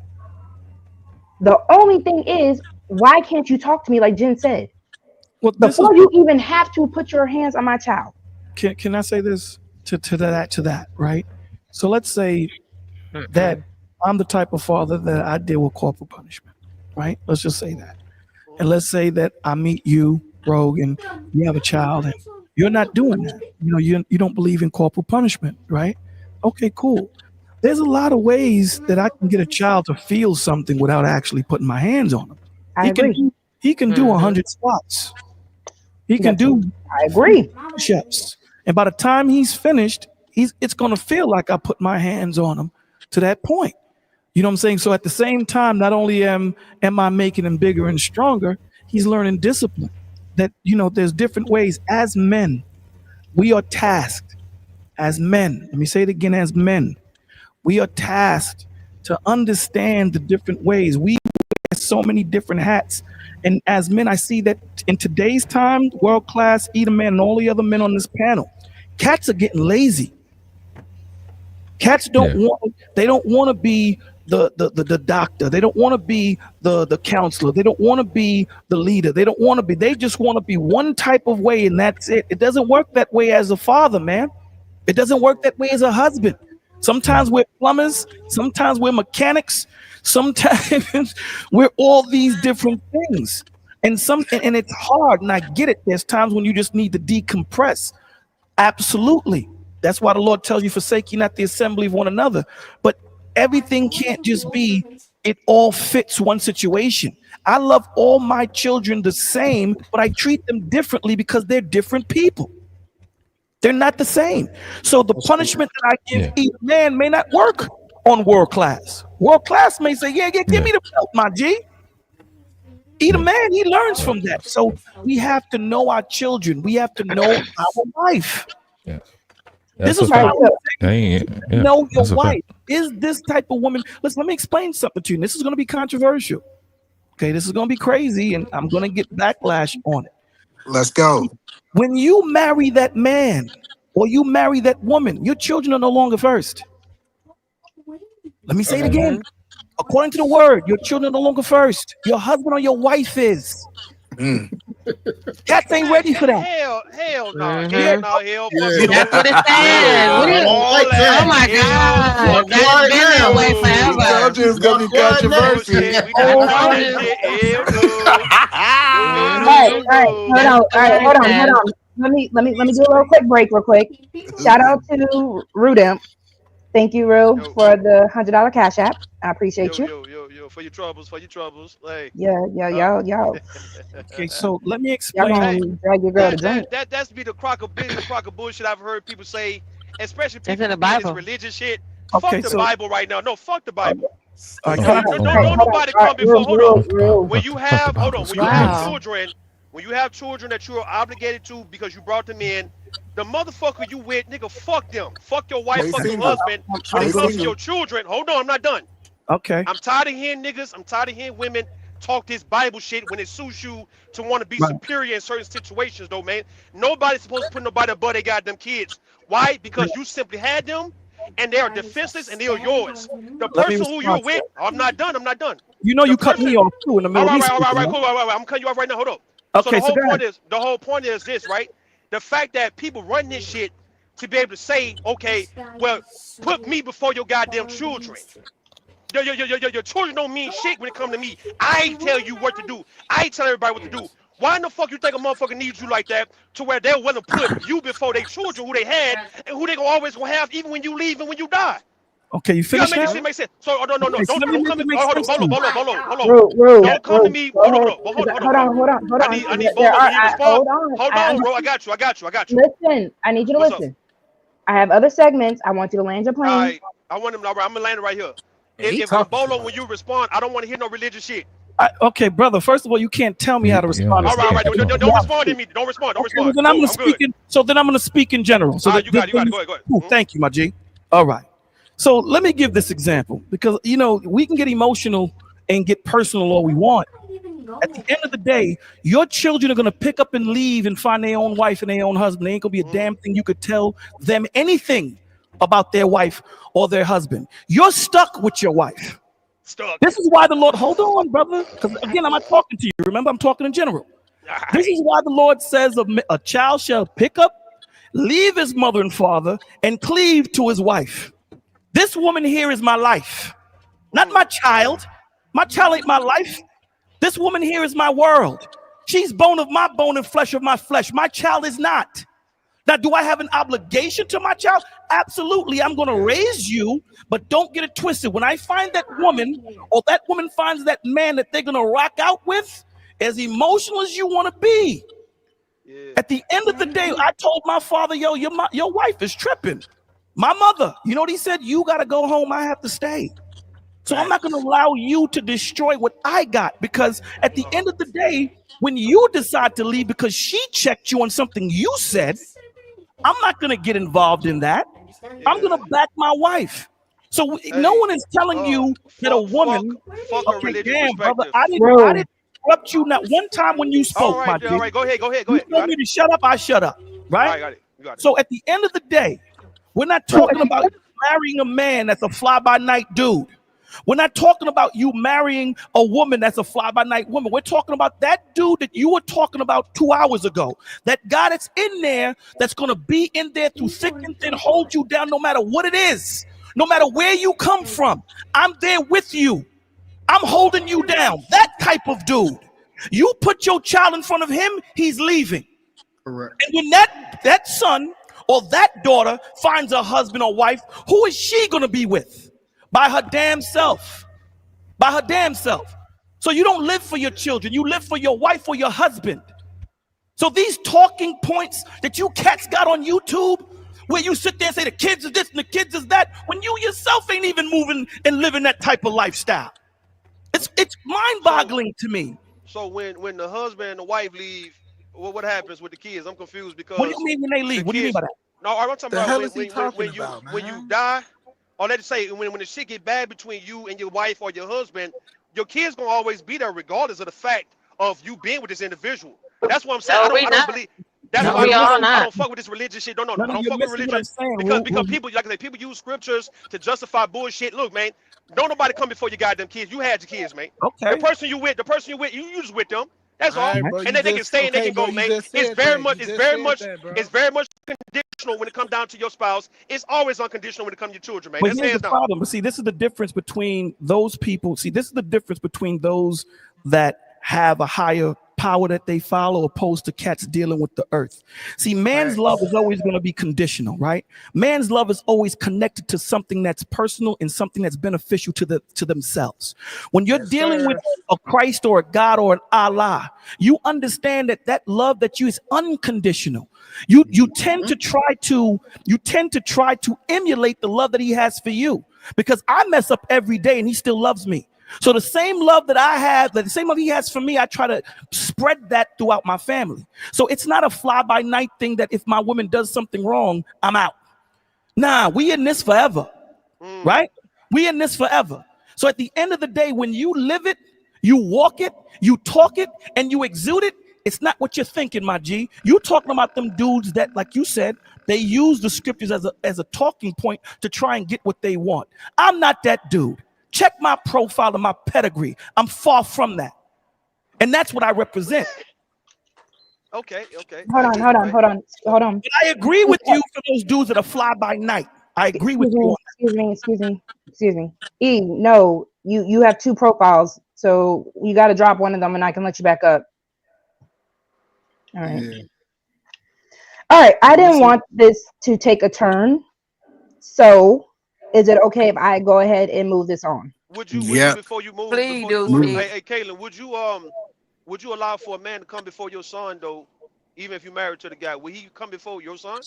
the only thing is, why can't you talk to me like Jen said? Well, before you even have to put your hands on my child. Can I say this to that, right? So let's say that I'm the type of father that I deal with corporal punishment, right? Let's just say that. And let's say that I meet you, Rogue, and you have a child, and you're not doing that. You don't believe in corporal punishment, right? Okay, cool. There's a lot of ways that I can get a child to feel something without actually putting my hands on him. I agree. He can do 100 squats. He can do. I agree. Push-ups. And by the time he's finished, it's going to feel like I put my hands on him to that point. You know what I'm saying? So at the same time, not only am I making him bigger and stronger, he's learning discipline. That, there's different ways. As men, we are tasked. As men, let me say it again, as men, we are tasked to understand the different ways. We wear so many different hats. And as men, I see that in today's time, world-class, Eda Man, and all the other men on this panel, cats are getting lazy. Cats don't want to be the doctor. They don't want to be the counselor. They don't want to be the leader. They just want to be one type of way, and that's it. It doesn't work that way as a father, man. It doesn't work that way as a husband. Sometimes we're plumbers, sometimes we're mechanics, sometimes we're all these different things. And it's hard, and I get it. There's times when you just need to decompress. Absolutely. That's why the Lord tells you, forsake ye not the assembly of one another. But everything can't just be, it all fits one situation. I love all my children the same, but I treat them differently because they're different people. They're not the same. So the punishment that I give each man may not work on world class. World class may say, yeah, give me the belt, my G. Eda Man, he learns from that. So we have to know our children. We have to know our wife. Yeah. This is right. Know your wife. Is this type of woman? Listen, let me explain something to you. This is going to be controversial. Okay, this is going to be crazy, and I'm going to get backlash on it. Let's go. When you marry that man or you marry that woman, your children are no longer first. Let me say it again. According to the word, your children are no longer first. Your husband or your wife is. Cats ain't ready for that. Hell no. Yeah. That's what it says. Oh my God. That's been that way forever. It's gonna be controversial. All right, hold on. Let me do a little quick break real quick. Shout out to Rudimp. Thank you, Ru, for the $100 Cash App. I appreciate you. Yo, for your troubles. Like, yo. Okay, so let me explain. Y'all gonna drag your girl to drink. That's be the crock of bullshit I've heard people say, especially people in the Bible. This religious shit. Okay, fuck the Bible right now. No, fuck the Bible. Don't nobody come before. Hold on. When you have children, when you have children that you are obligated to because you brought them in, the motherfucker you with, nigga, fuck them. Fuck your wife, fuck your husband. When it comes to your children, hold on, I'm not done. Okay. I'm tired of hearing niggas, I'm tired of hearing women talk this Bible shit when it suits you to want to be superior in certain situations, though, man. Nobody's supposed to put nobody above they goddamn kids. Why? Because you simply had them, and they are defenseless, and they are yours. The person who you're with, I'm not done. You know you cut me off too in the middle. All right, cool. I'm cutting you off right now. Hold up. Okay, so the whole point is this, right? The fact that people run this shit to be able to say, okay, well, put me before your goddamn children. Your children don't mean shit when it comes to me. I tell you what to do. I tell everybody what to do. Why in the fuck you think a motherfucker needs you like that to where they're willing to put you before their children who they had and who they gonna always gonna have even when you leave and when you die? Okay, you finished now? Make sense. So no. Don't come to me. Hold on. Don't come to me. Hold on. I need both of you to respond. Hold on, bro. I got you. Listen, I need you to listen. I have other segments. I want you to land your plane. All right. I want him. I'm gonna land it right here. If Bolo, when you respond, I don't want to hear no religious shit. Okay, brother. First of all, you can't tell me how to respond. All right. Don't respond to me. Don't respond. Okay, then I'm gonna speak in. So then I'm gonna speak in general. So you got it. Go ahead. Cool. Thank you, my G. All right. So let me give this example because we can get emotional and get personal all we want. At the end of the day, your children are gonna pick up and leave and find their own wife and their own husband. There ain't gonna be a damn thing you could tell them anything about their wife or their husband. You're stuck with your wife. This is why the Lord, hold on, brother, because again, I'm not talking to you. Remember, I'm talking in general. This is why the Lord says a child shall pick up, leave his mother and father, and cleave to his wife. This woman here is my life, not my child. My child ain't my life. This woman here is my world. She's bone of my bone and flesh of my flesh. My child is not. Now, do I have an obligation to my child? Absolutely. I'm going to raise you, but don't get it twisted. When I find that woman, or that woman finds that man that they're going to rock out with, as emotional as you want to be, at the end of the day, I told my father, yo, your wife is tripping. My mother, you know what he said? You got to go home. I have to stay. So I'm not going to allow you to destroy what I got, because at the end of the day, when you decide to leave because she checked you on something you said, I'm not going to get involved in that. I'm going to back my wife. So no one is telling you that a woman. Okay, damn, brother, I didn't interrupt you not one time when you spoke, my G. All right, go ahead. You told me to shut up, I shut up, right? Got it. You got it. So at the end of the day, we're not talking about marrying a man that's a fly-by-night dude. We're not talking about you marrying a woman that's a fly-by-night woman. We're talking about that dude that you were talking about 2 hours ago. That guy that's in there, that's going to be in there through thick and thin, hold you down no matter what it is, no matter where you come from. I'm there with you. I'm holding you down. That type of dude. You put your child in front of him, he's leaving. Correct. And when that son or that daughter finds a husband or wife, who is she going to be with? By her damn self. By her damn self. So you don't live for your children. You live for your wife or your husband. So these talking points that you cats got on YouTube, where you sit there and say the kids is this and the kids is that, when you yourself ain't even moving and living that type of lifestyle. It's mind-boggling to me. So when the husband and the wife leave, what happens with the kids? I'm confused because. What do you mean when they leave? What do you mean by that? No, I'm talking about when man? you die. Or let's say when the shit get bad between you and your wife or your husband, your kids gonna always be there regardless of the fact of you being with this individual. That's what I'm saying. I don't believe. That's why I don't fuck with this religious shit. No, I don't fuck with religion because people, like I say, people use scriptures to justify bullshit. Look, man, don't nobody come before your goddamn kids. You had your kids, man. Okay. The person you with, you just with them. That's all. And then they can stay and they can go, man. It's very much conditional when it comes down to your spouse. It's always unconditional when it comes to your children, man. But That's here's hands the down. problem. But see, this is the difference between those people. See, this is the difference between those that have a higher power that they follow opposed to cats dealing with the earth. See, man's love is always going to be conditional, right? Man's love is always connected to something that's personal and something that's beneficial to themselves. When you're dealing with a Christ or a God or an Allah, you understand that love that you is unconditional. You tend to try to emulate the love that he has for you, because I mess up every day and he still loves me. So the same love that I have, the same love he has for me, I try to spread that throughout my family. So it's not a fly-by-night thing that if my woman does something wrong, I'm out. Nah, we in this forever, right? We in this forever. So at the end of the day, when you live it, you walk it, you talk it, and you exude it, it's not what you're thinking, my G. You talking about them dudes that, like you said, they use the scriptures as a talking point to try and get what they want. I'm not that dude. Check my profile and my pedigree. I'm far from that. And that's what I represent. Okay. Hold on. But I agree with you for those dudes that are fly by night. I agree with you. Excuse me. E, no, you have two profiles, so you got to drop one of them and I can let you back up. All right. Yeah. All right. I didn't want this to take a turn. So is it okay if I go ahead and move this on? Would you before you move? Please do. Hey, Kaylin, would you allow for a man to come before your son though, even if you're married to the guy? Will he come before your son?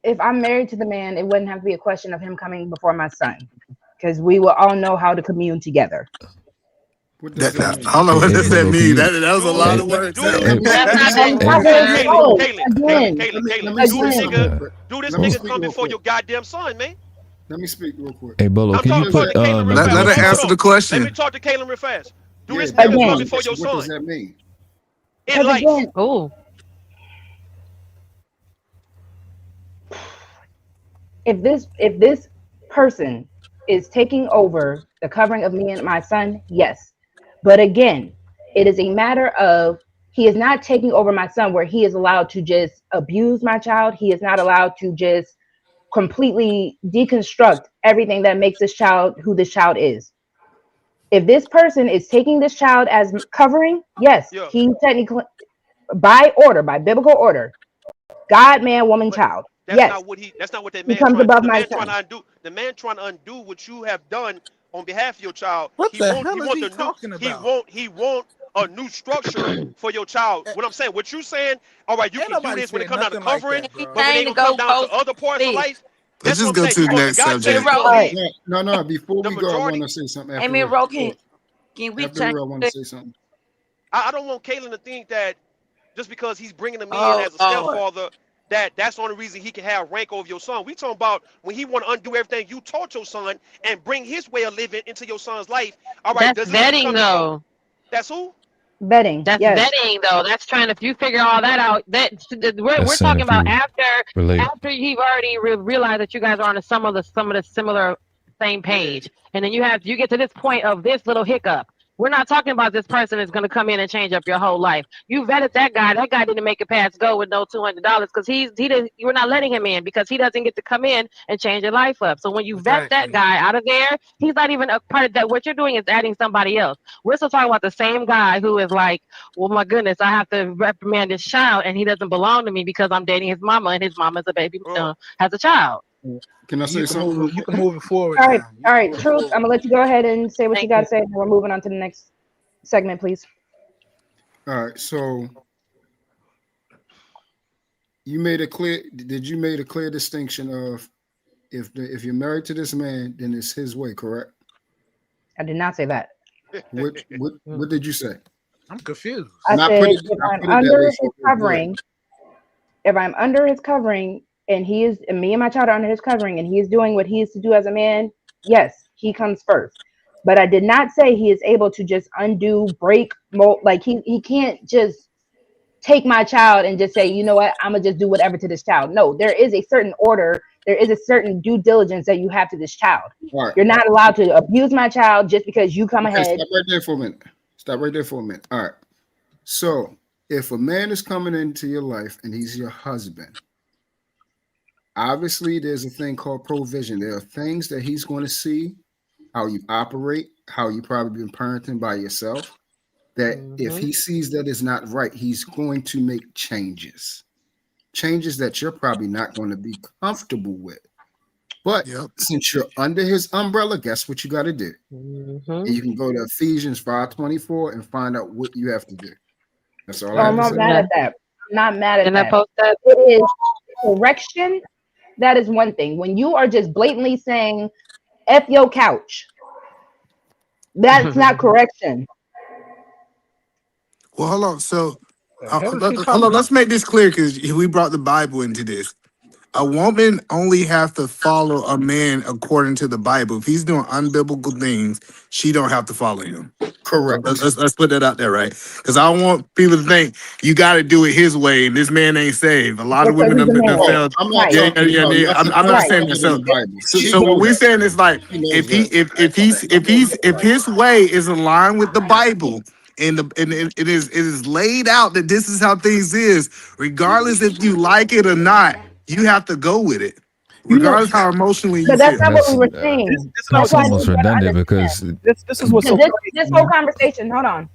If I'm married to the man, it wouldn't have to be a question of him coming before my son, because we will all know how to commune together. I don't know what does that mean. That was a lot of words. Do this nigga come before your goddamn son, man. Let me speak real quick. Hey, Bolo, can you put let her answer the question. Let me talk to Kaylin real fast. Do this nigga come before your son? What does that mean? In life. Oh. If this person is taking over the covering of me and my son, yes. But again, it is a matter of He is not taking over my son where he is allowed to just abuse my child. He is not allowed to just completely deconstruct everything that makes this child who this child is. If this person is taking this child as covering, yes, Yeah, he technically, by order, by biblical order, God, man, woman, but child. that's Yes, not what he. That's not what that he man comes trying to do. above The my man trying son. to undo. The man trying to undo what you have done on behalf of your child. What He the want. He hell is want he the new. talking He about? want. He want a new structure for your child. A- What I'm saying. What you saying? All right, you Ain't can do nobody this when it saying comes down to nothing like covering, that, bro. but when they Anything to gonna come go down to post other parts of this. life, Let's that's what just I'm go saying. to He the want. next God Hey, tell subject. you to Ro, All right. lead No. Before the we go, I want majority. to say something hey, after man, real. Ro, Look, can we after change real, I want to it? say something. I don't want Kalen to think that just because he's bringing him in Oh, as a Lord. stepfather, that's the only reason he can have rank over your son. We talking about when he want to undo everything you taught your son and bring his way of living into your son's life. All right, That's does he vetting become his own? though. That's who? Betting, That's yes. vetting though. That's trying to, if you figure all that out. We're That's saying talking if about you after relate. you've already realized that you guys are on some of the similar same Yeah. page, and then you get to this point of this little hiccup. We're not talking about this person is going to come in and change up your whole life. You vetted that guy. That guy didn't make it past go with no $200 because he didn't. You're not letting him in because he doesn't get to come in and change your life up. So when you vet that Exactly. guy out of there, he's not even a part of that. What you're doing is adding somebody else. We're still talking about the same guy who is like, well, my goodness, I have to reprimand this child, and he doesn't belong to me because I'm dating his mama, and his mama's a baby, Well, has a child. Can I say something real You quick? can move it forward All right, now. You all can right. move it Truth, I'm forward. gonna let you go ahead and say what you Thank got you. to say, and we're moving on to the next segment, please. All right. So you made a clear. Did you made a clear distinction of if you're married to this man, then it's his way, correct? I did not say that. What did you say? I'm confused. I Not said put it. if Not I'm put it that under way. his So go ahead. covering, if I'm under his covering, and he is, and me and my child are under his covering, and he is doing what he is to do as a man, yes, he comes first. But I did not say he is able to just undo, break, mold. Like he can't just take my child and just say, you know what, I'm gonna just do whatever to this child. No, there is a certain order, there is a certain due diligence that you have to this child. All right. You're not allowed to abuse my child just because you come Okay. ahead. Stop right there for a minute. Stop right there for a minute. All right. So if a man is coming into your life and he's your husband, obviously there's a thing called provision. There are things that he's going to see, how you operate, how you probably been parenting by yourself, that if he sees that is not right, he's going to make changes that you're probably not going to be comfortable with. But Yep. since you're under his umbrella, guess what you got to do? And you can go to Ephesians 5:24 and find out what you have to do. That's all I Oh, have I'm to not say. mad at that. I'm not mad at Can I that. post that? It is correction. That is one thing. When you are just blatantly saying F your couch, that's not correction. Well, hold on. So, The hell is he hold talking on. Let's about? make this clear because we brought the Bible into this. A woman only has to follow a man according to the Bible. If he's doing unbiblical things, she don't have to follow him. So Correct. let's put that out there, right? Because I don't want people to think you got to do it his way, and this man ain't saved. A lot of Because women he's a done man. Oh, failed. I'm not Right. Yeah, talking yeah, about yeah. nothing I'm not Right. saying that. outside of the So, Bible. so, She so what knows we're that. saying is like, She knows that. if his way is aligned with the Bible. And it is laid out that this is how things is, regardless if you like it or not, you have to go with it, You know, regardless how emotionally you But that's feel. not what That's we were this, saying. this is That's that's why I almost need you to redundant understand. because this is what's so Because this crazy, whole man. conversation, hold on.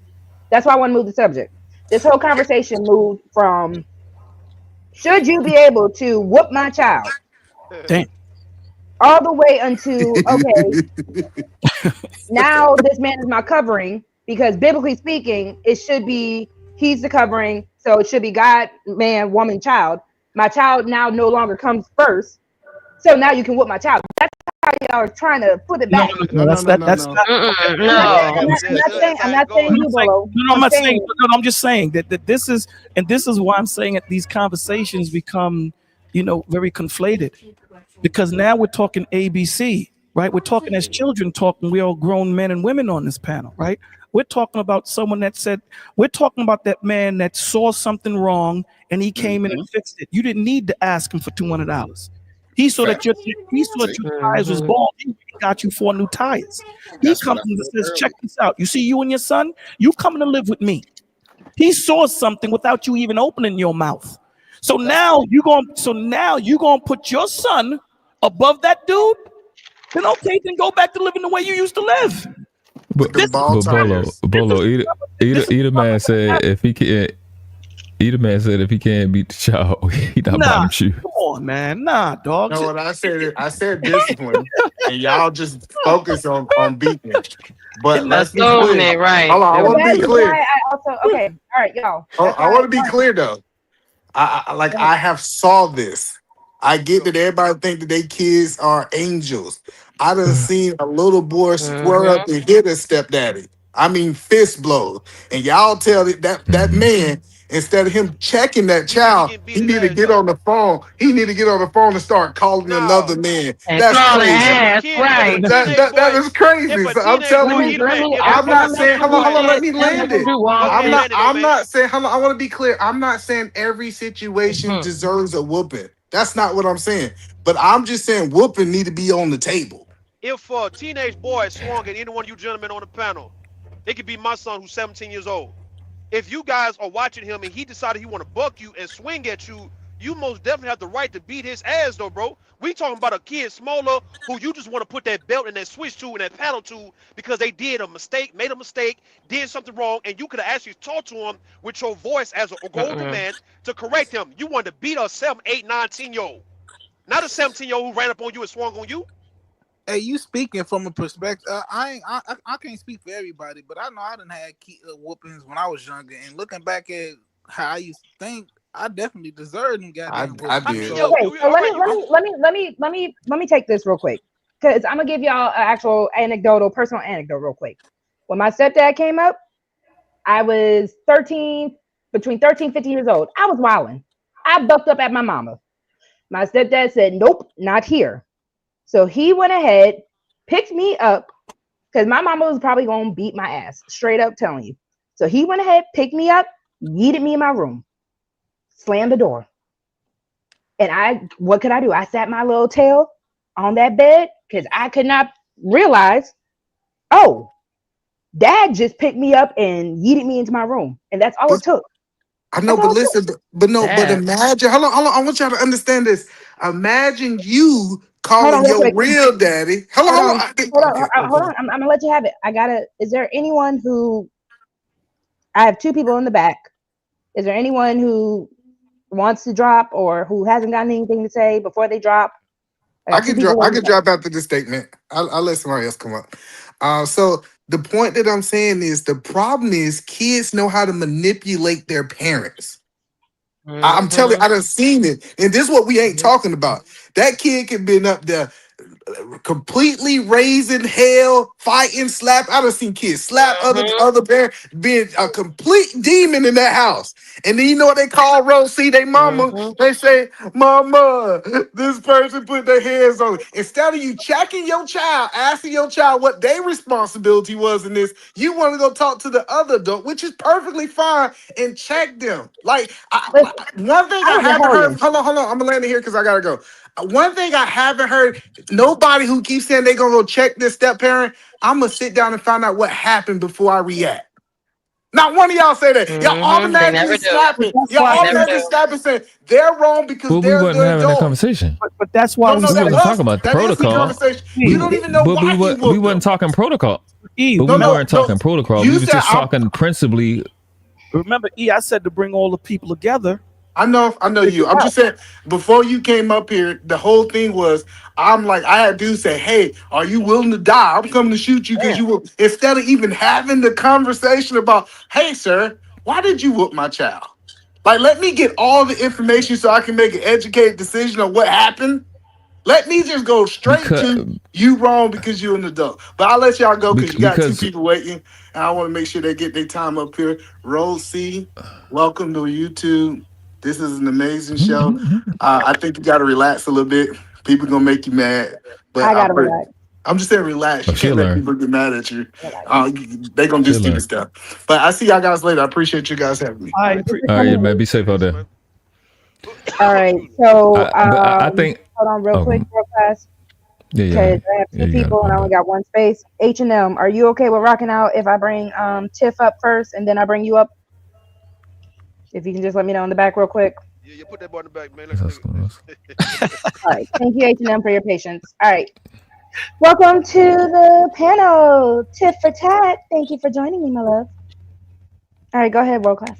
That's why I want to move the subject. This whole conversation moved from should you be able to whoop my child Damn. all the way unto okay, now this man is my covering because biblically speaking, it should be he's the covering, so it should be God, man, woman, child. My child now no longer comes first, so now you can whoop my child. That's how y'all are trying to put it No, back. no, no, No, no. no, no, no, That's no. not. Okay. I'm not saying, No. I'm That's not how it's saying I'm going. you, not saying, Bolo. no, no, I'm I'm not saying, saying no, I'm just saying that this is, and this is why I'm saying that these conversations become, very conflated because now we're talking ABC, right? We're talking as children talking. We're all grown men and women on this panel, right? We're talking about someone that said, we're talking about that man that saw something wrong and he came in and fixed it. You didn't need to ask him for $200. He saw that Fact. your See, tires was bald. He got you 4 new tires. He that's what comes I and said says, check earlier. this out. You see you and your son, you coming to live with me. He saw something without you even opening your mouth. So now you're gonna put your son above that dude. Then okay, then go back to living the way you used to live. But This is Bolo, either man said if he can't. Either man said if he can't beat the child, he not buying him shoes. Come on, man. Nah, dog. No, what I said discipline, and y'all just focus on beating. But let's be clear. Right. Hold on, I want to be clear. I also okay. All right, y'all. I want to be clear though. I have saw this. I get that everybody think that they kids are angels. I done seen a little boy square up and hit his stepdaddy. I mean fist blows. And y'all tell that man, instead of him checking that child, he need to get on the phone. He need to get on the phone and start calling another man. And That's calling crazy. ass, right. That is crazy. So I'm telling you, I'm not saying, hold on, let me land it. I'm not saying, hold on, I want to be clear. I'm not saying every situation deserves a whooping. That's not what I'm saying. But I'm just saying whooping need to be on the table. If a teenage boy swung at any one of you gentlemen on the panel, it could be my son who's 17 years old. If you guys are watching him and he decided he want to buck you and swing at you, you most definitely have the right to beat his ass though, bro. We talking about a kid smaller who you just want to put that belt and that switch to and that paddle to because they made a mistake, did something wrong, and you could have actually talked to him with your voice as an older man to correct him. You wanted to beat a 7, 8, 9, 10-year-old. Not a 17-year-old who ran up on you and swung on you. Hey, you speaking from a perspective. I can't speak for everybody, but I know I done had whoopings when I was younger. And looking back at how I used to think, I definitely deserved them. I did. So let me take this real quick because I'm gonna give y'all an personal anecdote real quick. When my stepdad came up, I was between 13 and 15 years old. I was wilding. I bucked up at my mama. My stepdad said, "Nope, not here." So he went ahead, picked me up, because my mama was probably going to beat my ass, straight up telling you. So he went ahead, picked me up, yeeted me in my room, slammed the door. And what could I do? I sat my little tail on that bed because I could not realize, oh, dad just picked me up and yeeted me into my room. And that's all it took. I know, but listen, but imagine, hold on, I want y'all to understand this. Imagine you calling your real daddy. Hold on. I'm gonna let you have it. Is there anyone who? I have two people in the back. Is there anyone who wants to drop or who hasn't got anything to say before they drop? I could drop after this statement. I'll let somebody else come up. So the point that I'm saying is the problem is kids know how to manipulate their parents. I'm telling you, I done seen it. And this is what we ain't talking about. That kid could been up there completely raising hell, fighting, slap. I done seen kids slap other parents, being a complete demon in that house. And then you know what they call Rosie, they mama? They say, "Mama, this person put their hands on it." Instead of you checking your child, asking your child what their responsibility was in this, you want to go talk to the other adult, which is perfectly fine, and check them. Like, one thing I haven't heard, hold on, I'm gonna land it here because I gotta go. One thing I haven't heard, nobody who keeps saying they're gonna go check this step parent, I'm gonna sit down and find out what happened before I react. Not one of y'all say that. Y'all automatically slapping. Y'all automatically slapping saying they're wrong because we they're wasn't the having that adult. conversation. But that's why we wasn't talking about the protocol. You don't even know why we wasn't talking protocol. But we weren't talking protocol. We was just talking principally. Remember, I said to bring all the people together. I know you. I'm just saying, before you came up here, the whole thing was, I'm like, I had to say, "Hey, are you willing to die? I'm coming to shoot you because you will." Instead of even having the conversation about, "Hey, sir, why did you whoop my child?" Like, let me get all the information so I can make an educated decision on what happened. Let me just go straight to you wrong because you're an adult. But I'll let y'all go because you got two people waiting, and I want to make sure they get their time up here. RogueC, welcome to YouTube. This is an amazing show. I think you got to relax a little bit. People gonna make you mad, but I gotta relax. I'm just saying relax. You can't let people get mad at you. They gonna do stupid stuff. But I see y'all guys later. I appreciate you guys having me. All right, man. Be safe out there. All right. So I think. Hold on, real quick, real fast. Yeah. Because I have two people and I only got one space. H&M, are you okay with rocking out if I bring Tiff up first and then I bring you up? If you can just let me know in the back real quick. Yeah, put that boy in the back, man. All right. Thank you, H&M, for your patience. All right. Welcome to the panel, Tiff for Tat. Thank you for joining me, my love. All right, go ahead, World Class.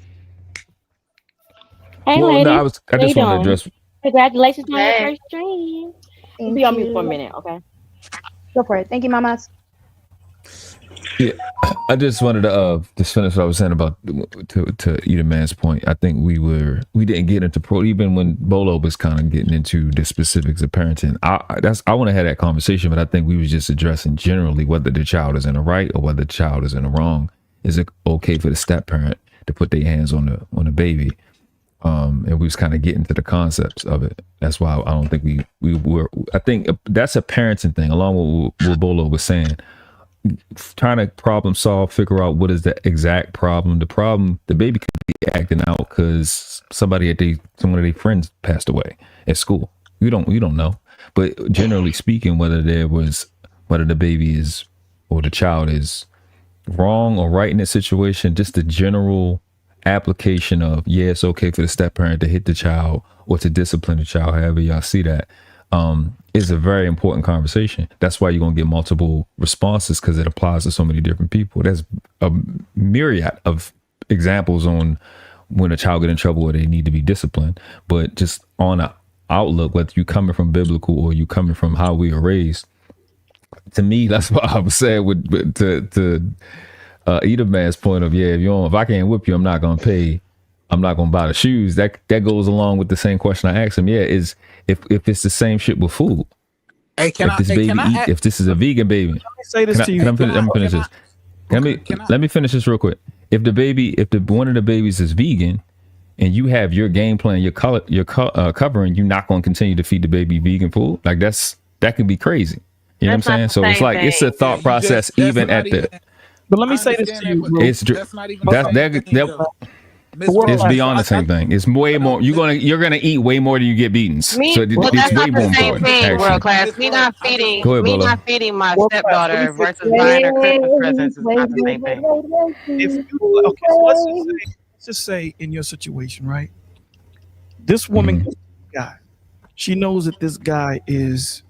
Hey, Well, no, ladies. I How you just want to doing? address. Congratulations on your Hey. first stream. Thank Be on mute for a you. minute, okay? Go for it. Thank you, mamas. Yeah, I just wanted to just finish what I was saying about to Eda Man's point. I think we didn't get into even when Bolo was kind of getting into the specifics of parenting. I want to have that conversation, but I think we was just addressing generally whether the child is in the right or whether the child is in the wrong. Is it okay for the step parent to put their hands on the baby? And we was kind of getting to the concepts of it. That's why I don't think we were. I think that's a parenting thing, along with what Bolo was saying. Trying to problem solve, figure out what is the exact problem. The baby could be acting out because someone of their friends passed away at school. You don't know. But generally speaking, whether the baby is or the child is wrong or right in that situation, just the general application of it's okay for the step parent to hit the child or to discipline the child, however y'all see that, is a very important conversation. That's why you're going to get multiple responses, because it applies to so many different people. There's a myriad of examples on when a child get in trouble or they need to be disciplined, but just on an outlook, whether you coming from biblical or you coming from how we are raised, to me, that's what I was saying to Eda Man's point of, if I can't whip you, I'm not going to buy the shoes. That goes along with the same question I asked him. Is if it's the same shit with food. Hey, If this is a vegan baby, Let me say this to you. let me finish this. Let me finish this real quick. If one of the babies is vegan, and you have your game plan, your covering, you're not going to continue to feed the baby vegan food. Like that could be crazy. You know what I'm saying? So it's like it's a thought process even at the. But let me say this to you, bro. It's beyond the same thing. It's way more. You're gonna eat way more than you get beatings. So it's way more important. World Class. Me not feeding. Go ahead, Me Bolo. not feeding my stepdaughter versus buying her Christmas presents is not the same thing. So let's just say in your situation, right? This woman, guy, she knows that this guy is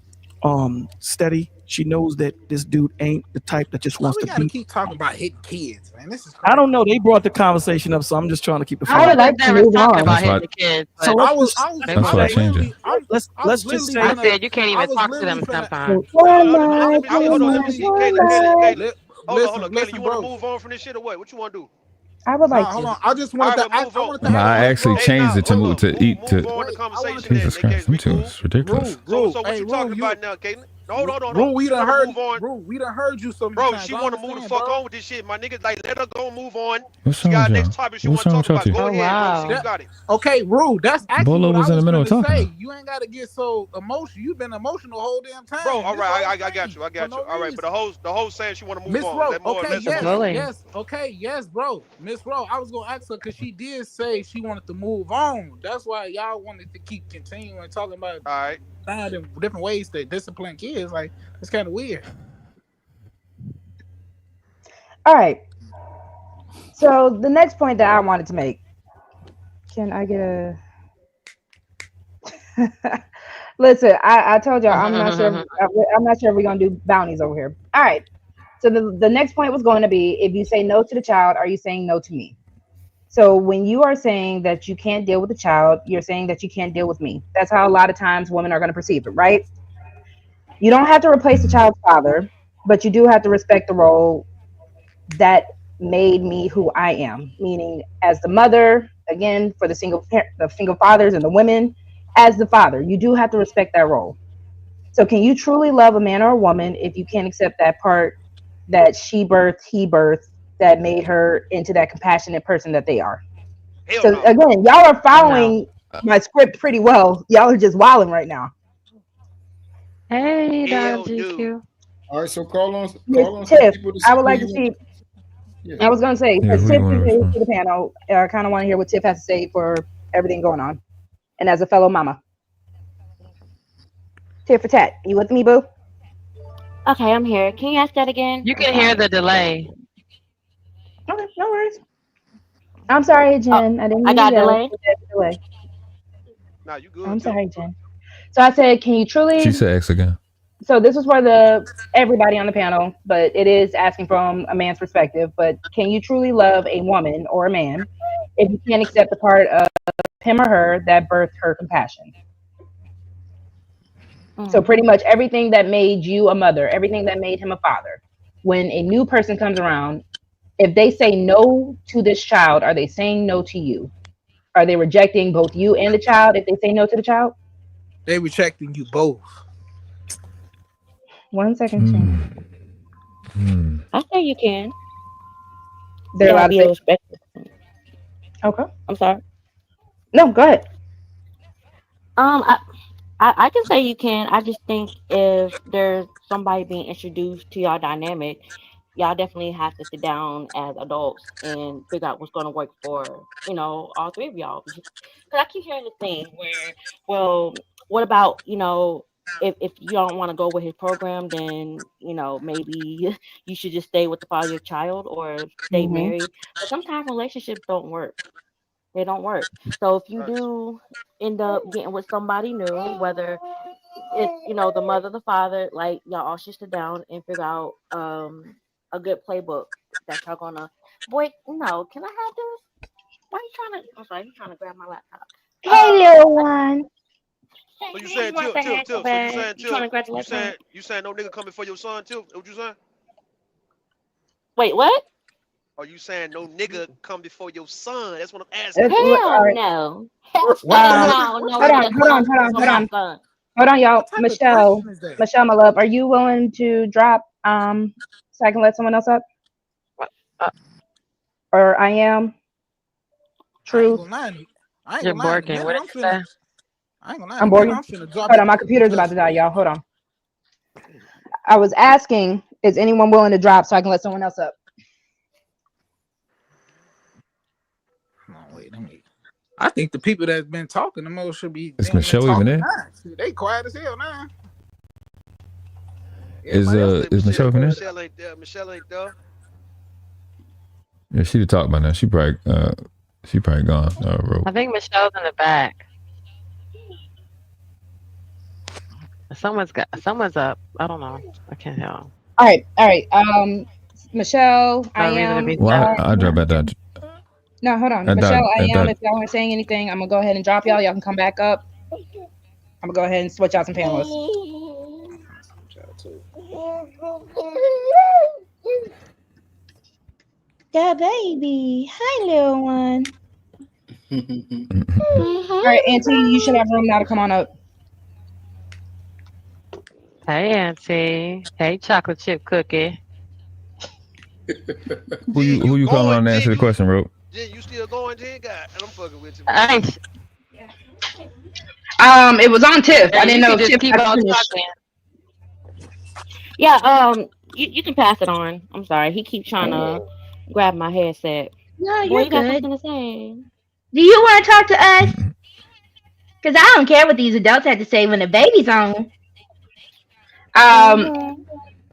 steady. She knows that this dude ain't the type that just wants We to gotta beat. keep talking about hitting kids, man. This is I don't know. They brought the conversation up, so I'm just trying to keep the. I would like to move on. About hitting the kids, So but let's let's just say. I said you can't even talk to them sometimes. Hold on, let me see. Kayla, hold on, Kayla, you want to move on from this shit or what? What you want to do? I would like hold to. on. I just wanted to. I wanted to. I actually changed it to move to eat to. Jesus Christ, I'm too ridiculous. So what you talking about now, Caitlin? Hold on. Bro, we done heard you so many Bro, times. she want to move the fuck on with this shit. My niggas, like, let her go move on. What's She wrong got with next y'all? topic she What's want to wrong talk with about. y'all Go two? ahead, bro. You got it. Okay, Rue, that's actually Bolo what was I in the was middle going of to talking. say. You ain't got to get so emotional. You've been emotional the whole damn time. Bro, all right, I got you. All right, but the host saying she want to move Miss on. Rowe, That more or okay, less yes, bro. Miss Rowe, I was gonna ask her because she did say she wanted to move on. That's why y'all wanted to keep continuing talking about finding different ways to discipline kids. Like, it's kind of weird. All right. So the next point that I wanted to make. Can I get a? Listen, I told y'all I'm not sure. I'm not sure if we're gonna do bounties over here. All right. So the next point was going to be, if you say no to the child, are you saying no to me? So when you are saying that you can't deal with the child, you're saying that you can't deal with me. That's how a lot of times women are going to perceive it, right? You don't have to replace the child's father, but you do have to respect the role that made me who I am, meaning as the mother, again, for the single fathers and the women, as the father. You do have to respect that role. So can you truly love a man or a woman if you can't accept that part that she birthed, he birthed, that made her into that compassionate person that they are? So again, y'all are following my script pretty well. Y'all are just wilding right now. Hey, GQ. All right, so call on Tiff, people to I would who like you to want. see. I was going to say, Yeah, Tiff who you want is to here respond? to the panel. I kind of want to hear what Tiff has to say for everything going on, and as a fellow mama. Tiff for tat, you with me, boo? Okay, I'm here. Can you ask that again? You can hear the delay. Okay, no worries. I'm sorry, Jen. I didn't I mean to got a yell. delay. Delay. Nah, you good, I'm Tim. sorry, Jen. So I said, can you She truly? said X again. So this was for the everybody on the panel, but it is asking from a man's perspective. But can you truly love a woman or a man if you can't accept the part of him or her that birthed her compassion? So pretty much everything that made you a mother, everything that made him a father. When a new person comes around, if they say no to this child, are they saying no to you? Are they rejecting both you and the child if they say no to the child? They rejecting you both. 1 second, Jen. I say you can. You They're gotta allowed to be say respectful. okay. I'm sorry. No, go ahead. Um, I, I can say you can. I just think if there's somebody being introduced to y'all dynamic, y'all definitely have to sit down as adults and figure out what's going to work for all three of y'all. Because I keep hearing the thing where, well, what about if you don't want to go with his program, then maybe you should just stay with the father of your child or stay Mm-hmm. married. But sometimes relationships don't work. They don't work. So if you Facts. do end up getting with somebody new, whether it's the mother, the father, like y'all all should sit down and figure out a good playbook that y'all gonna. Boy, no, can I have this? Why you trying to? I'm sorry, you trying to grab my laptop? Hey, little one. So you You saying want Tip, the Tip, heck so Tip. So you bad? saying You trying Tip, to grab the you laptop? saying no nigga coming for your son, Tip? What you saying? Wait, what? Are you saying no nigga come before your son? That's what I'm asking. Hell All right. no. Hell What type of no, what no Hold type on, of nigga hold on, come hold question on, is for hold my that? on. son. Hold on, y'all. What type of question is that? Michelle, my love, are you willing to drop so I can let someone else up? Uh, Or I am I ain't truth. gonna lie. I ain't you're gonna lie. In a barking. minute, What did I'm you finna. say? I ain't gonna lie. In I'm a minute, borging. I'm finna drop Hold it on, my computer's about because to die, y'all. Hold on. I was asking, is anyone willing to drop so I can let someone else up? hold on, wait, let me. I think the people that's been talking the most should be Is they ain't been Michelle even talking there? now. See, they quiet as hell now. Is Everybody else I done think is said Michelle even what there? they. Michelle ain't there. Michelle ain't there. Yeah, she'd have talked by now. She probably gone. Rogue. I think Michelle's in the back. Someone's up. I don't know. I can't tell. All right, all right. Michelle, I No reason to am. be If y'all Well, surprised. I drop back down. no, hold on. I Michelle, died. I I am. died. If y'all aren't saying anything, I'm gonna go ahead and drop y'all. Y'all can come back up. I'm gonna go ahead and switch out some panelists. The baby. Hi, little one. All right, Auntie, you should have room now to come on up. Hey, Auntie. Hey, chocolate chip cookie. Jen, Who you you calling going? on to Jen, answer the question, Rogue? You still going, Jen? God, and I'm fucking with you, man. Hey, It was on Tiff. I hey, didn't you know can if just Tiff keep got on finished. talking. Yeah, you can pass it on. I'm sorry. He keeps trying to grab my headset. No, Boy, you're you got good. something to say? Do you want to talk to us? Because I don't care what these adults have to say when the baby's on. Um, Mm-hmm.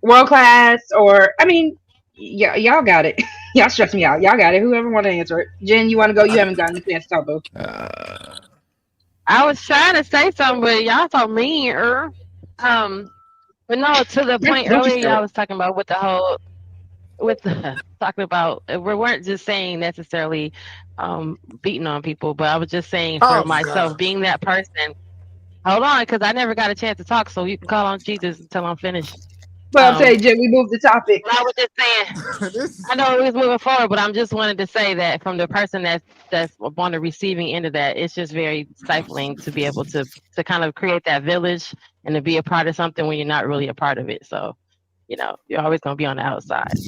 world class, or I mean, yeah, y'all got it. Y'all stress me out. Y'all got it. Whoever want to answer it. Jen, you want to go? You haven't gotten a chance to talk though. I was trying to say something, but y'all so mean. But no, to the point Don't you earlier, start. y'all was talking about with the whole with the, talking about we weren't just saying necessarily beating on people, but I was just saying for Oh my god. myself being that person. Hold on, because I never got a chance to talk, so you can call on Jesus until I'm finished. But I'm saying, Jen, we moved the topic. But I was just saying, I know it was moving forward, but I'm just wanted to say that from the person that's on the receiving end of that, it's just very stifling to be able to kind of create that village and to be a part of something when you're not really a part of it. So, you're always gonna be on the outside.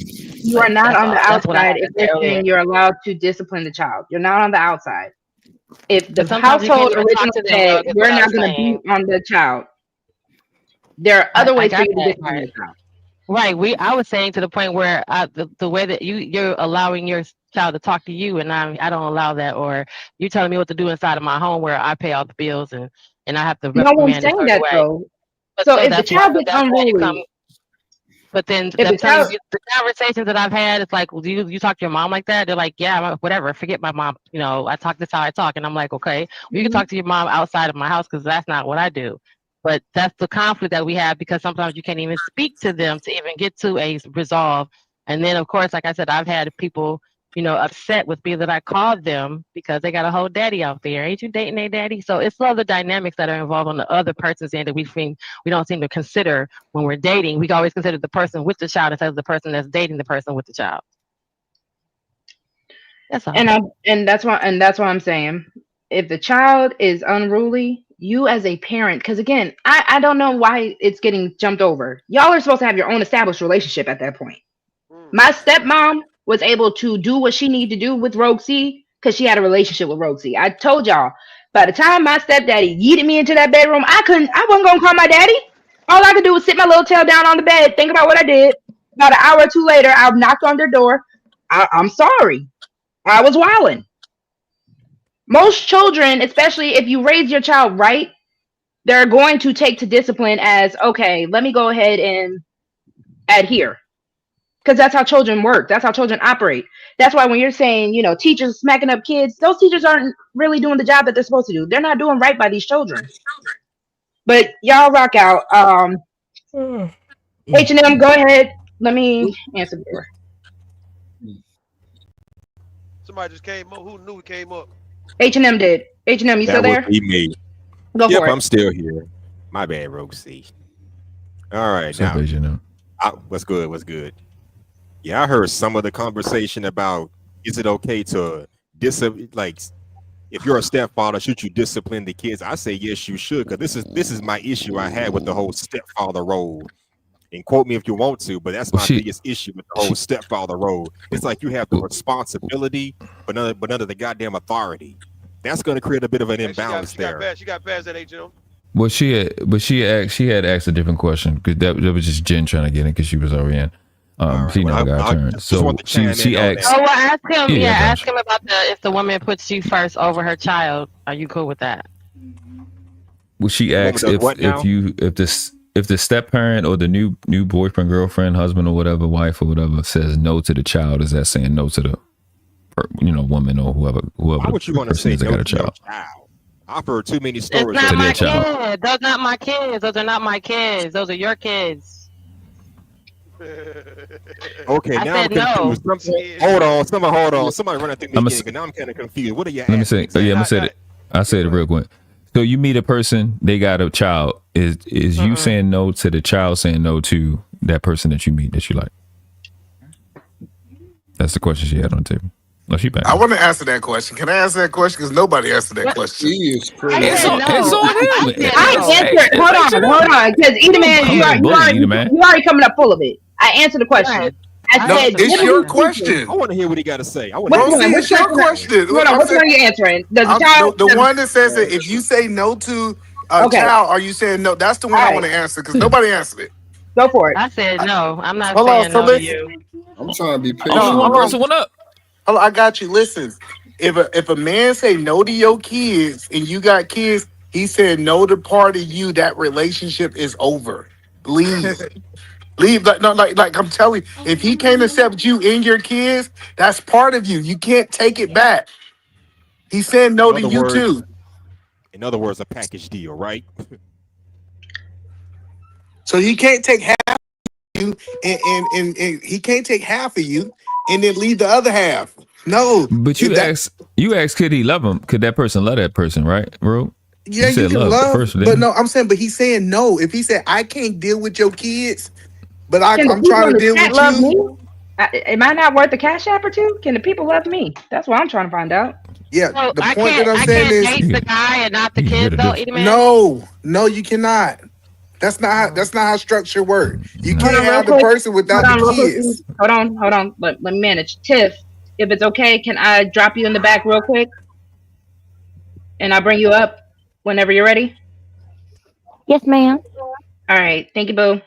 You are But not that's on the all. That's what I outside had to if say we're earlier. saying you're allowed to discipline the child. You're not on the outside. If the But sometimes you can't household even talk to originally them, said Rogue, is what we're I not was going to beat saying. on the child, there are other I ways for got you to that discipline part. the child. Right. I was saying to the point where the way that you're allowing your child to talk to you, and I don't allow that, or you telling me what to do inside of my home where I pay all the bills and I have to No one's reprimand a saying certain that way. though. But So still, if the child gets that's why it come. unruly, But then If I'm the telling child, you, the conversations that I've had, it's like, well, do you talk to your mom like that? They're like, yeah, whatever. Forget my mom. You know, I talk this how I talk, and I'm like, okay, well, you can talk to your mom outside of my house because that's not what I do. But that's the conflict that we have because sometimes you can't even speak to them to even get to a resolve. And then, of course, like I said, I've had people, you know, upset with me that I called them because they got a whole daddy out there. Ain't you dating their daddy? So it's all the dynamics that are involved on the other person's end that we don't seem to consider when we're dating. We always consider the person with the child instead of the person that's dating the person with the child. That's all. and that's why I'm saying, if the child is unruly, you as a parent, because again, I don't know why it's getting jumped over. Y'all are supposed to have your own established relationship at that point. My stepmom was able to do what she needed to do with Rogue C because she had a relationship with Rogue C. I told y'all, by the time my stepdaddy yeeted me into that bedroom, I wasn't gonna call my daddy. All I could do was sit my little tail down on the bed, think about what I did. About an hour or two later, I knocked on their door. I'm sorry. I was wilding. Most children, especially if you raise your child right, they're going to take to discipline as, okay, let me go ahead and adhere. Because that's how children work. That's how children operate. That's why when you're saying, you know, teachers smacking up kids, those teachers aren't really doing the job that they're supposed to do. They're not doing right by these children. But y'all rock out. H&M, go ahead. Let me answer the door. Somebody just came up. Who knew he came up? H&M did. H&M, you still That would there? be me. Go Yep, for it. I'm still here. My bad, Rogue C. All right, What's up, now H&M? what's good? What's good? Yeah, I heard some of the conversation about is it okay to like if you're a stepfather, should you discipline the kids? I say yes, you should, because this is my issue I had with the whole stepfather role. And quote me if you want to, but that's Well, my biggest issue with the whole stepfather role. It's like you have the responsibility, but none of the goddamn authority. That's going to create a bit of an Hey, imbalance there. she got past that HM. Well, she had asked a different question because that was just Jen trying to get in because she was already in. She Well, never got I her turn. just So want to chime she in on asked. that. Oh, well, ask him. Yeah, Yeah, I got ask him about if the woman puts you first over her child. Are you cool with that? Well, she The woman asked does what now? if the step parent or the new boyfriend, girlfriend, husband, or whatever, wife or whatever says no to the child, is that saying no to the woman or whoever Why would you the want to person say is that no got a to your child child? I've heard too many It's stories not to of their my child? kids. Those not my kids. Those are not my kids. Those are your kids. Okay, I now I'm said no. confused. Hold on, somebody running through me I'm again. Because now I'm kind of confused. What are you let me asking say. Oh, yeah, I'm gonna exactly? say it. I said it real quick. So you meet a person, they got a child. Is you saying no to the child saying no to that person that you meet that you like? That's the question she had on the table. No, she back. I want to answer that question. Can I answer that question? Because nobody answered that What? question. He is I crazy. said no. It's on him. I said I no. answered. Hold on, because Edaman, I'm not bullying you, man. you already coming up full of it. I answered the question. Right. I No, said, it's generally your speaking, question. I want to hear what he got to say. I want to which hear Rosie, one? Which it's your question? question. Hold on, I'm which saying, one are you answering? Does the child? the one that says that if you say no to a Okay, child, are you saying no? That's the one all I right, want to answer because nobody answered it. go for it. I said no. I'm not Hold on. saying So no to listen. you. I'm trying to be Only patient No, one with hold on. person him. went up. Hold on. I got you. Listen. If a man say no to your kids and you got kids, he said no to part of you. That relationship is over. Leave. Leave. Like no, like I'm telling you, if he can't accept you and your kids, that's part of you. You can't take it back. He said in no to other you words, too. a package deal, right? So he can't take half of you and he can't take half of you and then leave the other half. No. But If that you asked, could he love him? Could that person love that person, right, bro? yeah, You you said can love love, first, didn't but you? no, I'm saying, but he's saying no. If he said I can't deal with your kids, but Can the I'm people trying in to the deal chat with love you. me? Am I not worth a cash app or two? Can the people love me? That's what I'm trying to find out. Yeah, So the point that I'm I saying can't is date the guy and not the You can hear kids the though, difference. Edelman. no, you cannot. That's not how structure work. You Hold can't on, real have the quick. person Hold without the on, real quick. kids. Hold on. Let me manage. Tiff, if it's okay, can I drop you in the back real quick and I'll bring you up whenever you're ready? Yes, ma'am. All right. Thank you, boo.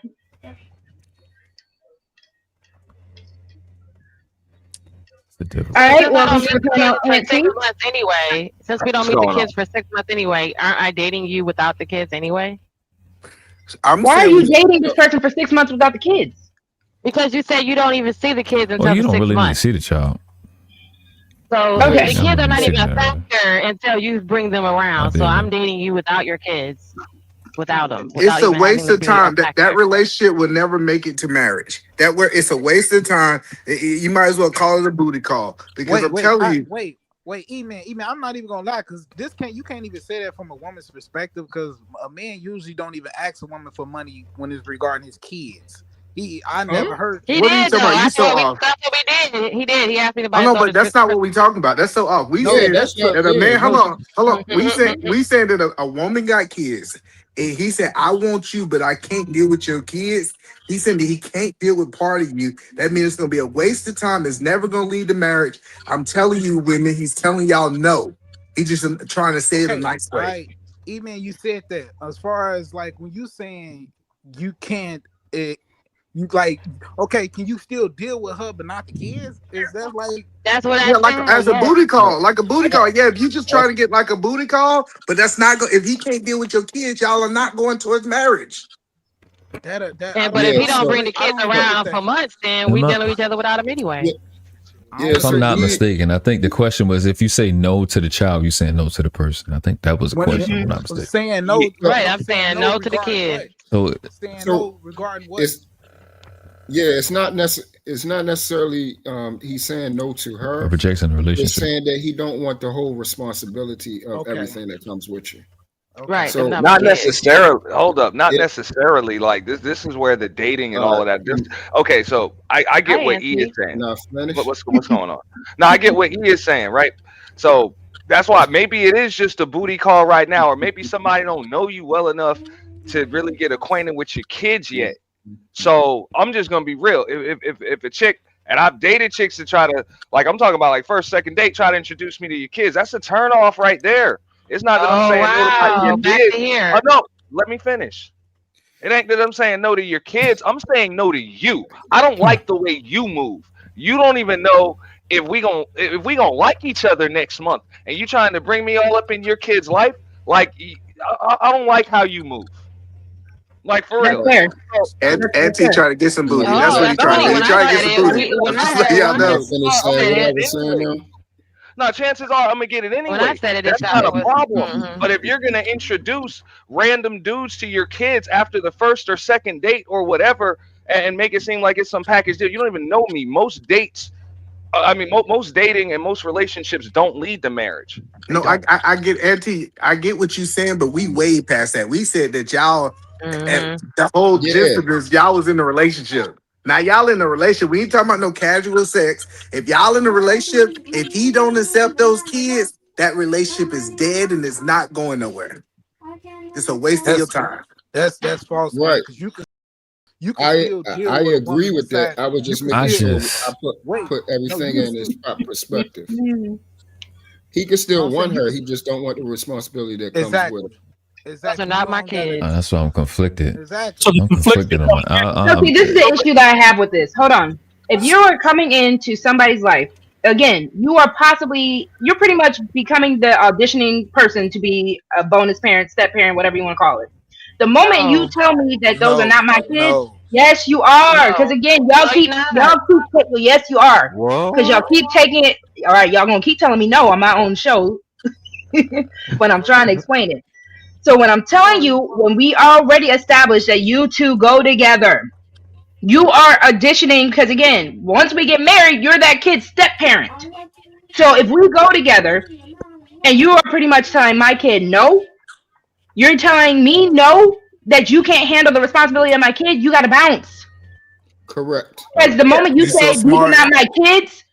The difference. All Well, right. since I Welcome don't to meet the the panel, kids for Aunt T. 6 months anyway, since we don't What's meet the going on? kids for 6 months anyway, aren't I dating you without the kids anyway? I'm Why are saying you dating this person for 6 months without the kids? Because you said you don't even see the kids Well, until you the don't 6 really need to months. see the child. So Yeah, the you don't kids are really not see even a that early. factor until you bring them around. So Ideally. I'm dating you without your kids, without them, It's without a even having waste to of be a time. That factor. relationship will never make it to marriage. That where it's a waste of time. You might as well call it a booty call because I'm telling you. E-man, I'm not even gonna lie, because you can't even say that from a woman's perspective, because a man usually don't even ask a woman for money when it's regarding his kids. I never heard He that. What are you did talking though. about? You That's so what we. off. That's what we did. He did. He asked me to I buy his know, but daughter's that's not what we talking about. That's so off. We Yeah, said that's not. that a Yeah, man. no. Hold on. We said that a woman got kids, and he said, "I want you, but I can't deal with your kids." He said that he can't deal with part of you. That means it's gonna be a waste of time. It's never gonna lead to marriage. I'm telling you, women. He's telling y'all no. He's just trying to say it a Okay, nice way. E-man, you said that. As far as like when you saying you can't, you like, okay, can you still deal with her but not the kids? Is that like? That's what I Yeah, like said. as a Yes. booty call, like a booty I, call. Yeah, if you just trying to get like a booty call, but that's not going. If he can't deal with your kids, y'all are not going towards marriage. that I And but don't if Yeah, he I don't don't so bring agree. the I kids don't agree with around for that. months, then we Am I, dealing with each other without them anyway. yeah, if so I'm not E, mistaken, I think the question was if you say no to the child, you saying no to the person. I think that was the When question, if I'm not mistaken. saying yeah, no, Right. I'm I'm saying saying no no to the regarding kids. what? So Saying so no regarding what? it's not it's not necessarily he's saying no to a her. rejection in a It's relationship. saying that he don't want the whole responsibility of Okay. everything that comes with you. Right. Them So double Not kids. necessarily. Hold up. Not it necessarily. Like this is where the dating and uh all of that. Okay, so I Hi, get what E is Anthony. saying. not finish. What's going on? Now I get what E is saying, right? So that's why maybe it is just a booty call right now, or maybe somebody don't know you well enough to really get acquainted with your kids yet. So I'm just gonna be real. If a chick, and I've dated chicks to try to, like, I'm talking about like first, second date, try to introduce me to your kids. That's a turn off right there. It's not that I'm Oh saying no to like your wow. Back kids. to Oh here. no, let me finish. It ain't that I'm saying no to your kids. I'm saying no to you. I don't like the way you move. You don't even know if we gonna like each other next month, and you trying to bring me all up in your kid's life. Like I don't like how you move. Like for That's real. Right. fair. So, And That's Auntie fair. trying to get some Let booty. me That's Oh, what fin- he that's trying let to me. do. me He When I trying to get said some it, booty. when Just I let had y'all when I let had me know. finish oh, saying I'm what gonna I okay. get was it saying anyway. now. No, chances are I'm gonna get it When anyway. I said it, That's thought not it a was. problem. Mm-hmm. But if you're gonna introduce random dudes to your kids after the first or second date or whatever, and make it seem like it's some package deal, you don't even know me. Most dates, I mean, most dating and most relationships don't lead to marriage. They No, I, don't. I I get Auntie. I get what you saying, but we way past that. We said that y'all at Mm-hmm. the whole gist Yeah, of this, y'all was in a relationship. Now y'all in a relationship. We ain't talking about no casual sex. If y'all in a relationship, if he don't accept those kids, that relationship is dead and it's not going nowhere. It's a waste of your That's time. that's false, man. right. Because you can still deal I with a agree woman with that. beside. I was You just can I making still sure I just wait. put No, everything you can in its still. proper perspective. Mhm. He can No, still I'm saying want you her. can He just don't want the responsibility that comes with exactly, it. Those are exactly. You not my don't gotta kids. that's why I'm conflicted. So exactly. the I'm conflicted conflicted on my. point here. So see, this is the issue that I have with this. Hold on. If you are coming into somebody's life, again, you're pretty much becoming the auditioning person to be a bonus parent, step parent, whatever you want to call it. The moment you No, tell me that those are No, not my kids, no. yes, you are. no, Because again, no, you're not. yes, you are. Because y'all What? keep taking it. All right, y'all gonna keep telling me no on my own show when I'm trying to explain it. So when I'm telling No, you, when we already established that you two go together, you are auditioning because again, once we get married, you're that kid's step parent. So if we go together and you are pretty much telling my kid no, you're telling me no that you can't handle the responsibility of my kid, you gotta bounce. Correct. Because the Yeah. moment you You so say these are smart. not my kids,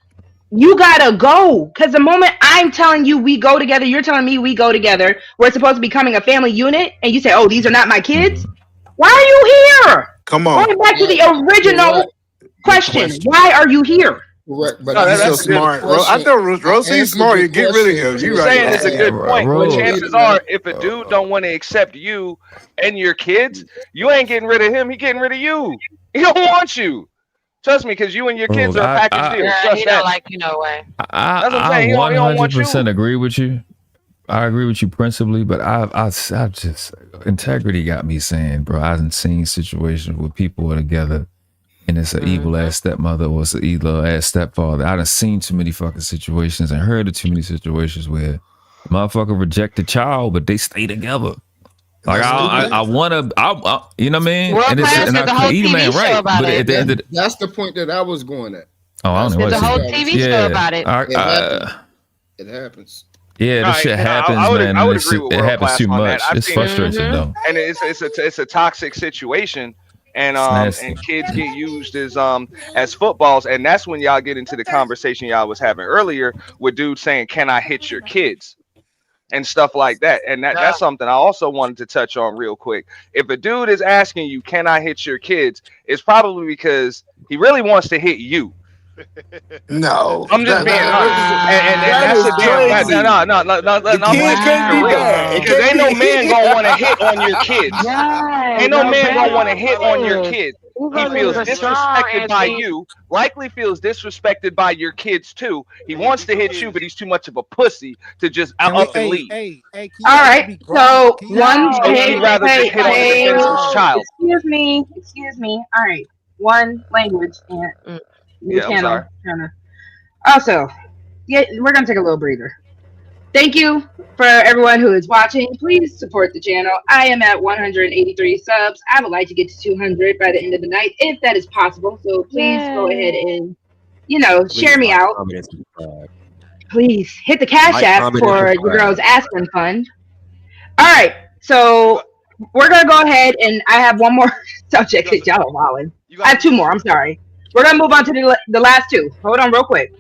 you gotta go. Because the moment I'm telling you we go together, you're telling me we go together, we're supposed to be becoming a family unit, and you say, oh, these are not my kids, Mhm. why are you here? Come on. Going back to Right. the original Correct. Good question, question. why are you here? Correct. But No, I You so that's a answered good your smart. I question. thought I Rosie's answered smart. your You get rid of question him. what You you're with right. saying is a good point, but Rose. wait a chances minute. are, if a dude don't want to accept you and your kids, you ain't getting rid of him. He getting rid of you. He don't want you. Trust me, because you and your kids Rogue, are a I, package I, deal. yeah, Trust he don't that. like you no way. I, That's what I'm I saying. He don't want 100% you. agree with you. I agree with you principally, but I just integrity got me saying, bro. I've seen situations where people are together and it's an evil ass stepmother or it's an evil ass stepfather. I done seen too many fucking situations and heard of too many situations where the motherfucker reject the child, but they stay together. Like I want to, you know what I mean? World And it's Class, and there's a I whole eat TV man show right, about but it. at the end of the, That's the point that I was going at. oh, I don't know There's what a whole to TV say. show about it. It happens. Yeah, this shit happens, I would man. agree And with it World happens Class too on much. that. I've It's seen frustrating though. and it's a toxic situation, and It's nasty. and kids get used as footballs, and that's when y'all get into the conversation y'all was having earlier with dudes saying, "Can I hit your kids?" and stuff like that. And that's something I also wanted to touch on real quick. If a dude is asking you, "Can I hit your kids?" it's probably because he really wants to hit you. No, I'm just being honest, and that that's is a damn crazy. no. The I'm kid gonna keep can't it be real bad. It because can't ain't no man be. gonna want to hit on your kids. Ain't no No man gonna want to better hit on your is. kids. These He other feels niggas are strong disrespected and by see. you. Likely feels disrespected by your kids too. He wants to hit you, but he's too much of a pussy to just Can we? up and leave. Can you All guys right. be grown? So Can you guys one. be So grown? you'd rather just hit on a defenseless child. Excuse me. Excuse me. All right. One language and new Yeah, I'm channel. sorry. Also, yeah, we're gonna take a little breather. Thank you for everyone who is watching. Please support the channel. I am at 183 subs. I would like to get to 200 by the end of the night, if that is possible. So please go ahead and, Please share me like, out. comment, and subscribe. Please hit the Cash Like, App comment, and for your subscribe. girls' aspirin fund. All right, so we're gonna go ahead and I have one more subject because y'all are wilding. I have two more. I'm sorry. We're gonna move on to the last two. Hold on, real quick.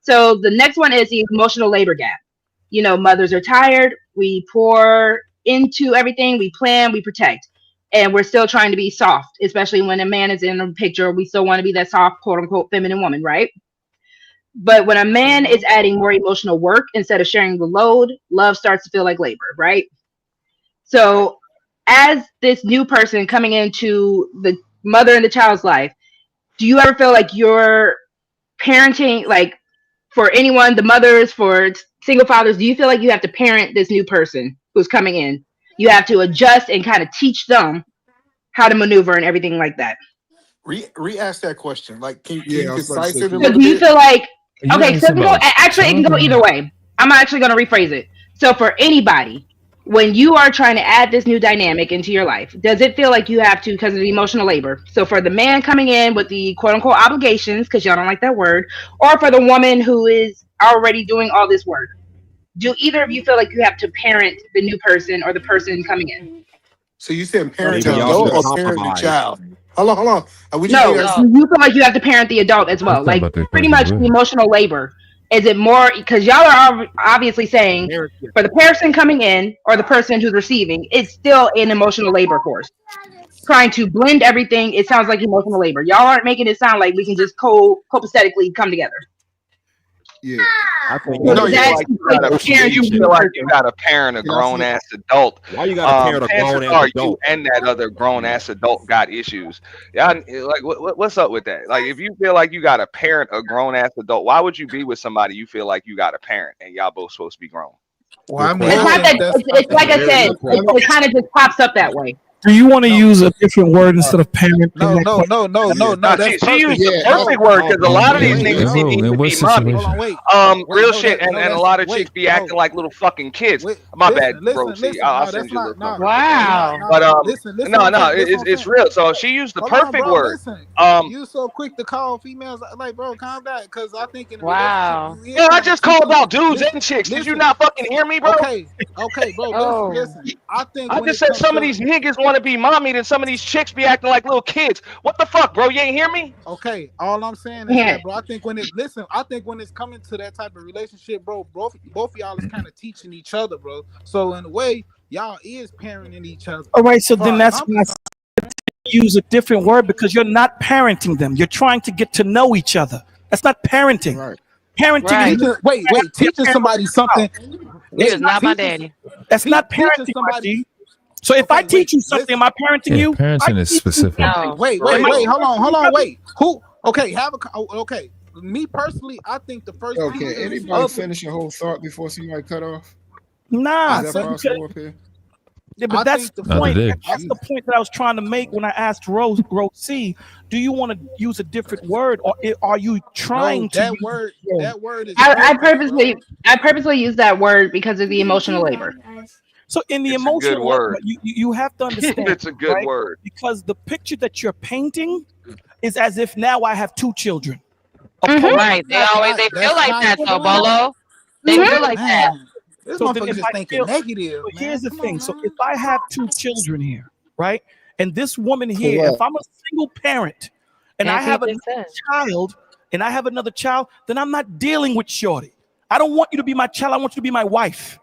So the next one is the emotional labor gap. Mothers are tired. We pour into everything. We plan. We protect, and we're still trying to be soft, especially when a man is in the picture. We still want to be that soft, quote unquote, feminine woman, right? But when a man is adding more emotional work instead of sharing the load, love starts to feel like labor, right? So, as this new person coming into the mother and the child's life, do you ever feel like you're parenting, like for anyone, the mothers, for single fathers, do you feel like you have to parent this new person who's coming in? You have to adjust and kind of teach them how to maneuver and everything like that. Re-ask that question. Like, can Yeah, you I was about to concise say, it a can So little do you bit? feel like, You okay, so asking we go, about actually it can go either way. I'm actually going to rephrase it. So for anybody, when you are trying to add this new dynamic into your life, does it feel like you have to, because of the emotional labor? So for the man coming in with the quote unquote obligations, because y'all don't like that word, or for the woman who is already doing all this work, do either of you feel like you have to parent the new person or the person coming in? So you said parent Maybe the y'all adult should or parent the compromise. child? Hold on. We just No, need do you feel like you have to parent the adult as Let's well? talk Like about the pretty person much the with. emotional labor. Is it more because y'all are obviously saying for the person coming in or the person who's receiving, it's still an emotional labor course. Trying to blend everything, it sounds like emotional labor. Y'all aren't making it sound like we can just copacetically come together. Yeah. I think So No, does you that like equate to parenting you the feel new like you person? got to parent a Can I grown say? ass adult. why you got to parent a Chances grown ass are you adult? and that other grown ass adult got issues. Yeah, like what's up with that? Like if you feel like you got to parent a grown ass adult, why would you be with somebody you feel like you got to parent and y'all both supposed to be grown? Well, I Good mean, It's I question. not think that. that's. It's like I Very said. good question. It kind of just pops up that way. Do you want to No, use a different word instead of parent in no, that no, question? no, no, no, Yeah. no. Now That's she used perfect. the Yeah. perfect No, word because a lot of these wait, niggas no, need In to what be mommy. hold on, situation? wait, Real no, shit, and a that's lot of chicks wait, be no, acting like little fucking kids. wait. My bad, bro. See, Listen. I'll No, send that's you a little not. No, something real quick. Wow. But listen. no, What I'm no, saying. Listen, what I'm it's saying. real. So she used the Hold on, perfect bro. word. Listen, Um, you so quick to call females like, bro, calm down. Because I think in a relationship, Wow. you is yeah, I trying to just teach called them. out dudes and Listen, chicks. Did you listen. not fucking hear me, bro? Okay, bro. Oh. Listen. I think I when just it said comes some of to these niggas want to be mommy, and some of these chicks be acting like little kids. What the fuck, bro? You ain't hear me? okay, all I'm saying is Yeah. that, bro. I think when it's coming to that type of relationship, bro, both of y'all is kind of teaching each other, bro. So in a way, y'all is parenting each other. All right, so As then far as that's I'm when I concerned. use a different word because you're not parenting them. You're trying to get to know each other. That's not parenting. Right. Parenting is Right. Wait, teaching somebody something. You is not my Teaching, daddy. that's not teaching parenting, somebody. RG. So if I Okay, teach wait, you something, listen. am I parenting Yeah, you? I parenting is teach you specific. something. No. Wait, Am I hold parenting on, each other? wait. Who? Okay, okay. Me personally, I think the first Yo, can teacher anybody of finish your whole thought before somebody cut off? Nah, Is I that think son, because possible up here? Yeah, but I that's think the the point. dig. That's the point that I was trying to make when I asked Rose C, do you want to use a different word, or are you no, trying to use? that word is I different, purposely bro. I purposely use that word because of the emotional labor. So in the It's a good emotional labor, word. you have to understand, It's a good right? word. Because the picture that you're painting is as if now I have 2 children. Right. They always they feel That's like not that though, true. Bolo. They So Mm-hmm. feel then, like that. Man, this so then motherfucker if just I thinking feel, negative, so here's man. the Come on, thing. So if man. I have 2 children here, right, and this woman here, if Correct. I'm a single parent, and I And P have another just said. child, and I have another child, then I'm not dealing with shorty. I don't want you to be my child. I want you to be my wife.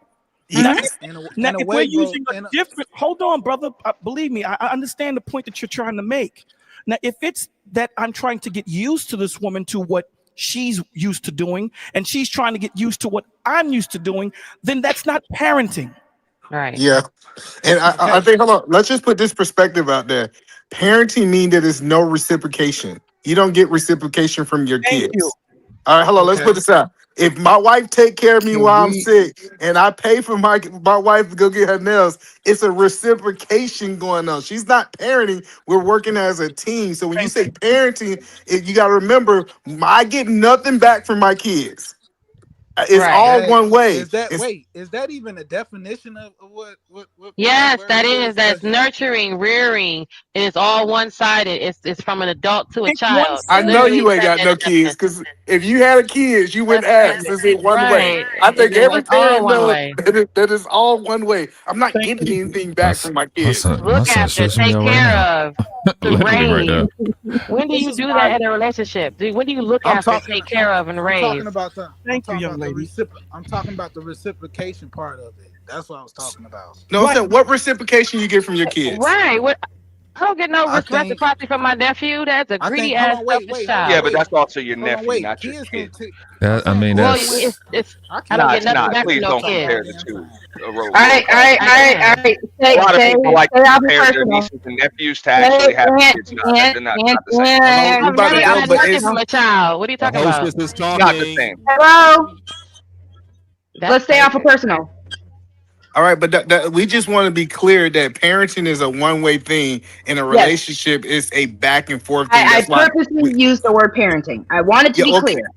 Now, Mm-hmm. now, In a if we're way, bro. using a different, hold on, brother. Believe me, I understand the point that you're trying to make. Now, if it's that I'm trying to get used to this woman to what she's used to doing, and she's trying to get used to what I'm used to doing, then that's not parenting. Right. Yeah. And I Okay. think, hold on, let's just put this perspective out there. Parenting means that there's no reciprocation. You don't get reciprocation from your Thank you. kids. All right, hold on, let's put Okay. this out. If my wife take care of me Can while I'm we? sick and I pay for my wife to go get her nails, it's a reciprocation going on. She's not parenting. We're working as a team. So when you Thank say you. parenting, you got to remember, I get nothing back from my kids. It's Right. all That one way. is that. It's Wait, is that even a definition of what that Yes, word that is. is? That's Because nurturing, rearing, and it's all one sided. It's from an adult to a It's one child. I It know sided. literally you ain't says got that in no the kids, definition. because if you had a kids, you wouldn't ask. Is it one way? Right. I think every It's all parent one knows way. that is all one way. I'm not Thank getting you. anything back from my kids. Look Son after, stressing me take out right care now. of, to Literally right raise. there. When do This you is do why. that in a relationship? When do you look I'm after, talking. take care of, and I'm raise? talking about the. I'm Thank you, talking young about the lady. I'm talking about the reciprocation part of it. That's what I was talking about. No, I'm Right. saying, what reciprocation you get from your kids? Right. What? I don't get no I think. reciprocity from my nephew. That's a I think. greedy Hold ass, on. Wait. selfish Wait. Hold Yeah, on. child. but Wait. that's also your Hold on. nephew, Wait. not your Kids can. kid. I'm I saying mean, Well, kids can. that's it's. I I can't don't Nah, get speak nothing for nah. back from Please no kids don't on my kid. compare the damn two. time. Rogue. All right, all right, all right, all Goddamn. right. A lot of Stay people like stay to off of compare their personal. nieces and nephews to actually having kids. Nah, they're not the same. Hello, we I've about to never Stay off go, gotten of but nothing it's from personal. a child. What are you The talking about? hostess is Not the talking. same. Hello. That's Let's stay off of crazy. personal. all right. But we just want to be clear that parenting is a one-way thing, and a Yes, relationship is a back and forth thing. I That's why purposely we, used the word parenting. I wanted to yeah, be okay. clear.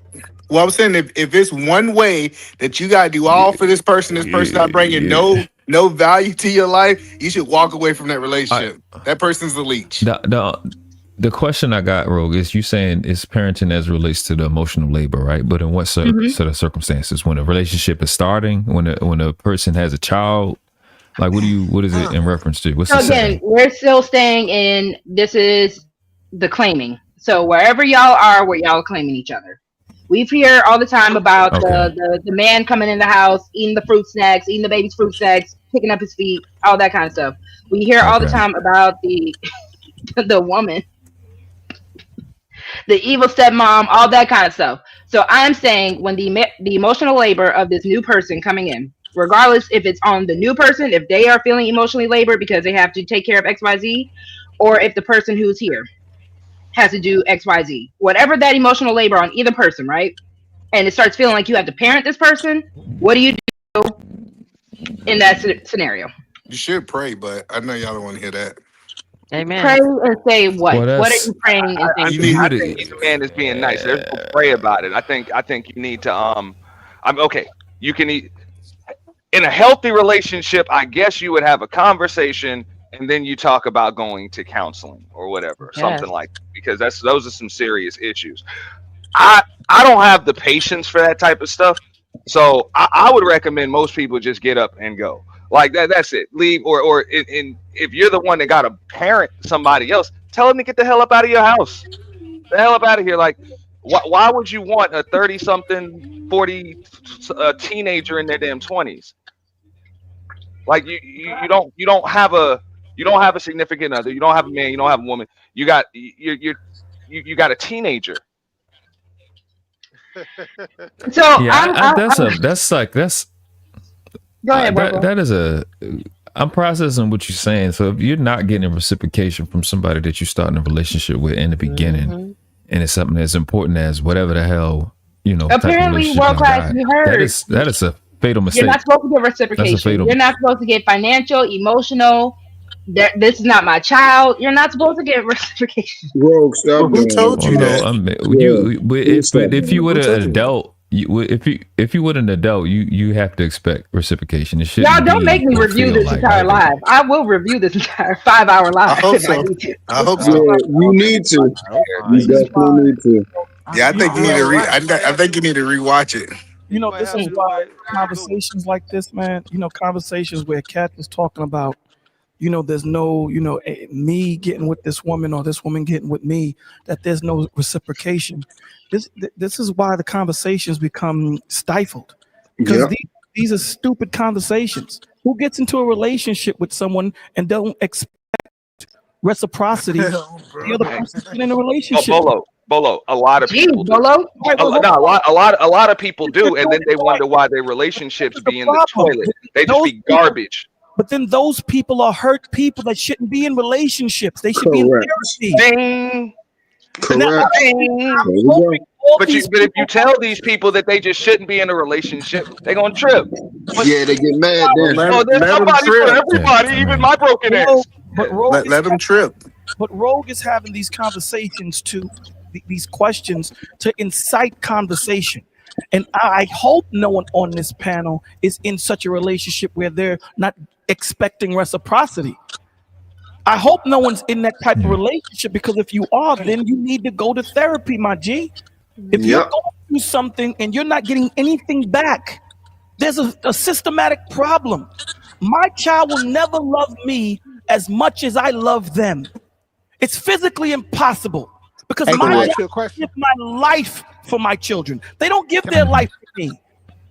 Well, I'm saying, if it's one way that you gotta do all for this person not bringing yeah. no value to your life, you should walk away from that I relationship. That person's the leech. the question I got, Rogue, is you saying it's parenting as it relates to the emotional labor, right? But in what Hmm. sort of circumstances? When a relationship is starting, when a person has a child, like what is it in reference to? What's So the again, setting? we're still staying in. This is the claiming. So wherever y'all are, where y'all are claiming each other. We hear all the time about Okay. the man coming in the house, eating the fruit snacks, eating the baby's fruit snacks, picking up his feet, all that kind of stuff. We hear all the Okay. time about the the woman, the evil stepmom, all that kind of stuff. So I'm saying when the emotional labor of this new person coming in, regardless if it's on the new person, if they are feeling emotionally labor because they have to take care of XYZ, or if the person who's here has to do XYZ, whatever that emotional labor on either person, right? And it starts feeling like you have to parent this person. What do you do in that scenario? You should pray, but I know y'all don't want to hear that. Pray Amen. and say what? Well, What are that's you praying and saying You to the you need I would. person? think either man is being nice. There's no pray about it. I think you need to I'm okay. You can in a healthy relationship, I guess you would have a conversation and then you talk about going to counseling or whatever, Yes. something like that, because those are some serious issues. I don't have the patience for that type of stuff. So I would recommend most people just get up and go. Like that. That's it. Leave if you're the one that got to parent somebody else, tell them to get the hell up out of your house. The hell up out of here. Like why would you want a 30 something 40 teenager in their damn 20s? Like you don't have a significant other. You don't have a man. You don't have a woman. You got a teenager. So Yeah, that's go ahead, bro. that is a. I'm processing what you're saying. So if you're not getting reciprocation from somebody that you're starting a relationship with in the beginning, Mm-hmm. and it's something as important as whatever the hell type of Apparently, relationship world y'all class, got, you that heard. is a fatal You're mistake. not supposed to get That's a reciprocation. fatal. You're not supposed to get financial, emotional. This is not my child. You're not supposed to get reciprocation. Rogue, stop Well, who doing told that. you Although that? you, Please stop but if you doing were Who an told you that? adult, if you were an adult, you have to expect reciprocation. It Y'all shouldn't don't make be me a review feel this like entire either. live. I will review this entire 5-hour I live hope if I so. need to. I hope Yeah, so. you need to. You This is definitely why, need to. Yeah, I you think you need to I think you need to rewatch it. Yeah, you might this have is to, why but it's a good one. conversations like this, man, conversations where Kat is talking about, there's no, me getting with this woman or this woman getting with me, that there's no reciprocation. This is why the conversations become stifled, because Yep. these are stupid conversations. Who gets into a relationship with someone and don't expect reciprocity? The other Hey, person's been in a relationship. Bolo. A lot of Jeez, people do. Bolo. Right, well, hold No, on. a lot of people If they're do, and doing then it they the right wonder why their way, relationships this is the be in the problem. toilet. They just Those be people, garbage. but then those people are hurt people that shouldn't be in relationships. They should be in Correct. therapy. Ding, Now, Correct. ding. There we go. hoping all But these if you people tell these people that they just shouldn't be in a relationship, they're gonna trip. But Yeah, they get mad Well, then. oh, there's let them somebody for trip. Yeah, everybody, I even mean, my broken Rogue, ass. but Yeah. Let them trip. Rogue is having these conversations these questions to incite conversation. And I hope no one on this panel is in such a relationship where they're not expecting reciprocity. I hope no one's in that type of yeah. relationship, because if you are, then you need to go to therapy, my G. If you're Yep. going through something and you're not getting anything back, there's a systematic problem. My child will never love me as much as I love them. It's physically impossible, because Hey, my can I job Correct. ask you a is to question? give my life for my children. They don't give Can I, their Mhm. life for me.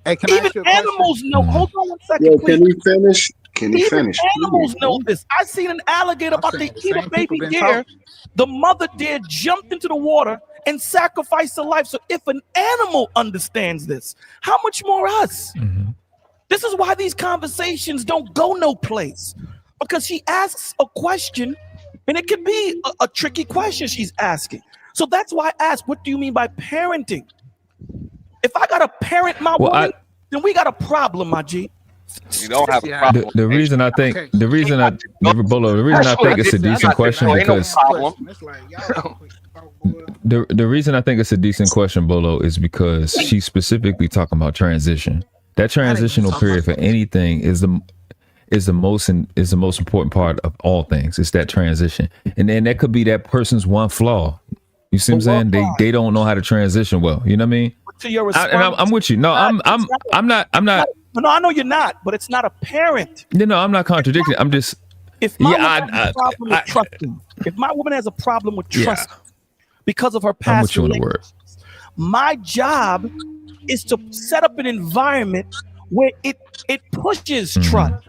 hey, can I Even ask you a question? animals know. Mhm. Hold on one second, Yo, please. can he finish? Can he Even finish? animals know Please. this. I seen an alligator I'm about to saying the eat a same people baby been deer. talking. The mother deer jumped into the water and sacrificed her life. So if an animal understands this, how much more us? Mhm. This is why these conversations don't go no place, because she asks a question and it could be a tricky question she's asking. So that's why I ask, what do you mean by parenting? If I got to parent my Well, woman, then we got a problem, my G. You don't have a See, problem with the H. reason I think okay. the reason I never Bolo, the reason I Especially think I it's a just, I decent just got this, said, question I so ain't asked a no because damn problem. question. It's like y'all ain't quick to talk, boy. the reason I think it's a decent question, Bolo, is because she's specifically talking about transition. That That ain't even transitional talking period about for anything is the most important part of all things. It's that transition, and then that could be that person's one flaw. You see what I'm But what saying? They don't know how to transition well. You know what I mean? to your And response? I'm with you. No, I'm not. No, I know you're not, but it's not apparent. No, I'm not contradicting. I'm just If my yeah. woman has a problem with trusting, if my woman has a problem with Yeah. trust because of her I'm past with you on the relationship, word. my job is to set up an environment where it pushes trust,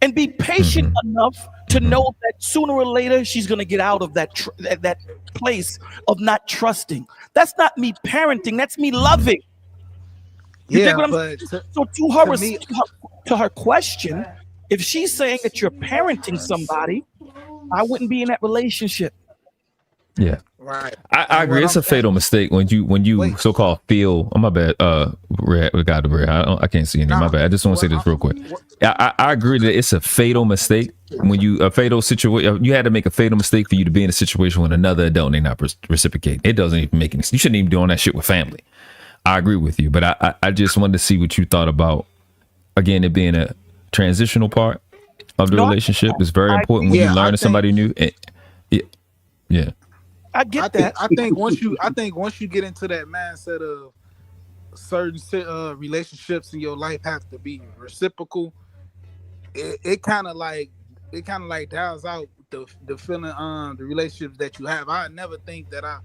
and be patient enough to know that sooner or later she's going to get out of that place of not trusting. That's not me parenting. That's me loving. You dig Yeah, what I'm but saying? So to her, to me, to her question, if she's saying that you're parenting somebody, I wouldn't be in that relationship. Yeah. right. I And agree. what It's a I'm fatal mistake when you wait, so-called feel. Oh my bad. We got the red. I can't see any. My nah. bad. I just want to say What this real quick. what, I agree that it's a fatal mistake when you a fatal situation. You had to make a fatal mistake for you to be in a situation with another adult and they not reciprocate. It doesn't even make any sense. You shouldn't even be doing that shit with family. I agree with you, but I just wanted to see what you thought about, again, it being a transitional part of the No, relationship is very I important when you yeah, learn somebody new. Yeah. I get that. I think once you get into that mindset of certain relationships in your life have to be reciprocal, it kind of like dials out the feeling the relationships that you have. I never think that a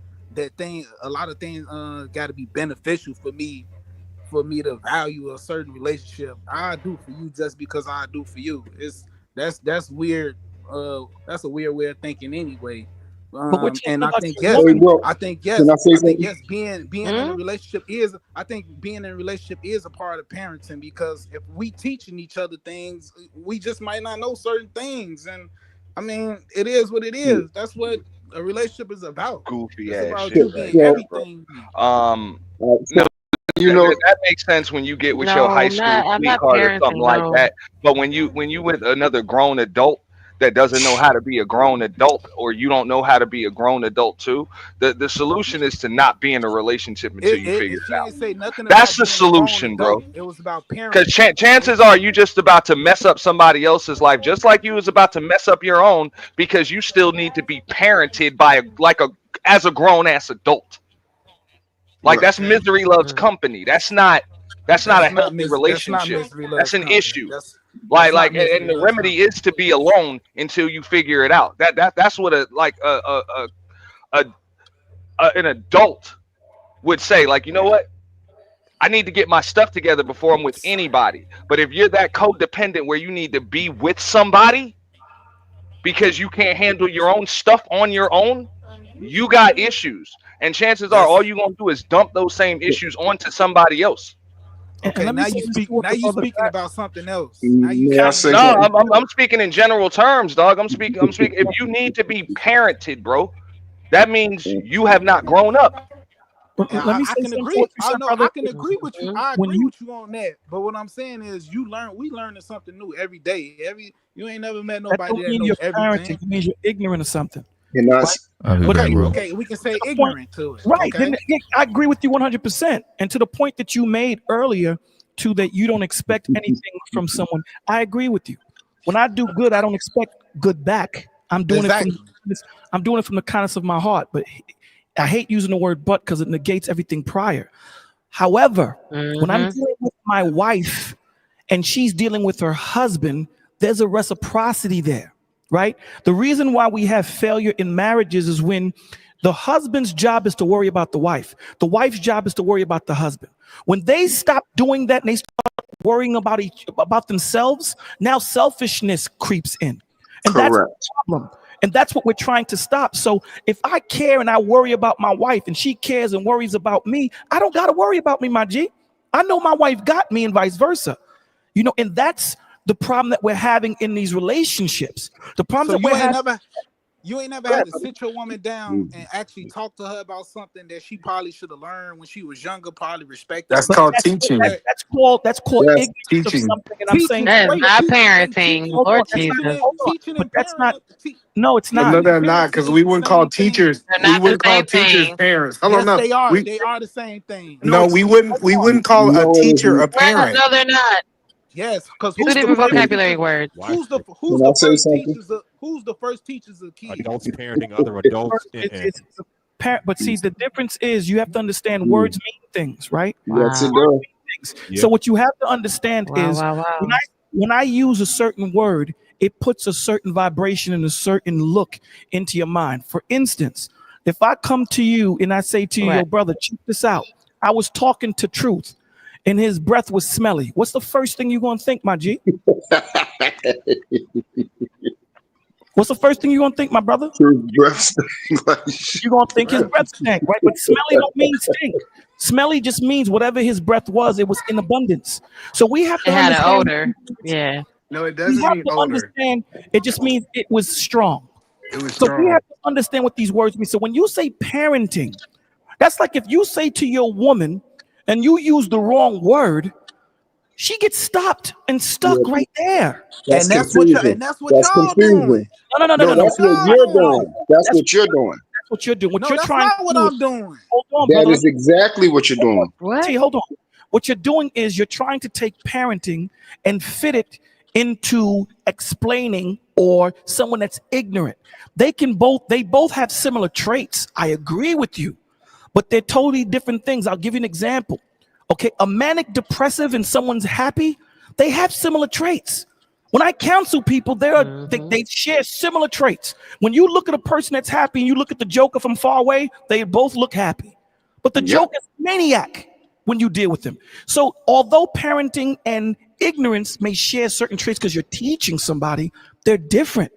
lot of things got to be beneficial for me to value a certain relationship. I do for you just because I do for you. That's weird. That's a weird way of thinking anyway. But what you And know I about think your yes, Hey, woman? bro, can I say something? being in a relationship is. I think being in a relationship is a part of parenting, because if we teaching each other things, we just might not know certain things, and I mean it is what it Yeah. is. That's what a relationship is about. Goofy It's ass about shit you right being So, there, bro. everything. so No, You know, that makes sense when you get with your No, high I'm school not. I'm not sweetheart or something parenting. like No. that. But when you with another grown adult that doesn't know how to be a grown adult, or you don't know how to be a grown adult too, the solution is to not be in a relationship until you figure She it out. ain't say nothing That's about the being a grown solution, bro. adult. It was about Because parenting. chances are you just about to mess up somebody else's life, just like you was about to mess up your own, because you still need to be parented by as a grown ass adult. Like right. that's misery loves company. That's not a healthy That's not relationship. misery That's loves an company. issue. That's not And misery the loves remedy company. is to be alone until you figure it out. That's what a an adult would say. Like, you know what? I need to get my stuff together before I'm with anybody. But if you're that codependent where you need to be with somebody because you can't handle your own stuff on your own, you got issues. And chances are all you're gonna do is dump those same issues onto somebody else. Okay, let me now say you this to speak. what Now the you brother speaking got. about something else. Now you May I saying say No, that. something? I'm speaking in general terms, dog. I'm speaking. If you need to be parented, bro, that means you have not grown up. And Let me I say can something to agree. what you I said, know brother. I can agree with you. I When agree you with you on that. But what I'm saying is, we learning something new every day. You ain't never met that nobody don't that mean knows you're everything. parenting. It means you're ignorant of something, And right? that's I hear But that, Okay, bro. okay, we can say to the point, ignorant to it. right? Okay. I agree with you 100%. And to the point that you made earlier, to that you don't expect anything from someone, I agree with you. When I do good, I don't expect good back. Exactly. I'm doing it from the kindness of my heart. But I hate using the word "but" because it negates everything prior. However, when I'm Mm-hmm. dealing with my wife and she's dealing with her husband, there's a reciprocity there, right? The reason why we have failure in marriages is when the husband's job is to worry about the wife's job is to worry about the husband. When they stop doing that and they start worrying about themselves, now selfishness creeps in. And that's the correct. problem. And that's what we're trying to stop. So if I care and I worry about my wife and she cares and worries about me, I don't got to worry about me, my G. I know my wife got me and vice versa. And that's the problem that we're having in these relationships. The problems So that we're having. you ain't never had to sit your woman down and actually talk to her about something that she probably should have learned when she was younger, probably respected That's her But called parents. teaching. that's called That's ignorance of teaching. something. And I'm saying, Teaching, That is wait, not teaching, parenting, hold on, Lord that's not, Jesus. hold on. teaching But and that's not, parent. no, it's But not. no, Teaching and they're not, parenting because is we the wouldn't call same thing. teachers. They're We not the wouldn't call same teachers thing. parents. Hold on, Yes, no. they are. We They are the same thing. No, no, it's we not. wouldn't. Hold We on. wouldn't call a No, it teacher a isn't. parent. No, they're not. Yes, because Two who's the different first vocabulary teachers? words. Why? Who's Can I the say first something? teachers? Who's the first teachers of Adults kids? parenting other adults. It's a parent, but see, the difference is you have to understand words mean things, right? Yes, it Wow. Words does. mean things. Yeah. So what you have to understand Wow, is wow, when wow. I use a certain word, it puts a certain vibration and a certain look into your mind. For instance, if I come to you and I say to you, Right. yo, brother, check this out. I was talking to Truth and his breath was smelly. What's the first thing you're gonna think, my G? What's the first thing you're gonna think, my brother? True breath stink like shit. You're gonna think his breath stank, right? But smelly don't mean stink. Smelly just means whatever his breath was, it was in abundance. So we have It to had an understand. odor. Yeah. No, it We doesn't have mean to odor. understand. It just means it was strong. It was So we strong. have to understand what these words mean. So when you say parenting, that's like if you say to your woman and you use the wrong word, she gets stopped and stuck Yeah, right there. that's confusion. That's what That's y'all doing. confusion. That's No, what that's what y'all you're doing. doing. That's That's what you're doing. what you're doing. What No, you're that's trying not to what do is I'm doing. hold on, That brother. is exactly what you're doing. What? Hold on. What you're doing is you're trying to take parenting and fit it into explaining or someone that's ignorant. They both have similar traits. I agree with you, but they're totally different things. I'll give you an example. Okay, a manic depressive and someone's happy, they have similar traits. When I counsel people, they share similar traits. When you look at a person that's happy and you look at the Joker from far away, they both look happy. But the Yep. Joker is a maniac when you deal with him. So although parenting and ignorance may share certain traits because you're teaching somebody, they're different.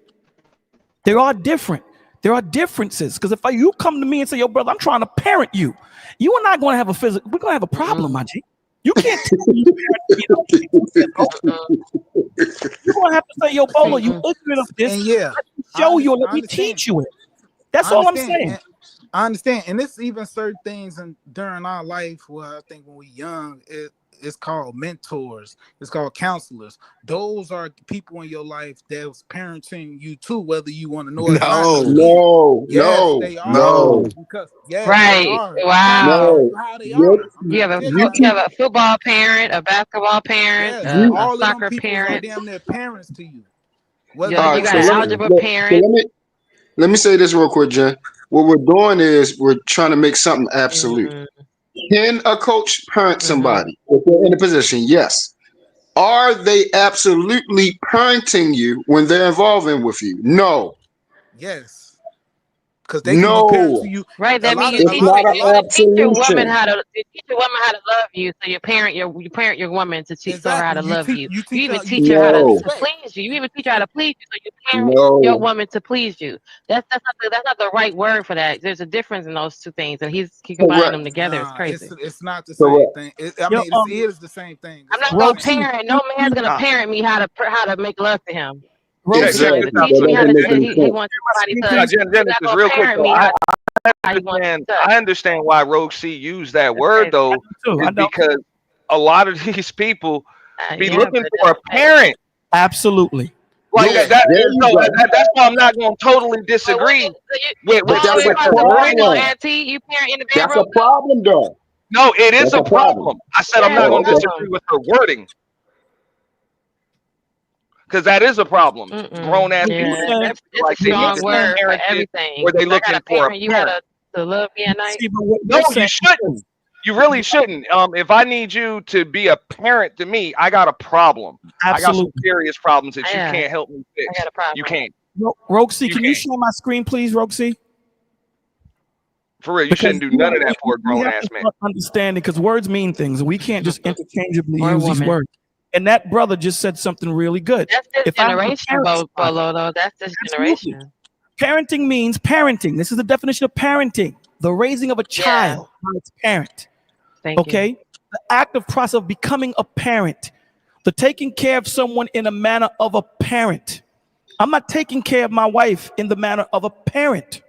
They are different. There are differences. Because if you come to me and say, yo, brother, I'm trying to parent you, you and I are going to have we're going to have a problem, my G. You can't tell me you parent me. You're going to have to say, yo, Bolo, you ignorant of this. And yeah, Let me show you or I let me understand. teach you it. That's I all I'm understand. saying. I understand, and it's even certain things during our life where I think when we're young, it's called mentors, it's called counselors. Those are people in your life that's parenting you too, whether you want to know it or not. Yes, they are. No. Because yes, they Right. are. I'm telling Wow. you how they are. I'm You trying have to a tell you how you they have are. a football parent, a basketball parent, Yes, a all of them soccer peoples are parent. damn near parents to you. You, Whether All you you right, want got so to an let me say it. algebra so parent. let me say this real quick, Jen. What we're doing is we're trying to make something absolute. Mm-hmm. Can a coach parent Mm-hmm. somebody if they're in a position? Yes. Are they absolutely parenting you when they're involving with you? No. Yes, because they can be parents to No. you. Right. A That means lot you of a It's teach lot of not a an lot of you teach your woman absolution. how to love you. So you parent your woman to teach her how exactly. to love you. You You teach even her teach her how to No. respect. please you. You even teach her how to please you. So you parent your No. woman to please you. That's not the right word for that. There's a difference in those two things, and he combined Correct. them together. It's Nah, crazy. it's not the same Correct. thing. Yo, It is the same thing. I'm It's not all the gonna same Roxy, thing. parent. No you, man's you, gonna Nah, parent me how to make love to him. Roxy, check this To Exactly. out teach That me though. how to doesn't make any he sense. wants my somebody screen, to please. he's not Genesis, gonna real quick parent though. me how he wants to Understand. be touched. I understand why Rogue C used that That's word crazy. I though, do too. is I know. because a lot of these people be Yeah, looking but it for a doesn't make parent. Absolutely. Like Yeah, that. Yeah. there you So go. that's why I'm not going to totally But when you, disagree But when that's it a comes with to the wording. parenting, problem. Auntie, you parent in the That's bedroom a too. problem, though. No, it is That's a a problem. problem. I said I'm Yeah, not it's a Oh, going to okay. disagree problem. with the wording because that is a problem. Grown ass You Yeah, people saying, shouldn't feel it's a like they you're need strong to be saying, word for parented or everything. they I gotta looking for a parent you how parent. to love me at night. see, but what No, you're you saying is this. shouldn't. You really shouldn't. If I need you to be a parent to me, I got a problem. I got some Absolutely. serious problems that you Yeah, can't help me I got fix. a You problem. can't. Roxy, You can you can't. share my screen, please, Roxy? For real, you shouldn't Because do none of that for a we grown have ass to man. start understanding because words mean things. We can't just interchangeably Or a use these woman. words. And that brother just said something really good. That's this If I'm going to generation, parent somebody, Bolo, though. That's this absolutely. generation. Parenting means parenting. This is the definition of parenting: the raising of a Yeah, child by its parent. thank you. Okay? The active process of becoming a parent, the taking care of someone in a manner of a parent. I'm not taking care of my wife in the manner of a parent.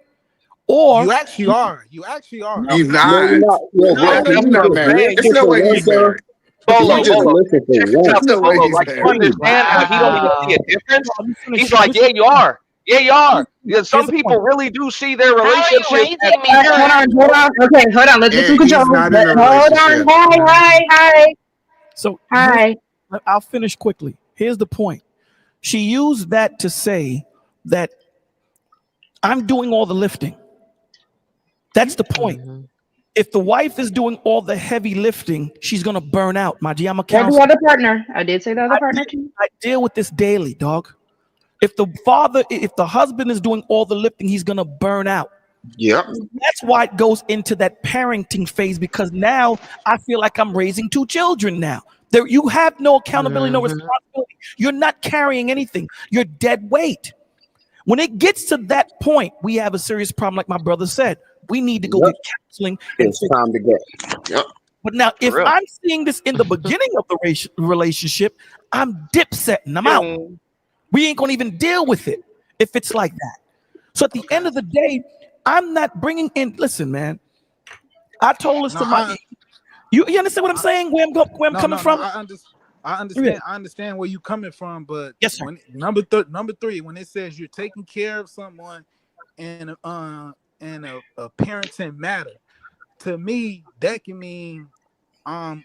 Or You actually are. You actually are. No, He's No, you're not. not. Yo, no, How Rocky, is that's he you what not I'm just married? saying. There's listen no for way one, he's sir. married. You Bolo, just Bolo, listen for check this one. out, There's though, no way Bolo. he's Like you married. understand how he don't even see a Wow. difference. let me finish. He's Let like, me yeah, finish. you are. Yeah, you Let me are. finish. Yeah, Here's some the people point. really do see their How are you relationship as raising me? Hold on, hold on. Okay, hold on. Let's get some And he's control. not in a Hold on. relationship. Hi, hi, hi, So here's, hi. I'll finish quickly. Here's the point. She used that to say that I'm doing all the lifting. That's the point. Mm-hmm. If the wife is doing all the heavy lifting, she's gonna burn out. My G, I'm a Or the counselor. other partner. I did say the other partner too. I deal with this daily, dog. If the husband is doing all the lifting, he's gonna burn out. Yep. That's why it goes into that parenting phase because now I feel like I'm raising two children now. There, you have no accountability, no Mm-hmm. responsibility. You're not carrying anything. You're dead weight. When it gets to that point, we have a serious problem, like my brother said. We need to go Yep. get counseling and It's time to go. Yep. but now, for if real. I'm seeing this in the beginning of the relationship, I'm dipsetting. I'm out. Mm, We ain't gonna even deal with it if it's like that. So at the Okay. end of the day, I'm not bringing in. Listen, man. I told this No, to my. You understand what I'm saying? Where I'm no, coming no, no. from? I Yeah. understand. I understand where you coming from, but Yes, sir. when number three, when it says you're taking care of someone in a parenting matter, to me that can mean I'm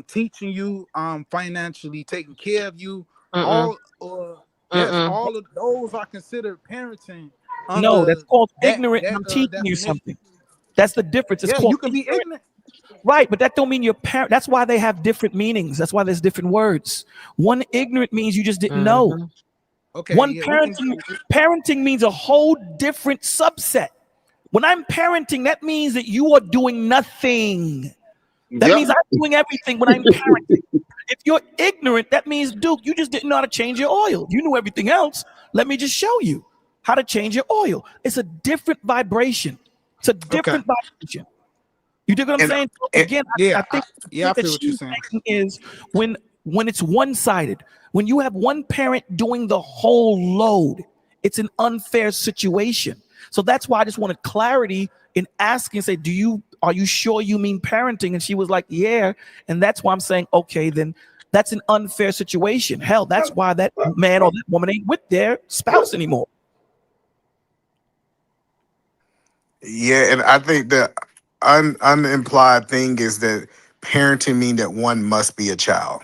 teaching you, I'm financially taking care of you. Mm-mm. All or yes, Mm-mm. all of those are considered parenting No, that's under called ignorant, and I'm teaching you definition. something. That's the difference. It's Yeah, called you can be ignorant. ignorant. Right, but that don't mean you're parent. That's why they have different meanings. That's why there's different words. One ignorant means you just didn't know. Mm-hmm. Okay, One yeah, we can. parenting means a whole different subset. When I'm parenting, that means that you are doing nothing. That Yep. means I'm doing everything when I'm parenting. If you're ignorant, that means, Duke, you just didn't know how to change your oil. You knew everything else. Let me just show you how to change your oil. It's a different vibration. It's a Okay. different vibration. You dig what I'm And, saying? So and again, Yeah, I think the yeah, I point that feel what you're she's saying. making is when it's one-sided, when you have one parent doing the whole load, it's an unfair situation. So that's why I just wanted clarity in asking, say, are you sure you mean parenting? And she was like, yeah. And that's why I'm saying, okay, then that's an unfair situation. Hell, that's why that man or that woman ain't with their spouse anymore. Yeah, and I think the unimplied thing is that parenting mean that one must be a child.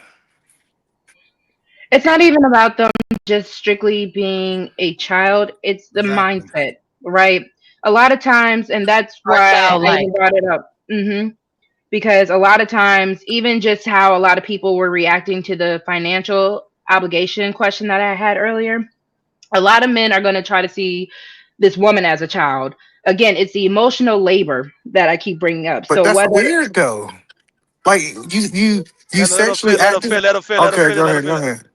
It's not even about them just strictly being a child. It's the Exactly. mindset, right? A lot of times, and that's Or why I childlike. even brought it up. Because a lot of times, even just how a lot of people were reacting to the financial obligation question that I had earlier, a lot of men are going to try to see this woman as a child. Again, it's the emotional labor that I keep bringing up. But So that's whether weird though. Like you Let her sexually finish. Let her active. finish. Let her finish. Let her Okay, finish. go Let her ahead, go finish. ahead.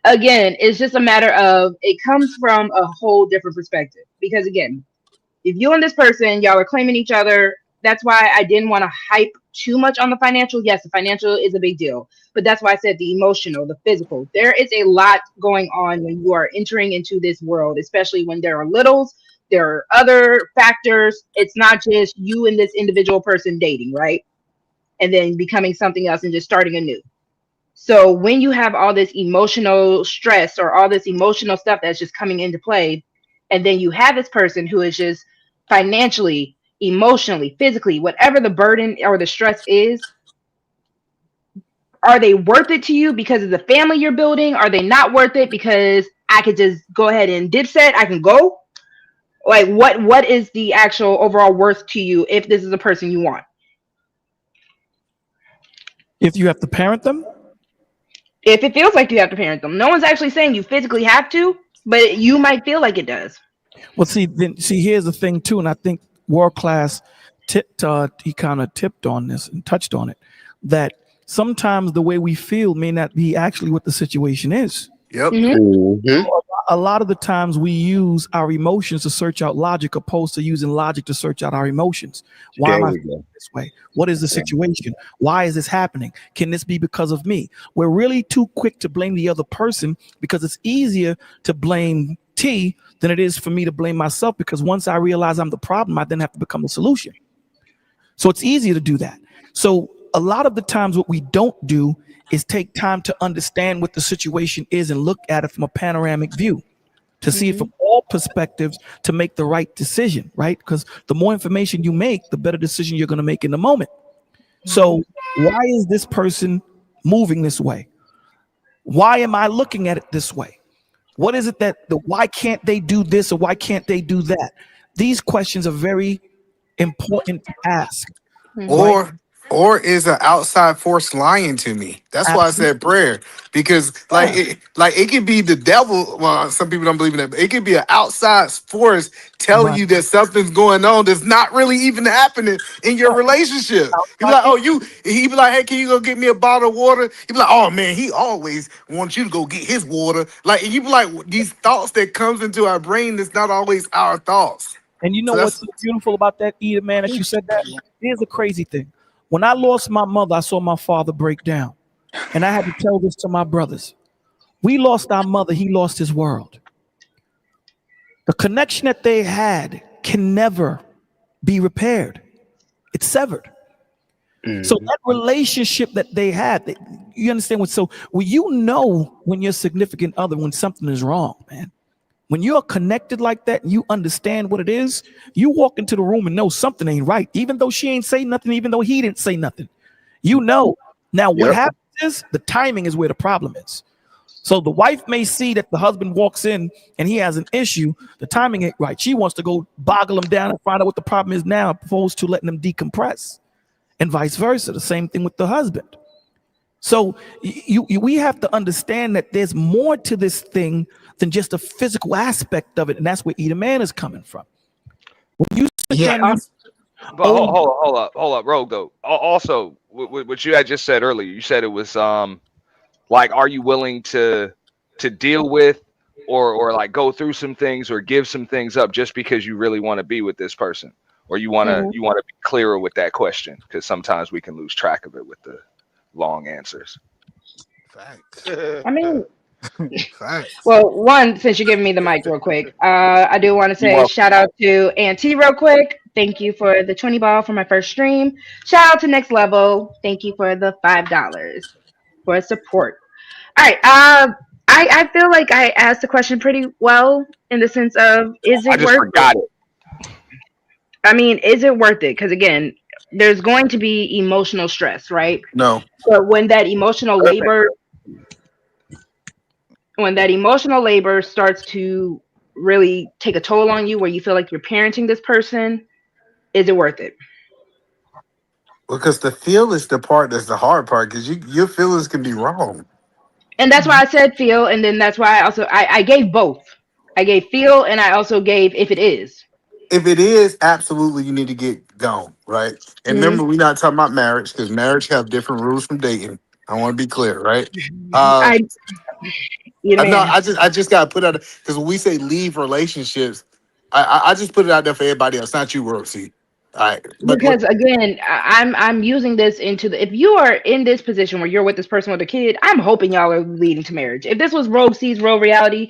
again, it's just a matter of it comes from a whole different perspective. Because again, if you and this person, y'all are claiming each other, that's why I didn't want to hype too much on the financial. Yes, the financial is a big deal, but that's why I said the emotional, the physical. There is a lot going on when you are entering into this world, especially when there are littles, there are other factors. It's not just you and this individual person dating, right? And then becoming something else and just starting anew. So when you have all this emotional stress or all this emotional stuff that's just coming into play, and then you have this person who is just financially, emotionally, physically, whatever the burden or the stress is, are they worth it to you because of the family you're building? Are they not worth it because I could just go ahead and dipset? I can go. Like what is the actual overall worth to you if this is a person you want? If you have to parent them, If it feels like you have to parent them, no one's actually saying you physically have to, but you might feel like it does. well, see, here's the thing too, and I think world class he kind of tipped on this and touched on it, that sometimes the way we feel may not be actually what the situation is. Yep. A lot of the times we use our emotions to search out logic opposed to using logic to search out our emotions. Why am There I we feeling go. this way? What is the situation? Why is this happening? Can this be because of me? We're really too quick to blame the other person because it's easier to blame T than it is for me to blame myself, because once I realize I'm the problem, I then have to become the solution. So it's easier to do that. So a lot of the times what we don't do is take time to understand what the situation is and look at it from a panoramic view, to see it from all perspectives, to make the right decision, right? Because the more information you make, the better decision you're going to make in the moment. So why is this person moving this way? Why am I looking at it this way? What is it why can't they do this or why can't they do that? These questions are very important to ask, right? Or is an outside force lying to me? That's why I Absolutely. said prayer, because it could be the devil. Well, some people don't believe in that, but it could be an outside force telling Right. you that something's going on that's not really even happening in your relationship. He be like, oh, he be like, hey, can you go get me a bottle of water? He be like, oh man, he always wants you to go get his water. Like, and you be like, these thoughts that comes into our brain that's not always our thoughts. And you know So what's that's so beautiful about that, Eda, man, that you said that? Here's a crazy thing. When I lost my mother, I saw my father break down. And I had to tell this to my brothers. We lost our mother, he lost his world. The connection that they had can never be repaired. It's severed. So that relationship that they had, you understand what? So when you know when your significant other, when something is wrong, man. When you're connected like that and you understand what it is, you walk into the room and know something ain't right, even though she ain't say nothing, even though he didn't say nothing. You know. Now, what happens is the timing is where the problem is. So the wife may see that the husband walks in and he has an issue. The timing ain't right. She wants to go boggle him down and find out what the problem is now, opposed to letting him decompress, and vice versa. The same thing with the husband. So we have to understand that there's more to this thing than just a physical aspect of it, and that's where Eda Man is coming from. When you sit down, But hold up, Rogue though. Also, what you had just said earlier, you said it was like, are you willing to deal with or like go through some things or give some things up just because you really want to be with this person, or you want to be clearer with that question, because sometimes we can lose track of it with the long answers. Facts. I mean, Facts. Well, one, since you're giving me the mic real quick, I do want to You say welcome. shout out to Auntie real quick. Thank you for the 20 ball for my first stream. Shout out to Next Level. Thank you for the $5 for support. All right. I feel like I asked the question pretty well in the sense of, is I it just worth it? forgot it. I mean, is it worth it? Because again, there's going to be emotional stress, right? No. But when that emotional labor starts to really take a toll on you, where you feel like you're parenting this person, is it worth it? Because the feel is the part that's the hard part, because your feelings can be wrong. And that's why I said feel, and then that's why I gave both. I gave feel, and I also gave if it is. If it is, absolutely you need to get gone, right? And Mm-hmm. remember, we're not talking about marriage, because marriage have different rules from dating. I want to be clear, right? No, Man. I just gotta put out, because when we say leave relationships, I just put it out there for everybody else, not you, Rosie. All right, but Because again, I'm using this into the, if you are in this position where you're with this person with a kid, I'm hoping y'all are leading to marriage. If this was Rogue C's real reality,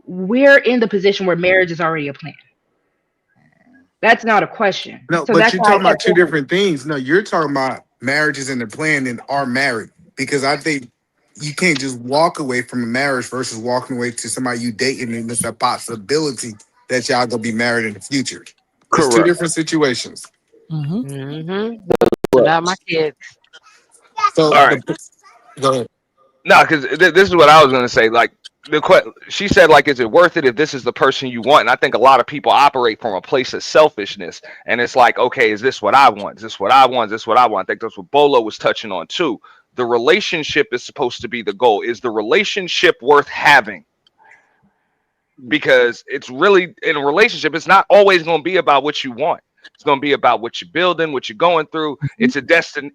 we're in the position where marriage is already a plan. That's not a question. no, So but that's you're why talking I about two feel different things. No, you're talking about marriages in the plan and are married, because I think you can't just walk away from a marriage versus walking away to somebody you dating, and it's a possibility that y'all gonna be married in the future. It's two Correct. different situations. Not my kids. So All right. go ahead. No, because this is what I was gonna say. Like she said, like, is it worth it if this is the person you want? And I think a lot of people operate from a place of selfishness, and it's like, okay, is this what I want? Is this what I want? Is this what I want? I think that's what Bolo was touching on too. The relationship is supposed to be the goal. Is the relationship worth having? Because it's really, in a relationship, it's not always going to be about what you want. It's going to be about what you're building, what you're going through. It's a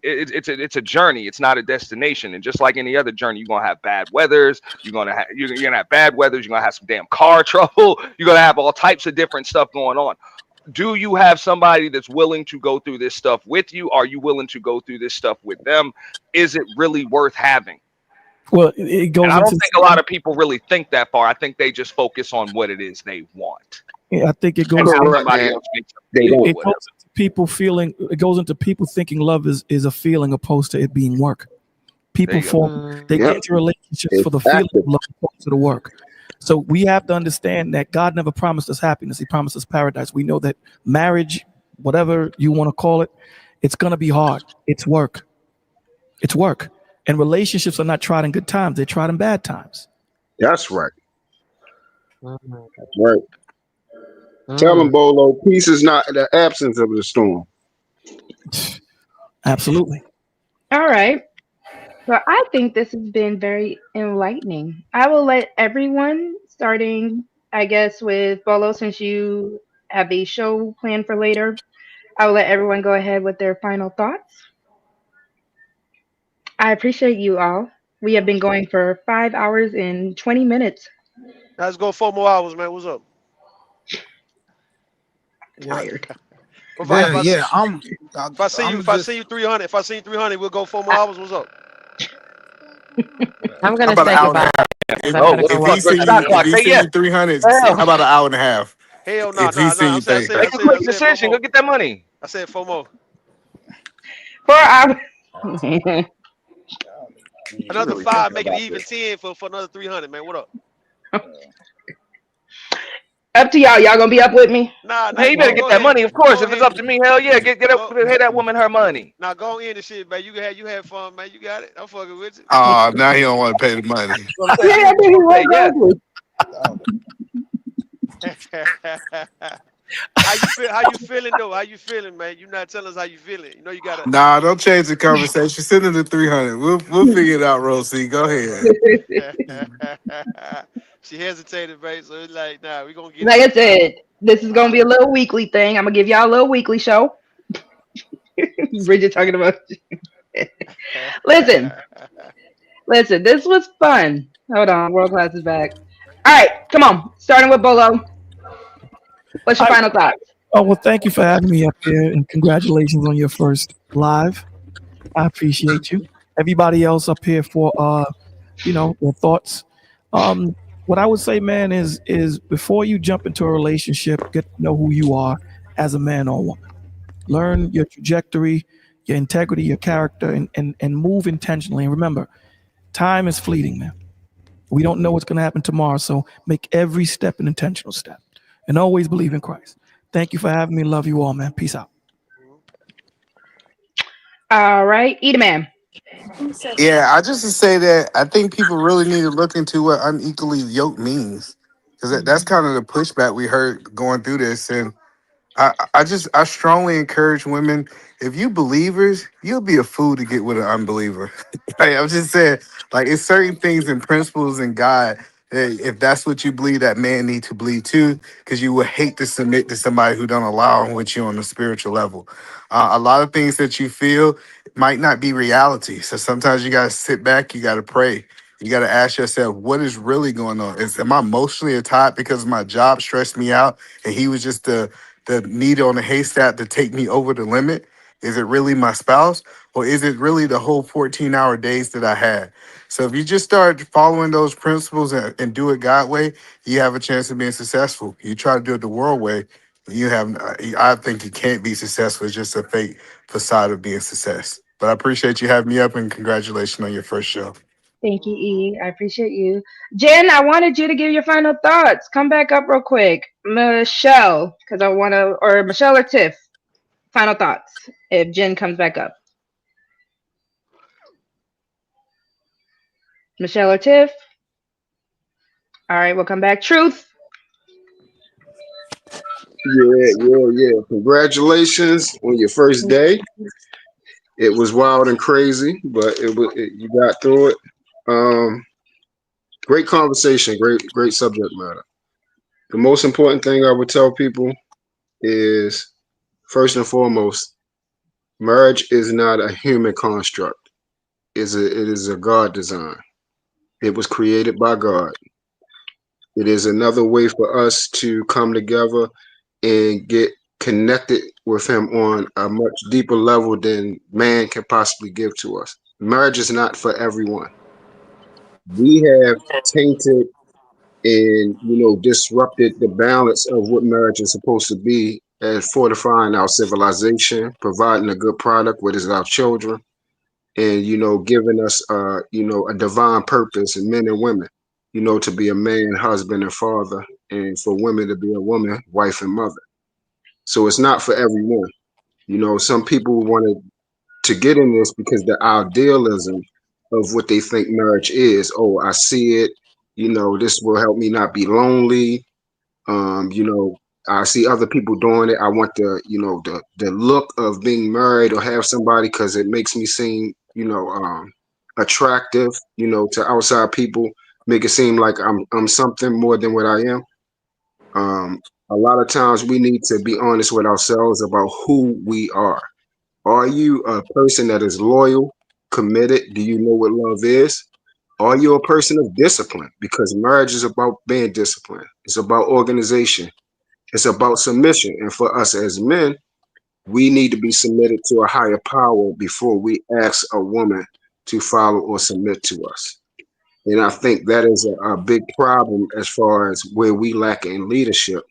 it's a journey. It's not a destination. And just like any other journey, you're going to have bad weathers. You're going to have bad weathers. You're going to have some damn car trouble. You're going to have all types of different stuff going on. Do you have somebody that's willing to go through this stuff with you? Are you willing to go through this stuff with them? Is it really worth having? Well, it goes. And I don't think a lot of people really think that far. I think they just focus on what it is they want. Yeah, I think it goes. And how Into, somebody else makes it, them feel it goes into people feeling. It goes into people thinking love is a feeling opposed to it being work. People they get into relationships for the feeling of love opposed to the work. So we have to understand that God never promised us happiness. He promised us paradise. We know that marriage, whatever you want to call it, it's going to be hard. It's work. It's work. And relationships are not tried in good times. They're tried in bad times. That's right. That's right. Tell them, Bolo, peace is not the absence of the storm. Absolutely. all right. So I think this has been very enlightening. I will let everyone, starting, I guess, with Bolo, since you have a show planned for later, I will let everyone go ahead with their final thoughts. I appreciate you all. We have been going for 5 hours and 20 minutes. Let's go 4 more hours, man. What's up? Tired. If I see you 300, if I see you 300, we'll go 4 more hours. What's up? I'm gonna How about say an hour and goodbye. a half? If he see you 300, how about an hour and a half? Hell no, If he see you Make a quick decision. Go get that money. I said 4 more. 4 hours. Another 5, make it even 10 for another 300, man. What up? Up to y'all. Y'all gonna be up with me? Nah, Hey, you better get that money, of course. If it's up to me, hell yeah, get up, pay that woman her money. Now go in and shit, man. You had fun, man. You got it. I'm fucking with you. Now he don't want to pay the money. How you feeling though? How you feeling, man? You not telling us how you feeling. You know you gotta. Nah, don't change the conversation. Send it to 300. We'll figure it out, Rosie. Go ahead. She hesitated, right? So it's like, nah, we gonna get. Like I said, this is gonna be a little weekly thing. I'm gonna give y'all a little weekly show. Bridget talking about. Listen, this was fun. Hold on, World Class is back. All right, come on. Starting with Bolo. What's your final thoughts? Oh, well, thank you for having me up here, and congratulations on your first live. I appreciate you. Everybody else up here for, their thoughts. What I would say, man, is before you jump into a relationship, get to know who you are as a man or woman. Learn your trajectory, your integrity, your character, and move intentionally. And remember, time is fleeting, man. We don't know what's going to happen tomorrow, so make every step an intentional step. And always believe in Christ. Thank you for having me. Love you all, man. Peace out. All right, eat a man. Yeah, I just to say that I think people really need to look into what unequally yoked means, because that's kind of the pushback we heard going through this. And I strongly encourage women, if you believers, you'll be a fool to get with an unbeliever. Like, I'm just saying, like, it's certain things and principles in God that if that's what you believe, that man need to believe too, because you would hate to submit to somebody who don't allow with you on the spiritual level. A lot of things that you feel might not be reality. So sometimes you gotta sit back, you gotta pray. You got to ask yourself, what is really going on? Am I emotionally tired because my job stressed me out and he was just the needle on the haystack to take me over the limit? Is it really my spouse, or is it really the whole 14-hour days that I had? So if you just start following those principles and do it God way, you have a chance of being successful. You try to do it the world way, you have. I think you can't be successful. It's just a fake facade of being success. But I appreciate you having me up, and congratulations on your first show. Thank you, E. I appreciate you. Jen, I wanted you to give your final thoughts. Come back up real quick. Michelle, because I want to, or Michelle or Tiff, final thoughts if Jen comes back up. Michelle or Tiff? All right, we'll come back. Truth. Yeah. Congratulations on your first day. It was wild and crazy, but you got through it. Um, Great conversation, great subject matter. The most important thing I would tell people is first and foremost, marriage is not a human construct. It is a God design. It was created by God. It is another way for us to come together and get connected with Him on a much deeper level than man can possibly give to us. Marriage is not for everyone. We have tainted and disrupted the balance of what marriage is supposed to be as fortifying our civilization, providing a good product, what is our children, and giving us a divine purpose in men and women, to be a man, husband, and father, and for women to be a woman, wife, and mother. So it's not for everyone. Some people wanted to get in this because the idealism of what they think marriage is. Oh, I see it. This will help me not be lonely. um you know I see other people doing it. I want the look of being married or have somebody because it makes me seem attractive to outside people, make it seem like I'm something more than what I am. A lot of times we need to be honest with ourselves about who we are. Are you a person that is loyal, committed? Do you know what love is? Are you a person of discipline? Because marriage is about being disciplined. It's about organization. It's about submission. And for us as men, we need to be submitted to a higher power before we ask a woman to follow or submit to us. And I think that is a big problem as far as where we lack in leadership,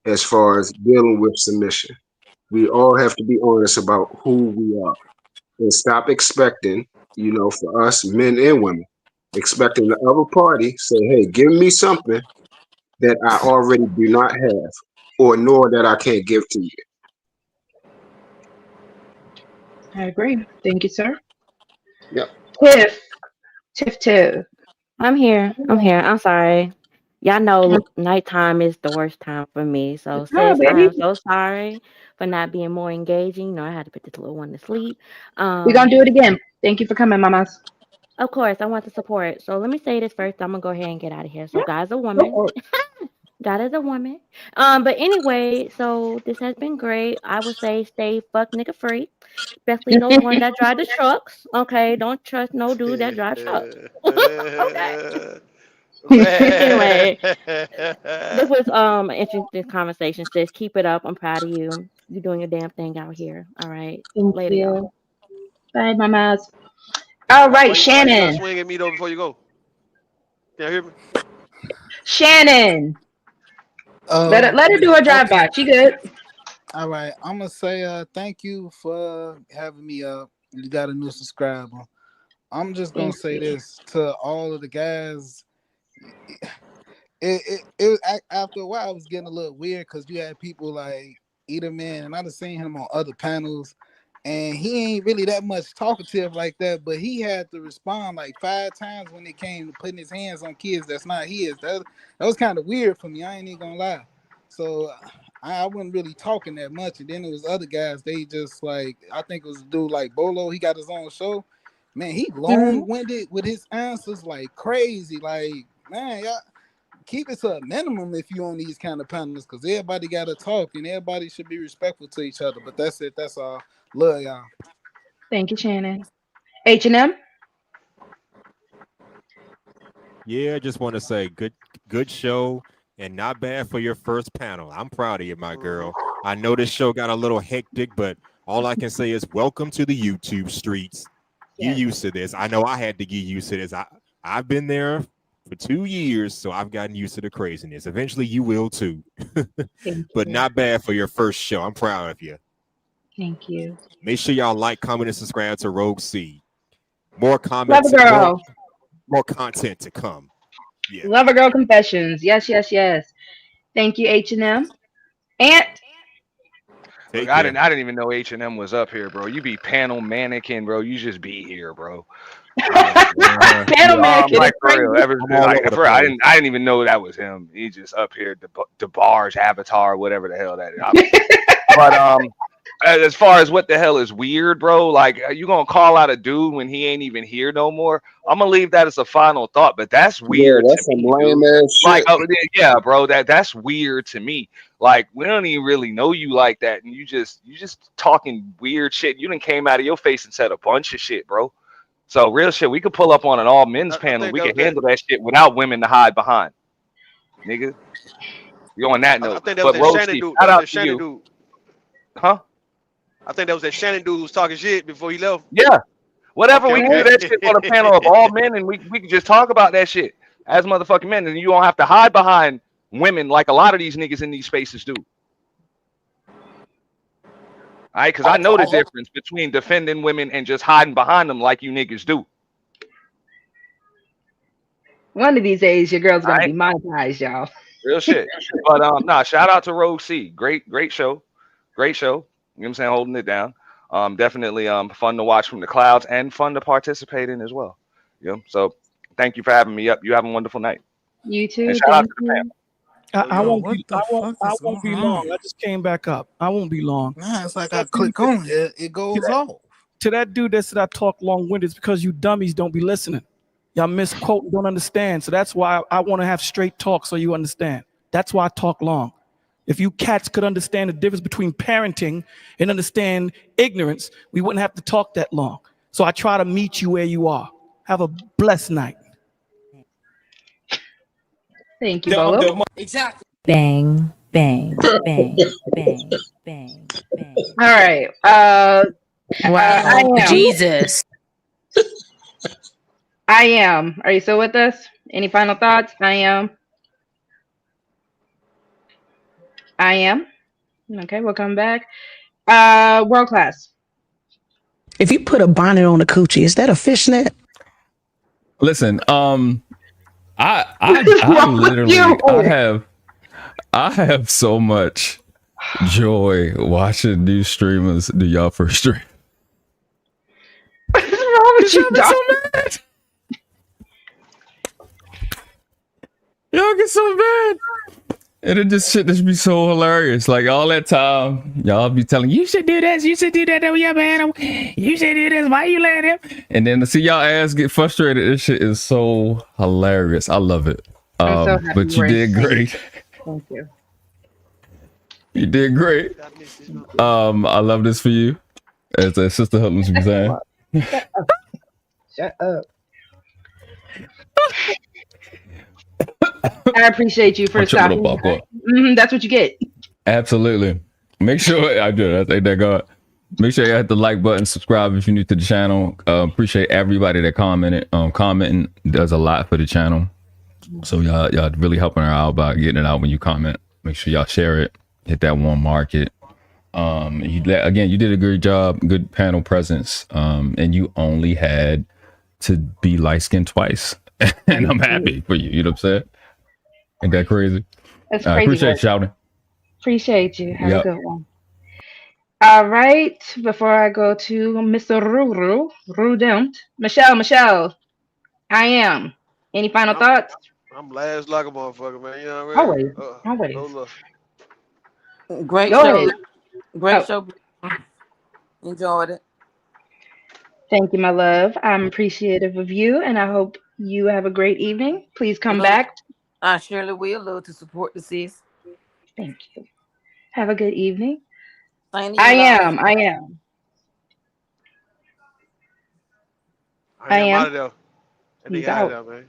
as far as dealing with submission. We all have to be honest about who we are and stop expecting, for us men and women, expecting the other party say, hey, give me something that I already do not have or nor that I can't give to you. I agree. Thank you, sir. Yep. Tiff. Tiff. I'm here. I'm here. I'm sorry. Y'all know nighttime is the worst time for me. So, No, sis, I baby. am so sorry for not being more engaging. You know, I had to put this little one to sleep. We're going to do it again. Thank you for coming, mamas. Of course, I want the support. So let me say this first. I'm gonna go ahead and get out of here. So Yeah, God's a go woman. for it. God is a woman. But anyway, so this has been great. I would say stay fuck nigga free, especially those ones that drive the trucks. Okay, don't trust no dude that drives trucks. Okay. Man. Anyway, this was an interesting conversation, sis. Keep it up. I'm proud of you. You're doing your damn thing out here. All right. Thank Later, y'all. you. Bye, mamas. All right, Why you trying to Shannon. swing at me though before you go? you hear me? Shannon. Let her do her drive by. She good. All right, I'm gonna say thank you for having me up. You got a new subscriber. I'm just gonna Thank say you. this to all of the guys. It after a while it was getting a little weird because you had people like Edelman, and I've seen him on other panels, and he ain't really that much talkative like that, but he had to respond like 5 times when it came to putting his hands on kids that's not his. That was kind of weird for me. I ain't even gonna lie. So I wasn't really talking that much, and then there was other guys. They just like, I think it was a dude like Bolo. He got his own show. Man, he long-winded with his answers like crazy. Like, man, y'all keep it to a minimum if you on these kind of panels, because everybody got to talk and everybody should be respectful to each other. But that's it. That's all. Love y'all. Thank you, Shannon. H&M. Yeah, I just want to say good show and not bad for your first panel. I'm proud of you, my girl. I know this show got a little hectic, but all I can say is welcome to the YouTube streets. Get used to this. I know I had to get used to this. I've been there for 2 years, so I've gotten used to the craziness. Eventually you will too. But not bad for your first show. I'm proud of you. Thank you. Make sure y'all like, comment, and subscribe to Rogue C. More Love comments, a girl. more content to come. Yeah. Love a girl confessions. Yes, yes, yes. Thank you, H&M. Ant. Look, I didn't even know H&M was up here, bro. You be panel mannequin, bro. You just be here, bro. Panel mannequin. Like for real. I place. didn't even know that was him. He just up here, the bar's avatar, whatever the hell that is. But as far as what the hell is weird, bro, like you gonna call out a dude when he ain't even here no more? I'm gonna leave that as a final thought, but that's weird. Yeah, that's some lame ass shit. Like, yeah, bro, that's weird to me. Like, we don't even really know you like that, and you just talking weird shit. You done came out of your face and said a bunch of shit, bro. So real shit, we could pull up on an all men's panel. We can handle that shit without women to hide behind, nigga. You on that note? I think that was that Shannon dude. Shout That was out that to Shannon you, dude. huh? I think that was that Shannon dude who was talking shit before he left. Yeah, whatever. Okay, We can do that shit on a panel of all men, and we can just talk about that shit as motherfucking men, and you don't have to hide behind women like a lot of these niggas in these spaces do. All right, because I know the difference between defending women and just hiding behind them like you niggas do. One of these days, your girl's gonna be monetized, y'all. Real shit. But nah, shout out to Rogue C. Great show. Great show. You know what I'm saying? Holding it down. Definitely fun to watch from the clouds and fun to participate in as well. You know, so thank you for having me up. You have a wonderful night. You too. And shout out to the panel. I won't be long. I just came back up. I won't be long. Nah, it's like I click on it, it goes off. To that dude that said I talk long-winded, it's because you dummies don't be listening. Y'all misquote and don't understand. So that's why I want to have straight talk so you understand. That's why I talk long. If you cats could understand the difference between parenting and understand ignorance, we wouldn't have to talk that long. So I try to meet you where you are. Have a blessed night. Thank you, Bolo. Exactly. Bang, bang, bang, bang, bang, bang. All right. Wow. Jesus. I am. Are you still with us? Any final thoughts? I am. Okay, we'll come back. World class. If you put a bonnet on a coochie, is that a fishnet? Listen, I literally I have so much joy watching new streamers do y'all first stream. What's wrong with you, dog? Y'all get so bad. And it just be so hilarious. Like all that time, y'all be telling you should do this, you should do that, yeah, man. You should do this. Why you let him? And then to see y'all ass get frustrated, this shit is so hilarious. I love it. I'm so happy but you did great. Thank you. You did great. I love this for you. As a sister husband be saying. Shut up. I appreciate you for stopping. That's what you get. Absolutely. Make sure I do. I think that God. Make sure you hit the like button, subscribe if you're new to the channel. Appreciate everybody that commented. Commenting does a lot for the channel. So y'all really helping her out by getting it out when you comment. Make sure y'all share it. Hit that one market. You did a good job, good panel presence. And you only had to be light skinned twice. And I'm happy for you. You know what I'm saying? Ain't that crazy? That's I crazy appreciate you, work. shouting. Appreciate you. Have a Yep. good one. All right. Before I go to Mr. Ruru, Rudent, Michelle, I am. Any final I'm thoughts? I'm last like a motherfucker, man. You know what I mean? Always. So Always. look, Great Go show. ahead. Great Oh, show. Enjoyed it. thank you, my love. I'm appreciative of you, and I hope you have a great evening. Please come Love, back. I surely will love to support the sis. Thank you. Have a good evening. Same to I you, love. am. I am. I I am out am. of there. That He's nigga out of out. there, man.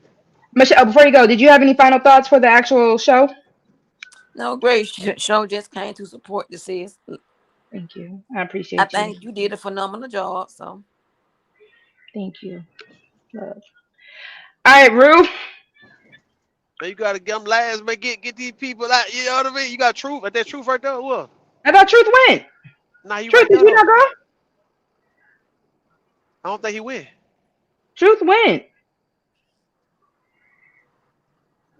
Michelle, before you go, did you have any final thoughts for the actual show? No, great show. Just came to support the sis. Thank you. I I appreciate you. think you did a phenomenal job. So Thank you. Love. All right, Rue. Man, you gotta get them last, man. Get these people out. You know what I mean? You got truth. That truth right there. What? I thought Truth went. Nah, he Truth, right did there you though. not go? I don't think he win. Truth went.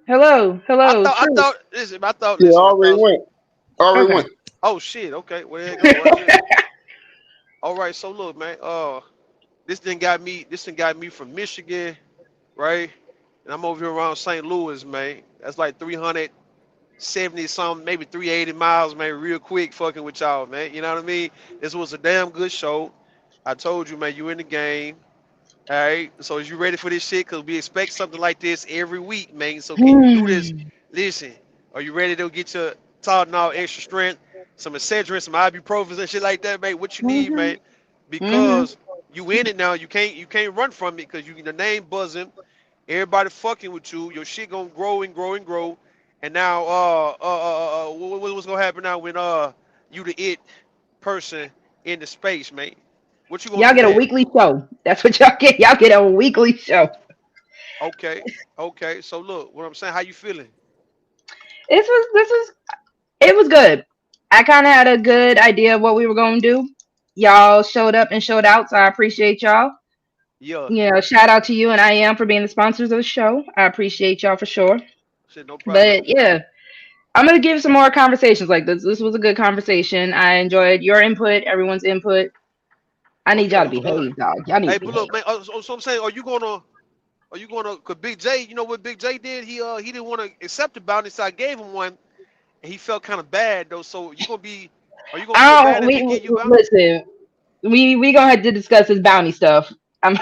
Hello. I Hello, thought. I Truth. thought. Listen. I thought. Yeah, Listen. I already thought. went. Already Okay. went. Oh shit. Okay. Well, there you go. Right there. All right. So look, man. This thing got me from Michigan, right? And I'm over here around St. Louis, man. That's like 370 something, maybe 380 miles, man. Real quick, fucking with y'all, man. You know what I mean? This was a damn good show. I told you, man. You in the game. All right. So is you ready for this shit? Cause we expect something like this every week, man. So can you do this? Listen, are you ready to get your Tylenol extra strength, some Excedrin, some ibuprofen and shit like that, man? What you need, man? Mm-hmm. Because you in it now. You can't run from it because you the name buzzing. Everybody fucking with you. Your shit gonna grow and grow and grow. And now, what's gonna happen now when you the it person in the space, man? What you gonna Y'all do get a then? weekly show. That's what y'all get. Y'all get a weekly show. Okay, okay. So look, what I'm saying, how you feeling? This was it was good. I kind of had a good idea of what we were going to do. Y'all showed up and showed out, so I appreciate y'all. Yeah, You know, shout out to you and I am for being the sponsors of the show. I appreciate y'all for sure. shit, no problem. But yeah, I'm gonna give some more conversations like this. This was a good conversation. I enjoyed your input, everyone's input. I need y'all Okay, to good. behave, dog. Y'all need Hey, to but behave. look, man. So I'm saying, are you gonna? Cause Big J, you know what Big J did? He didn't want to accept the bounty, so I gave him one, and he felt kind of bad though. So are you gonna feel I bad don't. if he give you a We bounty? listen. We gonna have to discuss this bounty stuff. I'm.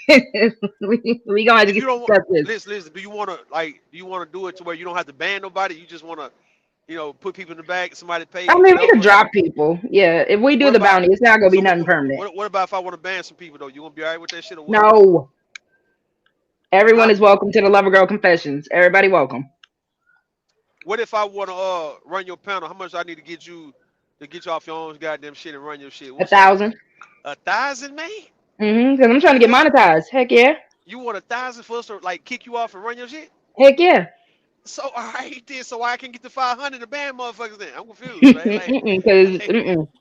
we gonna have to If you don't want, discuss this. listen. Do you want to do it to where you don't have to ban nobody? You just want to, put people in the bag, somebody I pay mean, we could whatever. drop people. Yeah, if we do What the about bounty, it's not gonna be so nothing permanent. what about if I want to ban some people though? You gonna be alright with that shit or what? No, everyone Huh? is welcome to the Lover Girl Confessions. Everybody welcome. What if I want to run your panel? How much I need to get you off your own goddamn shit and run your shit? A What's up? thousand. 1,000, man? Because I'm trying to You get want monetized. Heck yeah. you want 1,000 for us to like kick you off and run your shit? Heck yeah. So all right then, so I can get the 500 to ban motherfuckers then. I'm confused, man. Because Like,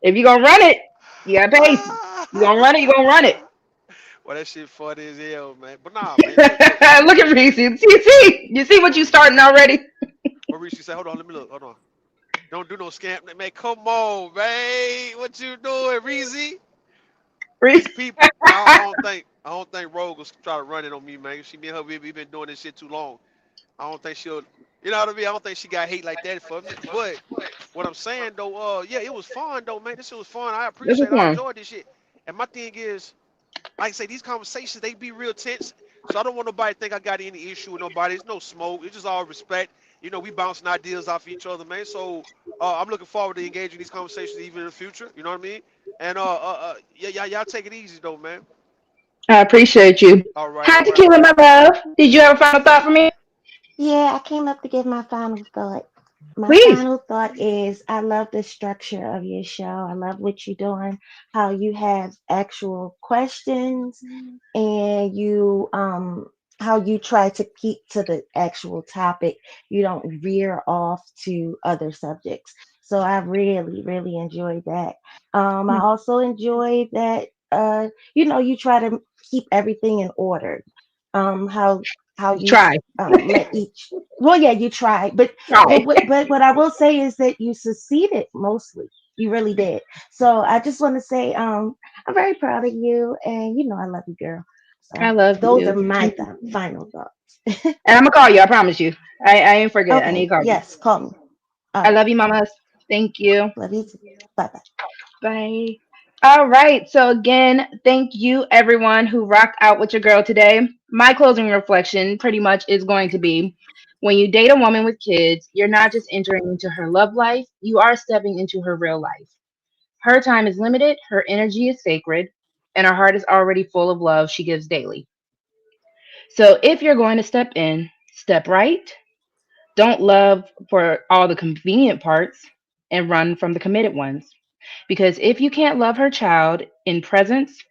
if you gonna run it, you gotta pay. You gonna run it, you gonna run it. well, that shit funny as hell, man. But nah, man. Look. Look at Reese. You see what you starting already? What Reese say? Hold on, let me look. Hold on. Don't do no scam, man. Come on, man. What you doing, Reese? Reese. These people, I don't think Rogue will try to run it on me, man. She me and her, we been doing this shit too long. I don't think she'll, you know what I mean? I don't think she got hate like that for me. But what I'm saying though, yeah, it was fun though, man. This shit was fun. I This is appreciate it. I one. enjoyed this shit. And my thing is, like I say, these conversations, they be real tense. So I don't want nobody to think I got any issue with nobody. It's no smoke. It's just all respect. We bouncing ideas off each other, man. So I'm looking forward to engaging these conversations even in the future. You know what I mean? And yeah, y'all take it easy though, man. I appreciate you. All right, Hi, all right, Tequila, all my right. love. Did you have a final thought for me? Yeah, I came up to give my final thought. My Please. final thought is I love the structure of your show. I love what you're doing, how you have actual questions and you how you try to keep to the actual topic. You don't veer off to other subjects. So I really, really enjoyed that. I also enjoyed that you try to keep everything in order. How Try. let each well, yeah, you try, but Try. what I will say is that you succeeded mostly. You really did. So I just want to say I'm very proud of you, and I love you, girl. I So love those are you. my And final thoughts. I'm gonna call you, I promise you. I ain't forget. I need Okay, to call you. yes, call me. All I right, love you, mamas. Thank you. love you too. Bye bye. Bye. All right. So again, thank you everyone who rocked out with your girl today. My closing reflection pretty much is going to be when you date a woman with kids, you're not just entering into her love life, you are stepping into her real life. Her time is limited, her energy is sacred, and her heart is already full of love she gives daily. So if you're going to step in, step right. Don't love for all the convenient parts and run from the committed ones. Because if you can't love her child in presence,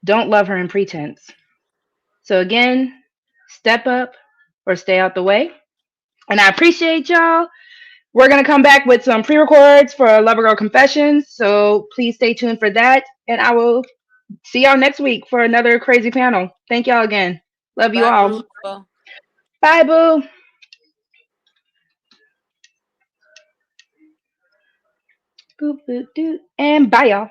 don't love her in pretense. So again, step up or stay out the way. And I appreciate y'all. We're going to come back with some pre records for Lover Girl Confessions. So please stay tuned for that. And I will see y'all next week for another crazy panel. Thank y'all again. Love you Bye, all. Rufa. Bye, boo. Boop, boop, doo. And bye, y'all.